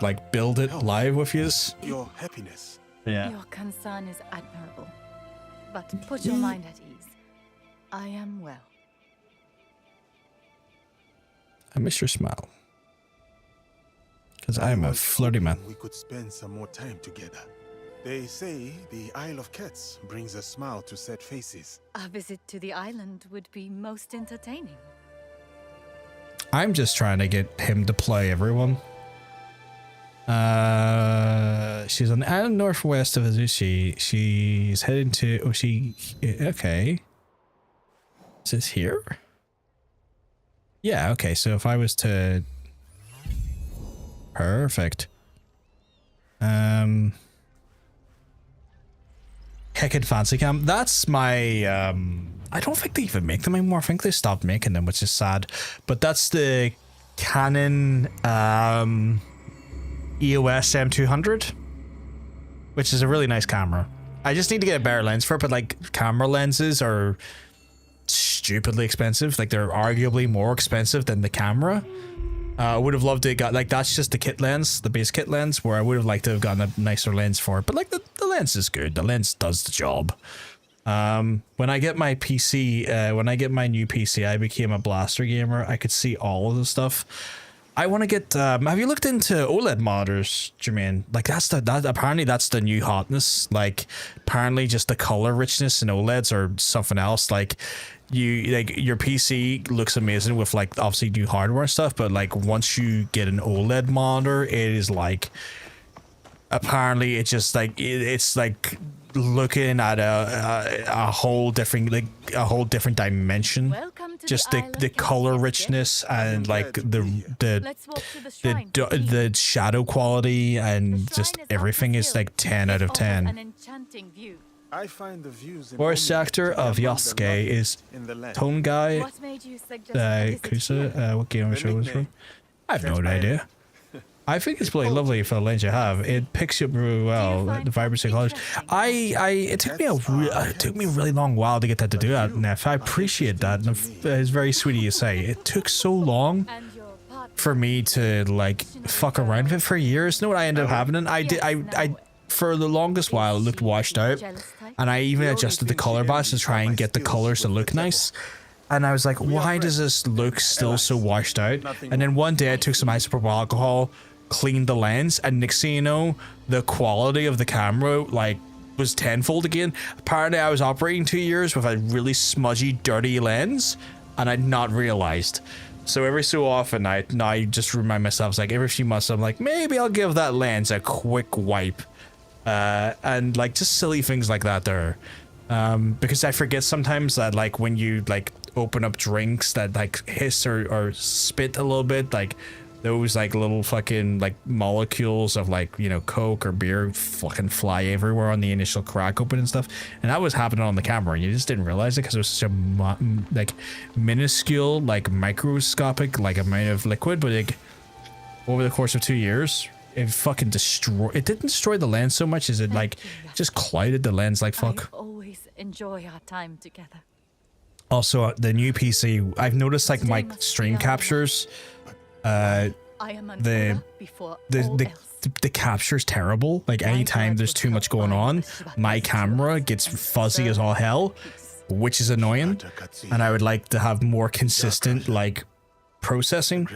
like build it live with yous. Your happiness. Yeah. Your concern is admirable, but put your mind at ease. I am well. I miss your smile, because I am a flirty man. We could spend some more time together. They say the Isle of Cats brings a smile to sad faces. A visit to the island would be most entertaining. I'm just trying to get him to play everyone. She's on the island northwest of Izushi. She's heading to, oh, okay. Is this here? Yeah, okay, so if I was to... Perfect. Heckin' Fancy Cam. That's my, I don't think they even make them anymore. I think they stopped making them, which is sad. But that's the Canon EOS M200, which is a really nice camera. I just need to get a better lens for it, but like camera lenses are stupidly expensive. Like they're arguably more expensive than the camera. I would have loved to got like, that's just the kit lens, the base kit lens, where I would have liked to have gotten a nicer lens for it. But like the lens is good. The lens does the job. When I get my PC, when I get my new PC, I became a blaster gamer. I could see all of the stuff. I want to get, have you looked into OLED monitors, Jermaine? Like apparently that's the new hotness. Like apparently just the color richness in OLEDs or something else. Like your PC looks amazing with like obviously new hardware and stuff, but like once you get an OLED monitor, it is like, apparently it's just like, it's like looking at a whole different, like a whole different dimension. Just the color richness and like the shadow quality and just everything is like 10 out of 10. I find the views in Voice actor of Yosuke is Tone Guy Kusa. What game of show was from? I have no idea. I think it's really lovely for the lens you have. It picks you up really well, the vibrancy colors. It took me it took me a really long while to get that to do that, Neff. I appreciate that, and it's very sweet of you to say. It took so long for me to like fuck around with it for years. You know what I ended up happening? I for the longest while it looked washed out, and I even adjusted the color balance to try and get the colors to look nice. And I was like, why does this look still so washed out? And then one day I took some isopropyl alcohol, cleaned the lens, and next thing you know, the quality of the camera like was tenfold again. Apparently I was operating 2 years with a really smudgy, dirty lens, and I'd not realized. So every so often I just remind myself, like every few months I'm like, maybe I'll give that lens a quick wipe. And like just silly things like that there. Because I forget sometimes that like when you like open up drinks that like hiss or spit a little bit, like those like little fucking like molecules of like, you know, Coke or beer fucking fly everywhere on the initial crack open and stuff. And that was happening on the camera, and you just didn't realize it because it was such a like minuscule, like microscopic like amount of liquid. But like over the course of 2 years, it fucking it didn't destroy the lens so much as it like just clouded the lens like fuck. I always enjoy our time together. Also, the new PC, I've noticed like my stream captures, the capture's terrible. Like anytime there's too much going on, my camera gets fuzzy as all hell, which is annoying. And I would like to have more consistent like processing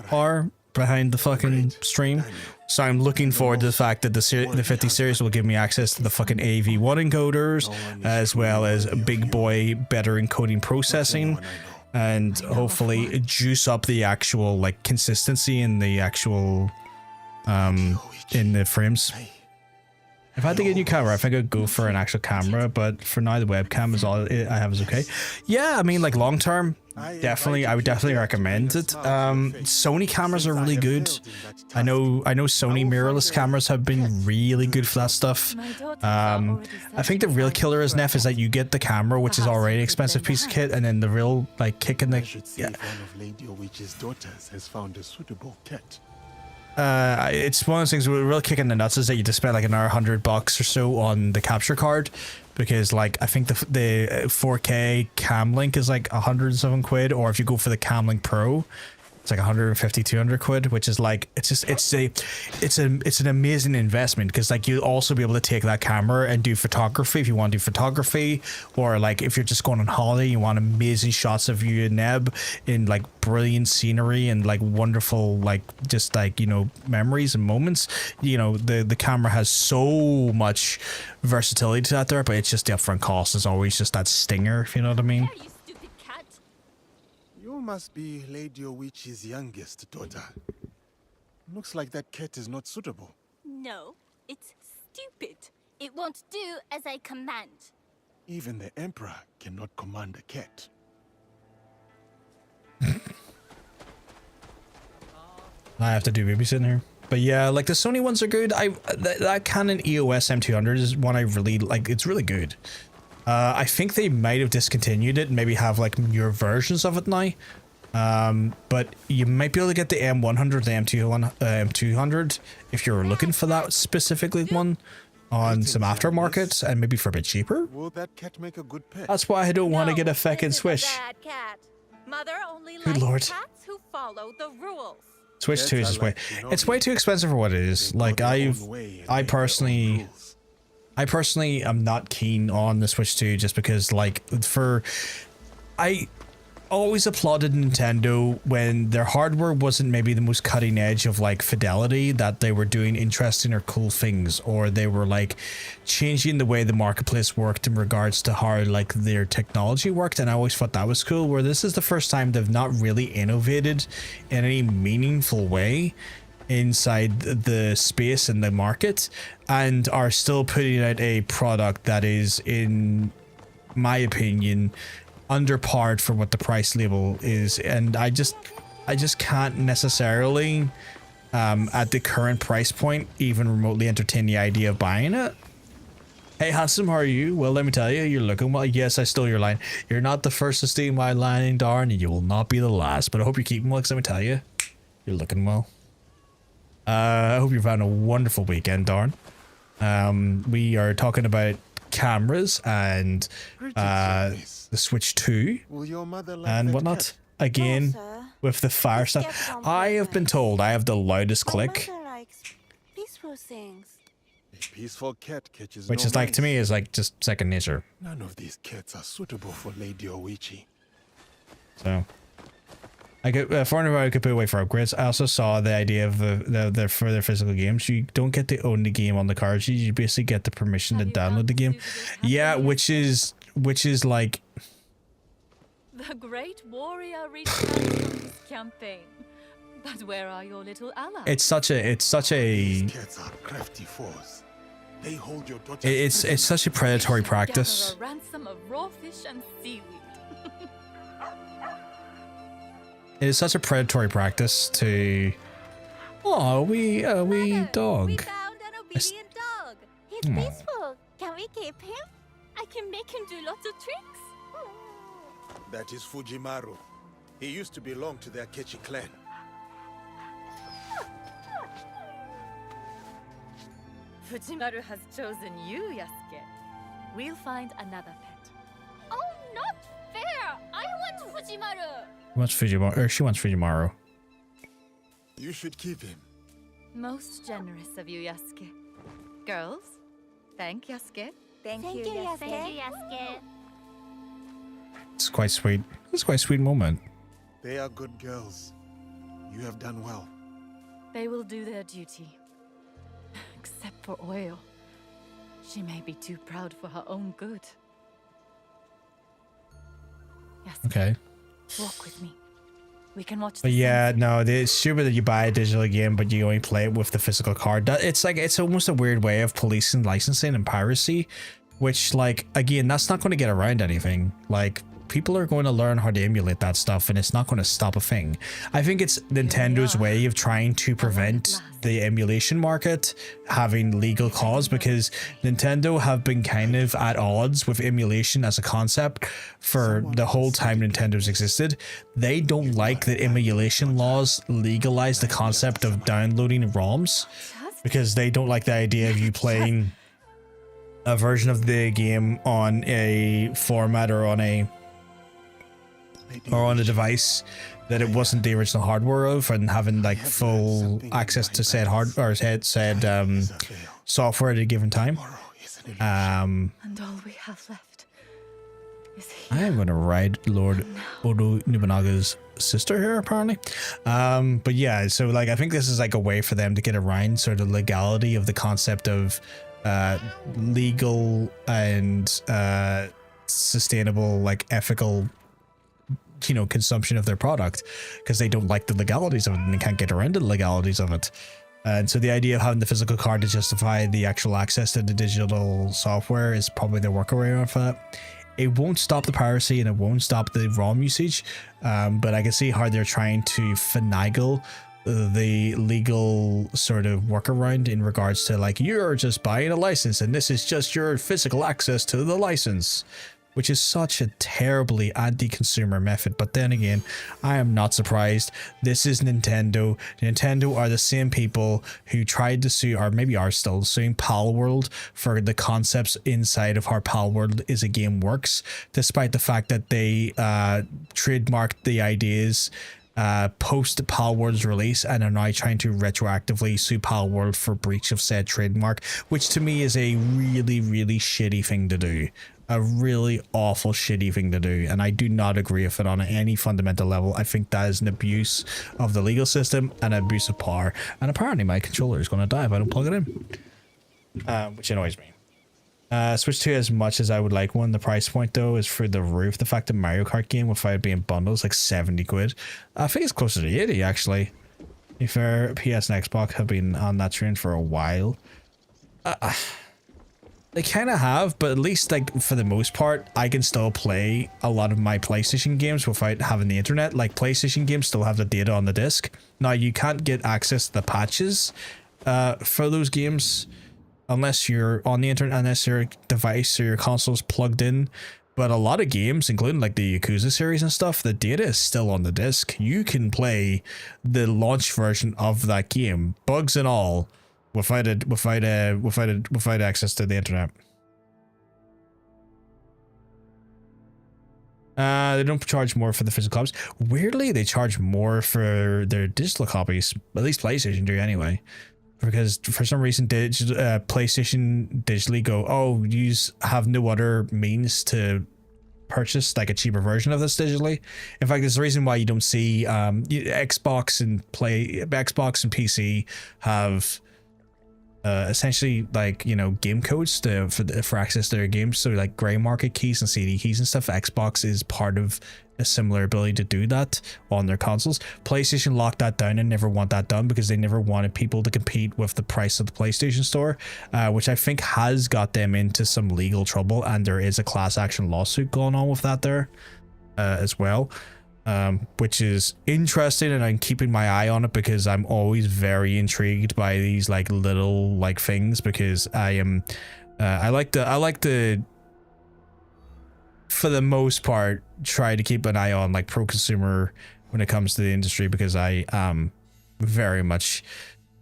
power behind the fucking stream. So I'm looking forward to the fact that the 50 series will give me access to the fucking AV1 encoders, as well as big boy better encoding processing, and hopefully juice up the actual like consistency in the actual in the frames. If I had to get a new camera, I think I'd go for an actual camera, but for now the webcam is all I have is okay. Yeah, I mean like long term, definitely, I would definitely recommend it. Sony cameras are really good. I know Sony mirrorless cameras have been really good for that stuff. I think the real killer is Neff is that you get the camera, which is already an expensive piece of kit, and then the real like kick in the One of Lady Witch's daughters has found a suitable kit. It's one of those things where real kick in the nuts is that you just spend like another $100 or so on the capture card, because like I think the 4K Cam Link is like 107 quid, or if you go for the Cam Link Pro, it's like 150, 200 quid, which is like it's an amazing investment, because like you'll also be able to take that camera and do photography if you want to do photography, or like if you're just going on holiday, you want amazing shots of you and Neb in like brilliant scenery and like wonderful like just like, you know, memories and moments. You know, the camera has so much versatility to that there, but it's just the upfront cost is always just that stinger, if you know what I mean. You must be Lady Witch's youngest daughter. Looks like that kit is not suitable. No, it's stupid. It won't do as I command. Even the Emperor cannot command a cat. I have to do babysitting here. But yeah, like the Sony ones are good. That Canon EOS M200 is one I really like. It's really good. I think they might have discontinued it and maybe have like newer versions of it now. But you might be able to get the M100, the M200 if you're looking for that specifically one on some aftermarket and maybe for a bit cheaper. Will that cat make a good pet? That's why I don't want to get a fucking Switch. Bad cat. Mother only Good likes lord. cats who follow the rules. Switch 2 is just it's way too expensive for what it is. Like I personally am not keen on the Switch 2 just because like I always applauded Nintendo when their hardware wasn't maybe the most cutting edge of like fidelity, that they were doing interesting or cool things, or they were like changing the way the marketplace worked in regards to how like their technology worked, and I always thought that was cool. Where this is the first time they've not really innovated in any meaningful way inside the space and the market, and are still putting out a product that is, in my opinion, underpowered for what the price label is. And I just can't necessarily at the current price point even remotely entertain the idea of buying it. Hey handsome, how are you? Well, let me tell you, you're looking well. Yes, I stole your line. You're not the first to steal my line, darn, and you will not be the last, but I hope you're keeping well, because let me tell you, you're looking well. I hope you've had a wonderful weekend, Darn. We are talking about cameras and the Switch 2 and whatnot. Again, with the fire stuff. I have been told I have the loudest click. Peaceful things. A peaceful cat catches Which no is like, to mice. me, is like just second nature. None of these cats are suitable for Lady Oichi. So, I could, I could put away for upgrades. I also saw the idea of the for their physical games. You don't get to own the game on the cartridge. You basically get the permission to download the game. Yeah, which is like. The great warrior returned from his campaign. But where are your little allies? It's such a. These cats are crafty foes. They hold your daughter. It's such a predatory practice. Gather a ransom of raw fish and seaweed. It is such a predatory practice to. Oh, we dog. We found an obedient dog. He's peaceful. Can we keep him? I can make him do lots of tricks. That is Fujimaru. He used to belong to the Akechi clan. Fujimaru has chosen you, Yasuke. We'll find another pet. Oh, not fair! I want Fujimaru. She wants Fujimaru. You should keep him. Most generous of you, Yasuke. Girls, thank Yasuke. Thank you, Yasuke. It's quite sweet. It's quite a sweet moment. They are good girls. You have done well. They will do their duty. Except for Oil. She may be too proud for her own good. Yasuke, Okay. walk with me. We can watch But the yeah, no, it's stupid that you buy a digital game, but you only play it with the physical card. It's like, it's almost a weird way of policing licensing and piracy, which, like, again, that's not going to get around anything. Like, people are going to learn how to emulate that stuff, and it's not going to stop a thing. I think it's Nintendo's way of trying to prevent the emulation market having legal cause, because Nintendo have been kind of at odds with emulation as a concept for the whole time Nintendo's existed. They don't like that emulation laws legalize the concept of downloading ROMs, because they don't like the idea of you playing a version of the game on a format or on a device that it wasn't the original hardware of, and having like full access to said software at a given time. And all we have left is I am going to ride Lord Odo Nobunaga's sister here, apparently. But yeah, so like I think this is like a way for them to get around sort of legality of the concept of legal and sustainable, like ethical, you know, consumption of their product, because they don't like the legalities of it and they can't get around the legalities of it. And so the idea of having the physical card to justify the actual access to the digital software is probably the workaround for that. It won't stop the piracy and it won't stop the ROM usage, but I can see how they're trying to finagle the legal sort of workaround in regards to, like, you're just buying a license and this is just your physical access to the license, which is such a terribly anti-consumer method. But then again, I am not surprised. This is Nintendo. Nintendo are the same people who tried to sue, or maybe are still suing, Palworld for the concepts inside of how Palworld is a game works, despite the fact that they trademarked the ideas post Palworld's release and are now trying to retroactively sue Palworld for breach of said trademark, which to me is a really, really shitty thing to do. A really awful, shitty thing to do, and I do not agree with it on any fundamental level. I think that is an abuse of the legal system and an abuse of power, and apparently my controller is going to die if I don't plug it in, which annoys me. Switch 2, as much as I would like one, the price point though is through the roof. The fact that Mario Kart game without it being bundles like 70 quid. I think it's closer to 80 actually. If our PS and Xbox have been on that train for a while. They kind of have, but at least, like, for the most part, I can still play a lot of my PlayStation games without having the internet. Like, PlayStation games still have the data on the disc. Now, you can't get access to the patches for those games unless you're on the internet, unless your device or your console's plugged in But a lot of games, including like the Yakuza series and stuff, the data is still on the disc. You can play the launch version of that game, bugs and all, without access to the internet. They don't charge more for the physical copies. Weirdly, they charge more for their digital copies. At least PlayStation do anyway. Because for some reason, PlayStation digitally go, oh, you have no other means to purchase like a cheaper version of this digitally. In fact, there's the reason why you don't see Xbox and PC have essentially like, you know, game codes for access to their games. So like gray market keys and CD keys and stuff. Xbox is part of a similar ability to do that on their consoles. PlayStation locked that down and never want that done because they never wanted people to compete with the price of the PlayStation Store, which I think has got them into some legal trouble, and there is a class action lawsuit going on with that there as well, which is interesting, and I'm keeping my eye on it because I'm always very intrigued by these like little like things, because I like to for the most part try to keep an eye on like pro-consumer when it comes to the industry, because I am very much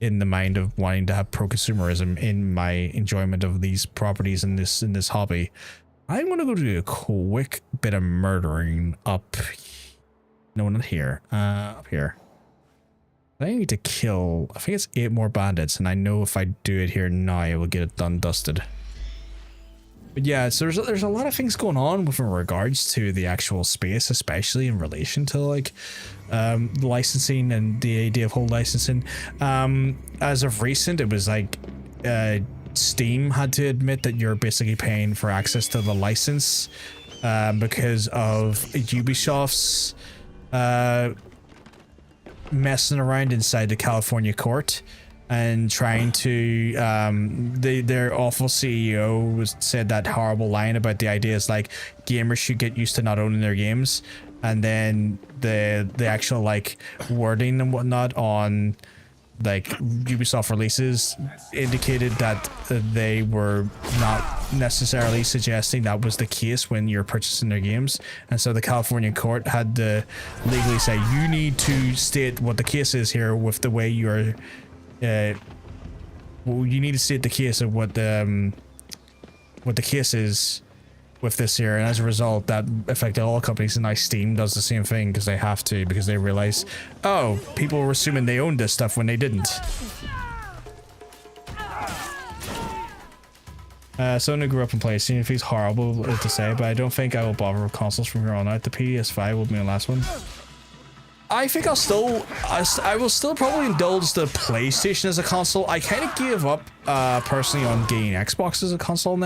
in the mind of wanting to have pro-consumerism in my enjoyment of these properties in this hobby. I'm gonna go do a quick bit of murdering up. No, not here. Up here. I need to kill, I think it's 8 more bandits, and I know if I do it here now, I will get it done dusted. But yeah, so there's a lot of things going on with regards to the actual space, especially in relation to like licensing and the idea of whole licensing. As of recent, it was like Steam had to admit that you're basically paying for access to the license because of Ubisoft's messing around inside the California court and trying to their awful CEO said that horrible line about the idea is like gamers should get used to not owning their games, and then the actual like wording and whatnot on like Ubisoft releases indicated that they were not necessarily suggesting that was the case when you're purchasing their games, and so the California court had to legally say you need to state what the case is here with the way you're well, you need to state the case of what the case is with this here, and as a result that affected all companies, and now Steam does the same thing because they have to, because they realize, oh, people were assuming they owned this stuff when they didn't. Someone who grew up in PlayStation, if he's horrible to say, but I don't think I will bother with consoles from here on out. The PS5 will be the last one. I think I will still probably indulge the PlayStation as a console. I kind of gave up personally on getting Xbox as a console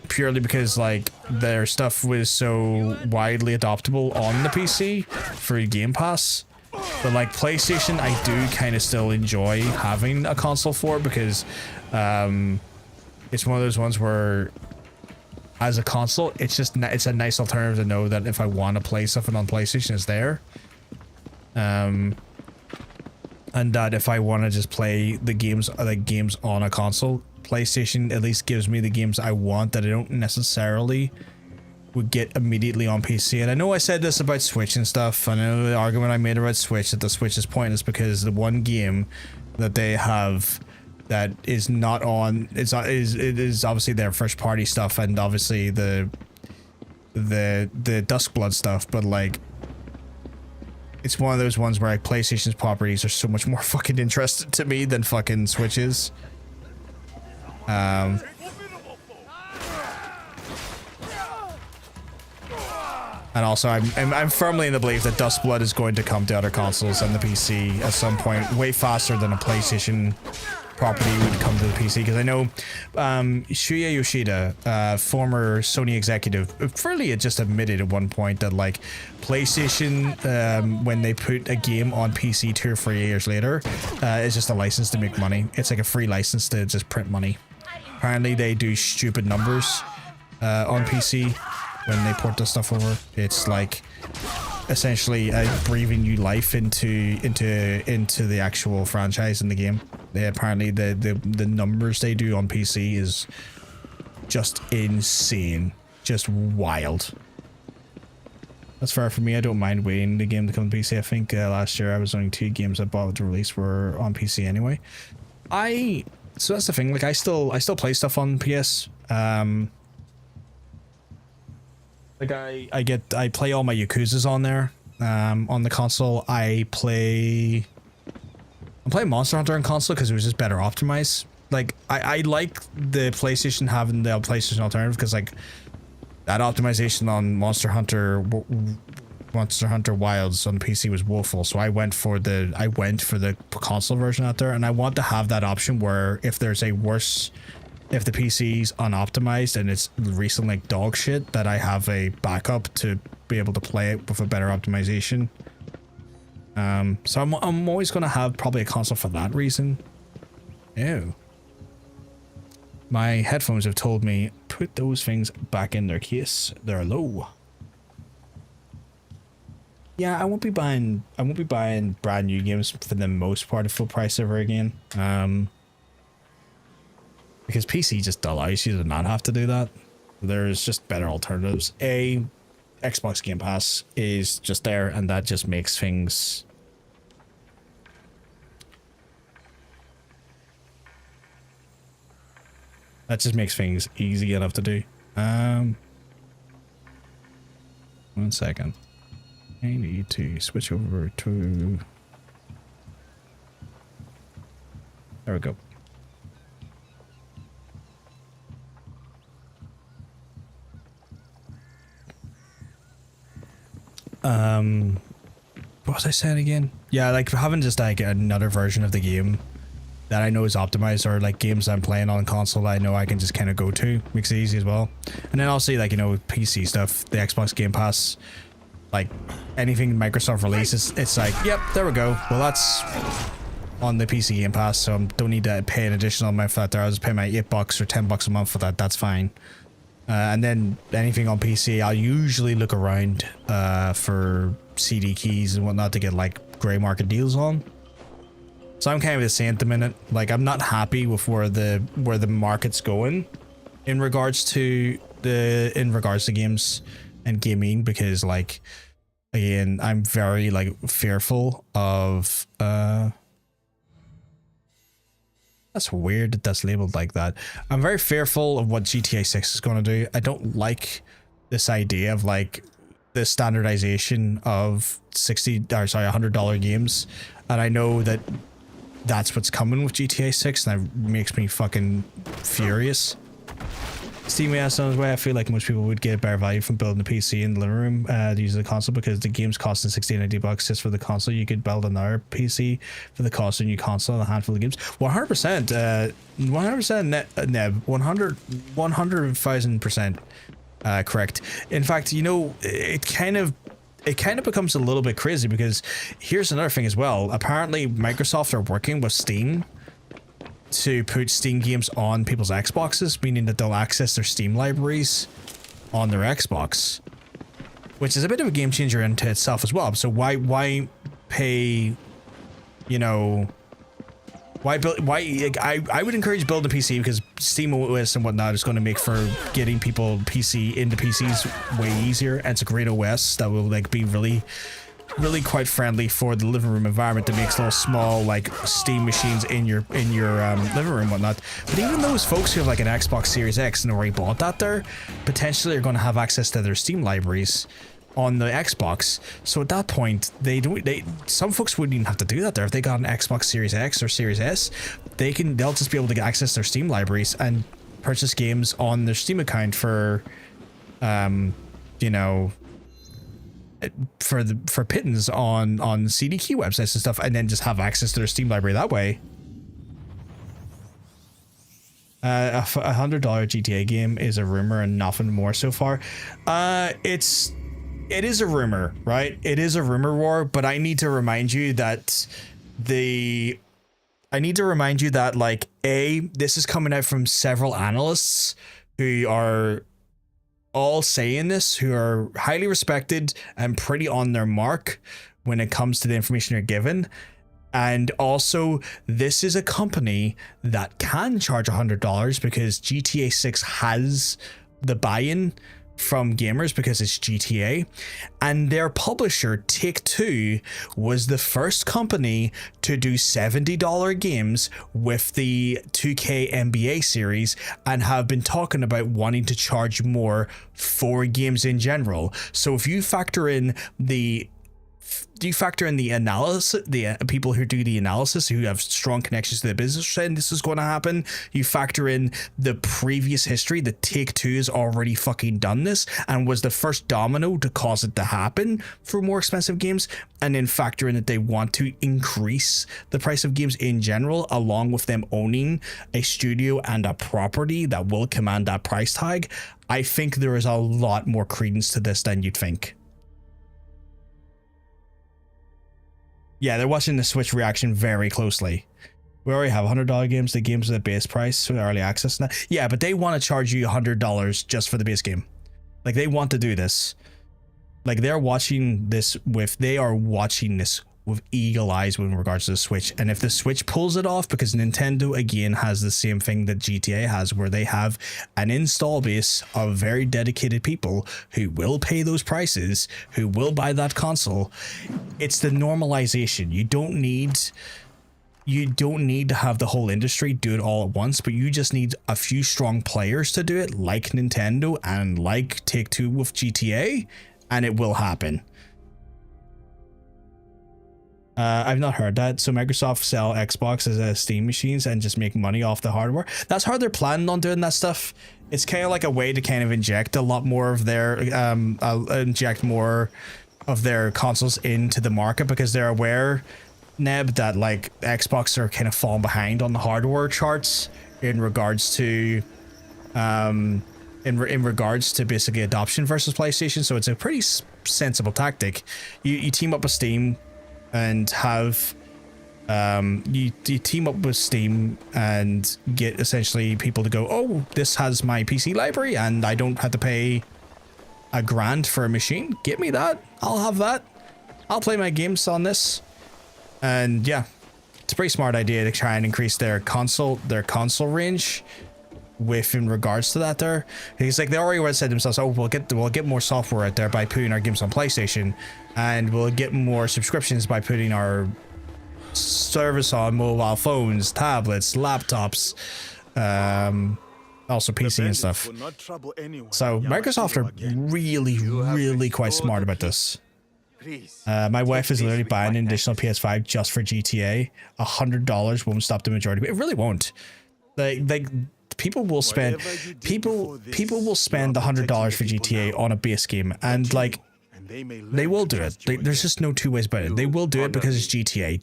purely because like their stuff was so widely adoptable on the PC for Game Pass. But like PlayStation, I do kind of still enjoy having a console for, because it's one of those ones where as a console, it's a nice alternative to know that if I want to play something on PlayStation, it's there. And that if I want to just play the games on a console, PlayStation at least gives me the games I want that I don't necessarily would get immediately on PC. And I know I said this about Switch and stuff. I know the argument I made about Switch, that the Switch is pointless because the one game that they have that is not on, it is obviously their first party stuff, and obviously the Duskblood stuff, but like it's one of those ones where like PlayStation's properties are so much more fucking interesting to me than fucking Switch's. And also I'm firmly in the belief that Duskblood is going to come to other consoles and the PC at some point way faster than a PlayStation property would come to the PC, because I know Shuya Yoshida, former Sony executive, fairly had just admitted at one point that like PlayStation, when they put a game on PC 2 or 3 years later, it's just a license to make money. It's like a free license to just print money. Apparently they do stupid numbers on PC when they port this stuff over. It's like essentially breathing new life into the actual franchise in the game. Apparently the numbers they do on PC is just insane. just wild. That's fair for me. I don't mind waiting the game to come to PC. I think last year I was only 2 games I bought to release were on PC anyway. So that's the thing. Like I still play stuff on PS. Like I play all my Yakuzas on there. On the console, I'm playing Monster Hunter on console because it was just better optimized. Like I like the PlayStation having the PlayStation alternative because like that optimization on Monster Hunter Wilds on PC was woeful. So I went for the console version out there, and I want to have that option where if the PC's unoptimized and it's recently like dog shit, that I have a backup to be able to play it with a better optimization. So I'm always gonna have probably a console for that reason. Ew. My headphones have told me put those things back in their case. They're low. Yeah, I won't be buying brand new games for the most part at full price ever again. Because PC just allows you to not have to do that. There's just better alternatives. Xbox Game Pass is just there, and that just makes things... That just makes things easy enough to do. 1 second. I need to switch over to... There we go. What was I saying again? Yeah, like having just like another version of the game that I know is optimized, or like games I'm playing on console that I know I can just kind of go to, makes it easy as well. And then also like, you know, PC stuff, the Xbox Game Pass, like anything Microsoft releases, it's like, yep, there we go. Well, that's on the PC Game Pass, so I don't need to pay an additional amount for that there. I'll just pay my $8 or $10 a month for that. That's fine. And then anything on PC, I'll usually look around for CD keys and whatnot to get like grey market deals on. So I'm kind of the same at the minute. Like I'm not happy with where the market's going in regards to games and gaming, because like again, I'm very like fearful of that's weird that that's labeled like that. I'm very fearful of what GTA 6 is going to do. I don't like this idea of like the standardization of $100 games, and I know that that's what's coming with GTA 6, and that makes me fucking furious. Steam has on his way. I feel like most people would get better value from building a PC in the living room to use the console, because the game's costing $60-90 just for the console. You could build another PC for the cost of a new console and a handful of games. 100%, 100% Neb, 100,000% correct. In fact, you know, it kind of becomes a little bit crazy, because here's another thing as well. Apparently Microsoft are working with Steam to put Steam games on people's Xboxes, meaning that they'll access their Steam libraries on their Xbox, which is a bit of a game changer into itself as well. So why pay, you know, I would encourage building a PC, because Steam OS and whatnot is going to make for getting people into PCs way easier, and it's a great OS that will like be really quite friendly for the living room environment, that makes little small like Steam machines in your living room and whatnot. But even those folks who have like an Xbox Series X and already bought that there, potentially are going to have access to their Steam libraries on the Xbox. So at that point, some folks wouldn't even have to do that there. If they got an Xbox Series X or Series S, they'll just be able to get access to their Steam libraries and purchase games on their Steam account for you know, for pittance on CD key websites and stuff, and then just have access to their Steam library that way. A $100 GTA game is a rumor and nothing more so far. It is a rumor, right? It is a rumor war, but I need to remind you that like this is coming out from several analysts who are all saying this, who are highly respected and pretty on their mark when it comes to the information they're given. And also, this is a company that can charge $100 because GTA 6 has the buy-in from gamers because it's GTA, and their publisher Take-Two was the first company to do $70 games with the 2K NBA series and have been talking about wanting to charge more for games in general. So if you factor in the analysis, the people who do the analysis, who have strong connections to the business, saying this is going to happen, you factor in the previous history that Take-Two has already fucking done this and was the first domino to cause it to happen for more expensive games, and then factor in that they want to increase the price of games in general, along with them owning a studio and a property that will command that price tag. I think there is a lot more credence to this than you'd think. Yeah, they're watching the Switch reaction very closely. We already have $100 games. The games at the base price for early access now. Yeah, but they want to charge you $100 just for the base game. Like, they want to do this. Like, they are watching this with eagle eyes in regards to the Switch. And if the Switch pulls it off, because Nintendo again has the same thing that GTA has, where they have an install base of very dedicated people who will pay those prices, who will buy that console. It's the normalization. You don't need to have the whole industry do it all at once, but you just need a few strong players to do it, like Nintendo and like Take-Two with GTA, and it will happen. I've not heard that. So Microsoft sell Xbox as Steam machines and just make money off the hardware. That's how they're planning on doing that stuff. It's kind of like a way to kind of inject a lot more of their consoles into the market, because they're aware, Neb, that like Xbox are kind of falling behind on the hardware charts in regards to in regards to basically adoption versus PlayStation. So it's a pretty sensible tactic. You team up with Steam and have you team up with Steam and get essentially people to go, oh, this has my PC library and I don't have to pay $1,000 for a machine. Get me that. I'll have that. I'll play my games on this. And yeah, it's a pretty smart idea to try and increase their console range with in regards to that there. It's like they already said themselves, oh, we'll get more software out there by putting our games on PlayStation, and we'll get more subscriptions by putting our service on mobile phones, tablets, laptops, also PC and stuff. So Microsoft are really quite smart about this. My wife is literally buying an additional PS5 just for GTA. $100 won't stop the majority. It really won't. Like people will spend will spend $100 for GTA on a base game, and like they will do it. There's just no two ways about it. They will do it because it's GTA.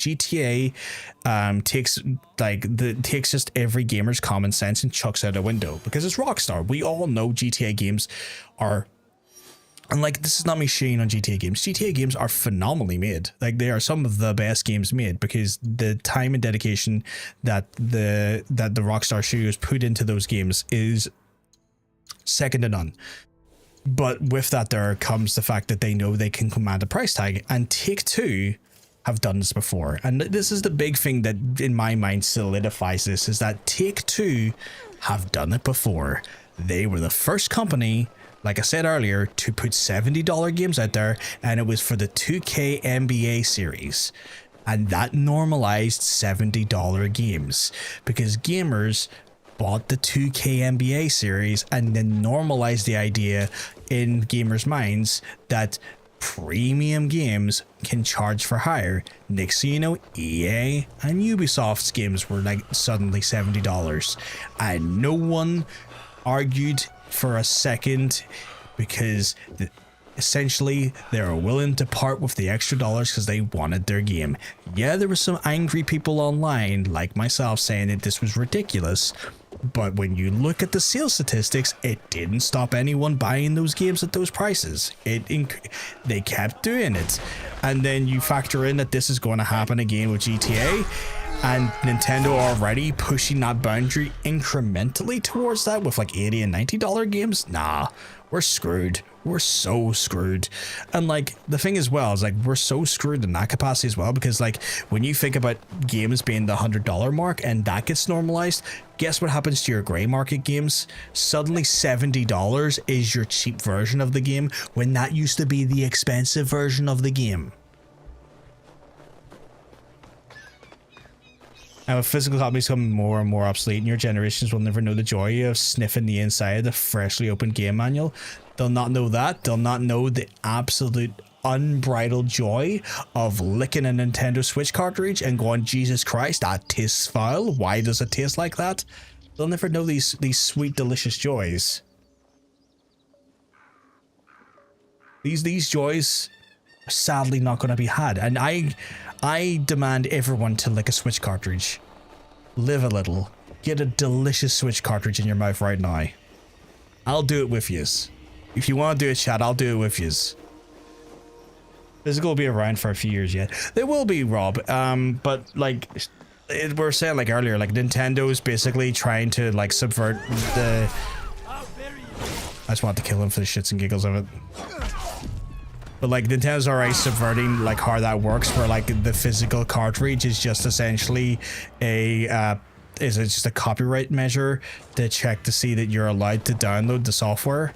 GTA takes just every gamer's common sense and chucks out a window because it's Rockstar. We all know GTA games are. And like, this is not me shitting on GTA games. GTA games are phenomenally made. Like, they are some of the best games made because the time and dedication that the Rockstar studios put into those games is second to none. But with that, there comes the fact that they know they can command a price tag, and Take-Two have done this before. And this is the big thing that, in my mind, solidifies this, is that Take-Two have done it before. They were the first company, like I said earlier, to put $70 games out there, and it was for the 2K NBA series. And that normalized $70 games because gamers bought the 2K NBA series and then normalized the idea in gamers' minds that premium games can charge for higher. Next thing you know, EA and Ubisoft's games were like suddenly $70, and no one argued for a second, because essentially they were willing to part with the extra dollars because they wanted their game. Yeah, there were some angry people online like myself saying that this was ridiculous, but when you look at the sales statistics, it didn't stop anyone buying those games at those prices. They kept doing it. And then you factor in that this is going to happen again with GTA. and Nintendo already pushing that boundary incrementally towards that with like $80 and $90 games. Nah, we're screwed. We're so screwed. And like the thing as well is like we're so screwed in that capacity as well, because like when you think about games being the $100 mark and that gets normalized, guess what happens to your gray market games? Suddenly $70 is your cheap version of the game when that used to be the expensive version of the game. And with physical copies becoming more and more obsolete, and your generations will never know the joy of sniffing the inside of the freshly opened game manual. They'll not know that. They'll not know the absolute unbridled joy of licking a Nintendo Switch cartridge and going, Jesus Christ, that tastes foul. Why does it taste like that? They'll never know these sweet, delicious joys. These joys are sadly not going to be had. And I demand everyone to lick a Switch cartridge. Live a little. Get a delicious Switch cartridge in your mouth right now. I'll do it with yous. If you want to do it, chat, I'll do it with yous. Physical will be around for a few years yet. There will be, Rob. But like we were saying like earlier, like Nintendo's basically trying to like subvert the... I just want to kill him for the shits and giggles of it. But like Nintendo's already subverting like how that works, where like the physical cartridge is just essentially a just a copyright measure to check to see that you're allowed to download the software.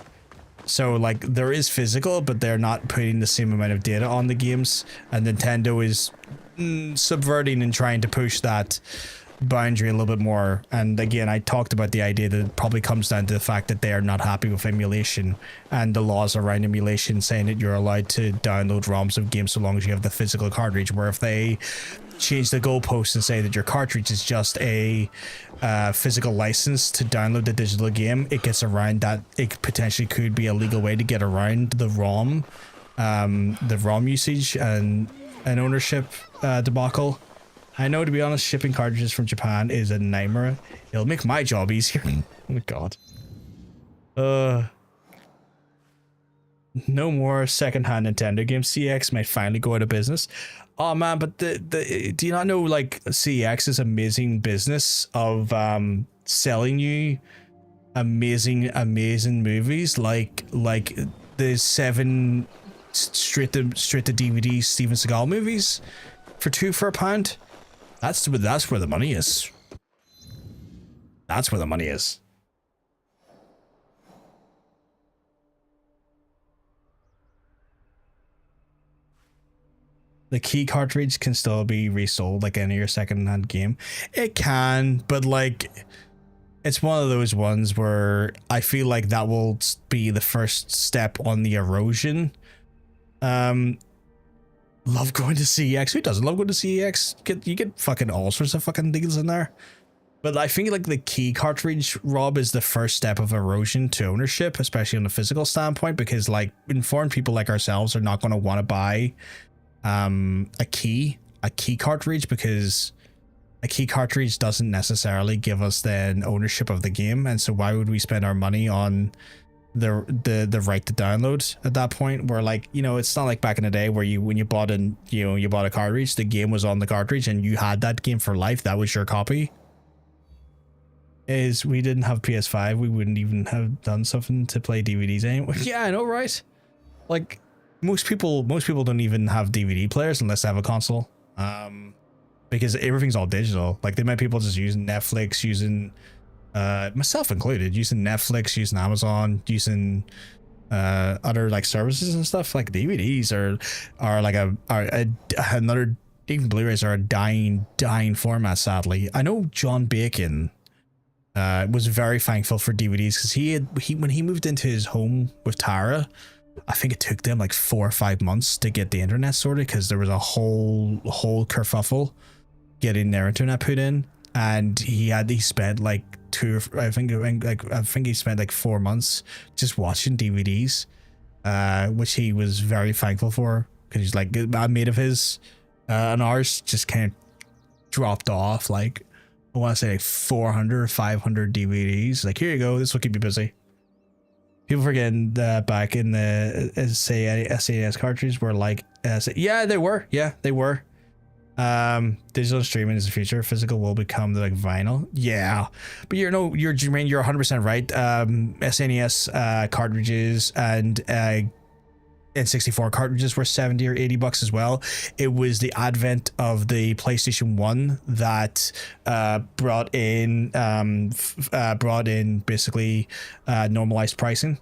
So like there is physical, but they're not putting the same amount of data on the games, and Nintendo is subverting and trying to push that boundary a little bit more. And again, I talked about the idea that it probably comes down to the fact that they are not happy with emulation and the laws around emulation saying that you're allowed to download ROMs of games so long as you have the physical cartridge, where if they change the goalposts and say that your cartridge is just a physical license to download the digital game, it gets around that. It potentially could be a legal way to get around the ROM usage and ownership debacle. I know, to be honest, shipping cartridges from Japan is a nightmare. It'll make my job easier. Oh my god. No more secondhand Nintendo games. CX might finally go out of business. Oh man, but do you not know like CX's amazing business of selling you amazing movies like the 7 straight to DVD Steven Seagal movies for £2 for £1? That's where the money is. That's where the money is. The key cartridge can still be resold like any of your second-hand game. It can, but like it's one of those ones where I feel like that will be the first step on the erosion. Love going to CEX. Who doesn't love going to CEX? You get fucking all sorts of fucking deals in there. But I think like the key cartridge, Rob, is the first step of erosion to ownership, especially on a physical standpoint, because like informed people like ourselves are not going to want to buy a key cartridge, because a key cartridge doesn't necessarily give us then ownership of the game. And so why would we spend our money on the right to download at that point, where like, you know, it's not like back in the day where when you bought a cartridge, the game was on the cartridge and you had that game for life. That was your copy. Is we didn't have PS5, we wouldn't even have done something to play DVDs anyway. Yeah, I know, right? Like most people don't even have DVD players unless they have a console, because everything's all digital. Like the amount of people just using Netflix, using myself included, using Netflix, using Amazon, using other like services and stuff. Like DVDs are like another, even Blu-rays are a dying format, sadly. I know John Bacon was very thankful for DVDs because he when he moved into his home with Tara, I think it took them like 4 or 5 months to get the internet sorted, because there was a whole kerfuffle getting their internet put in, and he spent like I think he spent like 4 months just watching DVDs, which he was very thankful for, because he's like a mate of his, and ours just kind of dropped off like, I want to say like 400 or 500 DVDs. Like, here you go, this will keep you busy. People forgetting that back in the SAS cartridges were like, yeah, they were. Digital streaming is the future. Physical will become like vinyl. Yeah, but you're 100% right. SNES cartridges and N64 cartridges were 70 or 80 bucks as well. It was the advent of the PlayStation 1 that brought in basically normalized pricing.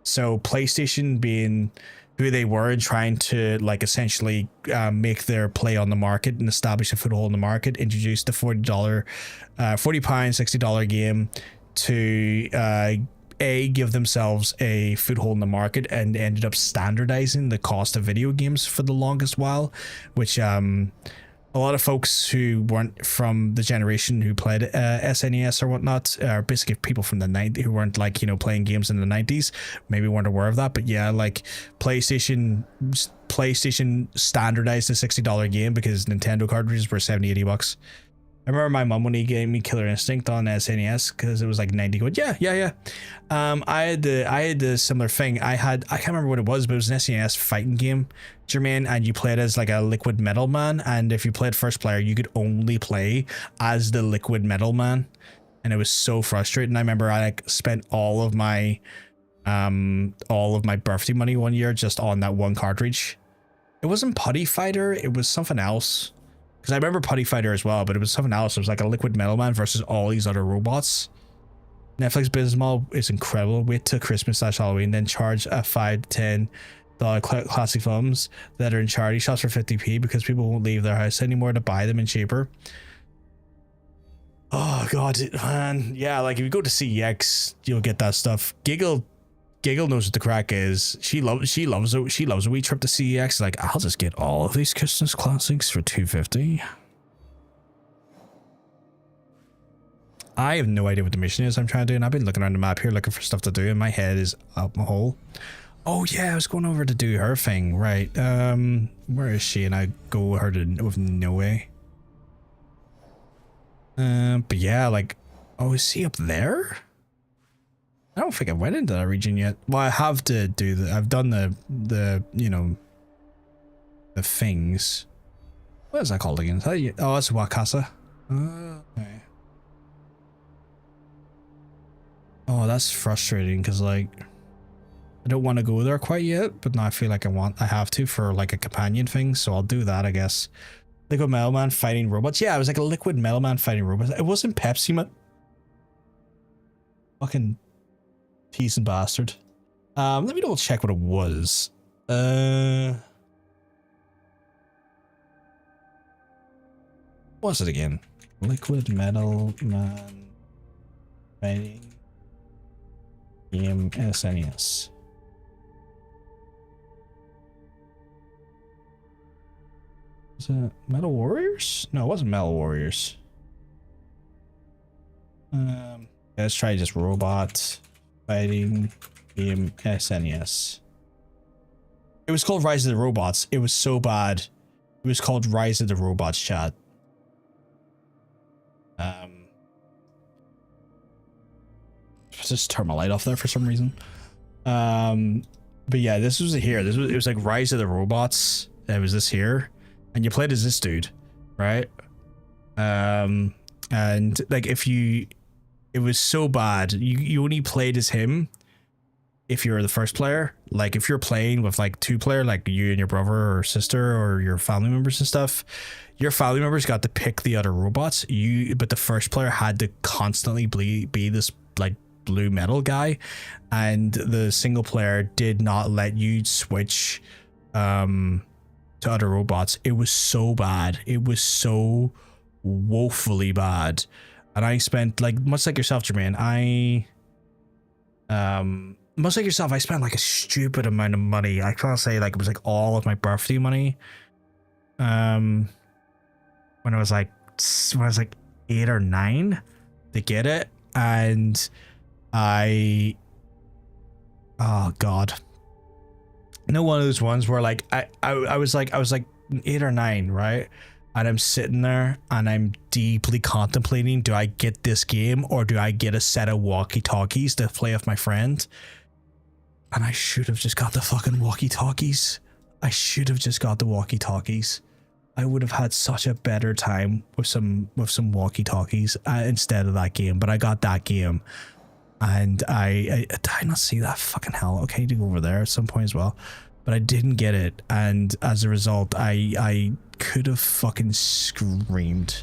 So PlayStation being who they were and trying to like essentially make their play on the market and establish a foothold in the market, introduced the £40, $60 game to give themselves a foothold in the market, and ended up standardizing the cost of video games for the longest while, which a lot of folks who weren't from the generation who played SNES or whatnot, or basically people from the 90s who weren't like, playing games in the 90s, maybe weren't aware of that. But yeah, like PlayStation standardized a $60 game because Nintendo cartridges were 70, 80 bucks. I remember my mum when he gave me Killer Instinct on SNES because it was like 90 quid. Yeah. I had the similar thing. I can't remember what it was, but it was an SNES fighting game, Jermaine, and you played as like a liquid metal man. And if you played first player, you could only play as the liquid metal man, and it was so frustrating. I remember I like spent all of my birthday money one year just on that one cartridge. It wasn't Putty Fighter. It was something else. Because I remember Putty Fighter as well, but it was something else. It was like a liquid metal man versus all these other robots. Netflix business model is incredible. Wait till Christmas/Halloween, then charge a $5 to $10 classic films that are in charity shops for 50p because people won't leave their house anymore to buy them and cheaper. Oh god, man. Yeah, like if you go to CEX, you'll get that stuff. Giggle knows what the crack is. She loves a wee trip to CEX. Like, I'll just get all of these Christmas classics for $2.50. I have no idea what the mission is I'm trying to do, and I've been looking around the map here looking for stuff to do, and my head is up my hole. Oh yeah, I was going over to do her thing, right? Where is she? And I go with her with no way. But yeah, like, oh, is she up there? I don't think I went into that region yet. Well, I have to do I've done the the things. What is that called again? Oh, that's Wakasa. Okay. Oh, that's frustrating because like I don't want to go there quite yet, but now I feel like I have to for like a companion thing, so I'll do that, I guess. Liquid Metal Man fighting robots. Yeah, it was like a Liquid Metal Man fighting robots. It wasn't Pepsi Man. Fucking teasing bastard. Let me double check what it was. What's it again? Liquid Metal Man fighting game SNES. Was it Metal Warriors? No, it wasn't Metal Warriors. Let's try just robot fighting game SNES. It was called Rise of the Robots. It was so bad. It was called Rise of the Robots, chat. Just turn my light off there for some reason. But yeah, this was here. It was like Rise of the Robots. It was this here, and you played as this dude, right? And like it was so bad. You only played as him if you're the first player. Like if you're playing with like two player, like you and your brother or sister or your family members and stuff, your family members got to pick the other robots. But the first player had to constantly be this like blue metal guy, and the single player did not let you switch to other robots. It was so bad. It was so woefully bad. And I spent, like, much like yourself, Jermaine, much like yourself, I spent like a stupid amount of money. I can't say like it was like all of my birthday money. When I was like 8 or 9 to get it, and oh god, one of those ones where like I was like 8 or 9, right? And I'm sitting there and I'm deeply contemplating, do I get this game or do I get a set of walkie-talkies to play with my friend? And I should have just got the fucking walkie-talkies. I would have had such a better time with some walkie-talkies instead of that game. But I got that game, and I did I not see that fucking hell. Okay, to go over there at some point as well, but I didn't get it, and as a result, I could have fucking screamed.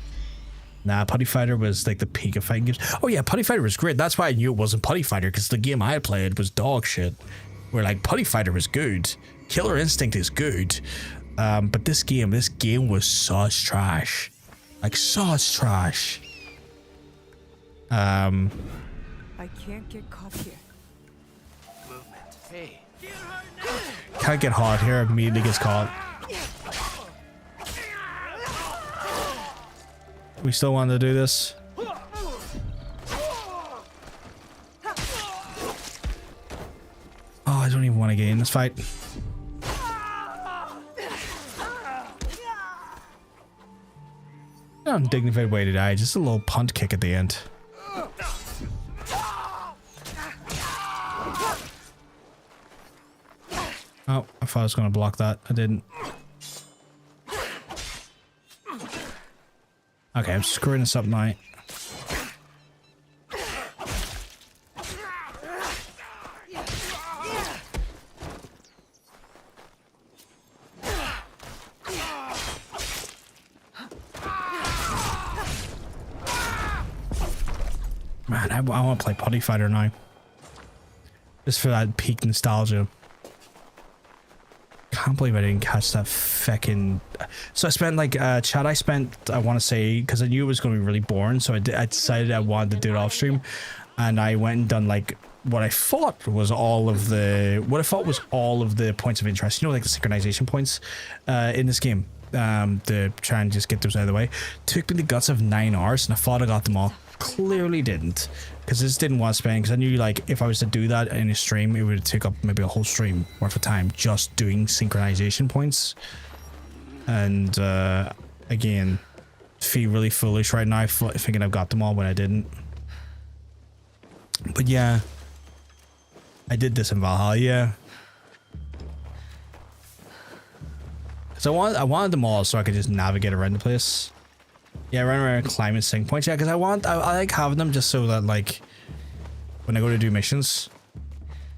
Nah, Putty Fighter was like the peak of fighting games. Oh yeah, Putty Fighter was great. That's why I knew it wasn't Putty Fighter, because the game I played was dog shit. Where like Putty Fighter was good, Killer Instinct is good. But this game was such trash. Like such trash. I can't get caught here. Movement. Hey. Can't get hot here, immediately gets caught. We still want to do this? Oh, I don't even want to get in this fight. Undignified way to die, just a little punt kick at the end. Oh, I thought I was going to block that. I didn't. Okay, I'm screwing this up now. Man, I want to play Putty Fighter now. Just for that peak nostalgia. Can't believe I didn't catch that feckin'... So I spent like, chat, I want to say, because I knew it was going to be really boring, so I decided I wanted to do it off stream, and I went and done like what I thought was all of the points of interest, you know, like the synchronization points in this game, to try and just get those out of the way. Took me the guts of 9 hours, and I thought I got them all. Clearly didn't, because I just didn't want to spend, because I knew like if I was to do that in a stream, it would take up maybe a whole stream worth of time just doing synchronization points. And again, feel really foolish right now thinking I've got them all when I didn't. But yeah, I did this in Valhalla, yeah, because I wanted them all so I could just navigate around the place. Yeah, run around climbing sync points. Yeah, because I like having them just so that like when I go to do missions,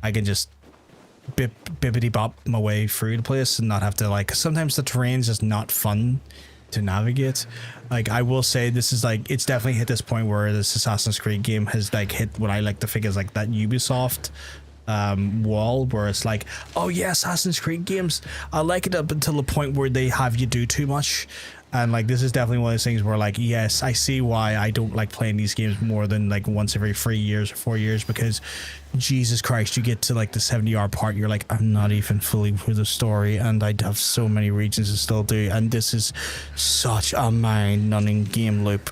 I can just bippity bop my way through the place and not have to like. 'Cause sometimes the terrain's just not fun to navigate. Like I will say, this is like, it's definitely hit this point where this Assassin's Creed game has like hit what I like to think is like that Ubisoft wall, where it's like, oh yeah, Assassin's Creed games, I like it up until the point where they have you do too much. And like this is definitely one of those things where like, yes, I see why I don't like playing these games more than like once every 3 years or 4 years, because Jesus Christ, you get to like the 70-hour part, you're like, I'm not even fully through the story, and I have so many regions to still do, and this is such a mind-numbing game loop.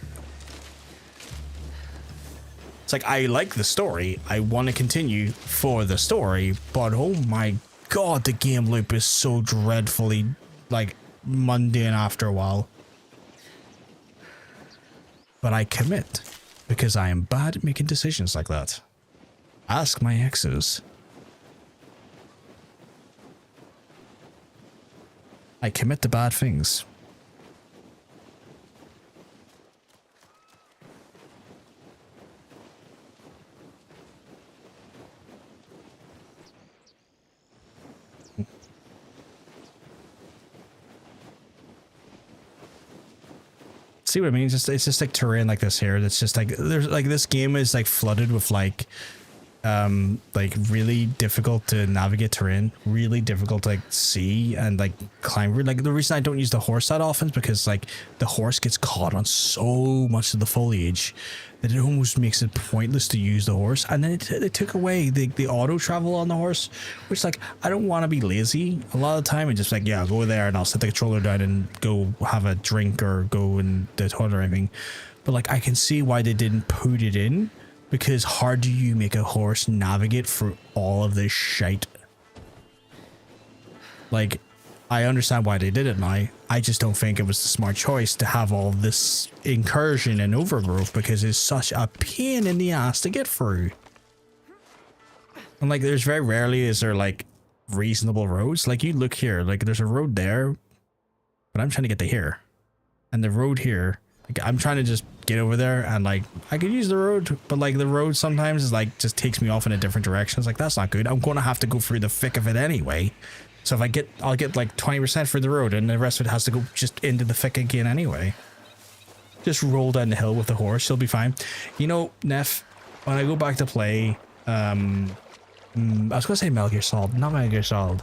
It's like, I like the story, I want to continue for the story, but oh my god, the game loop is so dreadfully like mundane after a while. But I commit, because I am bad at making decisions like that. Ask my exes. I commit to bad things. See what I mean? It's just like terrain like this here. That's just like, there's like, this game is like flooded with like really difficult to navigate terrain, really difficult to like see and like climb. Like the reason I don't use the horse that often is because like the horse gets caught on so much of the foliage that it almost makes it pointless to use the horse. And then they took away the auto travel on the horse, which like, I don't want to be lazy a lot of the time and just like, yeah, I'll go there and I'll set the controller down and go have a drink or go in the toilet or anything. But like, I can see why they didn't put it in, because how do you make a horse navigate through all of this shite? Like, I understand why they did it now. I just don't think it was the smart choice to have all this incursion and overgrowth, because it's such a pain in the ass to get through. And like, there's very rarely is there like reasonable roads. Like, you look here, like there's a road there, but I'm trying to get to here. And the road here, like, I'm trying to just get over there, and like I could use the road, but like the road sometimes is like just takes me off in a different direction. It's like, that's not good. I'm going to have to go through the thick of it anyway. So if I'll get like 20% for the road, and the rest of it has to go just into the thick again anyway. Just roll down the hill with the horse, you'll be fine. You know, Neff, when I go back to play, I was gonna say Metal Gear Solid, not Metal Gear Solid.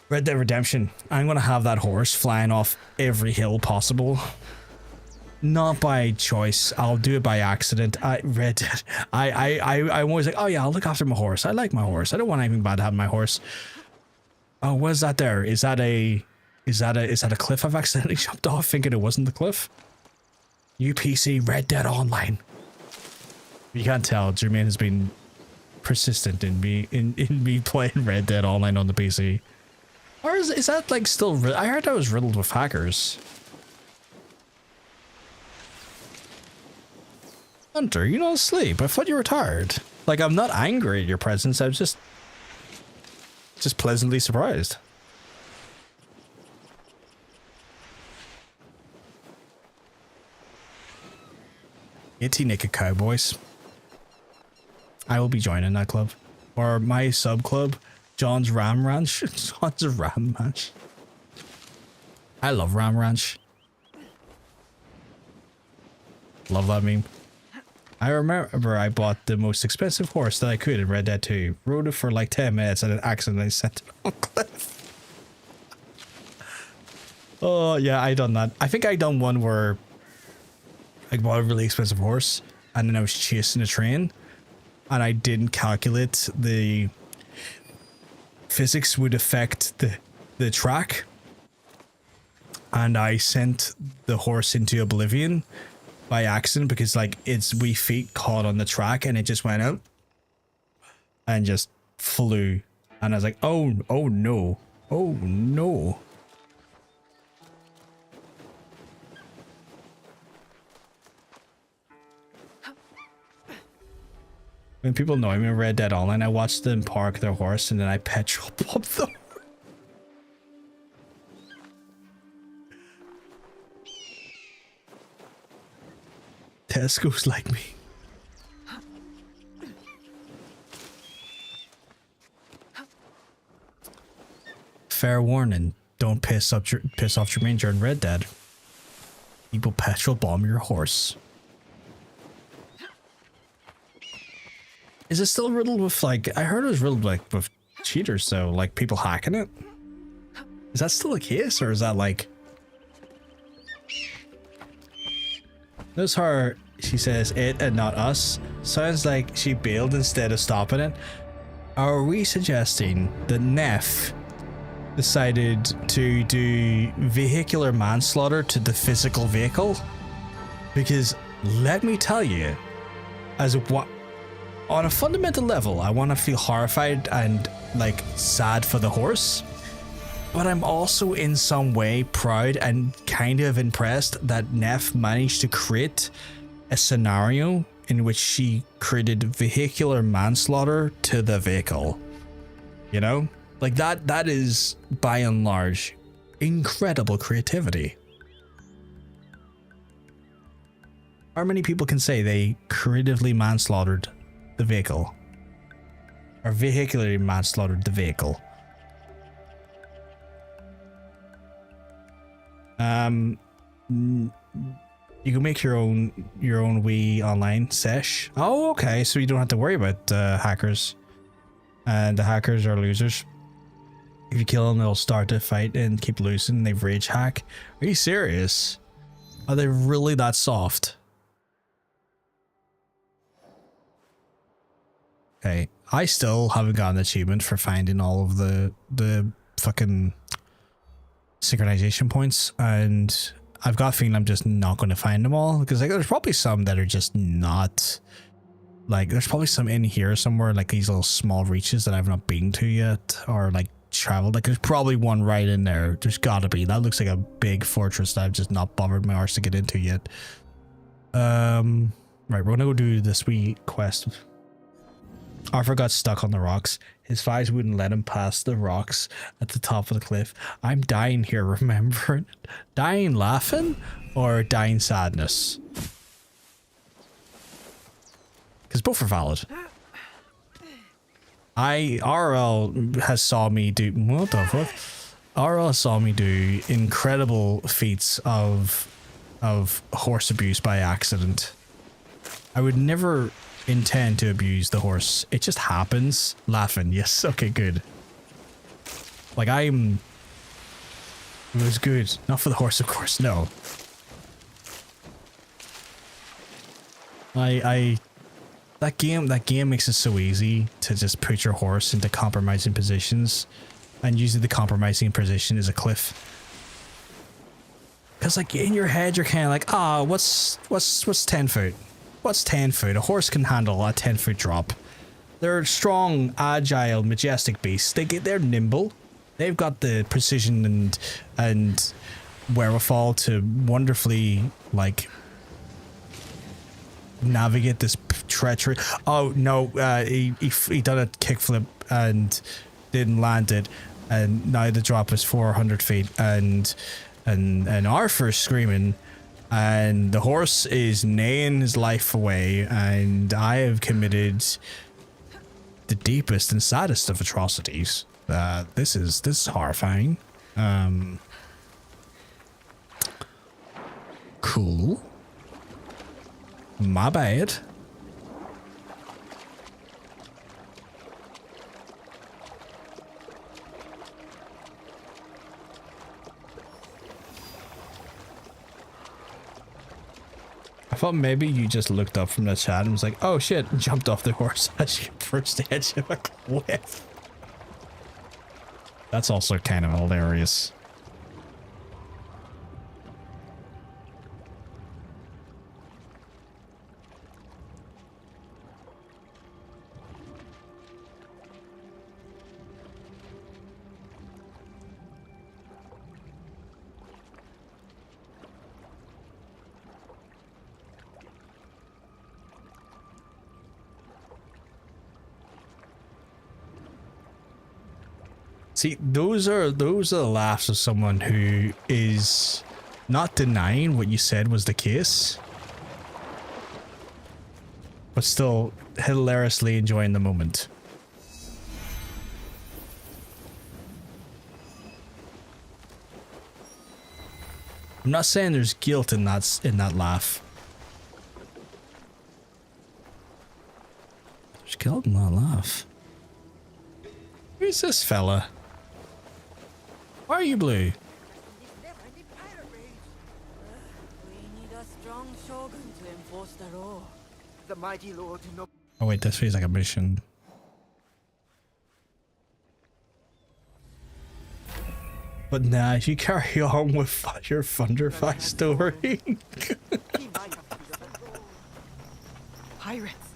Red Dead Redemption. I'm gonna have that horse flying off every hill possible. Not by choice. I'll do it by accident. Red Dead. I'm always like, oh yeah, I'll look after my horse. I like my horse. I don't want anything bad to happen to my horse. Oh, what is that there? Is that a cliff I've accidentally jumped off thinking it wasn't the cliff? UPC Red Dead Online. You can't tell, Jermaine has been persistent in me playing Red Dead Online on the PC. Or is that like still? I heard I was riddled with hackers. Hunter, you not asleep? I thought you were tired. Like, I'm not angry at your presence. I was just pleasantly surprised. Itty Naked Cowboys. I will be joining that club, or my sub club. John's Ram Ranch. John's Ram Ranch. I love Ram Ranch. Love that meme. I remember I bought the most expensive horse that I could in Red Dead 2. Rode it for like 10 minutes and then accidentally sent it on a cliff. Oh yeah, I done that. I think I done one where I bought a really expensive horse and then I was chasing a train and I didn't calculate the physics would affect the track, and I sent the horse into oblivion by accident because like its wee feet caught on the track and it just went out and just flew, and I was like, oh no, oh no. When people know me in Red Dead Online, I watch them park their horse and then I petrol pump them. Tesco's like me. Fair warning, don't piss off your manger in Red Dead. People petrol bomb your horse. Is it still riddled with, like, I heard it was riddled like with cheaters, so like people hacking it? Is that still the case, or is that like... Notice her, she says it and not us. Sounds like she bailed instead of stopping it. Are we suggesting that Neff decided to do vehicular manslaughter to the physical vehicle? Because let me tell you, as what... On a fundamental level, I want to feel horrified and like sad for the horse, but I'm also in some way proud and kind of impressed that Neff managed to create a scenario in which she created vehicular manslaughter to the vehicle. You know, like that is by and large incredible creativity. How many people can say they creatively manslaughtered the vehicle, or vehicularly manslaughtered the vehicle? You can make your own Wii online sesh. Oh, okay, so you don't have to worry about hackers, and the hackers are losers. If you kill them, they'll start to fight and keep losing. They rage hack. Are you serious? Are they really that soft? Okay, I still haven't gotten an achievement for finding all of the fucking synchronization points, and I've got a feeling I'm just not going to find them all, because like there's probably some that are just not, like there's probably some in here somewhere, like these little small reaches that I've not been to yet, or like traveled. Like, there's probably one right in there. There's gotta be. That looks like a big fortress that I've just not bothered my arse to get into yet. Right, we're gonna go do this wee quest. Arthur got stuck on the rocks. His thighs wouldn't let him past the rocks at the top of the cliff. I'm dying here, remembering it. Dying laughing or dying sadness? Because both are valid. RL has saw me do, what the fuck? RL saw me do incredible feats of horse abuse by accident. I would never intend to abuse the horse. It just happens. Laughing. Yes. Okay, good. Like, it was good. Not for the horse, of course. No. That game makes it so easy to just put your horse into compromising positions, and usually the compromising position is a cliff. Cause like in your head you're kind of like, what's 10 foot? What's 10 foot? A horse can handle a 10-foot drop. They're strong, agile, majestic beasts. They're nimble. They've got the precision and wherewithal to wonderfully like navigate this treachery. Oh no, he done a kickflip and didn't land it, and now the drop is 400 feet, and Arthur's screaming, and the horse is neighing his life away, and I have committed the deepest and saddest of atrocities. This is horrifying. Cool. My bad. I thought maybe you just looked up from the chat and was like, oh shit, and jumped off the horse as you approached the edge of a cliff. That's also kind of hilarious. See, those are the laughs of someone who is not denying what you said was the case, but still hilariously enjoying the moment. I'm not saying there's guilt in that laugh. There's guilt in that laugh. Who's this fella? Why are you blue? We need a strong shogun to enforce the law. The mighty lord Oh wait, this feels like a mission. But nah, if you carry on with your Thunderfly story. Pirates.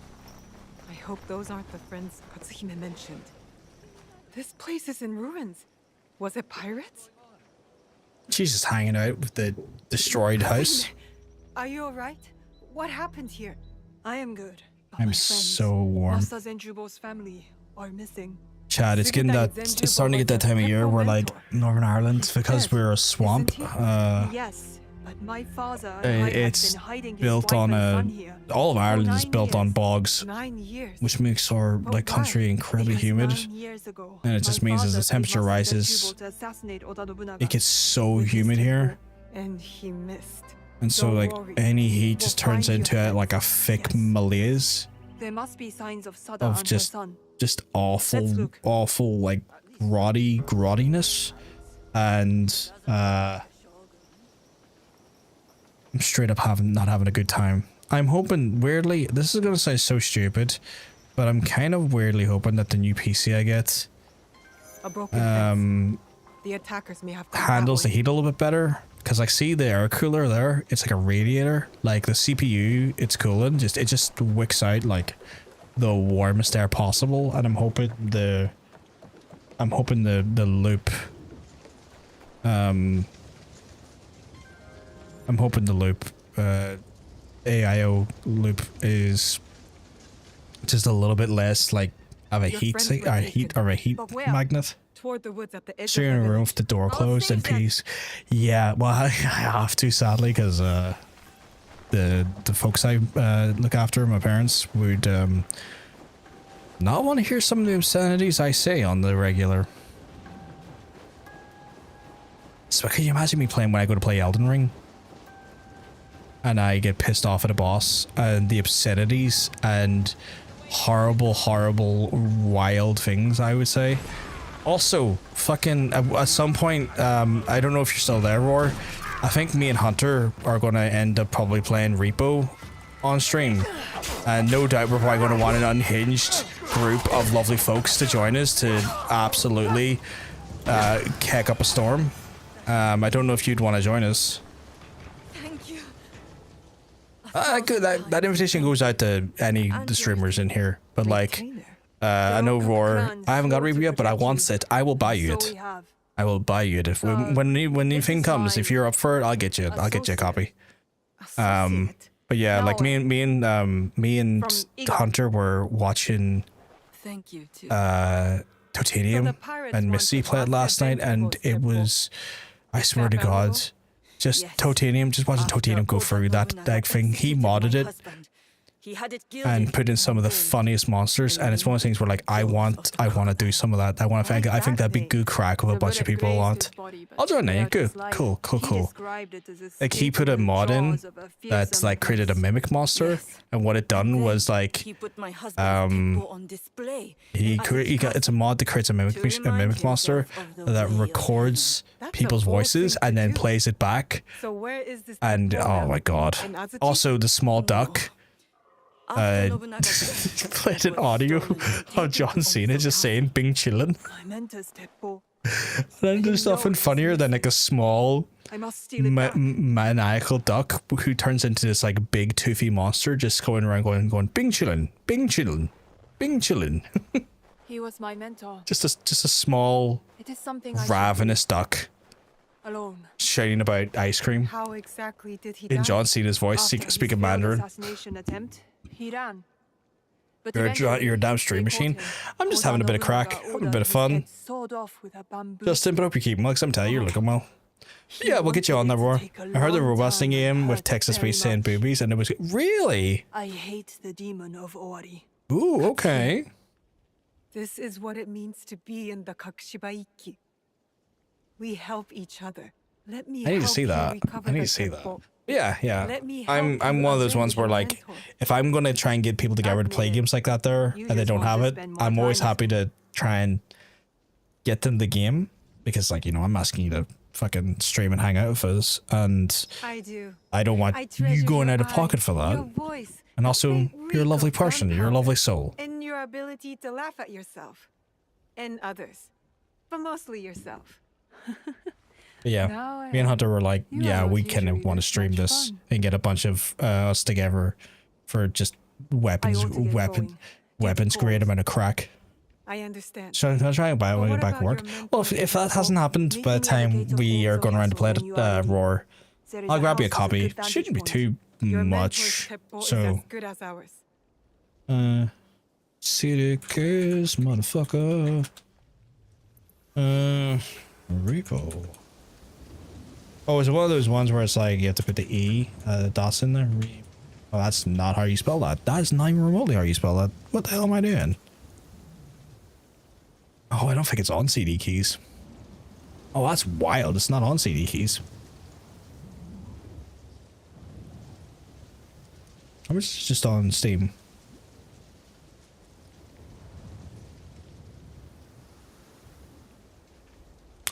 I hope those aren't the friends Katsuhime mentioned. This place is in ruins. Was it pirates? She's just hanging out with the destroyed house. Are you alright? What happened here? I am good. I'm so warm. Masa's and Jubo's family are missing. Chad, it's getting that, it's starting to get that time of year where like Northern Ireland, because we're a swamp, Yes, but my father it's built on all of Ireland is built on bogs, which makes our like country incredibly humid, and it just means as the temperature rises, it gets so humid here, and he missed. And so like any heat just turns into like a thick malaise. There must be signs of Sada of and just her son. awful like grottiness, and I'm straight up not having a good time. I'm hoping weirdly, this is gonna sound so stupid, but I'm kind of weirdly hoping that the new PC I get A broken fence. The attackers may have come handles that the way. heat a little bit better. Because I see the air cooler there, it's like a radiator. Like the CPU, it's cooling, it just wicks out like the warmest air possible, and I'm hoping the I'm hoping the loop. I'm hoping the loop, AIO loop is just a little bit less like of a heat magnet. Toward the woods at the edge Stay in a room with the door closed in peace. Yeah, well, I have to, sadly, because the folks I look after, my parents, would not want to hear some of the obscenities I say on the regular. So can you imagine me playing when I go to play Elden Ring? And I get pissed off at a boss and the obscenities and horrible, wild things I would say. Also, fucking, at some point, I don't know if you're still there, Roar. I think me and Hunter are going to end up probably playing Repo on stream. And no doubt we're probably going to want an unhinged group of lovely folks to join us to absolutely kick up a storm. I don't know if you'd want to join us. Thank you. That invitation goes out to any of the streamers in here. But like, I know Roar, I haven't got Repo yet, but I want it. I will buy you it. I will buy you it. If when the thing comes, if you're up for it, I'll get you a copy. But yeah, like me and Hunter were watching Titanium and Missy play it last night, and it was, I swear to God, just Titanium, just watching Titanium go through that thing. He modded it and put in some of the funniest monsters, and it's one of those things where like I want to do some of that. I think that'd be good crack with a bunch of people a lot. I'll join in. Good, cool. Like he put a mod in that's like created a mimic monster, and what it done was like it's a mod that creates a mimic monster that records people's voices and then plays it back. And oh my God! Also, the small duck. Played an audio of John Cena just saying "Bing chillin'." And then there's nothing funnier than like a small maniacal duck who turns into this like big toothy monster just going around going "Bing chillin', Bing chillin', Bing chillin'." He was my mentor. Just a small ravenous duck alone shouting about ice cream. How exactly did he in John Cena's voice, speaking Mandarin. He ran. But You're a damn stream machine. I'm just having a bit of crack, having a bit of fun. Justin, but hope you're keeping well, 'cause I'm telling you, you're looking well. Yeah, we'll get you on that, Roar. I heard the robusting game with Texas-based saying boobies, and it was really. I hate the demon of Ori. Ooh, okay. This is what it means to be in the Kakushibaiki. We help each other. Let me. I need to see that. I need to see that. Yeah. I'm one of those ones where like, if I'm gonna try and get people together to play games like that there, and they don't have it, I'm always happy to try and get them the game, because like, you know, I'm asking you to fucking stream and hang out with us, and I don't want you going out of pocket for that. And also, you're a lovely person. You're a lovely soul. And your ability to laugh at yourself and others, but mostly yourself. Yeah, me and Hunter were like, yeah, we kind of want to stream this and get a bunch of us together for just weapons, great amount of crack. I understand. So I'll try and buy it when we get back to work. Well, if that hasn't happened by the time we are going around to play it, Roar, I'll grab you a copy. Shouldn't be too much. So, Sidicus, motherfucker. Repo. Oh, is it one of those ones where it's like you have to put the E, dots in there? Oh, that's not how you spell that. That is not even remotely how you spell that. What the hell am I doing? Oh, I don't think it's on CD keys. Oh, that's wild. It's not on CD keys. How much is it just on Steam?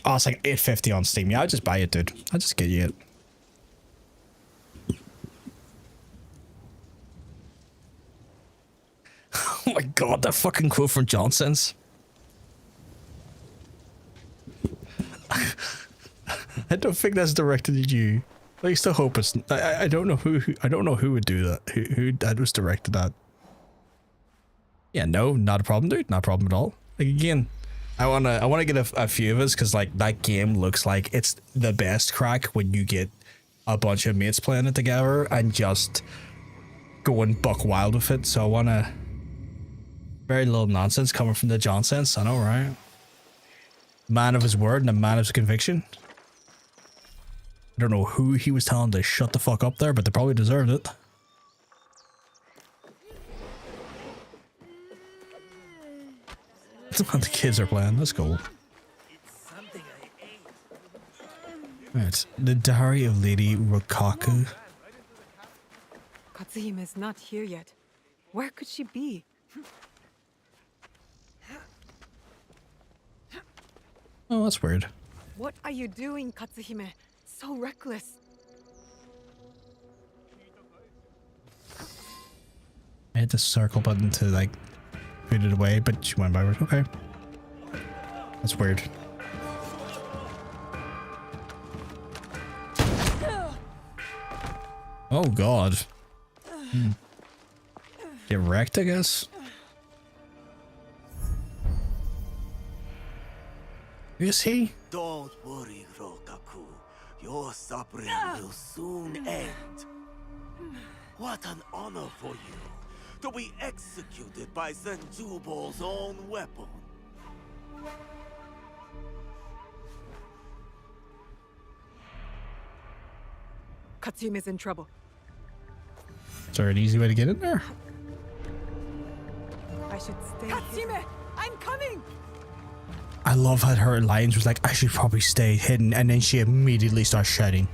Oh, it's like $8.50 on Steam. Yeah, I'll just buy it, dude. I'll just get you it. Oh my God, that fucking quote from Johnson's. I don't think that's directed at you. I used to hope it's. I don't know who. I don't know who would do that. Who that was directed at. Yeah, no, not a problem, dude. Not a problem at all. Like again, I wanna get a few of us because like that game looks like it's the best crack when you get a bunch of mates playing it together and just going buck wild with it. So I wanna very little nonsense coming from the John sense. I know, right? Man of his word and a man of his conviction. I don't know who he was telling to shut the fuck up there, but they probably deserved it. The kids are playing. Let's go. Right, the Diary of Lady Rokaku. Katsuhime is not here yet. Where could she be? Oh, that's weird. What are you doing, Katsuhime? So reckless. I hit the circle button to like put it away, but she went backward. Okay. That's weird. Oh god. Get wrecked, I guess. Is he? Don't worry, Rokaku. Your suffering will soon end. What an honor for you to be executed by Senjubo's own weapon. Katsuhime's in trouble. Is there an easy way to get in there? I should stay. Katsuhime, I'm coming. I love how her lines was like, I should probably stay hidden, and then she immediately starts shouting.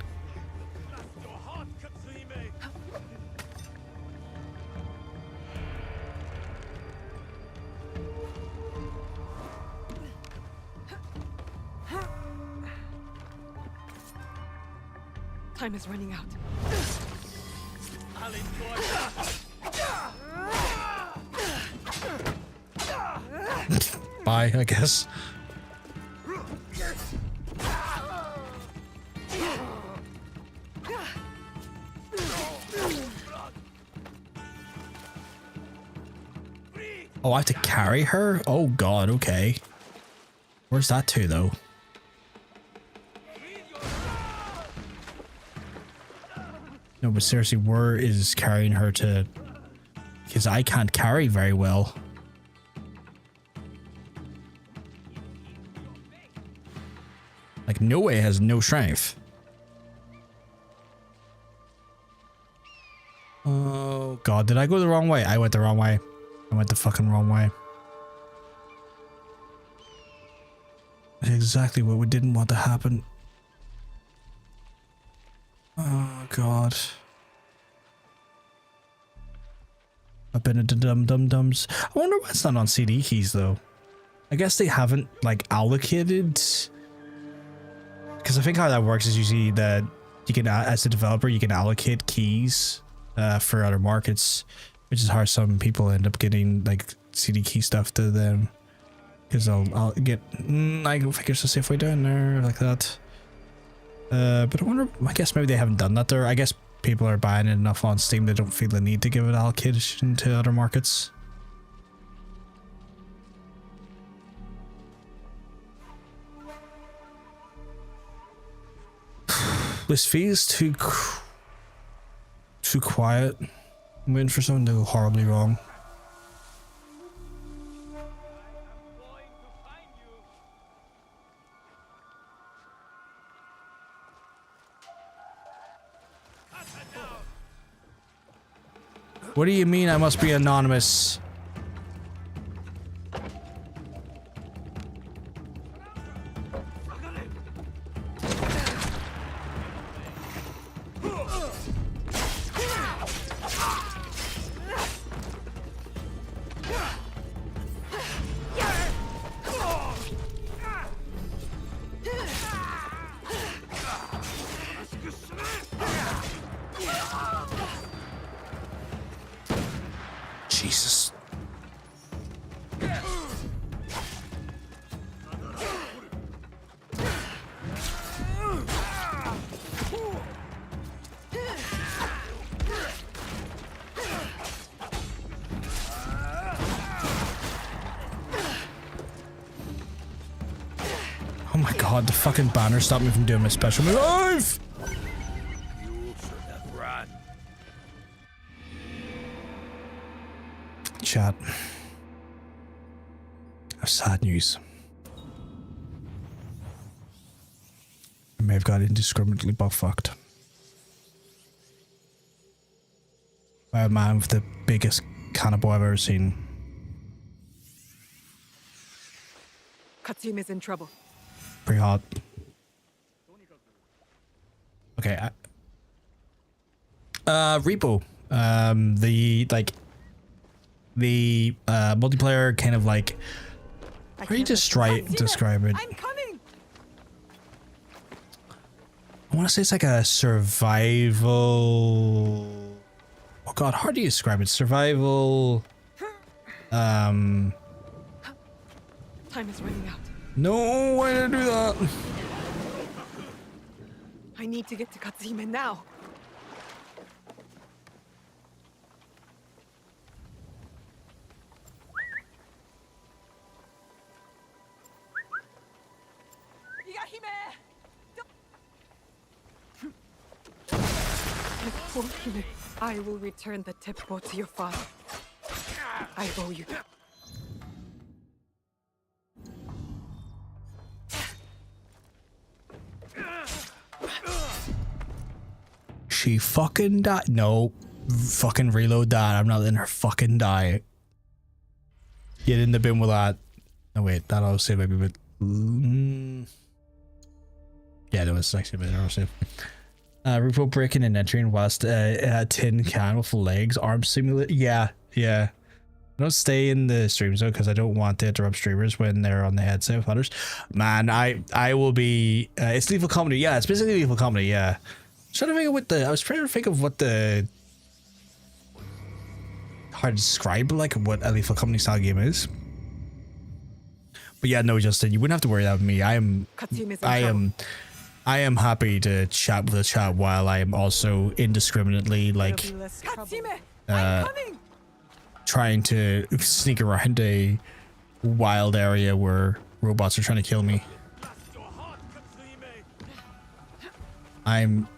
Time is running out. Bye, I guess. Oh, I have to carry her? Oh god, okay. Where's that to, though? No, but seriously, where is carrying her to? Because I can't carry very well. Like, Noe has no strength. Oh god, did I go the wrong way? I went the wrong way. I went the fucking wrong way. That's exactly what we didn't want to happen. Oh god. I've been into dum-dum-dums. I wonder why it's not on CD keys though. I guess they haven't like allocated. Because I think how that works is usually that you can, as a developer, you can allocate keys for other markets, which is how some people end up getting like CD key stuff to them. Because I'll get, I think there's a safe way down there like that. But I wonder, I guess maybe they haven't done that there. I guess people are buying it enough on Steam they don't feel the need to give it allocation to other markets. This feels too quiet. I'm waiting for something to go horribly wrong. What do you mean I must be anonymous? Jesus. my god, the fucking banner stopped me from doing my special move. You should have run. Chat. I have sad news. I may have got indiscriminately butt-fucked by a man with the biggest cannibal I've ever seen. Katsuhime's in trouble. Pretty hot. Okay. Repo. The multiplayer kind of like. How do you describe it? I'm coming. I want to say it's like a survival. Oh god, how do you describe it? Survival. Time is running out. No, why did I do that? I need to get to Katsuhime now. Hime, I will return the teppo to your father. I owe you. She fucking died. No. Fucking reload that. I'm not letting her fucking die. Get in the bin with that. No, wait. That autosave might be a bit... Yeah, no, it's actually a bit autosave. Repo breaking and entering whilst a tin can with legs. Arm simulator. Yeah, yeah. I don't stay in the streams though because I don't want to interrupt streamers when they're on the headset with others. Man, I will be... it's lethal comedy. Yeah, it's basically lethal comedy. Yeah. I was trying to think of what the... How to describe like what a lethal comedy style game is. But yeah, no, Justin, you wouldn't have to worry about me. I am happy to chat with the chat while I am also indiscriminately like trying to sneak around a wild area where robots are trying to kill me. I'm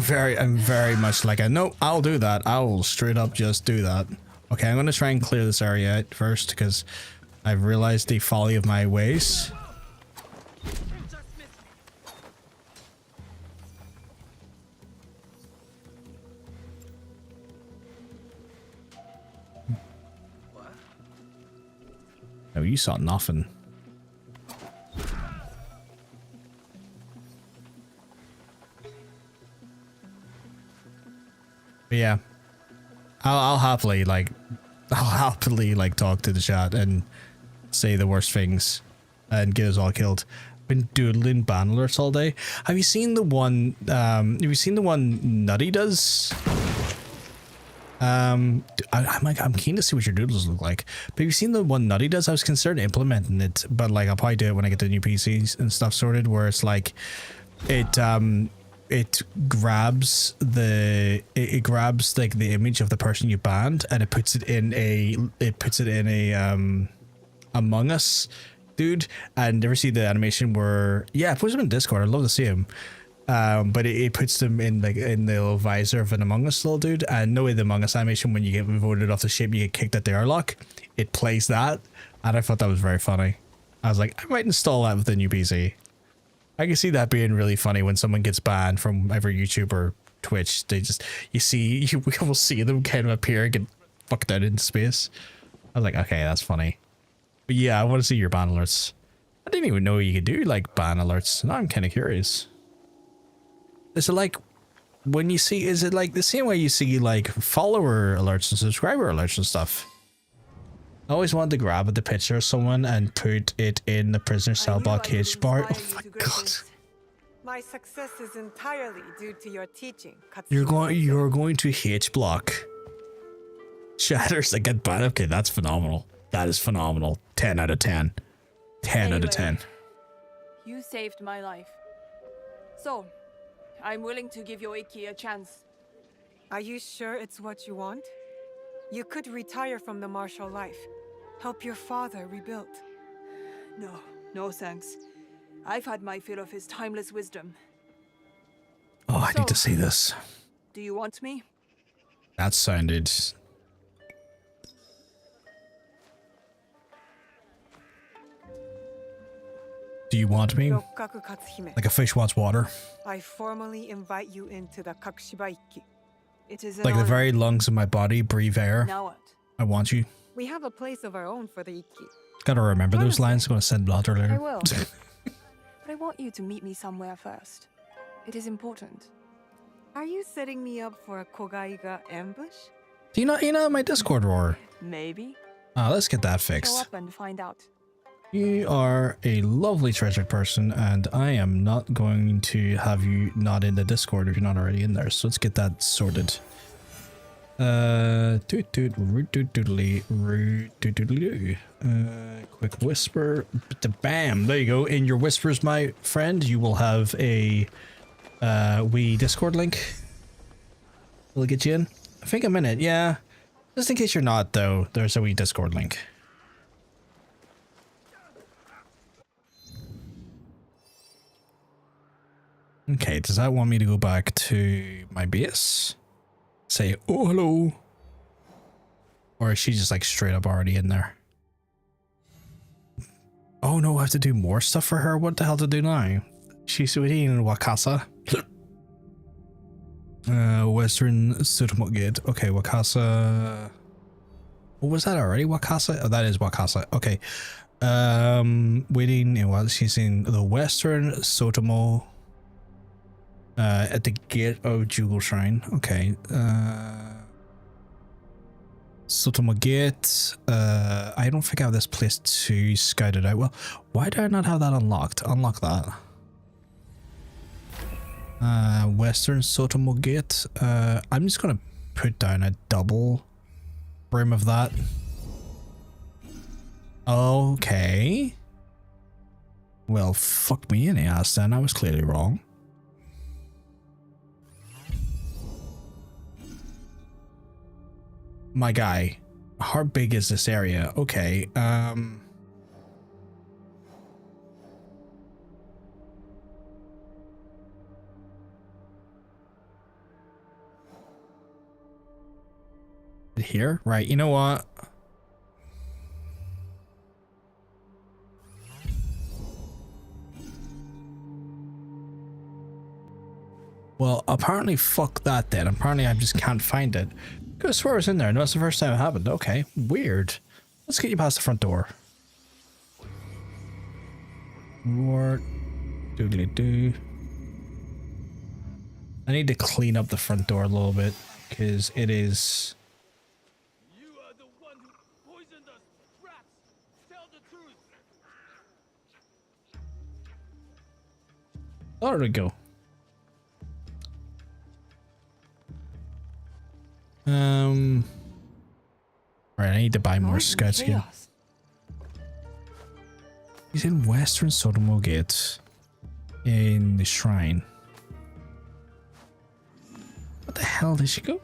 very much like no, I'll do that. I'll straight up just do that. Okay, I'm gonna try and clear this area out first because I've realized the folly of my ways. Oh, you saw nothing. But yeah, I'll happily talk to the chat and say the worst things and get us all killed. Been doodling ban alerts all day. Have you seen the one? Have you seen the one Nutty does? I'm keen to see what your doodles look like. But have you seen the one Nutty does? I was considering implementing it, but like I'll probably do it when I get the new PCs and stuff sorted. Where it's like it grabs like the image of the person you banned and it puts it in a Among Us dude. And never see the animation where it puts them in Discord. I'd love to see him. But it puts them in like in the little visor of an Among Us little dude. And no way the Among Us animation when you get voted off the ship, you get kicked at the airlock. It plays that, and I thought that was very funny. I was like, I might install that with the new PC. I can see that being really funny when someone gets banned from every YouTube or Twitch. They just, we will see them kind of appear and get fucked out into space. I was like, okay, that's funny. But yeah, I want to see your ban alerts. I didn't even know you could do like ban alerts. Now I'm kind of curious. Is it like when you see, is it like the same way you see like follower alerts and subscriber alerts and stuff? I always wanted to grab at the picture of someone and put it in the prisoner cell block cage bar. Oh my god. My success is entirely due to your teaching. You're going to H block. Shatters that get banned. Okay, that's phenomenal. That is phenomenal. 10 out of 10. 10 out of 10. You saved my life. So, I'm willing to give Yoiki a chance. Are you sure it's what you want? You could retire from the martial life. Help your father rebuild. No, no thanks. I've had my fill of his timeless wisdom. Oh, I need to see this. Do you want me? That sounded... Do you want me? Rokkaku Katsuhime. Like a fish wants water. I formally invite you into the Kakushibaiki. It is an Like the honor. very lungs of my body breathe air. Now what? I want you. We have a place of our own for the Ikki. Gotta remember those lines. I'm gonna send blood I later. will. But I want you to meet me somewhere first. It is important. Are you setting me up for a Kogaiga ambush? Do you know my Discord roar? Maybe. Let's get that Show fixed. up and find out. You are a lovely treasured person, and I am not going to have you not in the Discord if you're not already in there. So let's get that sorted. Quick whisper. Bam! There you go. In your whispers, my friend, you will have a wee Discord link. Will it get you in? I think I'm in it. Yeah. Just in case you're not, though, there's a wee Discord link. Okay, does that want me to go back to my base? Say, oh, hello. Or is she just like straight up already in there? Oh no, I have to do more stuff for her? What the hell to do now? She's waiting in Wakasa. Western Sutomo Gate. Okay, Wakasa. What was that already? Wakasa? Oh, that is Wakasa. Okay. Waiting in what? She's in the Western Sotomo. At the gate of Jugal Shrine. Okay. Sotomo Gate. I don't think I have this place to scout it out. Well, why do I not have that unlocked? Unlock that. Western Sotomo Gate. I'm just gonna put down a double room of that. Okay. Well, fuck me in the ass then. I was clearly wrong. My guy, how big is this area? Okay, here, right? You know what? Well, apparently fuck that then. Apparently I just can't find it. I could swear it was in there. No, it's the first time it happened. Okay, weird. Let's get you past the front door. More doodly doo. I need to clean up the front door a little bit because it is. You are the one who poisoned us. Rats, tell the truth. Oh, there we go. Right, I need to buy more scout skin. He's in Western Sotomo Gate. In the shrine. What the hell did she go?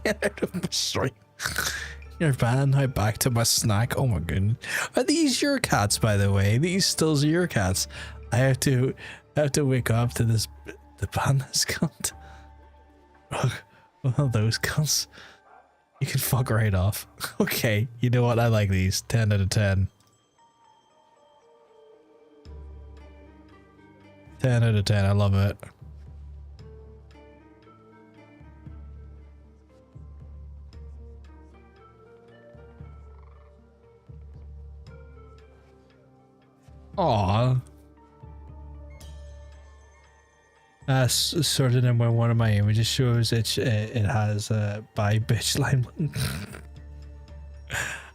Get out of my stream. You're banned. Now back to my snack. Oh my goodness. Are these your cats, by the way? These still your cats. I have to wake up to this. The pandas cunt. Oh, those cunts. You can fuck right off. Okay, you know what? I like these. 10 out of 10. 10 out of 10. I love it. Aww. Sorted in when one of my images shows it has buy bitch line.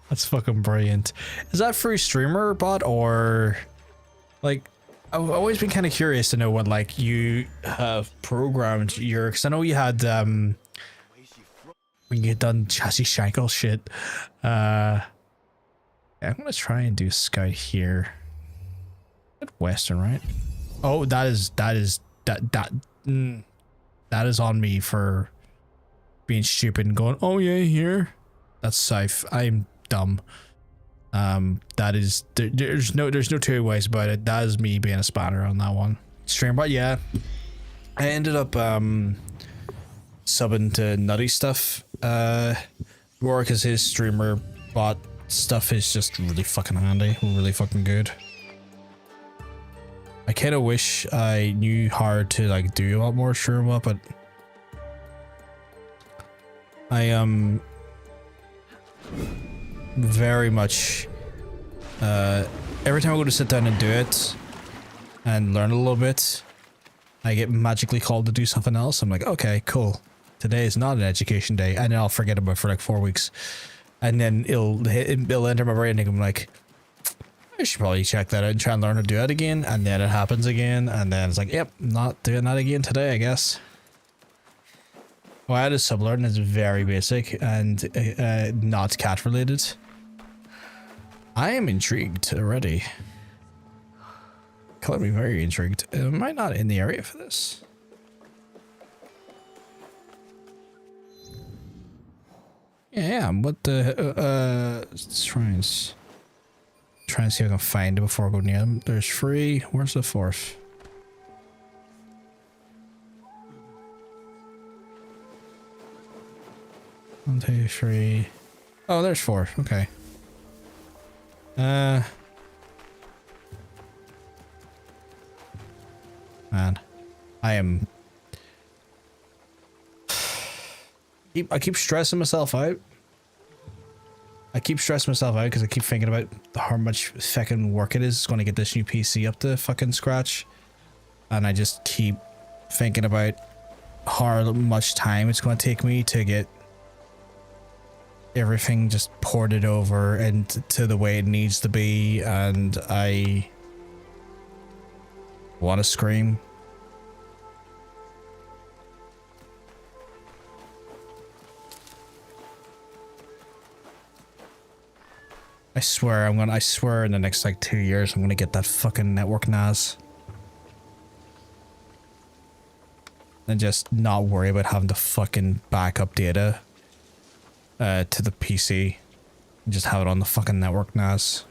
That's fucking brilliant. Is that through streamer bot or like I've always been kind of curious to know what like you have programmed your, because I know you had when you done chassis shankle shit I'm gonna try and do scout here. Western, right? Oh, that is on me for being stupid and going, oh yeah, here. That's safe. I'm dumb. That is there's no two ways about it. That is me being a spanner on that one. Stream, but yeah, I ended up subbing to Nutty Stuff more because his streamer bot stuff is just really fucking handy, really fucking good. I kind of wish I knew how to like do a lot more stream up, but I am very much every time I go to sit down and do it and learn a little bit, I get magically called to do something else. I'm like, okay, cool. Today is not an education day, and then I'll forget about it for like 4 weeks, and then it'll enter my brain, and I'm like, I should probably check that out and try and learn to do it again, and then it happens again, and then it's like, yep, not doing that again today, I guess. Well, I had a sublearn is very basic and not cat related. I am intrigued already. Color me very intrigued. Am I not in the area for this? Yeah, what the shrines? Trying to see if I can find it before I go near them. There's 3. Where's the 4th? One, 2, 3. Oh, there's 4. Okay. Man, I am. I keep stressing myself out. I keep stressing myself out because I keep thinking about how much fucking work it is going to get this new PC up to fucking scratch, and I just keep thinking about how much time it's going to take me to get everything just ported over and to the way it needs to be, and I want to scream. I swear in the next like 2 years I'm gonna get that fucking network NAS. And just not worry about having to fucking back up data to the PC. And just have it on the fucking network NAS.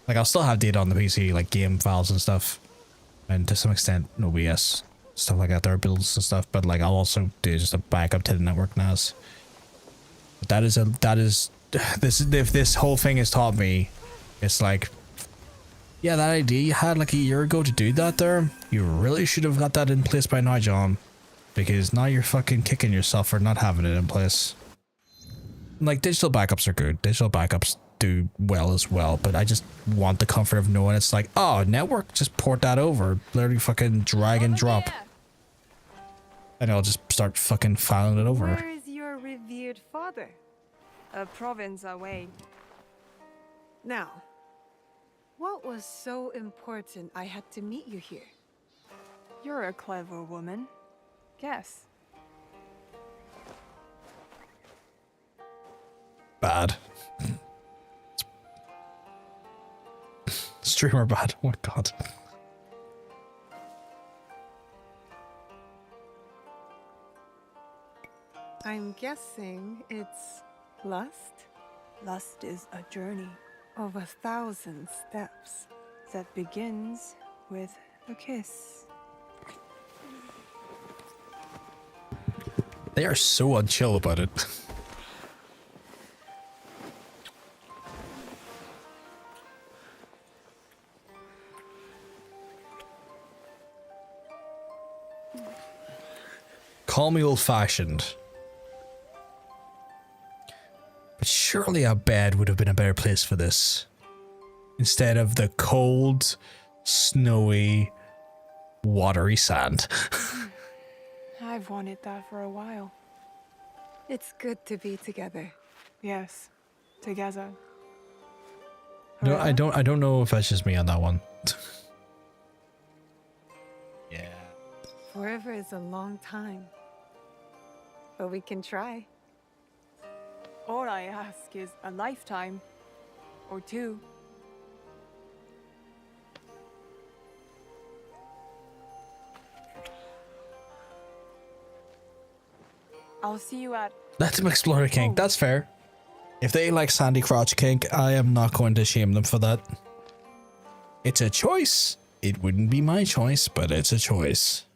Like I'll still have data on the PC, like game files and stuff. And to some extent OBS, stuff like that, there are builds and stuff, but like I'll also do just a backup to the network NAS. But if this whole thing has taught me, it's like, yeah, that idea you had like a year ago to do that there, you really should have got that in place by now, John. Because now you're fucking kicking yourself for not having it in place. Like, digital backups are good. Digital backups do well as well, but I just want the comfort of knowing it's like, oh, network, just port that over. Literally fucking drag and drop. And I'll just start fucking filing it over. Where is your revered father? A province away. Now, what was so important I had to meet you here? You're a clever woman. Guess. Bad. Streamer bad. Oh my god. I'm guessing it's lust? Lust is a journey of 1,000 steps that begins with a kiss. They are so unchill about it. Call me old-fashioned. But surely a bed would have been a better place for this. Instead of the cold, snowy, watery sand. I've wanted that for a while. It's good to be together. Yes, together. No, I don't know if that's just me on that one. Yeah. Forever is a long time. But we can try. All I ask is a lifetime. Or two. I'll see you at... Let them explore a kink. That's fair. If they like Sandy Crotch kink, I am not going to shame them for that. It's a choice. It wouldn't be my choice, but it's a choice.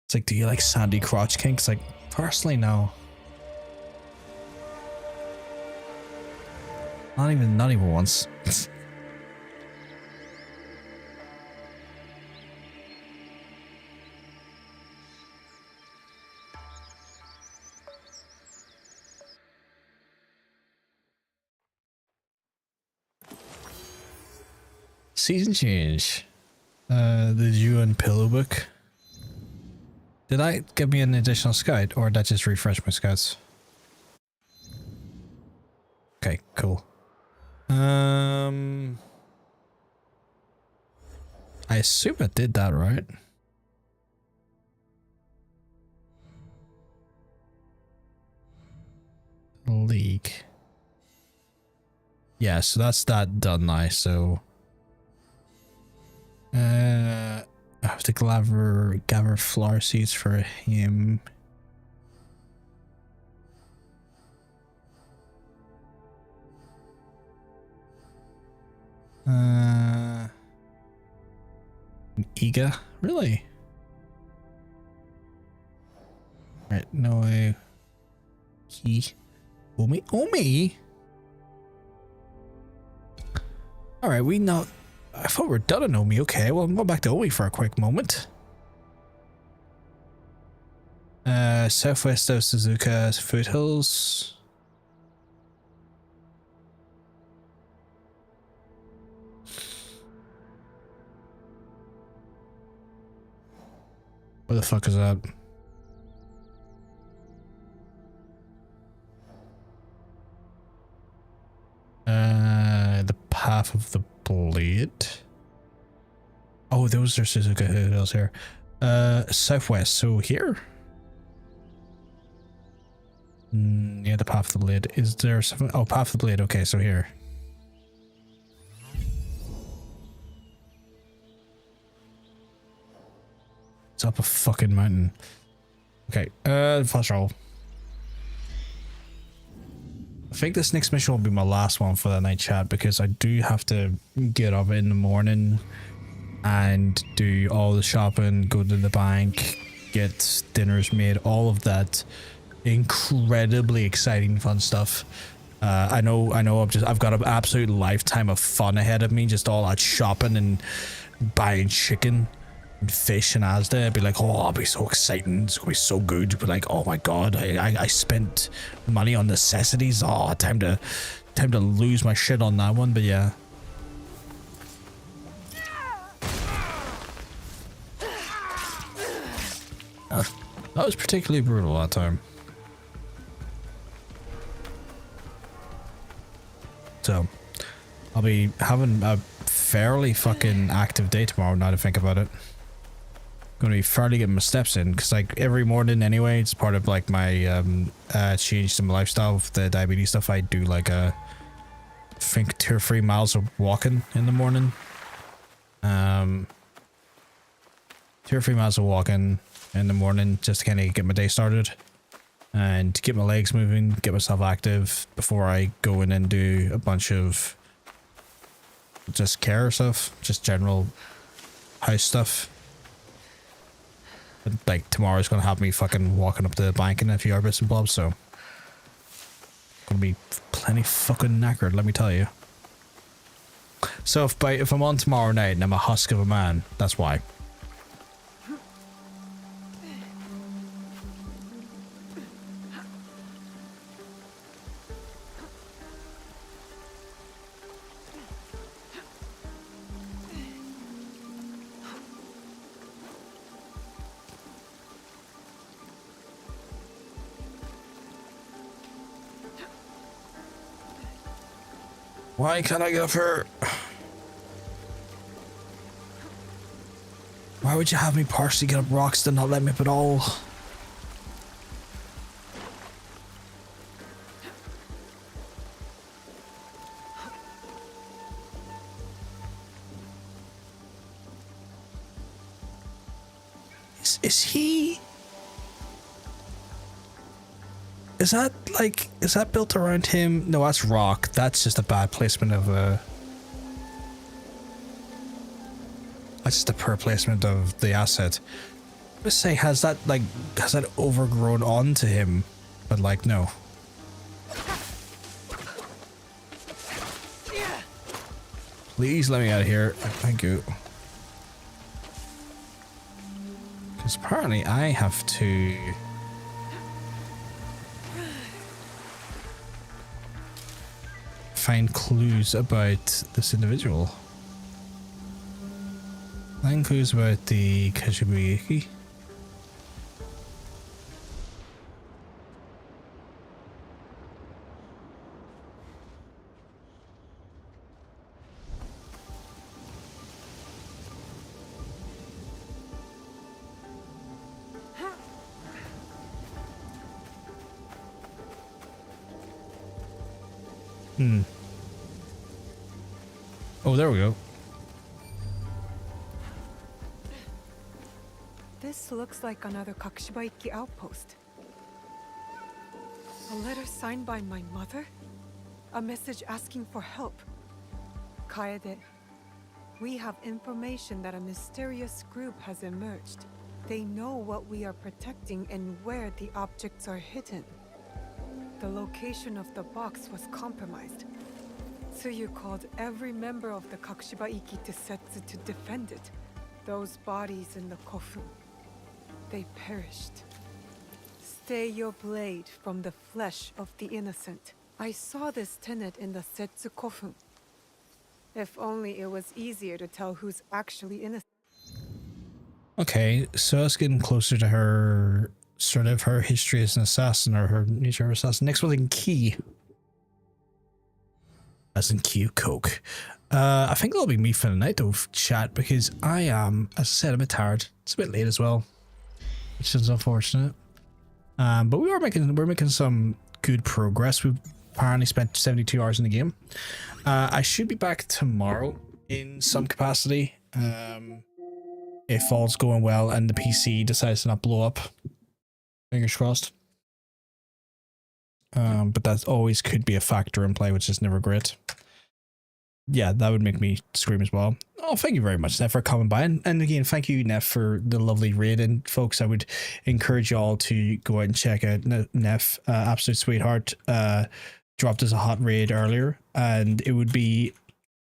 It's like, do you like Sandy Crotch kink? It's like, personally, no. Not even once. Season change. The Jew and Pillow book. Did I give me an additional scout, or did that just refresh my scouts? Okay, cool. I assume I did that right. League. Yeah, so that's that done now, so I have to gather flower seeds for him. Iga? Really? Right, no. He. Omi? Omi? Alright, we know. I thought we were done on Omi. Okay, well, I'm going back to Omi for a quick moment. Southwest of Suzuka's foothills. What the fuck is that? The path of the blade. Oh, those are Suzuka hills here. Southwest, so here? Yeah, the path of the blade. Is there something? Oh, path of the blade. Okay, so here. It's up a fucking mountain. Okay, fast roll. I think this next mission will be my last one for the night, chat, because I do have to get up in the morning and do all the shopping, go to the bank, get dinners made, all of that incredibly exciting fun stuff. I know I've got an absolute lifetime of fun ahead of me, just all that shopping and buying chicken and fish and Asda. I'd be like, oh, I'll be so exciting, it's gonna be so good. But like, oh my god, I spent money on necessities. Oh, time to lose my shit on that one. But yeah, that was particularly brutal that time. So I'll be having a fairly fucking active day tomorrow, now to think about it. Gonna be fairly getting my steps in, because like every morning anyway, it's part of like my change to my lifestyle with the diabetes stuff. I do like I think 2 or 3 miles of walking in the morning. 2 or 3 miles of walking in the morning just to kind of get my day started and get my legs moving, get myself active before I go in and do a bunch of just care stuff, just general house stuff. But like tomorrow's gonna have me fucking walking up to the bank and a few other bits and bobs, so gonna be plenty fucking knackered, let me tell you. So if I'm on tomorrow night and I'm a husk of a man, that's why. Why can't I get up here? Why would you have me partially get up rocks and not let me up at all? Is he? Is that built around him? No, that's rock. That's just a bad placement of a. That's just a poor placement of the asset. Let's say, has that overgrown onto him? But like, no. Please let me out of here. Thank you. Because apparently I have to. Find clues about this individual. Find clues about the Kashibuiki. Oh, there we go. This looks like another Kakushibaiki outpost. A letter signed by my mother? A message asking for help. Kaede, we have information that a mysterious group has emerged. They know what we are protecting and where the objects are hidden. The location of the box was compromised. Tsuyu called every member of the Kakushibaiki to Setsu to defend it. Those bodies in the kofun. They perished. Stay your blade from the flesh of the innocent. I saw this tenet in the Setsu kofun. If only it was easier to tell who's actually innocent. Okay, so it's getting closer to her, sort of her history as an assassin, or her nature of assassin. Next one in key. As in Q Coke. I think that'll be me for the night though, chat, because I am, as I said, a bit tired. It's a bit late as well, which is unfortunate. But we're making some good progress. We've apparently spent 72 hours in the game. I should be back tomorrow in some capacity. If all's going well and the PC decides to not blow up. Fingers crossed. But that always could be a factor in play, which is never great. Yeah, that would make me scream as well. Oh, thank you very much, Neff, for coming by. And again, thank you, Neff, for the lovely raid. And folks, I would encourage you all to go out and check out Neff. Absolute sweetheart. Dropped us a hot raid earlier. And it would be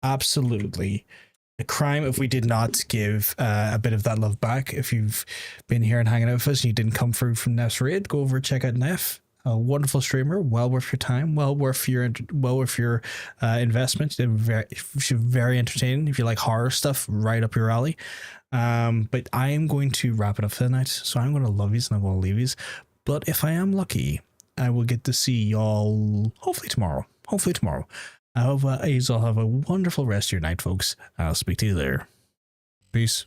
absolutely a crime if we did not give a bit of that love back. If you've been here and hanging out with us and you didn't come through from Neff's raid, go over and check out Neff. A wonderful streamer, well worth your time, well worth your investment. Very entertaining. If you like horror stuff, right up your alley. But I am going to wrap it up for the night, so I'm going to love yous and I'm going to leave yous. But if I am lucky, I will get to see y'all hopefully tomorrow. I hope you all have a wonderful rest of your night, folks. I'll speak to you there. Peace.